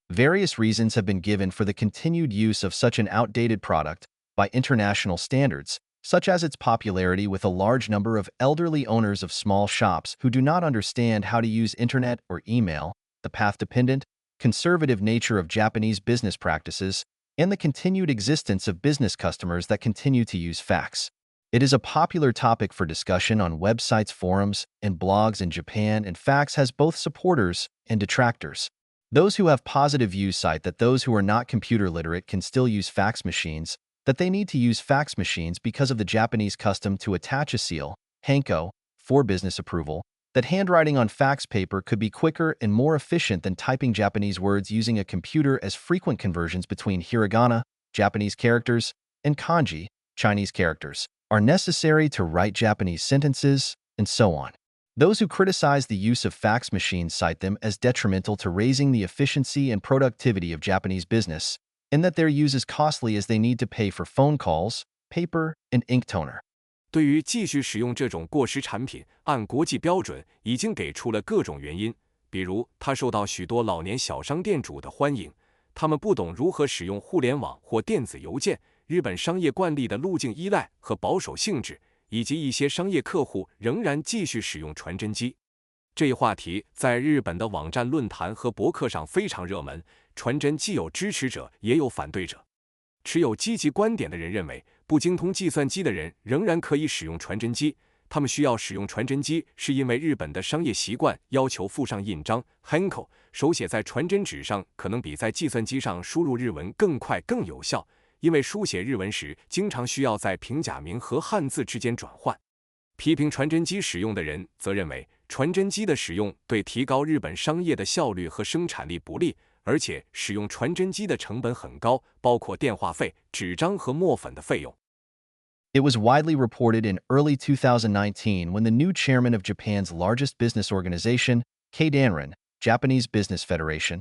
Various reasons have been given for the continued use of such an outdated product by international standards, such as its popularity with a large number of elderly owners of small shops who do not understand how to use internet or email, the path-dependent, conservative nature of Japanese business practices, and the continued existence of business customers that continue to use fax. It is a popular topic for discussion on websites, forums, and blogs in Japan, and fax has both supporters and detractors. Those who have positive views cite that those who are not computer literate can still use fax machines, that they need to use fax machines because of the Japanese custom to attach a seal, hanko, for business approval, that handwriting on fax paper could be quicker and more efficient than typing Japanese words using a computer, as frequent conversions between hiragana, Japanese characters, and kanji, Chinese characters, are necessary to write Japanese sentences, and so on. Those who criticize the use of fax machines cite them as detrimental to raising the efficiency and productivity of Japanese business, and that their use is costly as they need to pay for phone calls, paper, and ink toner. 对于继续使用这种过时产品，按国际标准已经给出了各种原因，比如它受到许多老年小商店主的欢迎，他们不懂如何使用互联网或电子邮件，日本商业惯例的路径依赖和保守性质，以及一些商业客户仍然继续使用传真机。这一话题在日本的网站论坛和博客上非常热门，传真既有支持者也有反对者。持有积极观点的人认为，不精通计算机的人仍然可以使用传真机，他们需要使用传真机是因为日本的商业习惯要求附上印章 Hanko， 手写在传真纸上可能比在计算机上输入日文更快更有效，因为书写日文时经常需要在平假名和汉字之间转换。批评传真机使用的人则认为，传真机的使用对提高日本商业的效率和生产力不利，而且使用传真机的成本很高，包括电话费、纸张和墨粉的费用。It was widely reported in early 2019 when the new chairman of Japan's largest business organization, Keidanren, Japanese Business Federation,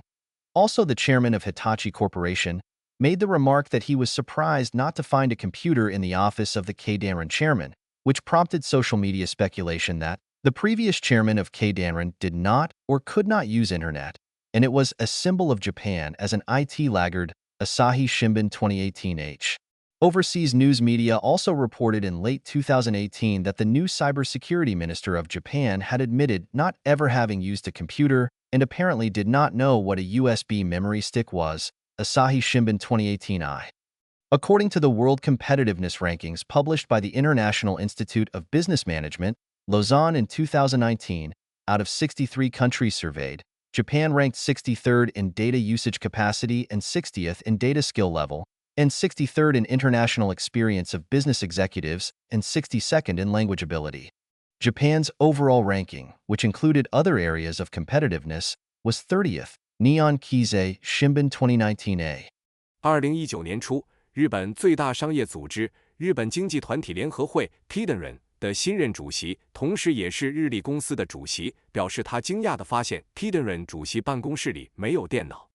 also the chairman of Hitachi Corporation, made the remark that he was surprised not to find a computer in the office of the Keidanren chairman, which prompted social media speculation that the previous chairman of Keidanren did not or could not use internet, and it was a symbol of Japan as an IT laggard, Asahi Shimbun 2018H. Overseas news media also reported in late 2018 that the new cybersecurity minister of Japan had admitted not ever having used a computer and apparently did not know what a USB memory stick was, Asahi Shimbun 2018I. According to the World Competitiveness Rankings published by the International Institute of Business Management, Lausanne in 2019, out of 63 countries surveyed, Japan ranked 63rd in data usage capacity and 60th in data skill level, and 63rd in international experience of business executives and 62nd in language ability. Japan's overall ranking, which included other areas of competitiveness, was 30th, Nihon Keizai Shimbun 2019A. 2019年初，日本最大商业组织日本经济团体联合会 Keidanren 的新任主席，同时也是日立公司的主席，表示他惊讶地发现 Keidanren 主席办公室里没有电脑。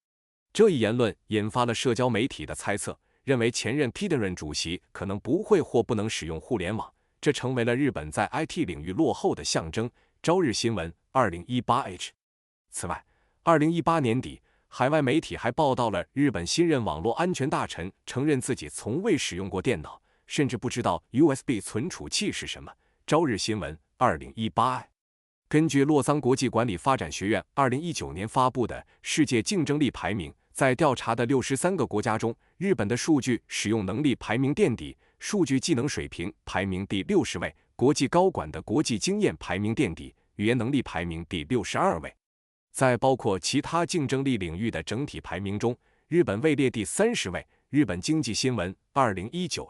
这一言论引发了社交媒体的猜测，认为前任 Keidanren 主席可能不会或不能使用互联网，这成为了日本在 IT 领域落后的象征。朝日新闻 2018H。 此外，2018年底，海外媒体还报道了日本新任网络安全大臣承认自己从未使用过电脑，甚至不知道 USB 存储器是什么。朝日新闻 2018。 根据洛桑国际管理发展学院2019年发布的世界竞争力排名，在调查的63个国家中，日本的数据使用能力排名垫底，数据技能水平排名第60位，国际高管的国际经验排名垫底，语言能力排名第62位。在包括其他竞争力领域的整体排名中，日本位列第30位。日本经济新闻2019。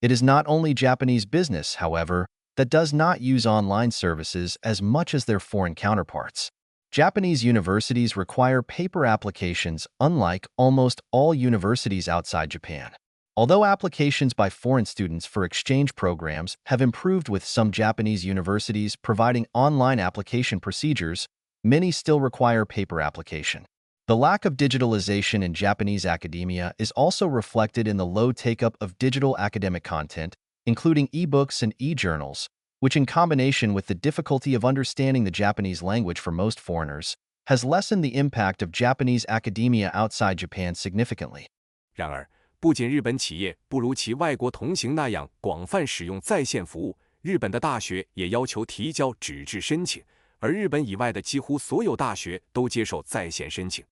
It is not only Japanese business, however, that does not use online services as much as their foreign counterparts. Japanese universities require paper applications, unlike almost all universities outside Japan. Although applications by foreign students for exchange programs have improved with some Japanese universities providing online application procedures, many still require paper application. The lack of digitalization in Japanese academia is also reflected in the low take-up of digital academic content, including e-books and e-journals, which in combination with the difficulty of understanding the Japanese language for most foreigners, has lessened the impact of Japanese academia outside Japan significantly. 然而，不仅日本企业不如其外国同行那样广泛使用在线服务，日本的大学也要求提交纸质申请，而日本以外的几乎所有大学都接受在线申请。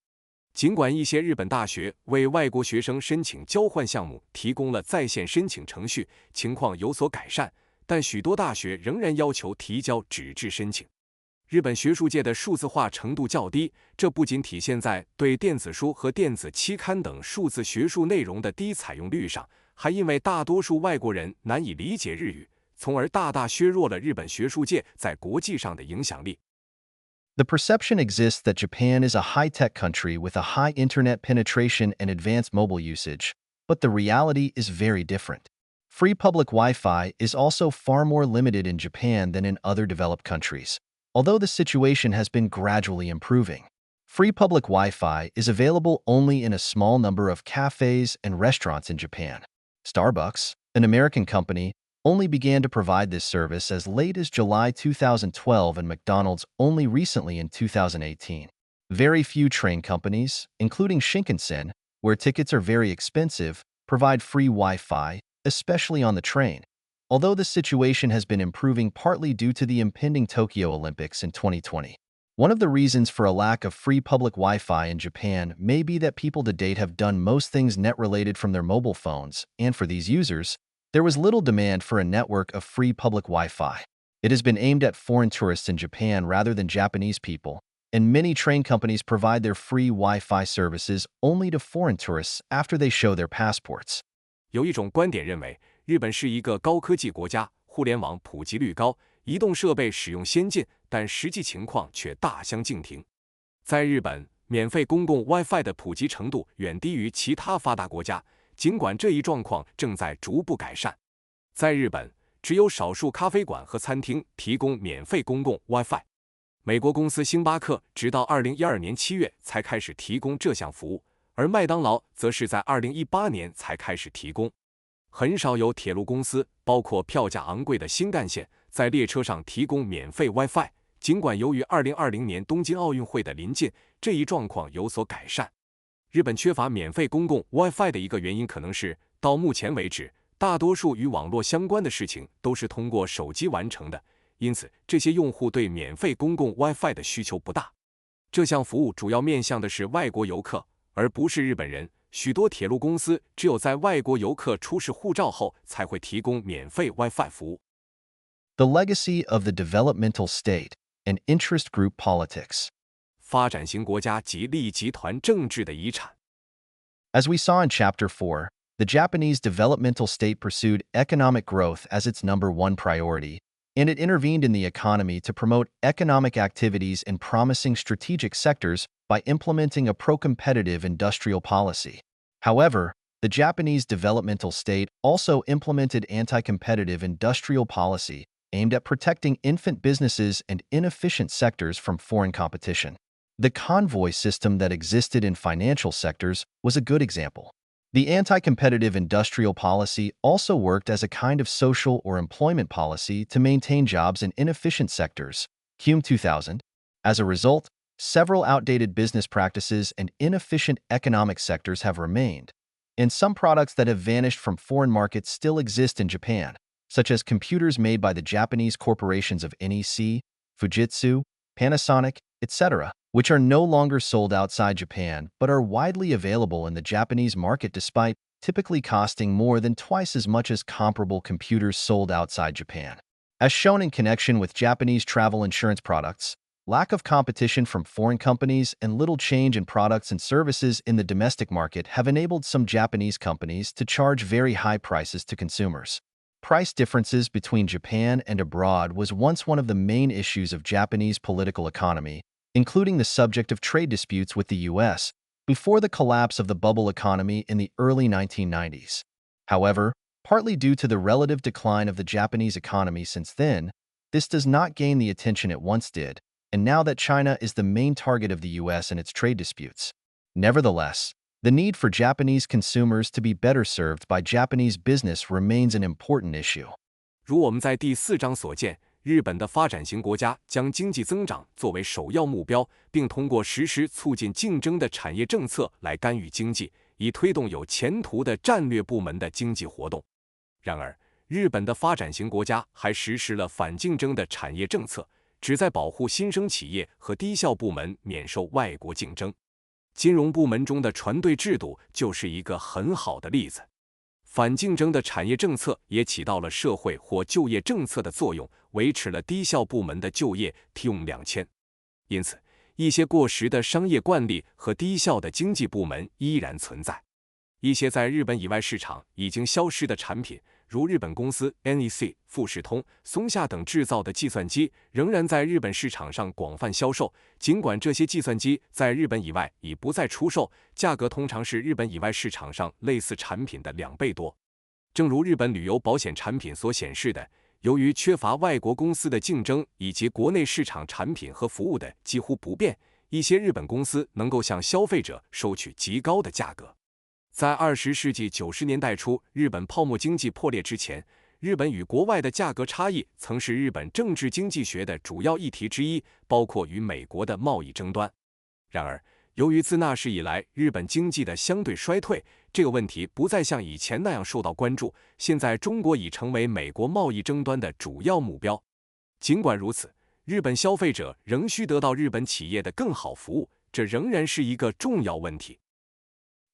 尽管一些日本大学为外国学生申请交换项目提供了在线申请程序，情况有所改善，但许多大学仍然要求提交纸质申请。日本学术界的数字化程度较低，这不仅体现在对电子书和电子期刊等数字学术内容的低采用率上，还因为大多数外国人难以理解日语，从而大大削弱了日本学术界在国际上的影响力。The perception exists that Japan is a high-tech country with a high internet penetration and advanced mobile usage, but the reality is very different. Free public Wi-Fi is also far more limited in Japan than in other developed countries, although the situation has been gradually improving. Free public Wi-Fi is available only in a small number of cafes and restaurants in Japan. Starbucks, an American company, only began to provide this service as late as July 2012 and McDonald's only recently in 2018. Very few train companies, including Shinkansen, where tickets are very expensive, provide free Wi-Fi, especially on the train, although the situation has been improving partly due to the impending Tokyo Olympics in 2020. One of the reasons for a lack of free public Wi-Fi in Japan may be that people to date have done most things net-related from their mobile phones, and for these users, there was little demand for a network of free public Wi-Fi. It has been aimed at foreign tourists in Japan rather than Japanese people, and many train companies provide their free Wi-Fi services only to foreign tourists after they show their passports. 有一种观点认为，日本是一个高科技国家，互联网普及率高，移动设备使用先进，但实际情况却大相径庭。在日本，免费公共 Wi-Fi 的普及程度远低于其他发达国家，尽管这一状况正在逐步改善。在日本，只有少数咖啡馆和餐厅提供免费公共 Wi-Fi。美国公司星巴克直到2012年7月才开始提供这项服务。而麦当劳则是在2018年才开始提供。很少有铁路公司，包括票价昂贵的新干线，在列车上提供免费 Wi-Fi。尽管由于2020年东京奥运会的临近，这一状况有所改善。日本缺乏免费公共 Wi-Fi 的一个原因可能是，到目前为止，大多数与网络相关的事情都是通过手机完成的，因此这些用户对免费公共 Wi-Fi 的需求不大。这项服务主要面向的是外国游客，而不是日本人。许多铁路公司只有在外国游客出示护照后才会提供免费 Wi-Fi 服务。The legacy of the developmental state and interest group politics. 发展型国家及利益集团政治的遗产。As we saw in Chapter 4, the Japanese developmental state pursued economic growth as its number one priority, and it intervened in the economy to promote economic activities in promising strategic sectors by implementing a pro-competitive industrial policy. However, the Japanese developmental state also implemented anti-competitive industrial policy aimed at protecting infant businesses and inefficient sectors from foreign competition. The convoy system that existed in financial sectors was a good example. The anti-competitive industrial policy also worked as a kind of social or employment policy to maintain jobs in inefficient sectors. Hume 2000. As a result, several outdated business practices and inefficient economic sectors have remained, and some products that have vanished from foreign markets still exist in Japan, such as computers made by the Japanese corporations of NEC, Fujitsu, Panasonic, etc., which are no longer sold outside Japan but are widely available in the Japanese market despite typically costing more than twice as much as comparable computers sold outside Japan. As shown in connection with Japanese travel insurance products, lack of competition from foreign companies and little change in products and services in the domestic market have enabled some Japanese companies to charge very high prices to consumers. Price differences between Japan and abroad was once one of the main issues of Japanese political economy, including the subject of trade disputes with the US, before the collapse of the bubble economy in the early 1990s. However, partly due to the relative decline of the Japanese economy since then, this does not gain the attention it once did, and now that China is the main target of the US in its trade disputes. Nevertheless, the need for Japanese consumers to be better served by Japanese business remains an important issue. 如我们在第4章所见，日本的发展型国家将经济增长作为首要目标，并通过实施促进竞争的产业政策来干预经济，以推动有前途的战略部门的经济活动。然而，日本的发展型国家还实施了反竞争的产业政策，旨在保护新生企业和低效部门免受外国竞争。金融部门中的船队制度就是一个很好的例子。反竞争的产业政策也起到了社会或就业政策的作用，维持了低效部门的就业提用2000。因此，一些过时的商业惯例和低效的经济部门依然存在。一些在日本以外市场已经消失的产品，如日本公司 NEC、富士通、松下等制造的计算机，仍然在日本市场上广泛销售。尽管这些计算机在日本以外已不再出售，价格通常是日本以外市场上类似产品的2倍多。正如日本旅游保险产品所显示的，由于缺乏外国公司的竞争以及国内市场产品和服务的几乎不变，一些日本公司能够向消费者收取极高的价格。在20世纪90年代初，日本泡沫经济破裂之前，日本与国外的价格差异曾是日本政治经济学的主要议题之一，包括与美国的贸易争端。然而，由于自那时以来日本经济的相对衰退，这个问题不再像以前那样受到关注。现在，中国已成为美国贸易争端的主要目标。尽管如此，日本消费者仍需得到日本企业的更好服务，这仍然是一个重要问题。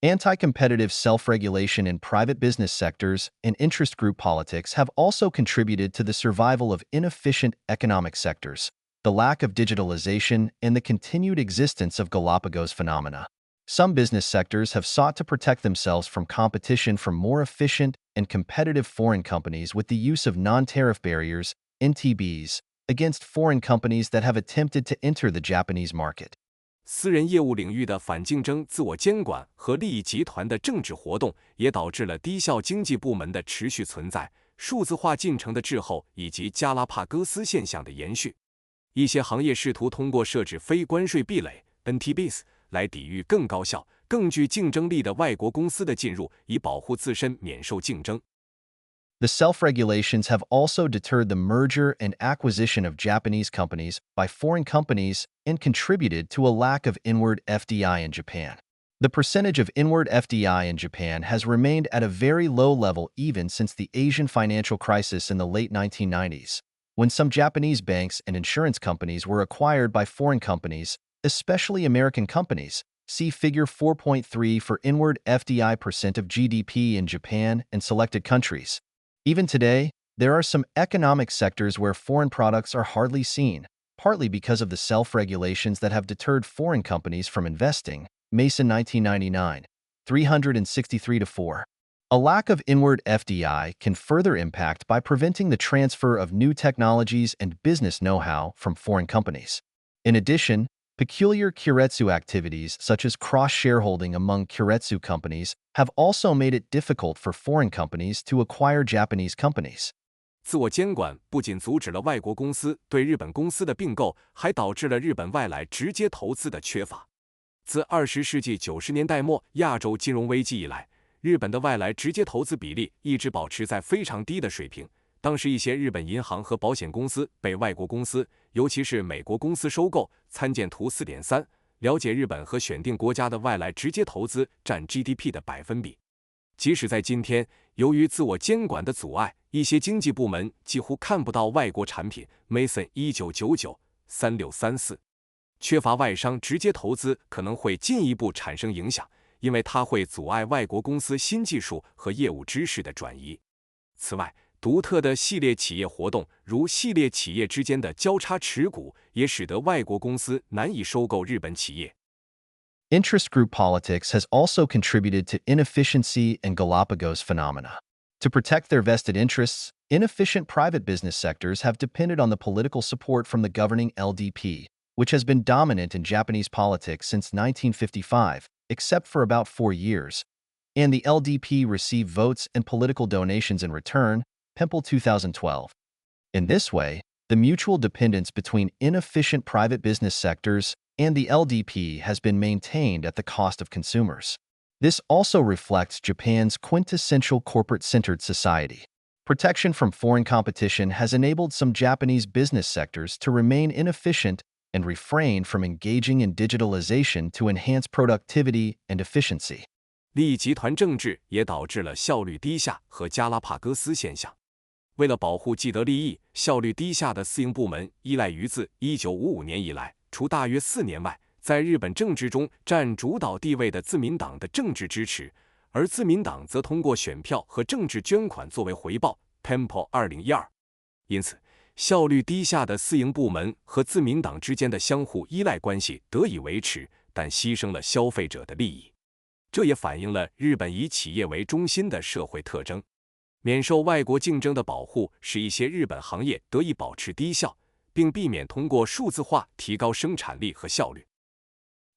Anti-competitive self-regulation in private business sectors and interest group politics have also contributed to the survival of inefficient economic sectors, the lack of digitalization, and the continued existence of Galapagos phenomena. Some business sectors have sought to protect themselves from competition from more efficient and competitive foreign companies with the use of non-tariff barriers, NTBs, against foreign companies that have attempted to enter the Japanese market. 私人业务领域的反竞争、自我监管和利益集团的政治活动，也导致了低效经济部门的持续存在、数字化进程的滞后以及加拉帕戈斯现象的延续。一些行业试图通过设置非关税壁垒 （NTBs） 来抵御更高效、更具竞争力的外国公司的进入，以保护自身免受竞争。The self-regulations have also deterred the merger and acquisition of Japanese companies by foreign companies and contributed to a lack of inward FDI in Japan. The percentage of inward FDI in Japan has remained at a very low level even since the Asian financial crisis in the late 1990s, when some Japanese banks and insurance companies were acquired by foreign companies, especially American companies. See Figure 4.3 for inward FDI percent of GDP in Japan and selected countries. Even today, there are some economic sectors where foreign products are hardly seen, partly because of the self-regulations that have deterred foreign companies from investing. Mason 1999, 363-4. A lack of inward FDI can further impact by preventing the transfer of new technologies and business know-how from foreign companies. In addition, peculiar keiretsu activities such as cross-shareholding among keiretsu companies have also made it difficult for foreign companies to acquire Japanese companies. 自我监管不仅阻止了外国公司对日本公司的并购，还导致了日本外来直接投资的缺乏。自20世纪90年代末亚洲金融危机以来，日本的外来直接投资比例一直保持在非常低的水平。当时一些日本银行和保险公司被外国公司，尤其是美国公司收购，参见图 4.3， 了解日本和选定国家的外来直接投资占 GDP 的百分比。即使在今天，由于自我监管的阻碍，一些经济部门几乎看不到外国产品。Mason 1999 3634。缺乏外商直接投资可能会进一步产生影响，因为它会阻碍外国公司新技术和业务知识的转移。此外，独特的系列企业活动，如系列企业之间的交叉持股，也使得外国公司难以收购日本企业。Interest group politics has also contributed to inefficiency and Galapagos phenomena. To protect their vested interests, inefficient private business sectors have depended on the political support from the governing LDP, which has been dominant in Japanese politics since 1955, except for about 4 years. And the LDP received votes and political donations in return, Pemple 2012. In this way, the mutual dependence between inefficient private business sectors and the LDP has been maintained at the cost of consumers. This also reflects Japan's quintessential corporate-centered society. Protection from foreign competition has enabled some Japanese business sectors to remain inefficient and refrain from engaging in digitalization to enhance productivity and efficiency. 利益集团政治也导致了效率低下和加拉帕戈斯现象。为了保护既得利益，效率低下的私营部门依赖于自1955年以来，除大约4年外，在日本政治中占主导地位的自民党的政治支持，而自民党则通过选票和政治捐款作为回报。Pemple 2012。因此，效率低下的私营部门和自民党之间的相互依赖关系得以维持，但牺牲了消费者的利益。这也反映了日本以企业为中心的社会特征。免受外国竞争的保护，使一些日本行业得以保持低效，并避免通过数字化提高生产力和效率。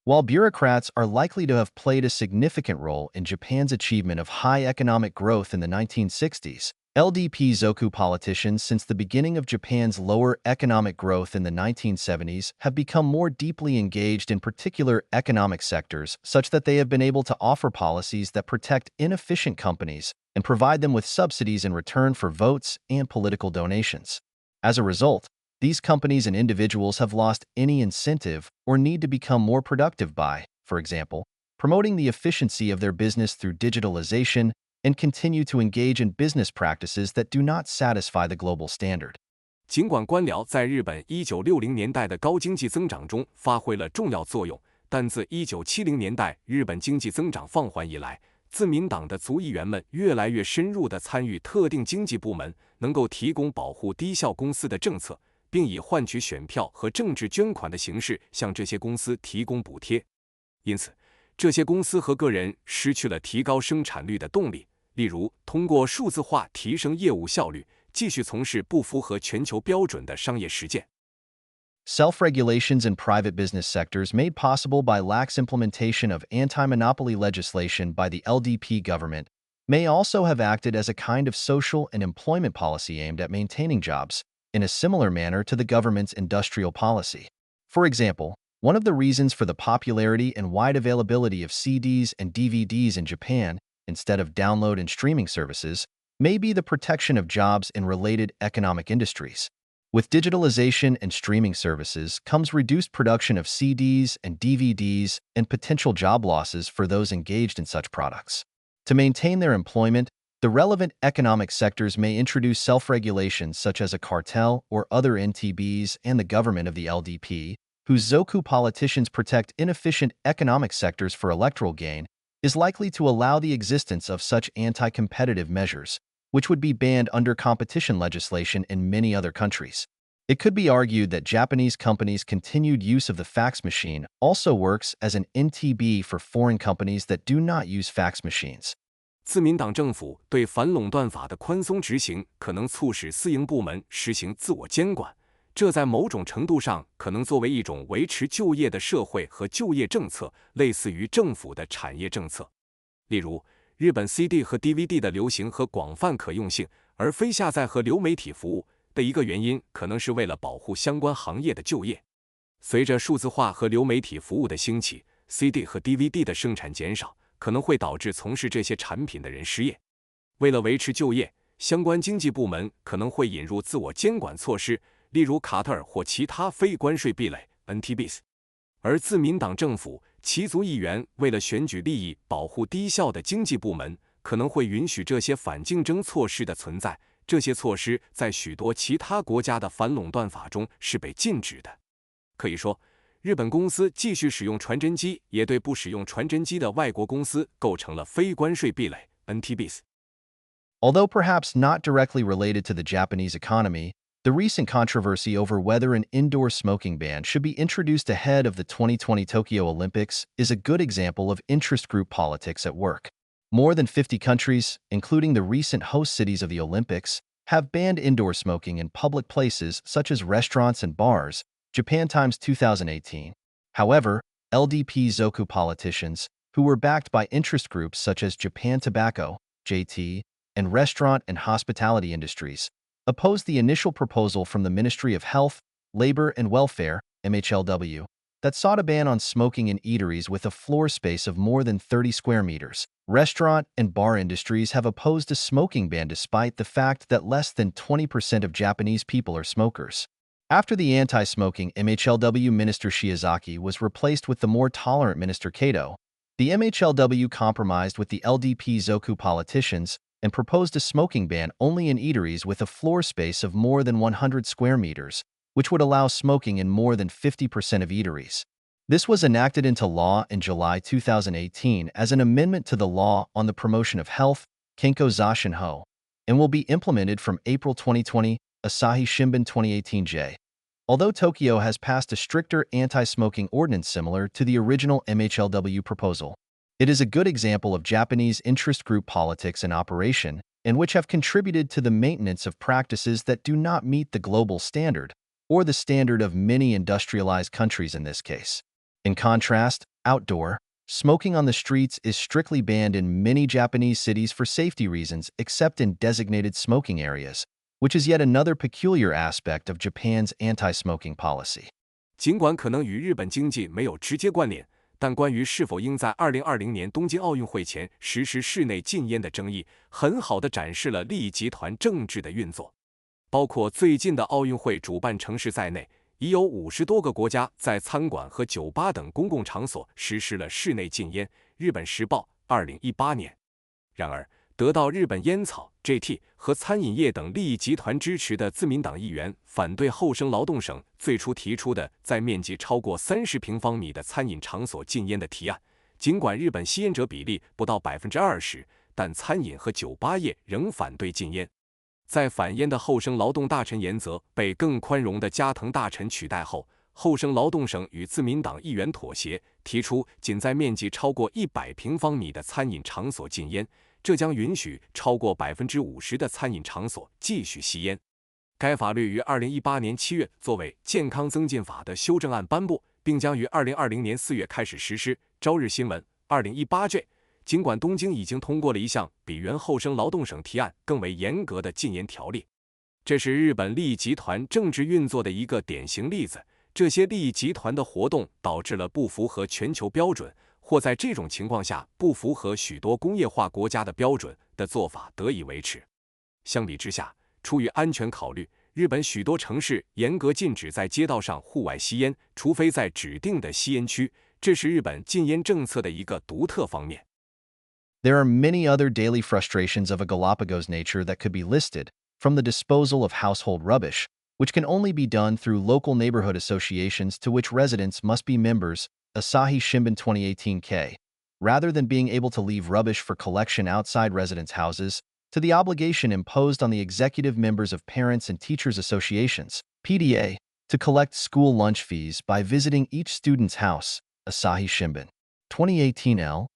While bureaucrats are likely to have played a significant role in Japan's achievement of high economic growth in the 1960s, LDP Zoku politicians since the beginning of Japan's lower economic growth in the 1970s have become more deeply engaged in particular economic sectors such that they have been able to offer policies that protect inefficient companies and provide them with subsidies in return for votes and political donations. As a result, these companies and individuals have lost any incentive or need to become more productive by, for example, promoting the efficiency of their business through digitalization and continue to engage in business practices that do not satisfy the global standard. 尽管官僚在日本1960年代的高经济增长中发挥了重要作用，但自1970年代日本经济增长放缓以来，自民党的族议员们越来越深入地参与特定经济部门能够提供保护低效公司的政策，并以换取选票和政治捐款的形式向这些公司提供补贴。因此，这些公司和个人失去了提高生产率的动力，例如通过数字化提升业务效率，继续从事不符合全球标准的商业实践。Self-regulations in private business sectors made possible by lax implementation of anti-monopoly legislation by the LDP government may also have acted as a kind of social and employment policy aimed at maintaining jobs, in a similar manner to the government's industrial policy. For example, one of the reasons for the popularity and wide availability of CDs and DVDs in Japan, instead of download and streaming services, may be the protection of jobs in related economic industries. With digitalization and streaming services comes reduced production of CDs and DVDs and potential job losses for those engaged in such products. To maintain their employment, the relevant economic sectors may introduce self-regulations such as a cartel or other NTBs, and the government of the LDP, whose Zoku politicians protect inefficient economic sectors for electoral gain, is likely to allow the existence of such anti-competitive measures, which would be banned under competition legislation in many other countries. It could be argued that Japanese companies' continued use of the fax machine also works as an NTB for foreign companies that do not use fax machines. 自民党政府对反垄断法的宽松执行可能促使私营部门实行自我监管，这在某种程度上可能作为一种维持就业的社会和就业政策，类似于政府的产业政策。例如，日本 CD 和 DVD 的流行和广泛可用性，而非下载和流媒体服务的一个原因，可能是为了保护相关行业的就业。随着数字化和流媒体服务的兴起 ，CD 和 DVD 的生产减少，可能会导致从事这些产品的人失业。为了维持就业，相关经济部门可能会引入自我监管措施，例如卡特尔或其他非关税壁垒 NTBs。而自民党政府其族议员为了选举利益保护低效的经济部门，可能会允许这些反竞争措施的存在。这些措施在许多其他国家的反垄断法中是被禁止的。可以说，日本公司继续使用传真机，也对不使用传真机的外国公司构成了非关税壁垒 NTBs。Although perhaps not directly related to the Japanese economy, the recent controversy over whether an indoor smoking ban should be introduced ahead of the 2020 Tokyo Olympics is a good example of interest group politics at work. More than 50 countries, including the recent host cities of the Olympics, have banned indoor smoking in public places such as restaurants and bars, Japan Times 2018. However, LDP Zoku politicians, who were backed by interest groups such as Japan Tobacco, JT, and restaurant and hospitality industries, opposed the initial proposal from the Ministry of Health, Labor and Welfare, MHLW, that sought a ban on smoking in eateries with a floor space of more than 30 square meters. Restaurant and bar industries have opposed a smoking ban despite the fact that less than 20% of Japanese people are smokers. After the anti-smoking MHLW Minister Shiozaki was replaced with the more tolerant Minister Kato, the MHLW compromised with the LDP Zoku politicians and proposed a smoking ban only in eateries with a floor space of more than 100 square meters, which would allow smoking in more than 50% of eateries. This was enacted into law in July 2018 as an amendment to the Law on the Promotion of Health, Kenko Zashinho, and will be implemented from April 2020, Asahi Shimbun 2018J. Although Tokyo has passed a stricter anti-smoking ordinance similar to the original MHLW proposal, it is a good example of Japanese interest group politics in operation, and which have contributed to the maintenance of practices that do not meet the global standard, or the standard of many industrialized countries in this case. In contrast, Outdoor, smoking on the streets is strictly banned in many Japanese cities for safety reasons except in designated smoking areas, which is yet another peculiar aspect of Japan's anti-smoking policy. 尽管可能与日本经济没有直接关联，但关于是否应在2020年东京奥运会前实施室内禁烟的争议，很好地展示了利益集团政治的运作。包括最近的奥运会主办城市在内，已有50多个国家在餐馆和酒吧等公共场所实施了室内禁烟。日本时报2018年。然而，得到日本烟草 JT 和餐饮业等利益集团支持的自民党议员反对厚生劳动省最初提出的在面积超过30平方米的餐饮场所禁烟的提案。尽管日本吸烟者比例不到20%，但餐饮和酒吧业仍反对禁烟。在反烟的厚生劳动大臣岩泽被更宽容的加藤大臣取代后，厚生劳动省与自民党议员妥协，提出仅在面积超过100平方米的餐饮场所禁烟，这将允许超过50%的餐饮场所继续吸烟。该法律于2018年7月作为健康增进法的修正案颁布，并将于2020年4月开始实施。朝日新闻2018 尽管东京已经通过了一项比原厚生劳动省提案更为严格的禁烟条例，这是日本利益集团政治运作的一个典型例子。这些利益集团的活动导致了不符合全球标准，或在这种情况下不符合许多工业化国家的标准的做法得以维持。相比之下，出于安全考虑，日本许多城市严格禁止在街道上户外吸烟，除非在指定的吸烟区，这是日本禁烟政策的一个独特方面。There are many other daily frustrations of a Galapagos nature that could be listed, from the disposal of household rubbish, which can only be done through local neighborhood associations to which residents must be members, Asahi Shimbun 2018K, rather than being able to leave rubbish for collection outside residents' houses, to the obligation imposed on the executive members of parents and teachers associations, PDA, to collect school lunch fees by visiting each student's house, Asahi Shimbun 2018L.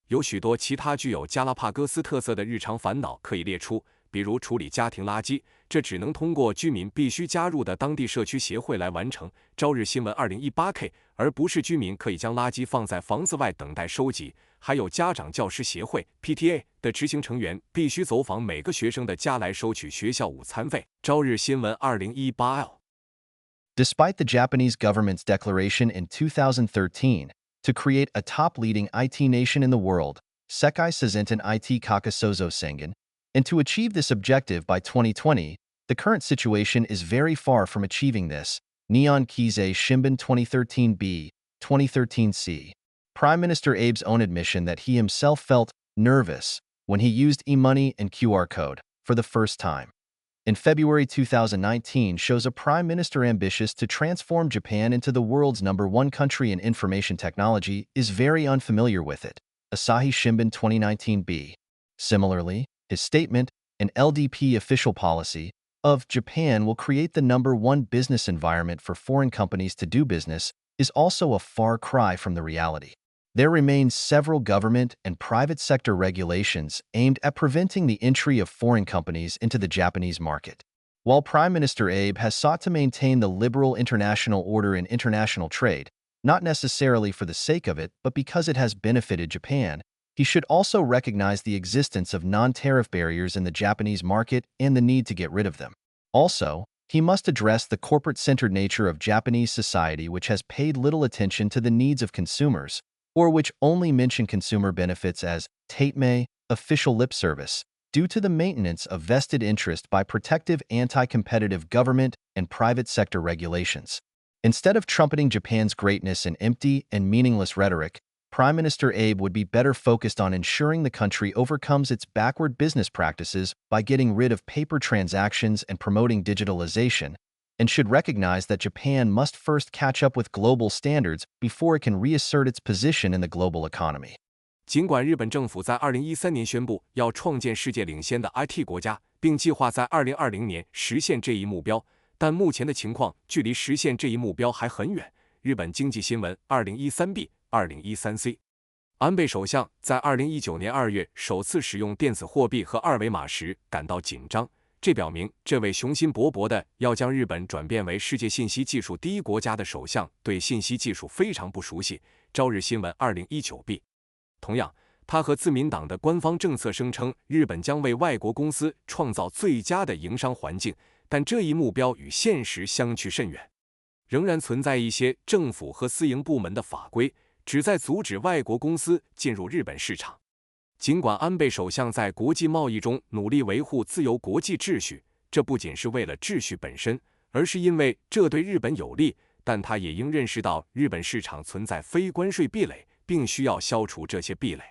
有许多其他具有加拉帕戈斯特色的日常烦恼可以列出，比如处理家庭垃圾，这只能通过居民必须加入的当地社区协会来完成。朝日新闻2018K， 而不是居民可以将垃圾放在房子外等待收集。还有家长教师协会 PTA 的执行成员必须走访每个学生的家来收取学校午餐费。朝日新闻2018L。Despite the Japanese government's declaration in 2013 to create a top-leading IT nation in the world, Sekai Suzenten IT Kakasozo Sengen, and to achieve this objective by 2020, the current situation is very far from achieving this. Nihon Keizai Shimbun 2013b, 2013c. Prime Minister Abe's own admission that he himself felt nervous when he used e-money and QR code for the first time. In February 2019 shows a prime minister ambitious to transform Japan into the world's #1 country in information technology is very unfamiliar with it. Asahi Shimbun 2019b. Similarly, his statement, an LDP official policy, of Japan will create the #1 business environment for foreign companies to do business is also a far cry from the reality. There remain several government and private sector regulations aimed at preventing the entry of foreign companies into the Japanese market. While Prime Minister Abe has sought to maintain the liberal international order in international trade, not necessarily for the sake of it, but because it has benefited Japan, he should also recognize the existence of non-tariff barriers in the Japanese market and the need to get rid of them. Also, he must address the corporate-centered nature of Japanese society, which has paid little attention to the needs of consumers, or which only mention consumer benefits as taitmei, official lip service, due to the maintenance of vested interest by protective anti-competitive government and private sector regulations. Instead of trumpeting Japan's greatness in empty and meaningless rhetoric, Prime Minister Abe would be better focused on ensuring the country overcomes its backward business practices by getting rid of paper transactions and promoting digitalization, and should recognize that Japan must first catch up with global standards before it can reassert its position in the global economy. 尽管日本政府在2013年宣布要创建世界领先的 IT 国家，并计划在2020年实现这一目标，但目前的情况距离实现这一目标还很远。日本经济新闻 2013b、2013c。安倍首相在2019年2月首次使用电子货币和二维码时感到紧张，这表明这位雄心勃勃的要将日本转变为世界信息技术第一国家的首相对信息技术非常不熟悉。朝日新闻2019b。同样，他和自民党的官方政策声称日本将为外国公司创造最佳的营商环境，但这一目标与现实相去甚远。仍然存在一些政府和私营部门的法规，旨在阻止外国公司进入日本市场。尽管安倍首相在国际贸易中努力维护自由国际秩序，这不仅是为了秩序本身，而是因为这对日本有利，但他也应认识到日本市场存在非关税壁垒，并需要消除这些壁垒。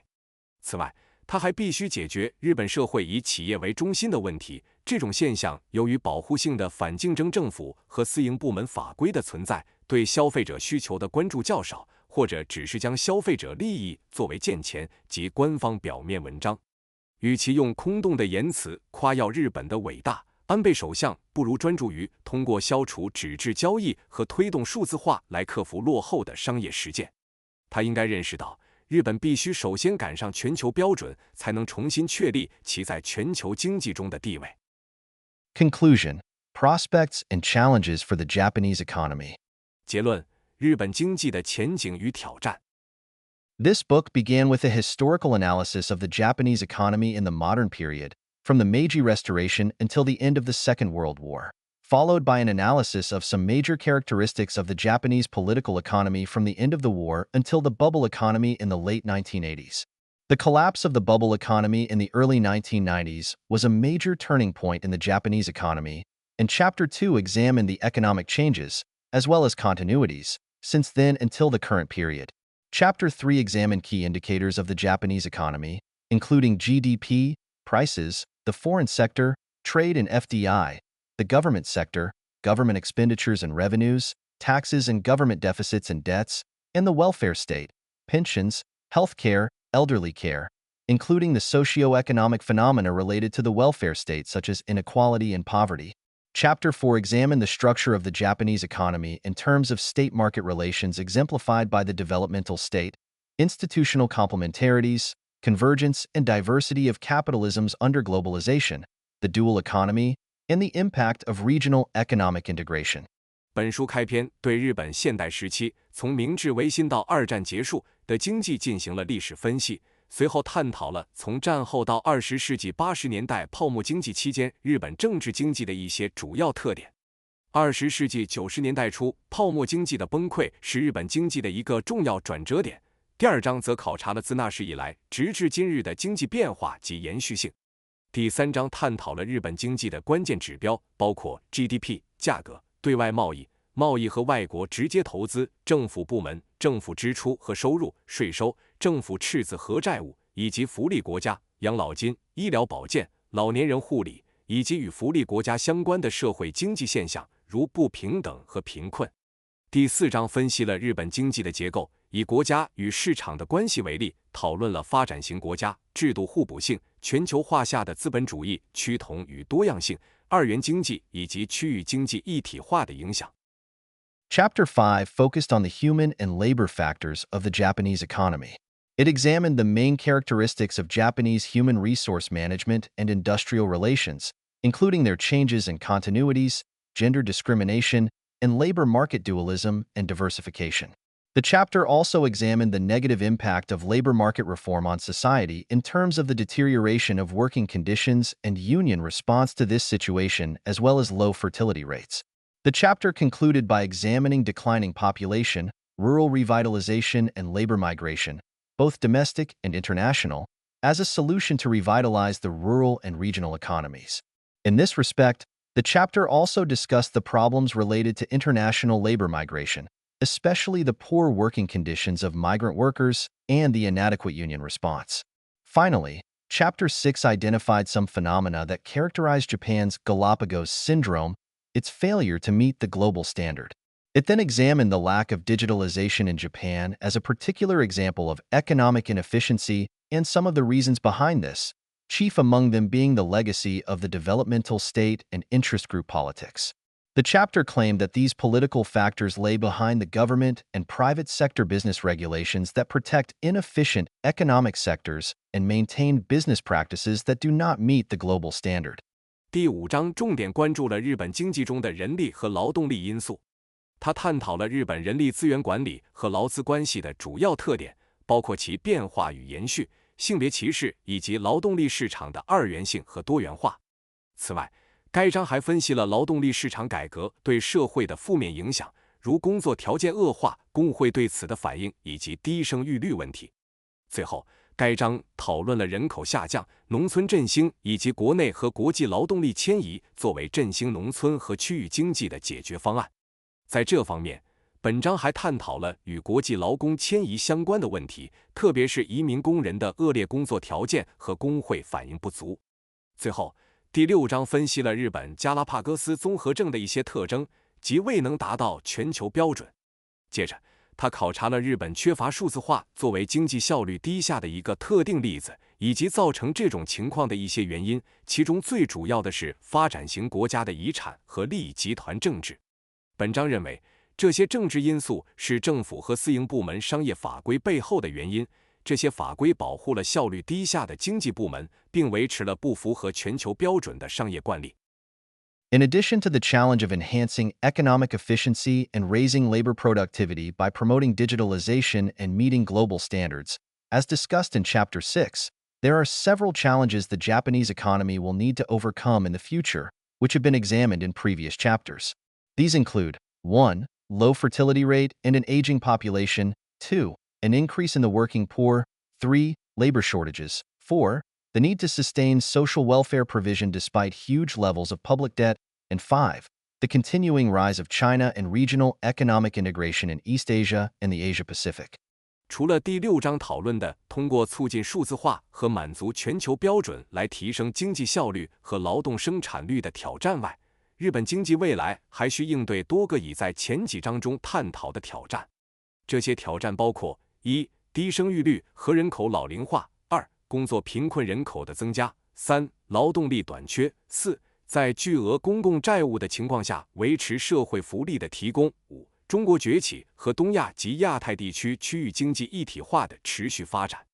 此外，他还必须解决日本社会以企业为中心的问题。这种现象由于保护性的反竞争政府和私营部门法规的存在，对消费者需求的关注较少，或者只是将消费者利益作为见钱及官方表面文章。与其用空洞的言辞夸耀日本的伟大，安倍首相不如专注于通过消除纸质交易和推动数字化来克服落后的商业实践。他应该认识到，日本必须首先赶上全球标准，才能重新确立其在全球经济中的地位。Conclusion: Prospects and challenges for the Japanese economy. 结论：日本经济的前景与挑战。This book began with a historical analysis of the Japanese economy in the modern period, from the Meiji Restoration until the end of the Second World War, followed by an analysis of some major characteristics of the Japanese political economy from the end of the war until the bubble economy in the late 1980s. The collapse of the bubble economy in the early 1990s was a major turning point in the Japanese economy, and Chapter 2 examined the economic changes, as well as continuities, since then until the current period. Chapter 3 examined key indicators of the Japanese economy, including GDP, prices, the foreign sector, trade and FDI, the government sector, government expenditures and revenues, taxes and government deficits and debts, and the welfare state, pensions, healthcare, elderly care, including the socio-economic phenomena related to the welfare state such as inequality and poverty. Chapter 4 examined the structure of the Japanese economy in terms of state-market relations exemplified by the developmental state, institutional complementarities, convergence and diversity of capitalisms under globalization, the dual economy, and the impact of regional economic integration. 本书开篇对日本现代时期从明治维新到二战结束的经济进行了历史分析，随后探讨了从战后到20世纪80年代泡沫经济期间日本政治经济的一些主要特点。20世纪90年代初，泡沫经济的崩溃是日本经济的一个重要转折点。第二章则考察了自那时以来直至今日的经济变化及延续性。第三章探讨了日本经济的关键指标，包括 GDP、价格、对外贸易、贸易和外国直接投资、政府部门、政府支出和收入、税收、政府赤字和债务，以及福利国家、养老金、医疗保健、老年人护理，以及与福利国家相关的社会经济现象，如不平等和贫困。第四章分析了日本经济的结构，以国家与市场的关系为例，讨论了发展型国家、制度互补性、全球化下的资本主义趋同与多样性、二元经济以及区域经济一体化的影响。Chapter 5 focused on the human and labor factors of the Japanese economy. It examined the main characteristics of Japanese human resource management and industrial relations, including their changes and continuities, gender discrimination, and labor market dualism and diversification. The chapter also examined the negative impact of labor market reform on society in terms of the deterioration of working conditions and union response to this situation, as well as low fertility rates. The chapter concluded by examining declining population, rural revitalization, and labor migration, both domestic and international, as a solution to revitalize the rural and regional economies. In this respect, the chapter also discussed the problems related to international labor migration, especially the poor working conditions of migrant workers and the inadequate union response. Finally, Chapter 6 identified some phenomena that characterize Japan's Galapagos syndrome, its failure to meet the global standard. It then examined the lack of digitalization in Japan as a particular example of economic inefficiency and some of the reasons behind this, chief among them being the legacy of the developmental state and interest group politics. The chapter claimed that these political factors lay behind the government and private sector business regulations that protect inefficient economic sectors and maintain business practices that do not meet the global standard. 第5章重点关注了日本经济中的人力和劳动力因素。他探讨了日本人力资源管理和劳资关系的主要特点，包括其变化与延续、性别歧视以及劳动力市场的二元性和多元化。此外，该章还分析了劳动力市场改革对社会的负面影响，如工作条件恶化、工会对此的反应以及低生育率问题。最后，该章讨论了人口下降、农村振兴以及国内和国际劳动力迁移作为振兴农村和区域经济的解决方案。在这方面，本章还探讨了与国际劳工迁移相关的问题，特别是移民工人的恶劣工作条件和工会反应不足。最后，第6章分析了日本加拉帕戈斯综合症的一些特征，即未能达到全球标准。接着，他考察了日本缺乏数字化作为经济效率低下的一个特定例子，以及造成这种情况的一些原因，其中最主要的是发展型国家的遗产和利益集团政治。本章认为，这些政治因素是政府和私营部门商业法规背后的原因，这些法规保护了效率低下的经济部门，并维持了不符合全球标准的商业惯例。In addition to the challenge of enhancing economic efficiency and raising labor productivity by promoting digitalization and meeting global standards, as discussed in Chapter 6, there are several challenges the Japanese economy will need to overcome in the future, which have been examined in previous chapters. These include 1. Low fertility rate and an aging population, 2. An increase in the working poor, 3. Labor shortages, 4. The need to sustain social welfare provision despite huge levels of public debt, and 5. The continuing rise of China and regional economic integration in East Asia and the Asia-Pacific. 除了第6章讨论的通过促进数字化和满足全球标准来提升经济效率和劳动生产率的挑战外，日本经济未来还需应对多个已在前几章中探讨的挑战。这些挑战包括：1. 低生育率和人口老龄化；2. 工作贫困人口的增加；3. 劳动力短缺；4. 在巨额公共债务的情况下维持社会福利的提供；5. 中国崛起和东亚及亚太地区区域经济一体化的持续发展。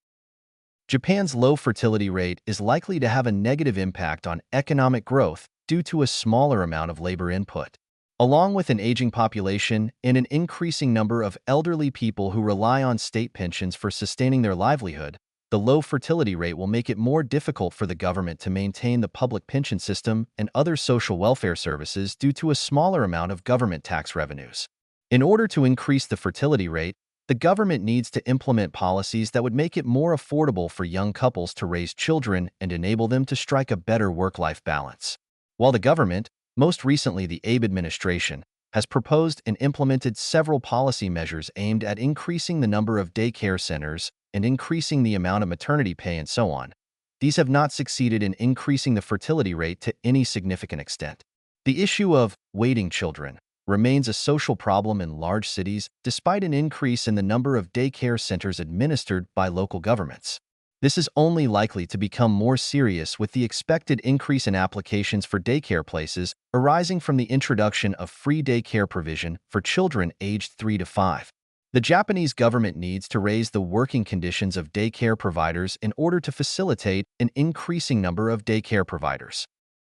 Japan's low fertility rate is likely to have a negative impact on economic growth due to a smaller amount of labor input. Along with an aging population and an increasing number of elderly people who rely on state pensions for sustaining their livelihood, the low fertility rate will make it more difficult for the government to maintain the public pension system and other social welfare services due to a smaller amount of government tax revenues. In order to increase the fertility rate, the government needs to implement policies that would make it more affordable for young couples to raise children and enable them to strike a better work-life balance. While the government, most recently the Abe administration, has proposed and implemented several policy measures aimed at increasing the number of daycare centers and increasing the amount of maternity pay and so on, these have not succeeded in increasing the fertility rate to any significant extent. The issue of waiting children remains a social problem in large cities despite an increase in the number of daycare centers administered by local governments. This is only likely to become more serious with the expected increase in applications for daycare places arising from the introduction of free daycare provision for children aged 3 to 5. The Japanese government needs to raise the working conditions of daycare providers in order to facilitate an increasing number of daycare providers.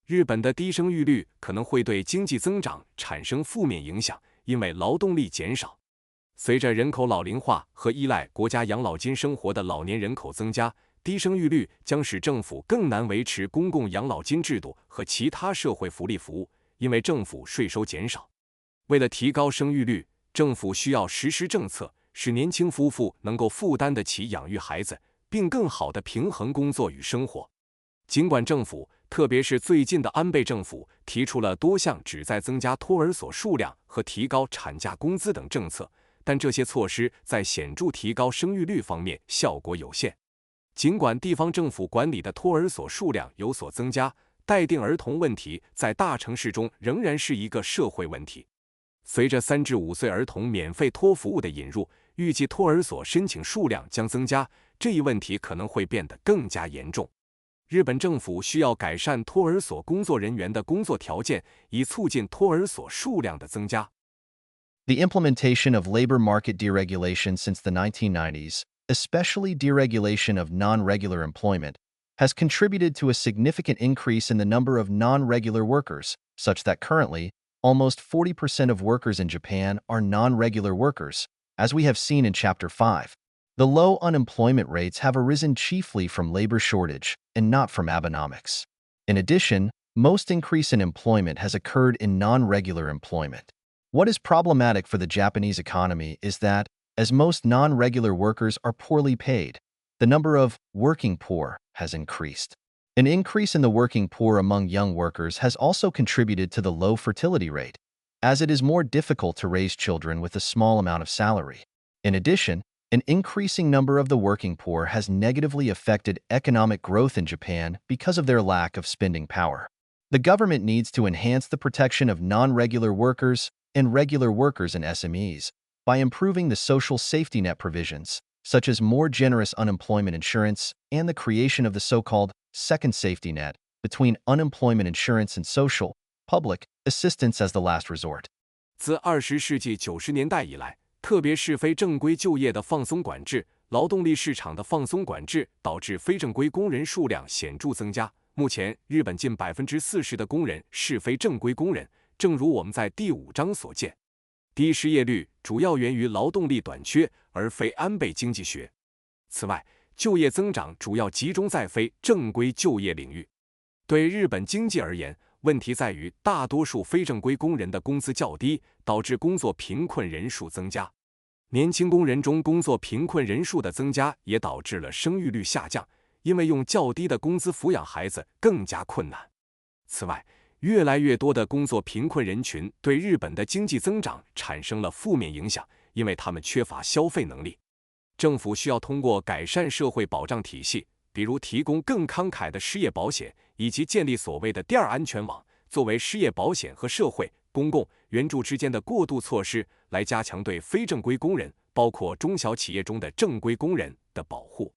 日本的低生育率可能会对经济增长产生负面影响，因为劳动力减少。随着人口老龄化和依赖国家养老金生活的老年人口增加，低生育率将使政府更难维持公共养老金制度和其他社会福利服务，因为政府税收减少。为了提高生育率，政府需要实施政策，使年轻夫妇能够负担得起养育孩子，并更好地平衡工作与生活。尽管政府，特别是最近的安倍政府，提出了多项旨在增加托儿所数量和提高产假工资等政策，但这些措施在显著提高生育率方面效果有限。尽管地方政府管理的托儿所数量有所增加，待定儿童问题在大城市中仍然是一个社会问题。随着3至5岁儿童免费托服务的引入，预计托儿所申请数量将增加，这一问题可能会变得更加严重。日本政府需要改善托儿所工作人员的工作条件，以促进托儿所数量的增加。The implementation of labor market deregulation since the 1990s, especially deregulation of non-regular employment, has contributed to a significant increase in the number of non-regular workers, such that currently, almost 40% of workers in Japan are non-regular workers, as we have seen in Chapter 5. The low unemployment rates have arisen chiefly from labor shortage and not from Abenomics. In addition, most increase in employment has occurred in non-regular employment. What is problematic for the Japanese economy is that, as most non-regular workers are poorly paid, the number of working poor has increased. An increase in the working poor among young workers has also contributed to the low fertility rate, as it is more difficult to raise children with a small amount of salary. In addition, an increasing number of the working poor has negatively affected economic growth in Japan because of their lack of spending power. The government needs to enhance the protection of non-regular workers and regular workers and SMEs by improving the social safety net provisions, such as more generous unemployment insurance and the creation of the so-called second safety net between unemployment insurance and social, public assistance as the last resort. 自20世纪90年代以来，特别是非正规就业的放松管制、劳动力市场的放松管制，导致非正规工人数量显著增加。目前，日本近40%的工人是非正规工人，正如我们在第5章所见。低失业率主要源于劳动力短缺，而非安倍经济学。此外，就业增长主要集中在非正规就业领域。对日本经济而言，问题在于大多数非正规工人的工资较低，导致工作贫困人数增加。年轻工人中工作贫困人数的增加也导致了生育率下降，因为用较低的工资抚养孩子更加困难。此外，越来越多的工作贫困人群对日本的经济增长产生了负面影响，因为他们缺乏消费能力。政府需要通过改善社会保障体系，比如提供更慷慨的失业保险，以及建立所谓的第二安全网，作为失业保险和社会、公共援助之间的过渡措施，来加强对非正规工人，包括中小企业中的正规工人的保护。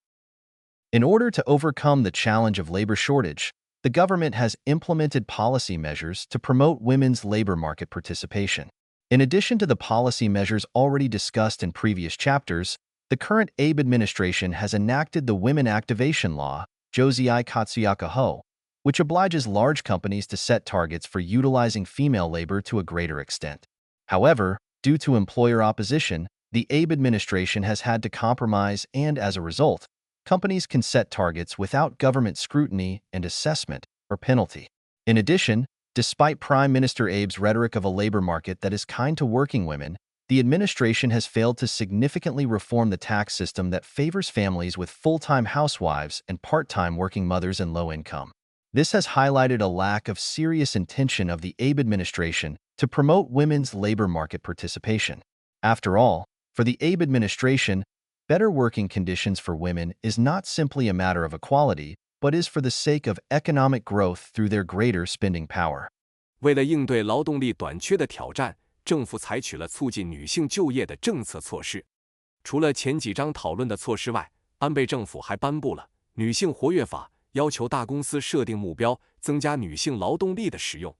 In order to overcome the challenge of labor shortage, the government has implemented policy measures to promote women's labor market participation. In addition to the policy measures already discussed in previous chapters, the current Abe administration has enacted the Women Activation Law, Josei Katsuyaka Ho, which obliges large companies to set targets for utilizing female labor to a greater extent. However, due to employer opposition, the Abe administration has had to compromise and, as a result, companies can set targets without government scrutiny and assessment or penalty. In addition, despite Prime Minister Abe's rhetoric of a labor market that is kind to working women, the administration has failed to significantly reform the tax system that favors families with full-time housewives and part-time working mothers and low income. This has highlighted a lack of serious intention of the Abe administration to promote women's labor market participation. After all, for the Abe administration, better working conditions for women is not simply a matter of equality, but is for the sake of economic growth through their greater spending power. 为了应对劳动力短缺的挑战，政府采取了促进女性就业的政策措施。除了前几章讨论的措施外，安倍政府还颁布了《女性活跃法》，要求大公司设定目标，增加女性劳动力的使用。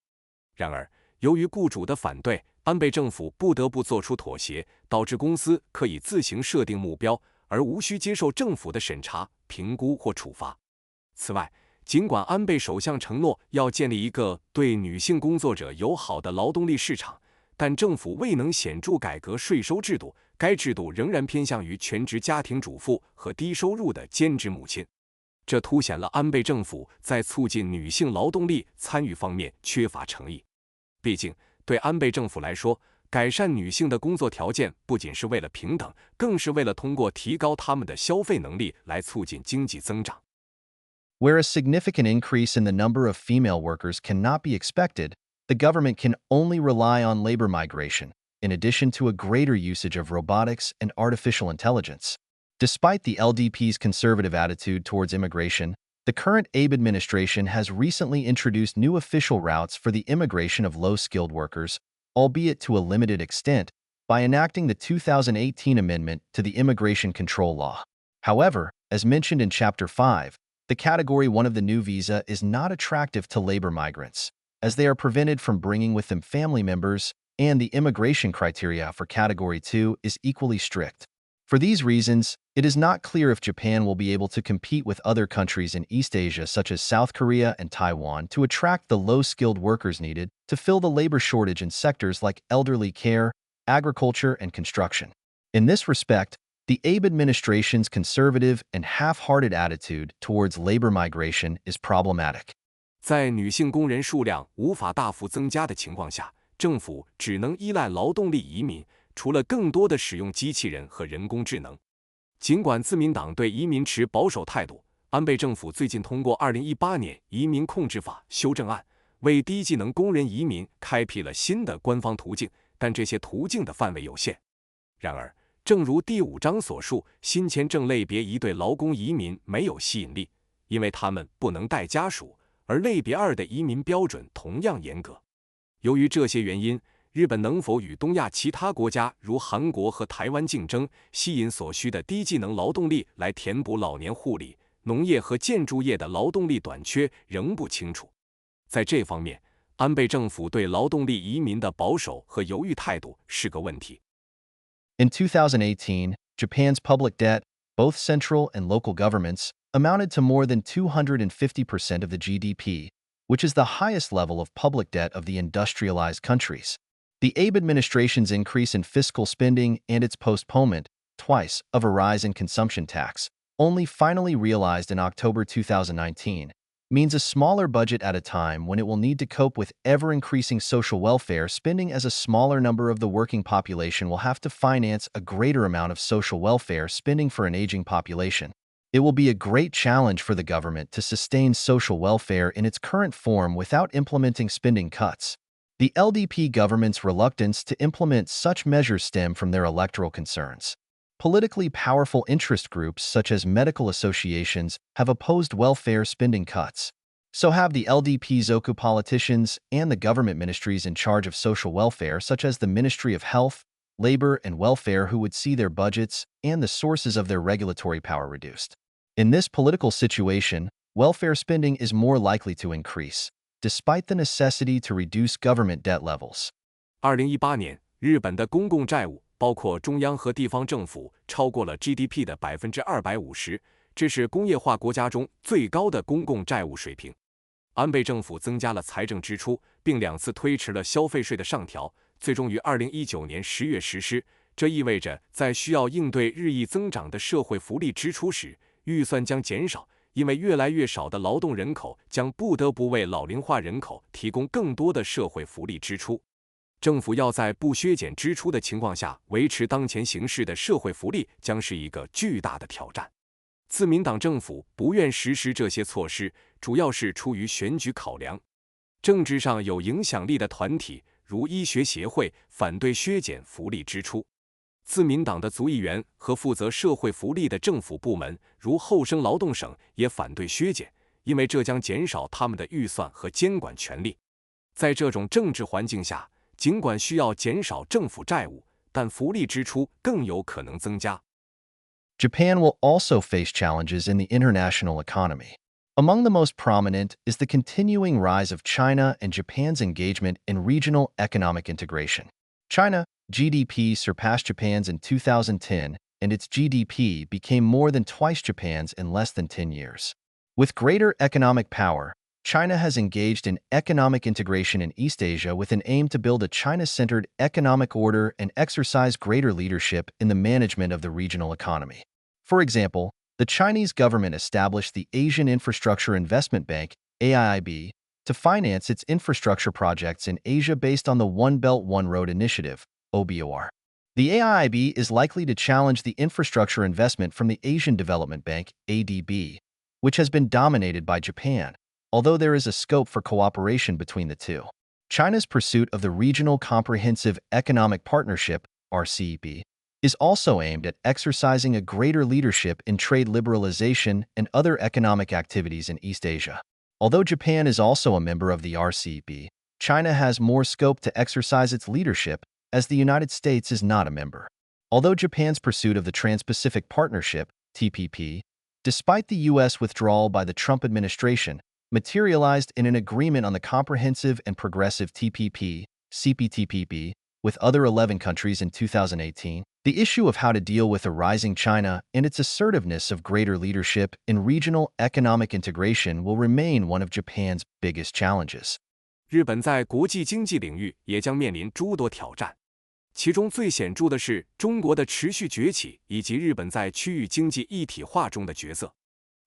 然而，由于雇主的反对，安倍政府不得不做出妥协，导致公司可以自行设定目标，而无需接受政府的审查、评估或处罚。此外，尽管安倍首相承诺要建立一个对女性工作者友好的劳动力市场，但政府未能显著改革税收制度，该制度仍然偏向于全职家庭主妇和低收入的兼职母亲。这凸显了安倍政府在促进女性劳动力参与方面缺乏诚意。毕竟，对安倍政府来说，改善女性的工作条件不仅是为了平等，更是为了通过提高她们的消费能力来促进经济增长。Where a significant increase in the number of female workers cannot be expected, the government can only rely on labor migration, in addition to a greater usage of robotics and artificial intelligence. Despite the LDP's conservative attitude towards immigration, the current Abe administration has recently introduced new official routes for the immigration of low-skilled workers, albeit to a limited extent, by enacting the 2018 amendment to the Immigration Control Law. However, as mentioned in Chapter 5, the Category 1 of the new visa is not attractive to labor migrants, as they are prevented from bringing with them family members, and the immigration criteria for Category 2 is equally strict. For these reasons, it is not clear if Japan will be able to compete with other countries in East Asia such as South Korea and Taiwan to attract the low-skilled workers needed to fill the labor shortage in sectors like elderly care, agriculture, and construction. In this respect, the Abe administration's conservative and half-hearted attitude towards labor migration is problematic. 在女性工人数量无法大幅增加的情况下，政府只能依赖劳动力移民，除了更多的使用机器人和人工智能。尽管自民党对移民持保守态度，安倍政府最近通过2018年移民控制法修正案，为低技能工人移民开辟了新的官方途径，但这些途径的范围有限。然而，正如第5章所述，新签证类别1对劳工移民没有吸引力，因为他们不能带家属，而类别2的移民标准同样严格。由于这些原因，日本能否与东亚其他国家如韩国和台湾竞争，吸引所需的低技能劳动力来填补老年护理、农业和建筑业的劳动力短缺，仍不清楚。在这方面，安倍政府对劳动力移民的保守和犹豫态度是个问题。In 2018, Japan's public debt, both central and local governments, amounted to more than 250% of the GDP, which is the highest level of public debt of the industrialized countries. The Abe administration's increase in fiscal spending and its postponement, twice, of a rise in consumption tax, only finally realized in October 2019, means a smaller budget at a time when it will need to cope with ever-increasing social welfare spending as a smaller number of the working population will have to finance a greater amount of social welfare spending for an aging population. It will be a great challenge for the government to sustain social welfare in its current form without implementing spending cuts. The LDP government's reluctance to implement such measures stem from their electoral concerns. Politically powerful interest groups such as medical associations have opposed welfare spending cuts. So have the LDP Zoku politicians and the government ministries in charge of social welfare such as the Ministry of Health, Labor, and Welfare who would see their budgets and the sources of their regulatory power reduced. In this political situation, welfare spending is more likely to increase, despite the necessity to reduce government debt levels. 2018年，日本的公共债务包括中央和地方政府超过了 GDP 的250%，这是工业化国家中最高的公共债务水平。安倍政府增加了财政支出，并2次推迟了消费税的上调，最终于2019年10月实施。这意味着在需要应对日益增长的社会福利支出时，预算将减少，因为越来越少的劳动人口将不得不为老龄化人口提供更多的社会福利支出。政府要在不削减支出的情况下维持当前形势的社会福利，将是一个巨大的挑战。自民党政府不愿实施这些措施，主要是出于选举考量。政治上有影响力的团体，如医学协会，反对削减福利支出。自民党的族议员和负责社会福利的政府部门，如厚生劳动省，也反对削减，因为这将减少他们的预算和监管权力。在这种政治环境下，尽管需要减少政府债务，但福利支出更有可能增加。Japan will also face challenges in the international economy. Among the most prominent is the continuing rise of China and Japan's engagement in regional economic integration. China GDP surpassed Japan's in 2010, and its GDP became more than twice Japan's in less than 10 years. With greater economic power, China has engaged in economic integration in East Asia with an aim to build a China-centered economic order and exercise greater leadership in the management of the regional economy. For example, the Chinese government established the Asian Infrastructure Investment Bank, AIIB, to finance its infrastructure projects in Asia based on the One Belt One Road Initiative, OBOR. The AIIB is likely to challenge the infrastructure investment from the Asian Development Bank, ADB, which has been dominated by Japan, although there is a scope for cooperation between the two. China's pursuit of the Regional Comprehensive Economic Partnership, RCEP, is also aimed at exercising a greater leadership in trade liberalization and other economic activities in East Asia. Although Japan is also a member of the RCEP, China has more scope to exercise its leadership, as the United States is not a member. Although Japan's pursuit of the Trans-Pacific Partnership, TPP, despite the U.S. withdrawal by the Trump administration, materialized in an agreement on the Comprehensive and Progressive TPP, CPTPP, with other 11 countries in 2018, the issue of how to deal with a rising China and its assertiveness of greater leadership in regional economic integration will remain one of Japan's biggest challenges. 日本在国际经济领域也将面临诸多挑战，其中最显著的是中国的持续崛起以及日本在区域经济一体化中的角色。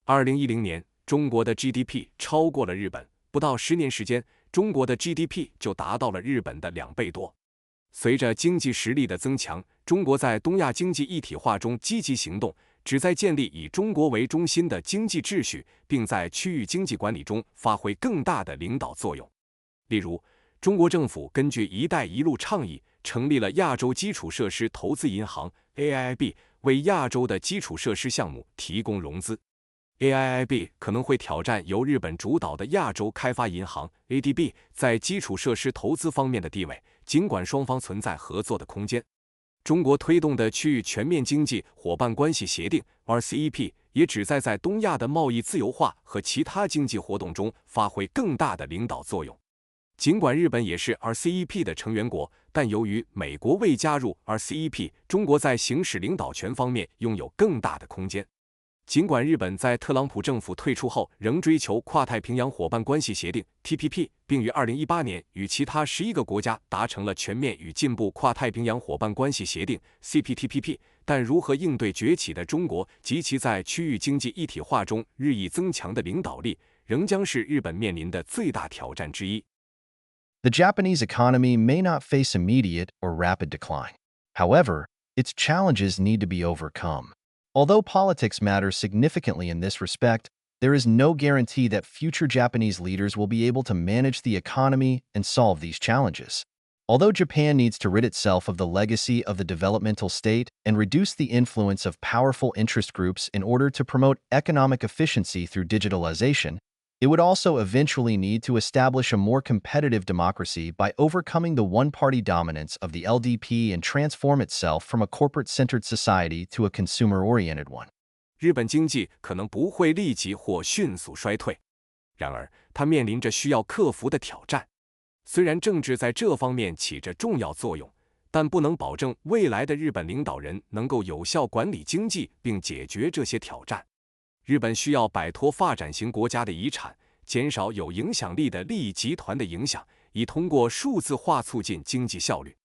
2010年，中国的 GDP 超过了日本，不到10年时间，中国的 GDP 就达到了日本的2倍多。随着经济实力的增强，中国在东亚经济一体化中积极行动，旨在建立以中国为中心的经济秩序，并在区域经济管理中发挥更大的领导作用。例如，中国政府根据"一带一路"倡议，成立了亚洲基础设施投资银行 AIIB， 为亚洲的基础设施项目提供融资。AIIB 可能会挑战由日本主导的亚洲开发银行 ADB 在基础设施投资方面的地位，尽管双方存在合作的空间。中国推动的区域全面经济伙伴关系协定 RCEP 也旨在在东亚的贸易自由化和其他经济活动中发挥更大的领导作用。尽管日本也是 RCEP 的成员国，但由于美国未加入 RCEP， 中国在行使领导权方面拥有更大的空间。尽管日本在特朗普政府退出后仍追求跨太平洋伙伴关系协定 TPP， 并于2018年与其他11个国家达成了全面与进步跨太平洋伙伴关系协定 CPTPP， 但如何应对崛起的中国及其在区域经济一体化中日益增强的领导力，仍将是日本面临的最大挑战之一。The Japanese economy may not face immediate or rapid decline. However, its challenges need to be overcome. Although politics matters significantly in this respect, there is no guarantee that future Japanese leaders will be able to manage the economy and solve these challenges. Although Japan needs to rid itself of the legacy of the developmental state and reduce the influence of powerful interest groups in order to promote economic efficiency through digitalization, it would also eventually need to establish a more competitive democracy by overcoming the one-party dominance of the LDP and transform itself from a corporate-centered society to a consumer-oriented one. 日本经济可能不会立即或迅速衰退，然而它面临着需要克服的挑战。虽然政治在这方面起着重要作用，但不能保证未来的日本领导人能够有效管理经济并解决这些挑战。日本需要摆脱发展型国家的遗产，减少有影响力的利益集团的影响，以通过数字化促进经济效率。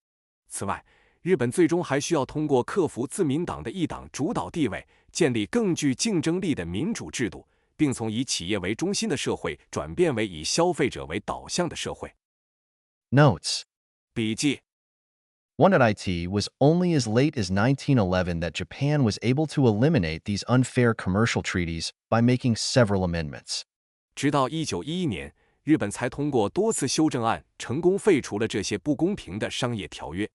此外，日本最终还需要通过克服自民党的一党主导地位，建立更具竞争力的民主制度，并从以企业为中心的社会转变为以消费者为导向的社会。Notes. 笔记 One at IT was only as late as 1911 that Japan was able to eliminate these unfair commercial treaties by making several amendments. 直到1911年，日本才通过多次修正案成功废除了这些不公平的商业条约。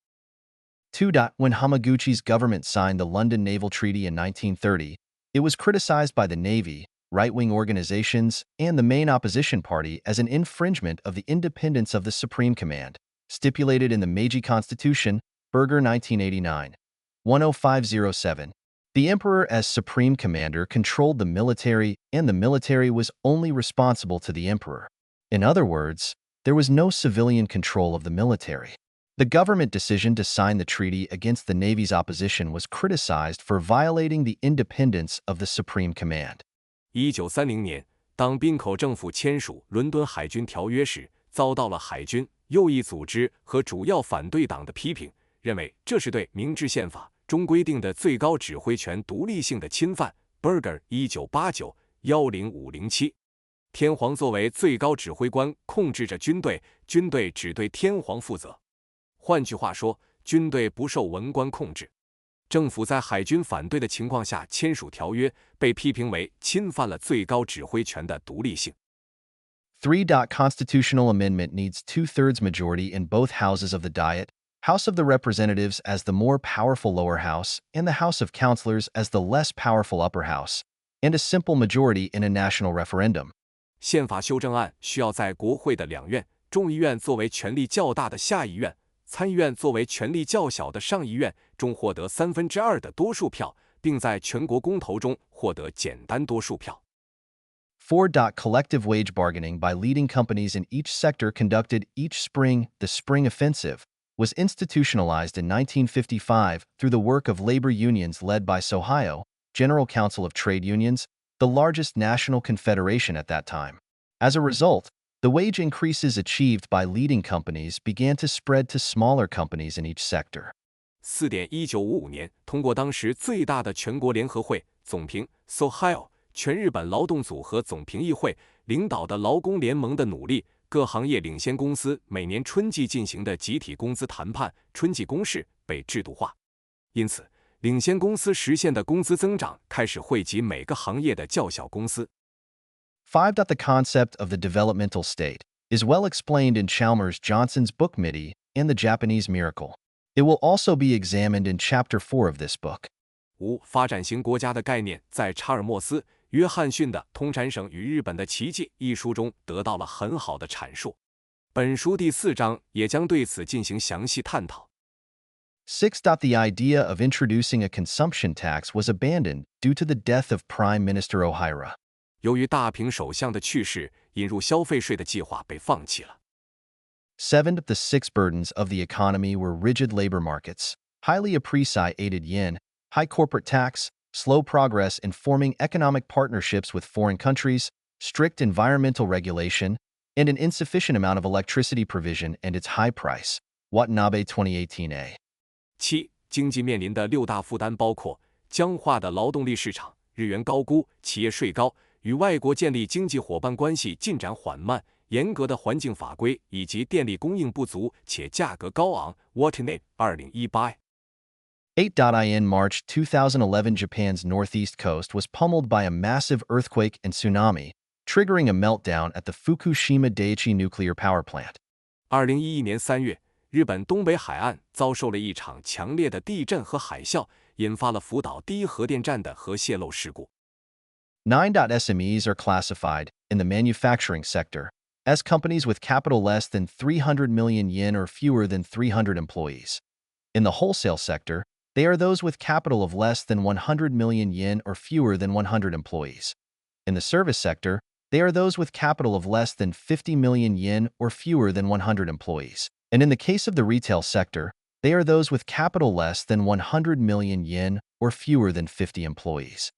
2. When Hamaguchi's government signed the London Naval Treaty in 1930, it was criticized by the Navy, right-wing organizations, and the main opposition party as an infringement of the independence of the Supreme Command, stipulated in the Meiji Constitution, Berger 1989. 10507. The emperor as supreme commander controlled the military, and the military was only responsible to the emperor. In other words, there was no civilian control of the military. The government decision to sign the treaty against the Navy's opposition was criticized for violating the independence of the Supreme Command. 1930年，当滨口政府签署伦敦海军条约时，遭到了海军、右翼组织和主要反对党的批评，认为这是对明治宪法中规定的最高指挥权独立性的侵犯。Berger 1989-10507。天皇作为最高指挥官控制着军队，军队只对天皇负责。换句话说，军队不受文官控制。政府在海军反对的情况下签署条约，被批评为侵犯了最高指挥权的独立性。3. Constitutional amendment needs 2/3 majority in both houses of the Diet, House of the Representatives as the more powerful lower house, and the House of Councillors as the less powerful upper house, and a simple majority in a national referendum. 宪法修正案需要在国会的两院，众议院作为权力较大的下议院，参议院作为权力较小的上议院中获得2/3的多数票，并在全国公投中获得简单多数票。4. Collective wage bargaining by leading companies in each sector conducted each spring, the Spring Offensive, was institutionalized in 1955 through the work of labor unions led by SOHIO, General Council of Trade Unions, the largest national confederation at that time. As a result, the wage increases achieved by leading companies began to spread to smaller companies in each sector. 4.1955年，通过当时最大的全国联合会总评 SOHIO 全日本劳动组合总评议会领导的劳工联盟的努力，各行业领先公司每年春季进行的集体工资谈判春季公示被制度化。因此，领先公司实现的工资增长开始惠及每个行业的较小公司。5. The concept of the developmental state is well explained in Chalmers Johnson's book MIDI and the Japanese Miracle. It will also be examined in Chapter 4 of this book. 5. 发展型国家的概念在查尔默斯·约翰逊的《通产省与日本的奇迹》一书中得到了很好的阐述。本书第4章也将对此进行详细探讨。6. The idea of introducing a consumption tax was abandoned due to the death of Prime Minister Ohira. 由于大平首相的去世，引入消费税的计划被放弃了。7. The 6 burdens of the economy were rigid labor markets, highly appreciated yen, high corporate tax, slow progress in forming economic partnerships with foreign countries, strict environmental regulation, and an insufficient amount of electricity provision and its high price. Watanabe 2018a. 7. 经济面临的6大负担包括僵化的劳动力市场、日元高估、企业税高、与外国建立经济伙伴关系进展缓慢、严格的环境法规以及电力供应不足且价格高昂。Watanabe 2018. 8. In March 2011, Japan's northeast coast was pummeled by a massive earthquake and tsunami, triggering a meltdown at the Fukushima Daiichi nuclear power plant. 2011年3月，日本东北海岸遭受了一场强烈的地震和海啸，引发了福岛第一核电站的核泄漏事故。9. SMEs are classified, in the manufacturing sector, as companies with capital less than 300 million yen or fewer than 300 employees. In the wholesale sector, they are those with capital of less than 100 million yen or fewer than 100 employees. In the service sector, they are those with capital of less than 50 million yen or fewer than 100 employees. And in the case of the retail sector, they are those with capital less than 100 million yen or fewer than 50 employees.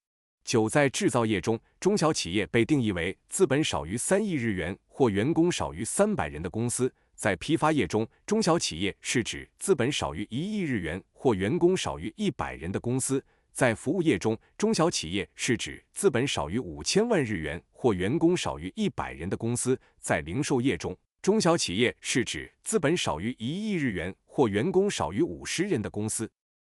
9. 在制造业中，中小企业被定义为资本少于3亿日元或员工少于300人的公司。在批发业中，中小企业是指资本少于1亿日元或员工少于100人的公司。在服务业中，中小企业是指资本少于5000万日元或员工少于100人的公司。在零售业中，中小企业是指资本少于1亿日元或员工少于50人的公司。